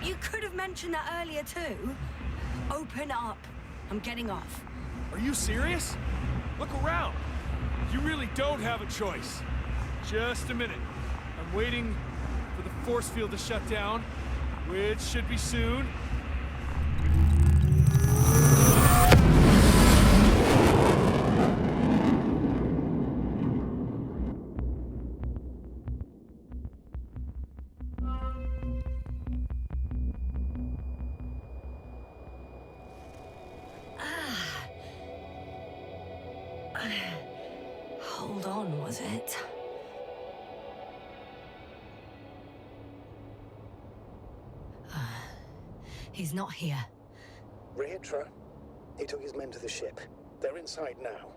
You could have mentioned that earlier too. Open up. I'm getting off. Are you serious? Look around. You really don't have a choice. Just a minute. I'm waiting for the force field to shut down, which should be soon. Hold on, was it? He's not here. Rehitra? He took his men to the ship. They're inside now.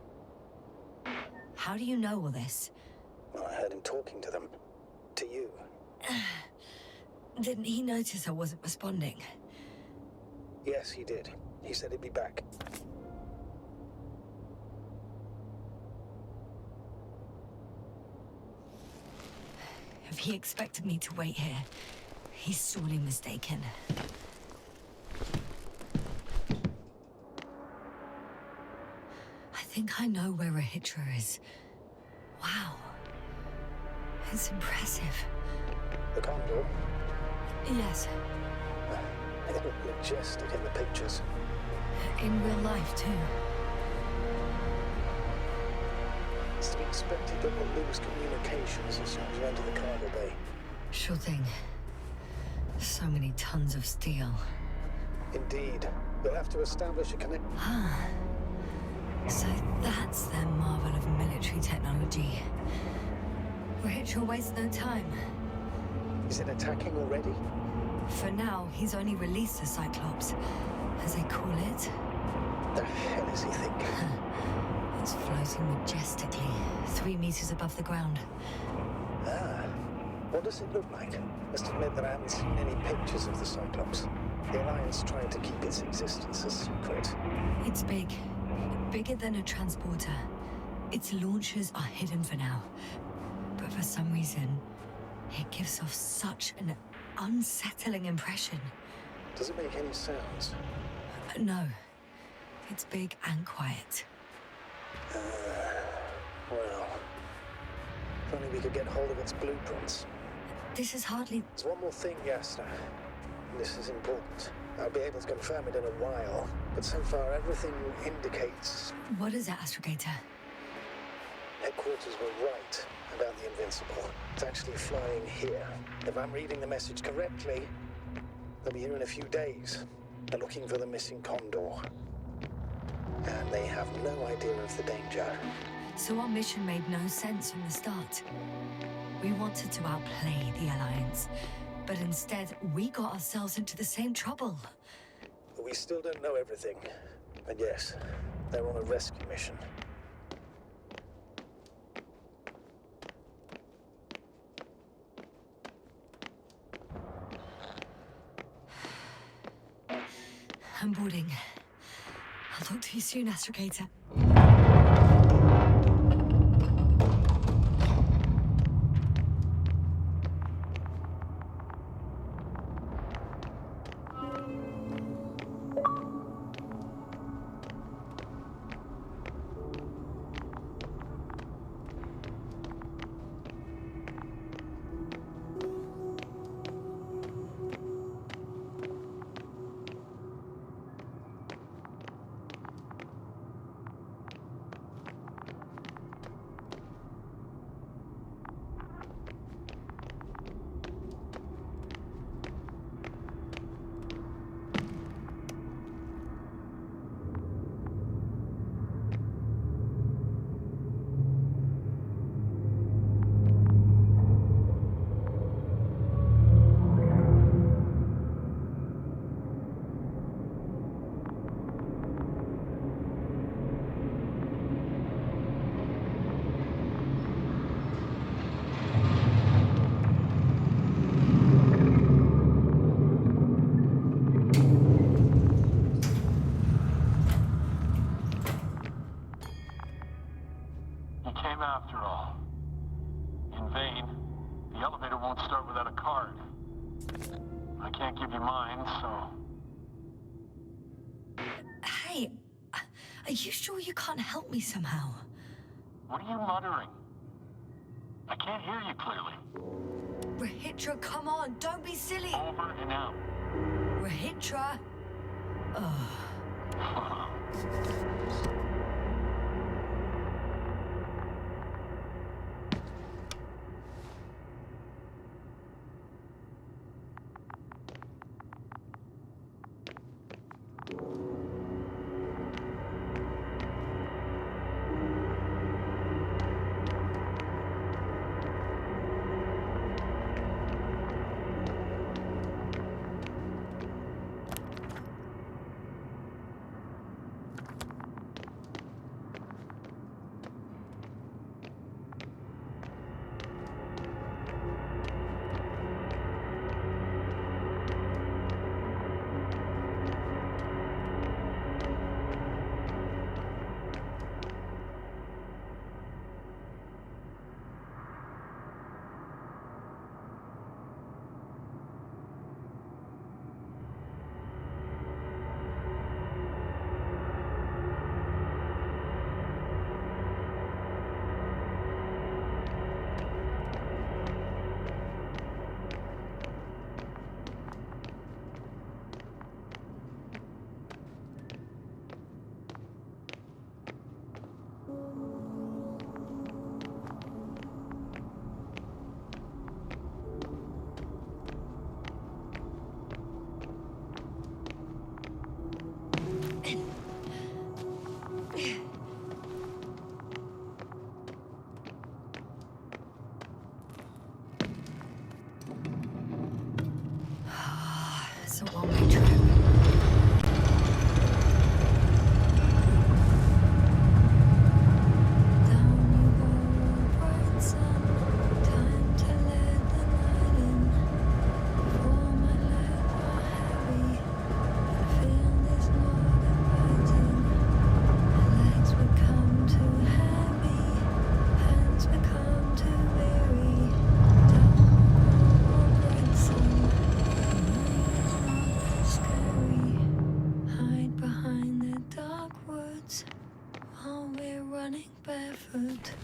How do you know all this? Well, I heard him talking to them. To you. Didn't he notice I wasn't responding? Yes, he did. He said he'd be back. If he expected me to wait here, he's sorely mistaken. I think I know where Rehitra is. Wow. It's impressive. The Condor? Yes. They look majestic in the pictures. In real life, too. It's to be expected that we'll lose communications as soon as we enter the cargo bay. Sure thing. So many tons of steel. Indeed. We'll have to establish a connection. So that's their marvel of military technology. Rehitra wastes no time. Is it attacking already? For now, he's only released the Cyclops, as they call it. The hell is he thinking? It's floating majestically, 3 meters above the ground. Ah. What does it look like? Must admit that I haven't seen any pictures of the Cyclops. The Alliance tried to keep its existence a secret. It's big. Bigger than a transporter. Its launchers are hidden for now. But for some reason, it gives off such an unsettling impression. Does it make any sounds? No. It's big and quiet. Well... If only we could get hold of its blueprints. This is hardly... There's one more thing, Yasna. This is important. I'll be able to confirm it in a while, but so far everything indicates... What is it, Astrogator? Headquarters were right about the Invincible. It's actually flying here. If I'm reading the message correctly, they'll be here in a few days. They're looking for the missing Condor. And they have no idea of the danger. So our mission made no sense from the start. We wanted to outplay the Alliance, but instead we got ourselves into the same trouble. But we still don't know everything. And yes, they're on a rescue mission. I'm boarding. I'll talk to you soon, Astrogator. After all. In vain. The elevator won't start without a card. I can't give you mine, so... Hey, are you sure you can't help me somehow? What are you muttering? I can't hear you clearly. Rehitra, come on, don't be silly! Over and out. Rehitra! Ugh. running barefoot.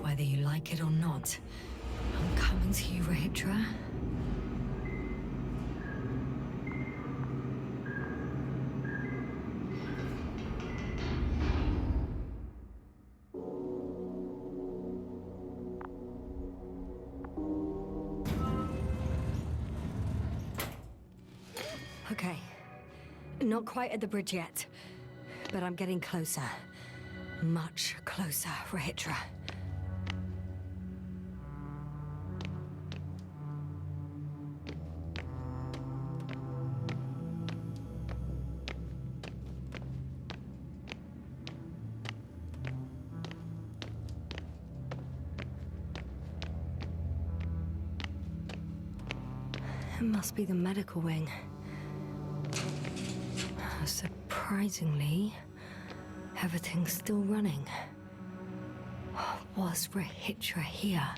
Whether you like it or not, I'm coming to you, Rahitra. Okay. Not quite at the bridge yet, but I'm getting closer. Much closer, Rahitra. It must be the medical wing. Surprisingly, everything's still running. Was Rahitra here?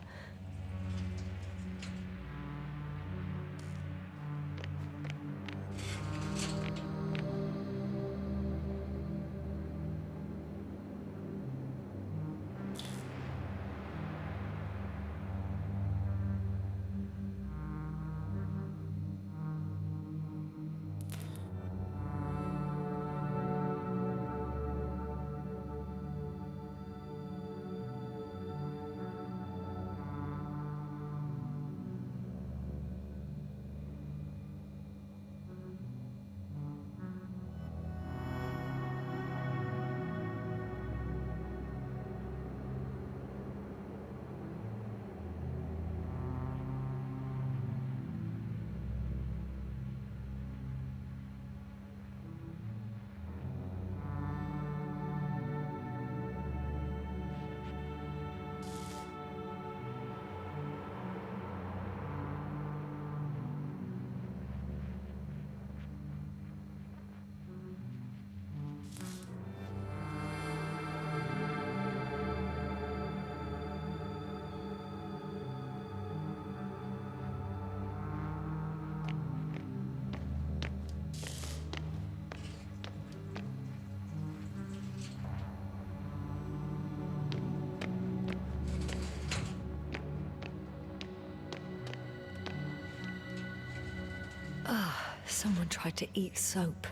Someone tried to eat soap.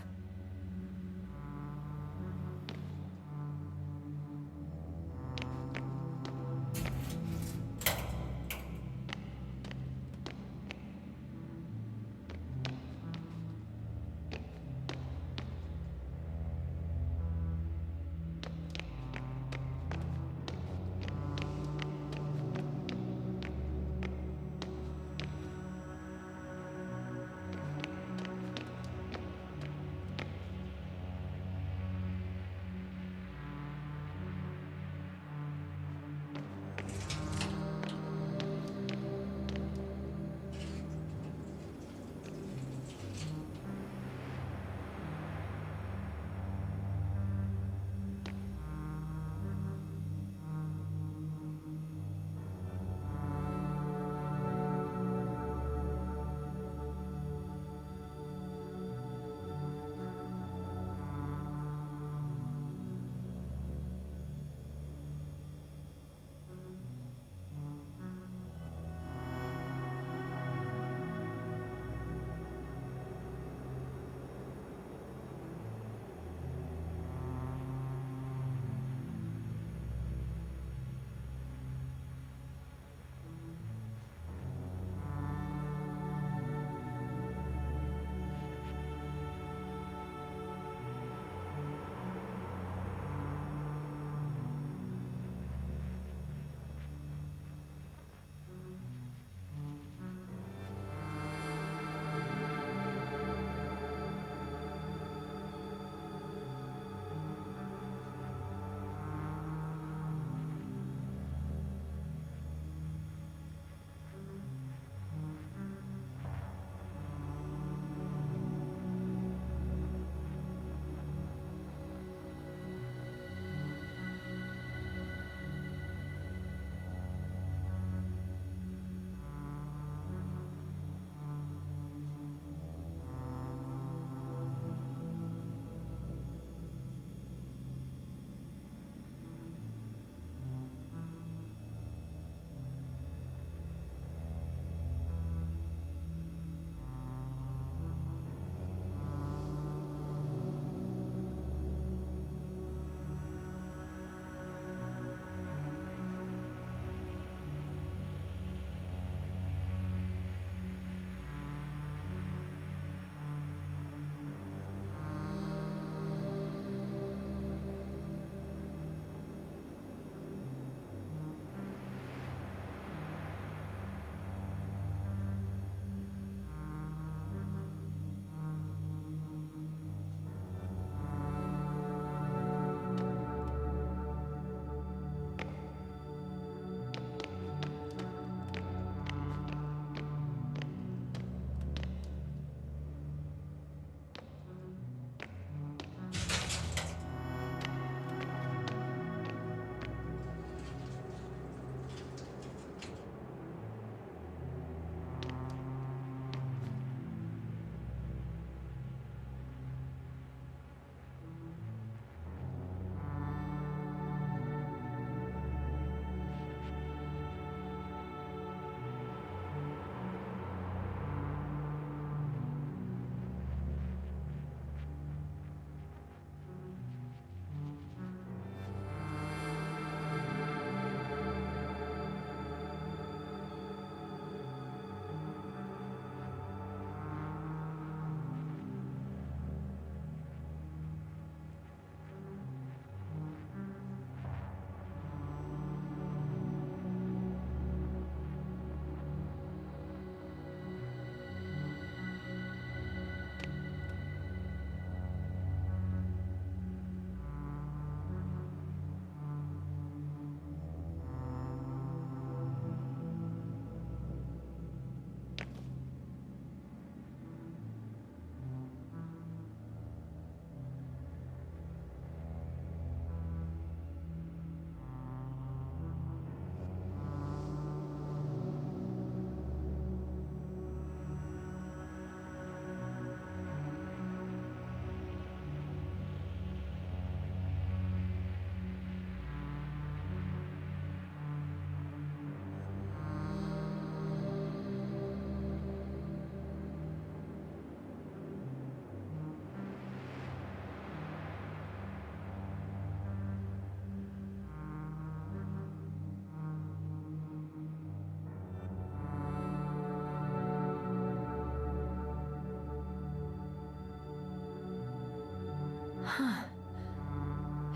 Huh.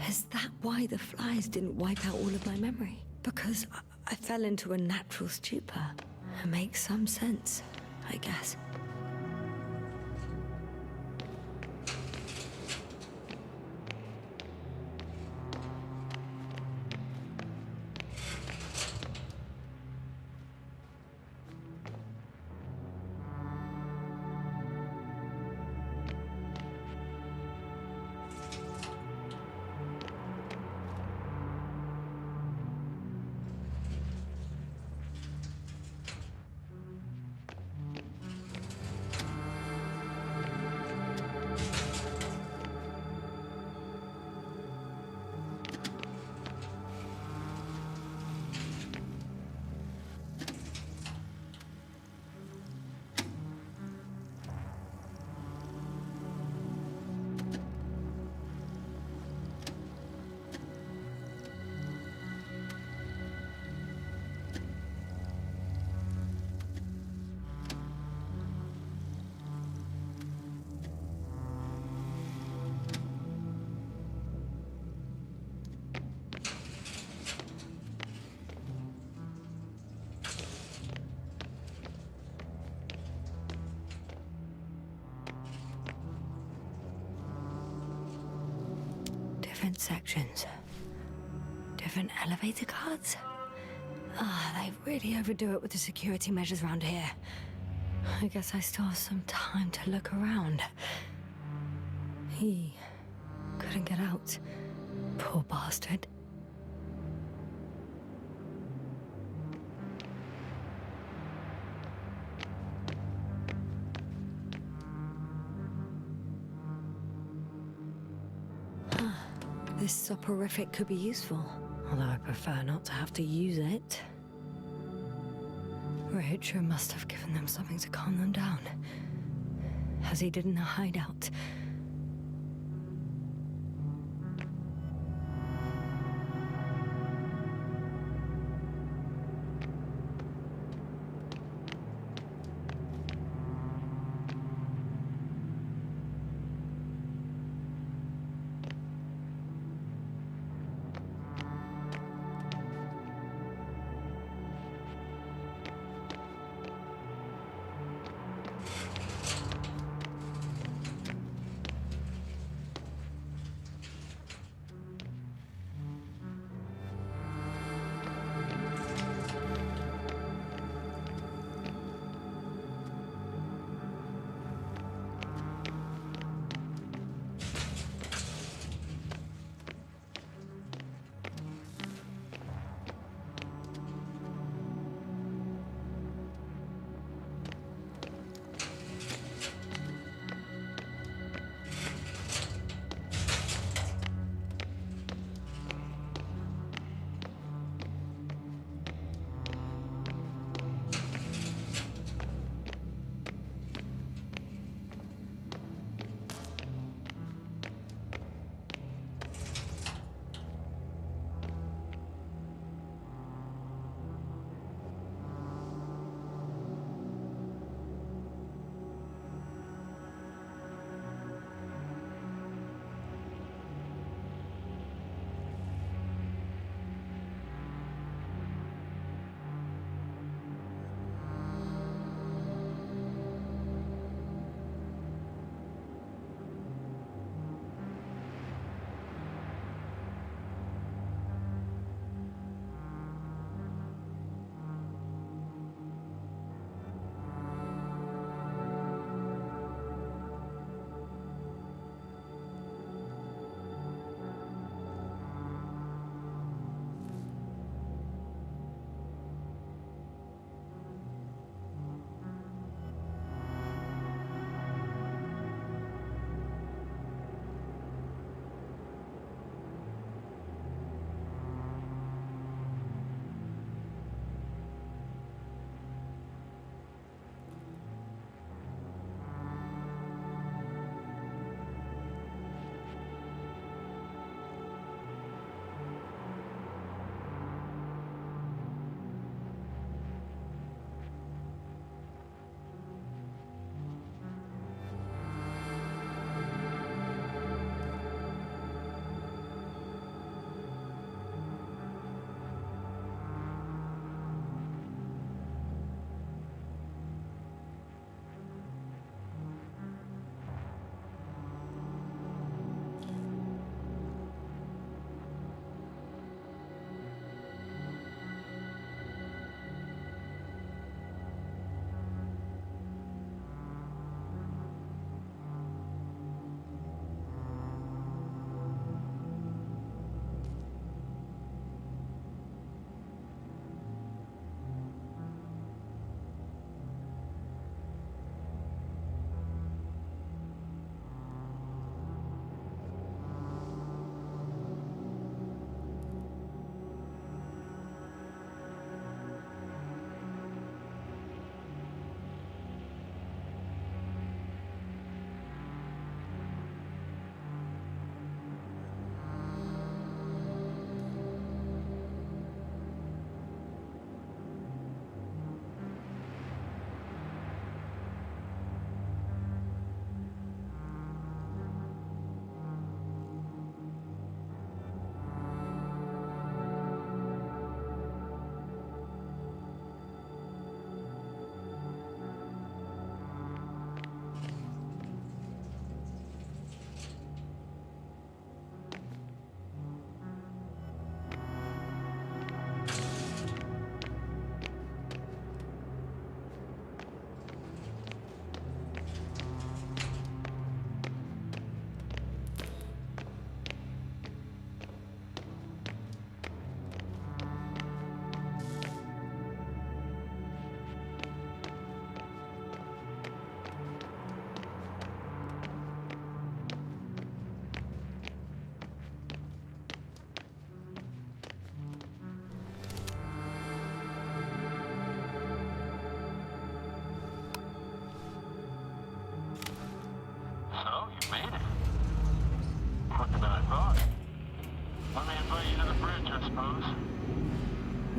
Is that why the flies didn't wipe out all of my memory? Because I fell into a natural stupor. It makes some sense, I guess. Different sections. Different elevator cards? They really overdo it with the security measures around here. I guess I still have some time to look around. He couldn't get out. Poor bastard. This soporific could be useful, although I prefer not to have to use it. Richard must have given them something to calm them down, as he did in the hideout.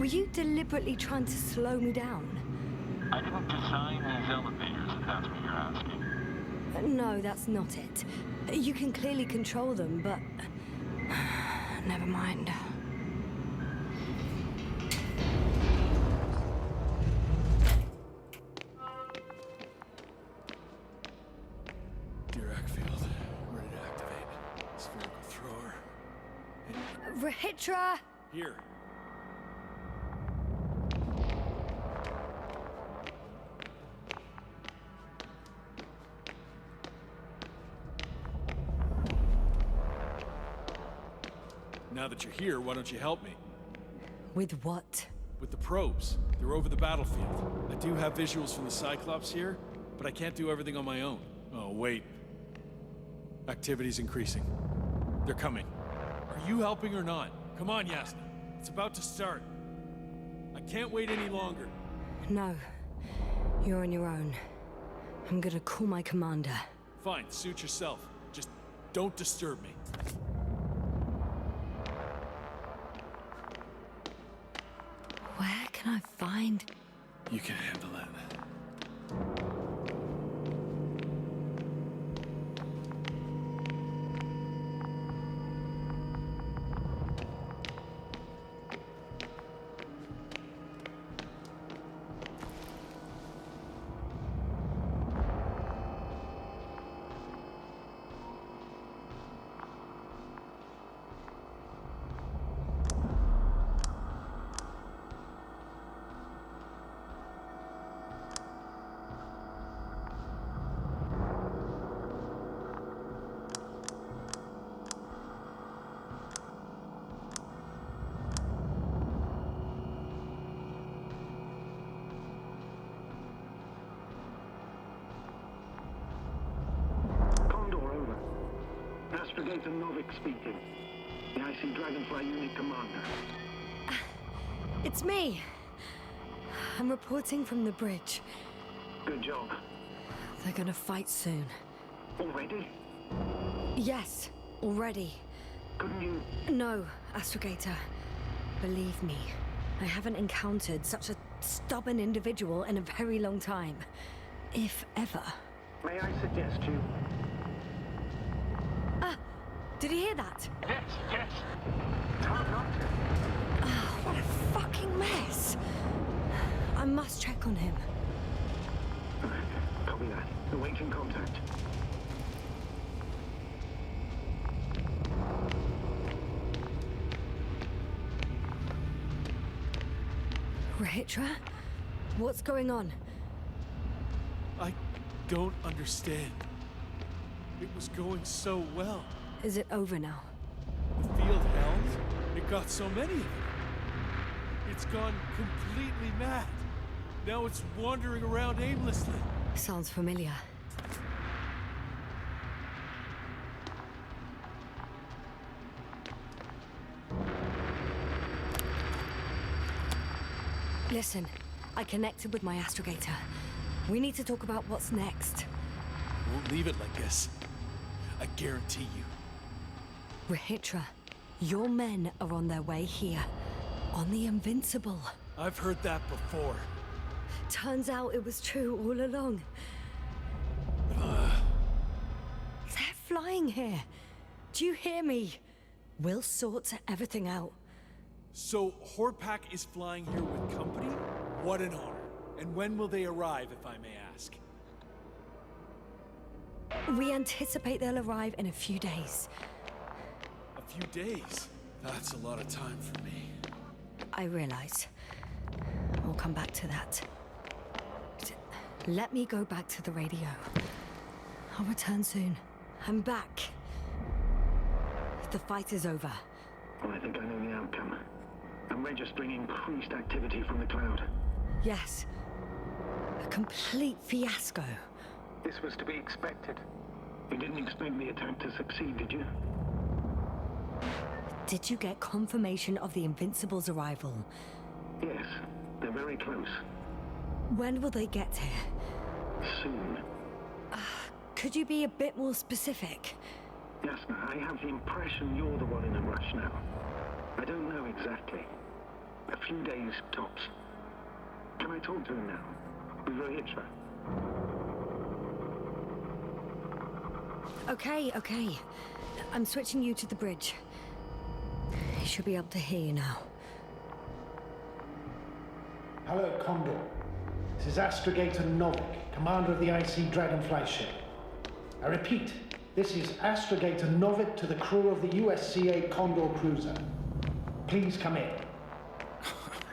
Were you deliberately trying to slow me down? I didn't design these elevators, if that's what you're asking. No, that's not it. You can clearly control them, but... Never mind. Dirac field. Ready to activate. Spherical thrower. Rahitra! Here. Now that you're here, why don't you help me? With what? With the probes. They're over the battlefield. I do have visuals from the Cyclops here, but I can't do everything on my own. Oh, wait. Activity's increasing. They're coming. Are you helping or not? Come on, Yasna. It's about to start. I can't wait any longer. No. You're on your own. I'm gonna call my commander. Fine, suit yourself. Just don't disturb me. Where can I find... You can handle it. Astrogator Novik speaking. The IC Dragonfly Unit Commander. It's me. I'm reporting from the bridge. Good job. They're gonna fight soon. Already? Yes, already. Couldn't you... No, Astrogator. Believe me, I haven't encountered such a stubborn individual in a very long time. If ever. May I suggest you... Did you hear that? Yes, yes. It's hard not to. Oh, what a fucking mess. I must check on him. Copy that. Awaiting contact. Rahitra? What's going on? I don't understand. It was going so well. Is it over now? The field held? It got so many of them. It's gone completely mad. Now it's wandering around aimlessly. Sounds familiar. Listen, I connected with my astrogator. We need to talk about what's next. Won't leave it like this. I guarantee you. Rahitra, your men are on their way here. On the Invincible. I've heard that before. Turns out it was true all along. They're flying here. Do you hear me? We'll sort everything out. So, Hortpack is flying here with company? What an honor. And when will they arrive, if I may ask? We anticipate they'll arrive in a few days. A few days? That's a lot of time for me. I realize. We'll come back to that. Let me go back to the radio. I'll return soon. I'm back. The fight is over. Well, I think I know the outcome. I'm registering increased activity from the cloud. Yes. A complete fiasco. This was to be expected. You didn't expect the attack to succeed, did you? Did you get confirmation of the Invincible's arrival? Yes, they're very close. When will they get here? Soon. Could you be a bit more specific? Yasna, I have the impression you're the one in a rush now. I don't know exactly. A few days tops. Can I talk to him now? With Rohitra? Okay. I'm switching you to the bridge. He should be able to hear you now. Hello, Condor. This is Astrogator Novik, commander of the IC Dragonfly ship. I repeat, this is Astrogator Novik to the crew of the USCA Condor cruiser. Please come in.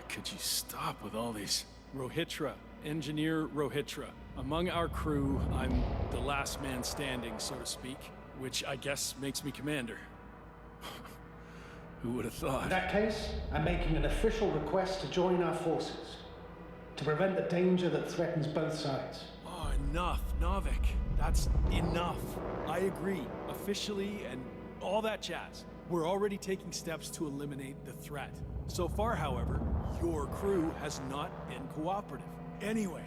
Could you stop with all these? Rohitra, Engineer Rohitra. Among our crew, I'm the last man standing, so to speak, which I guess makes me commander. Who would have thought? In that case, I'm making an official request to join our forces, to prevent the danger that threatens both sides. Oh, enough, Novik. That's enough. I agree, officially and all that jazz. We're already taking steps to eliminate the threat. So far, however, your crew has not been cooperative. Anyway,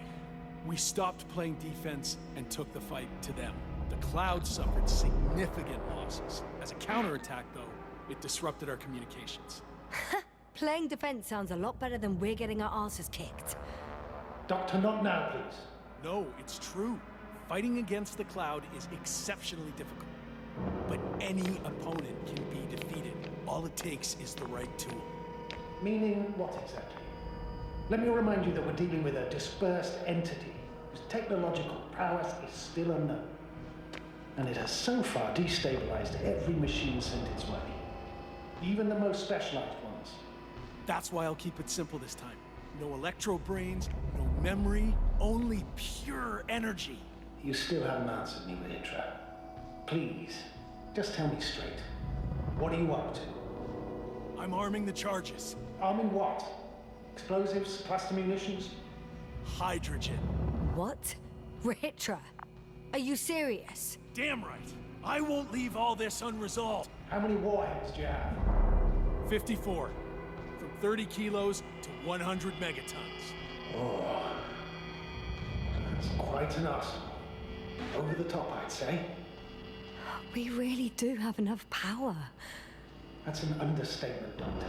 we stopped playing defense and took the fight to them. The Cloud suffered significant losses. As a counterattack, though, it disrupted our communications. Playing defense sounds a lot better than we're getting our asses kicked. Doctor, not now, please. No, it's true. Fighting against the Cloud is exceptionally difficult. But any opponent can be defeated. All it takes is the right tool. Meaning what exactly? Let me remind you that we're dealing with a dispersed entity whose technological prowess is still unknown. And it has so far destabilized every machine sent its way. Even the most specialized ones. That's why I'll keep it simple this time. No electro brains, no memory, only pure energy. You still haven't answered me, Rohitra. Please, just tell me straight. What are you up to? I'm arming the charges. Arming what? Explosives, cluster munitions? Hydrogen. What? Rohitra, are you serious? Damn right. I won't leave all this unresolved. How many warheads do you have? 54. From 30 kilos to 100 megatons. Oh, that's quite an arsenal. Over the top, I'd say. We really do have enough power. That's an understatement, Doctor.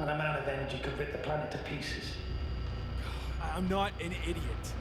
An amount of energy could rip the planet to pieces. I'm not an idiot.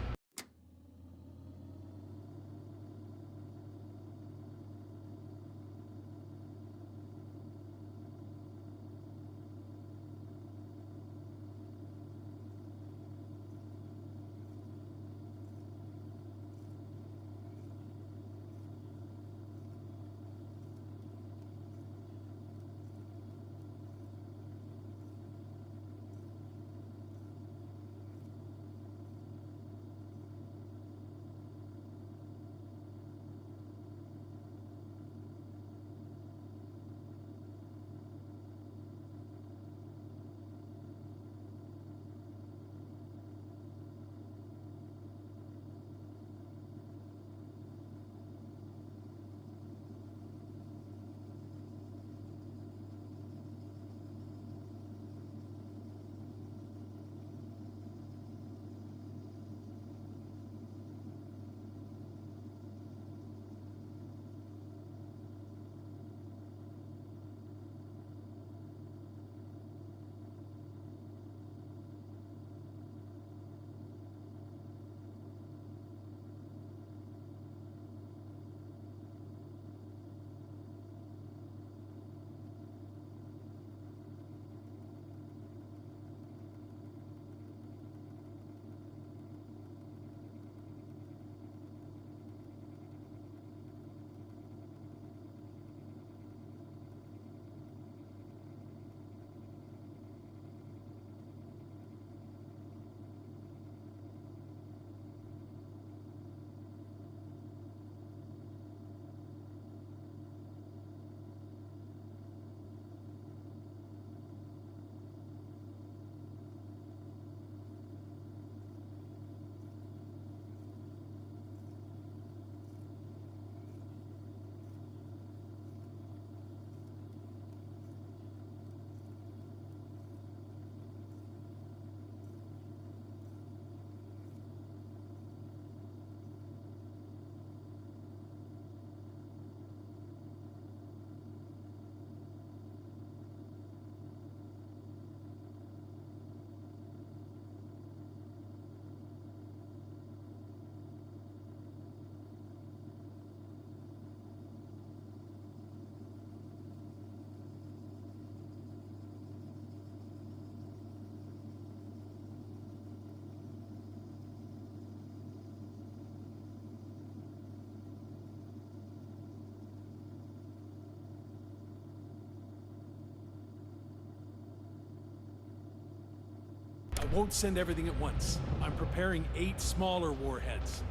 won't send everything at once. I'm preparing 8 smaller warheads.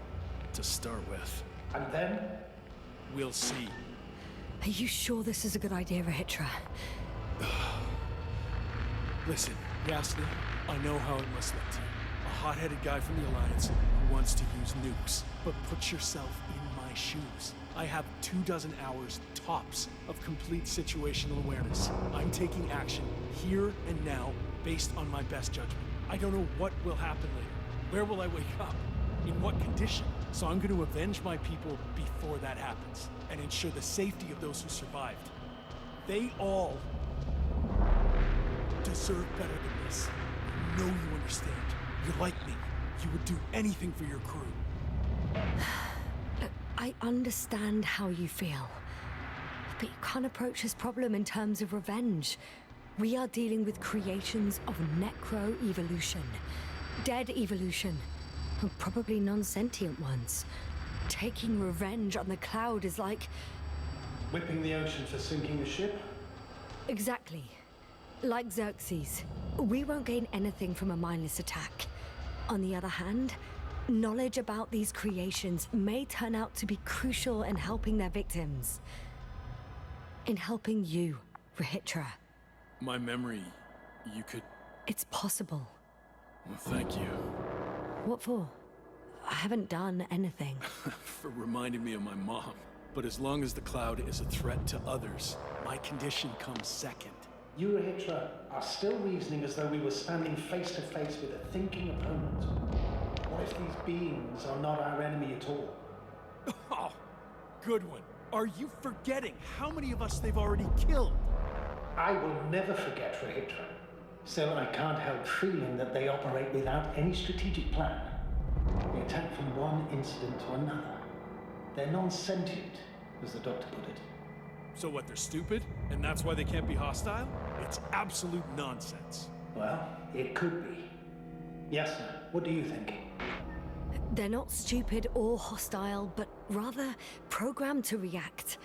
To start with. And then? We'll see. Are you sure this is a good idea, Rahitra? Listen, Yasna, I know how it must look to you. A hot-headed guy from the Alliance who wants to use nukes. But put yourself in my shoes. I have 24 hours tops of complete situational awareness. I'm taking action here and now based on my best judgment. I don't know what will happen later. Where will I wake up? In what condition? So I'm going to avenge my people before that happens and ensure the safety of those who survived. They all deserve better than this. I know you understand. You're like me. You would do anything for your crew. Look, I understand how you feel. But you can't approach this problem in terms of revenge. We are dealing with creations of necro-evolution. Dead evolution. And probably non-sentient ones. Taking revenge on the Cloud is like... Whipping the ocean for sinking a ship? Exactly. Like Xerxes. We won't gain anything from a mindless attack. On the other hand, knowledge about these creations may turn out to be crucial in helping their victims. In helping you, Rahitra. My memory, you could... It's possible. Well, thank you. What for? I haven't done anything. For reminding me of my mom. But as long as the Cloud is a threat to others, my condition comes second. You, Rahitra, are still reasoning as though we were standing face to face with a thinking opponent. What if these beings are not our enemy at all? Oh, good one. Are you forgetting how many of us they've already killed? I will never forget, Rahitra. Still, I can't help feeling that they operate without any strategic plan. They attack from one incident to another. They're non-sentient, as the doctor put it. So what, they're stupid? And that's why they can't be hostile? It's absolute nonsense. Well, it could be. Yes, sir. What do you think? They're not stupid or hostile, but rather programmed to react.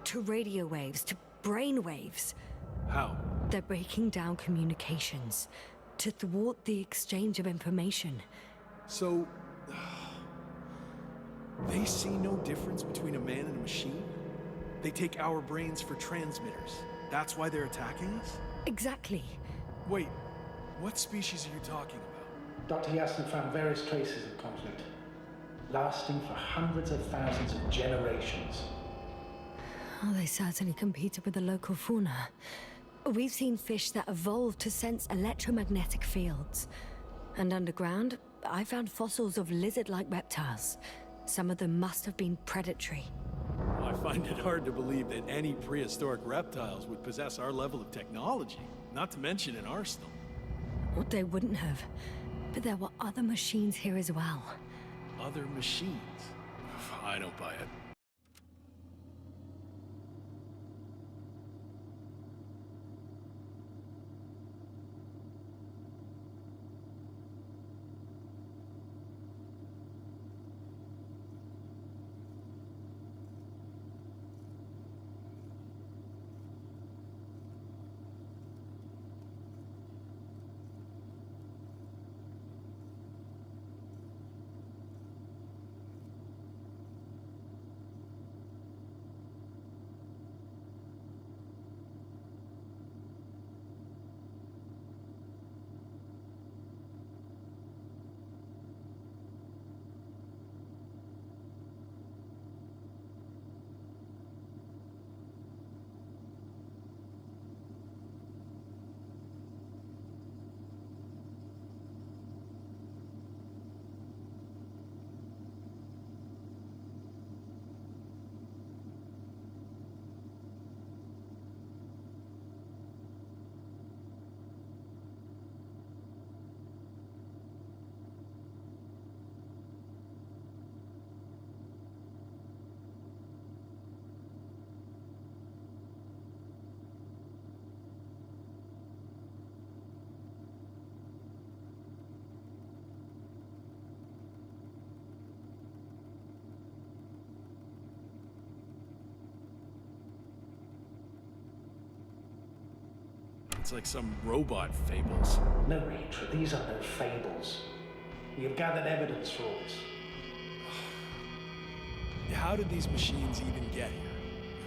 To radio waves, to brain waves. How? They're breaking down communications. To thwart the exchange of information. So... they see no difference between a man and a machine? They take our brains for transmitters. That's why they're attacking us? Exactly. Wait, what species are you talking about? Dr. Yassin found various traces of conflict, lasting for hundreds of thousands of generations. Oh, they certainly competed with the local fauna. We've seen fish that evolved to sense electromagnetic fields. And underground, I found fossils of lizard-like reptiles. Some of them must have been predatory. I find it hard to believe that any prehistoric reptiles would possess our level of technology, not to mention an arsenal. Well, they wouldn't have. But there were other machines here as well. Other machines? I don't buy it. It's like some robot fables. No, Rachel, these are no fables. We have gathered evidence for all this. How did these machines even get here?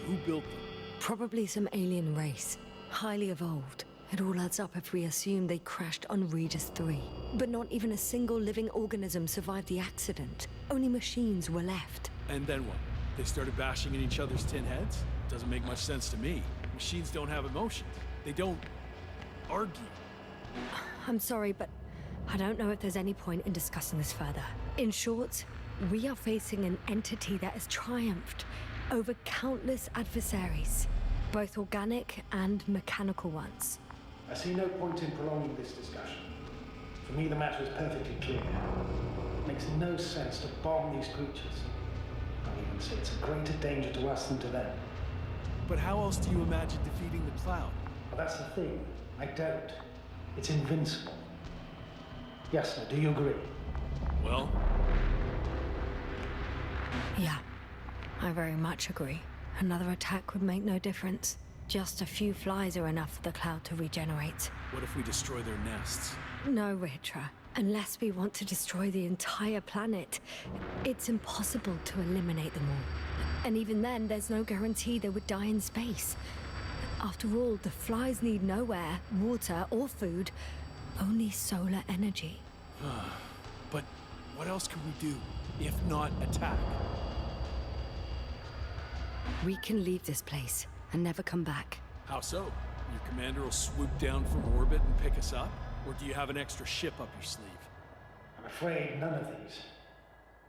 Who built them? Probably some alien race. Highly evolved. It all adds up if we assume they crashed on Regis 3. But not even a single living organism survived the accident. Only machines were left. And then what? They started bashing in each other's tin heads? Doesn't make much sense to me. Machines don't have emotions. They don't argue. I'm sorry, but I don't know if there's any point in discussing this further. In short, we are facing an entity that has triumphed over countless adversaries, both organic and mechanical ones. I see no point in prolonging this discussion. For me, the matter is perfectly clear. It makes no sense to bomb these creatures. I'll even say it's a greater danger to us than to them. But how else do you imagine defeating the Cloud? Well, that's the thing. I don't. It's invincible. Yes, sir, do you agree? Well? Yeah, I very much agree. Another attack would make no difference. Just a few flies are enough for the Cloud to regenerate. What if we destroy their nests? No, Ritra. Unless we want to destroy the entire planet, it's impossible to eliminate them all. And even then, there's no guarantee they would die in space. After all, the flies need no air, water, or food, only solar energy. But what else can we do, if not attack? We can leave this place and never come back. How so? Your commander will swoop down from orbit and pick us up? Or do you have an extra ship up your sleeve? I'm afraid none of these.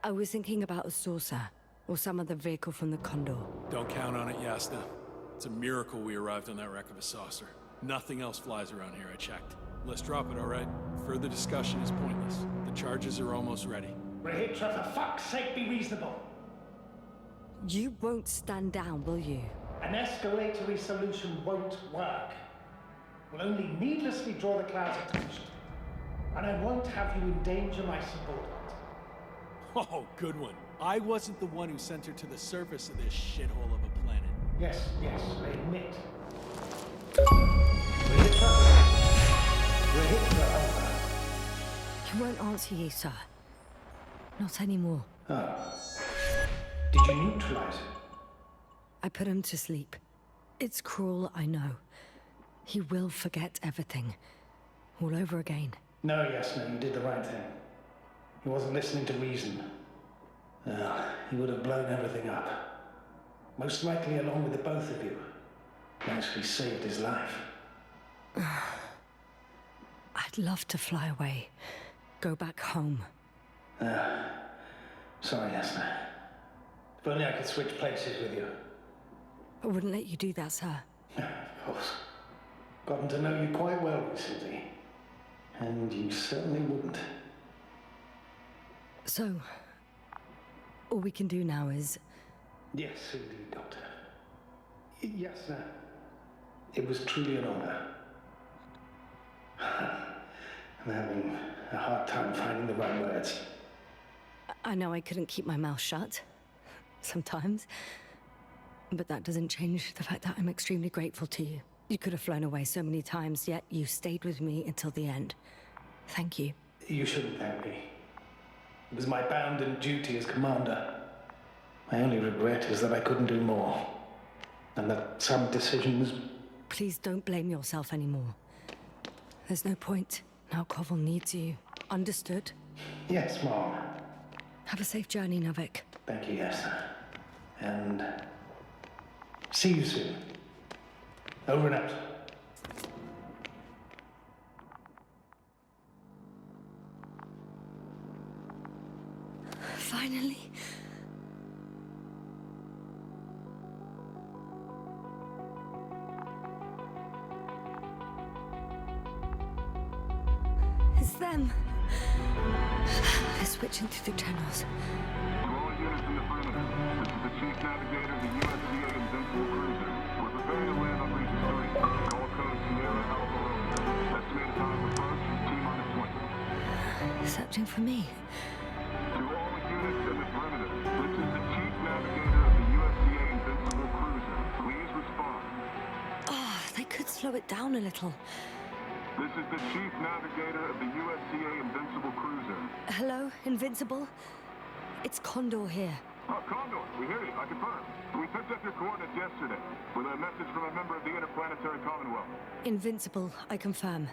I was thinking about a saucer, or some other vehicle from the Condor. Don't count on it, Yasna. It's a miracle we arrived on that wreck of a saucer. Nothing else flies around here, I checked. Let's drop it, all right? Further discussion is pointless. The charges are almost ready. Rahitra, for fuck's sake, be reasonable. You won't stand down, will you? An escalatory solution won't work. Will only needlessly draw the Cloud's attention. And I won't have you endanger my subordinate. Oh, good one. I wasn't the one who sent her to the surface of this shithole of a planet. Yes, I admit. Rahitra, He won't answer you, sir. Not anymore. Oh. Did you neutralize him? I put him to sleep. It's cruel, I know. He will forget everything. All over again. No, you did the right thing. He wasn't listening to reason. He would have blown everything up. Most likely along with the both of you. You actually saved his life. I'd love to fly away. Go back home. Sorry, Yasna. If only I could switch places with you. I wouldn't let you do that, sir. Of course. Gotten to know you quite well recently. And you certainly wouldn't. So, all we can do now is... Yes, indeed, Doctor. Yes, sir. It was truly an honor. I'm having a hard time finding the right words. I know I couldn't keep my mouth shut. Sometimes. But that doesn't change the fact that I'm extremely grateful to you. You could have flown away so many times, yet you stayed with me until the end. Thank you. You shouldn't thank me. It was my bounden duty as commander. My only regret is that I couldn't do more. And that some decisions... Please don't blame yourself anymore. There's no point. Now Koval needs you. Understood? Yes, Mom. Have a safe journey, Navik. Thank you, yes, sir. And... see you soon. Over and out. Finally. It's them. They're switching through the channels. To all units in the perimeter, this is the Chief Navigator of the USDA Invincible cruiser. We're preparing to land on Regis 3. Call code Sierra Alpha Romeo. Estimated time of approach, T-minus 20. Searching for me. To all units in the perimeter, this is the Chief Navigator of the USDA Invincible cruiser. Please respond. Oh, they could slow slow it down a little. This is the Chief Navigator of the USCA Invincible cruiser. Hello, Invincible? It's Condor here. Oh, Condor, we hear you. I confirm. We picked up your coordinates yesterday with a message from a member of the Interplanetary Commonwealth. Invincible, I confirm.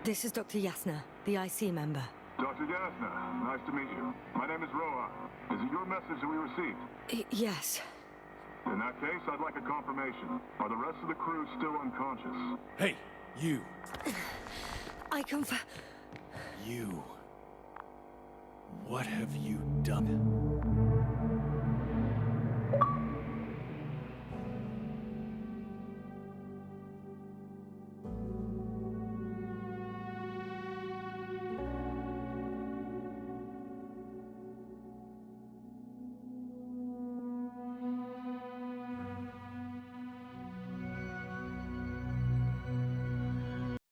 This is Dr. Yasna, the IC member. Dr. Yasna, nice to meet you. My name is Rohan. Is it your message that we received? Yes. In that case, I'd like a confirmation. Are the rest of the crew still unconscious? Hey, you. I confirm. You. What have you done?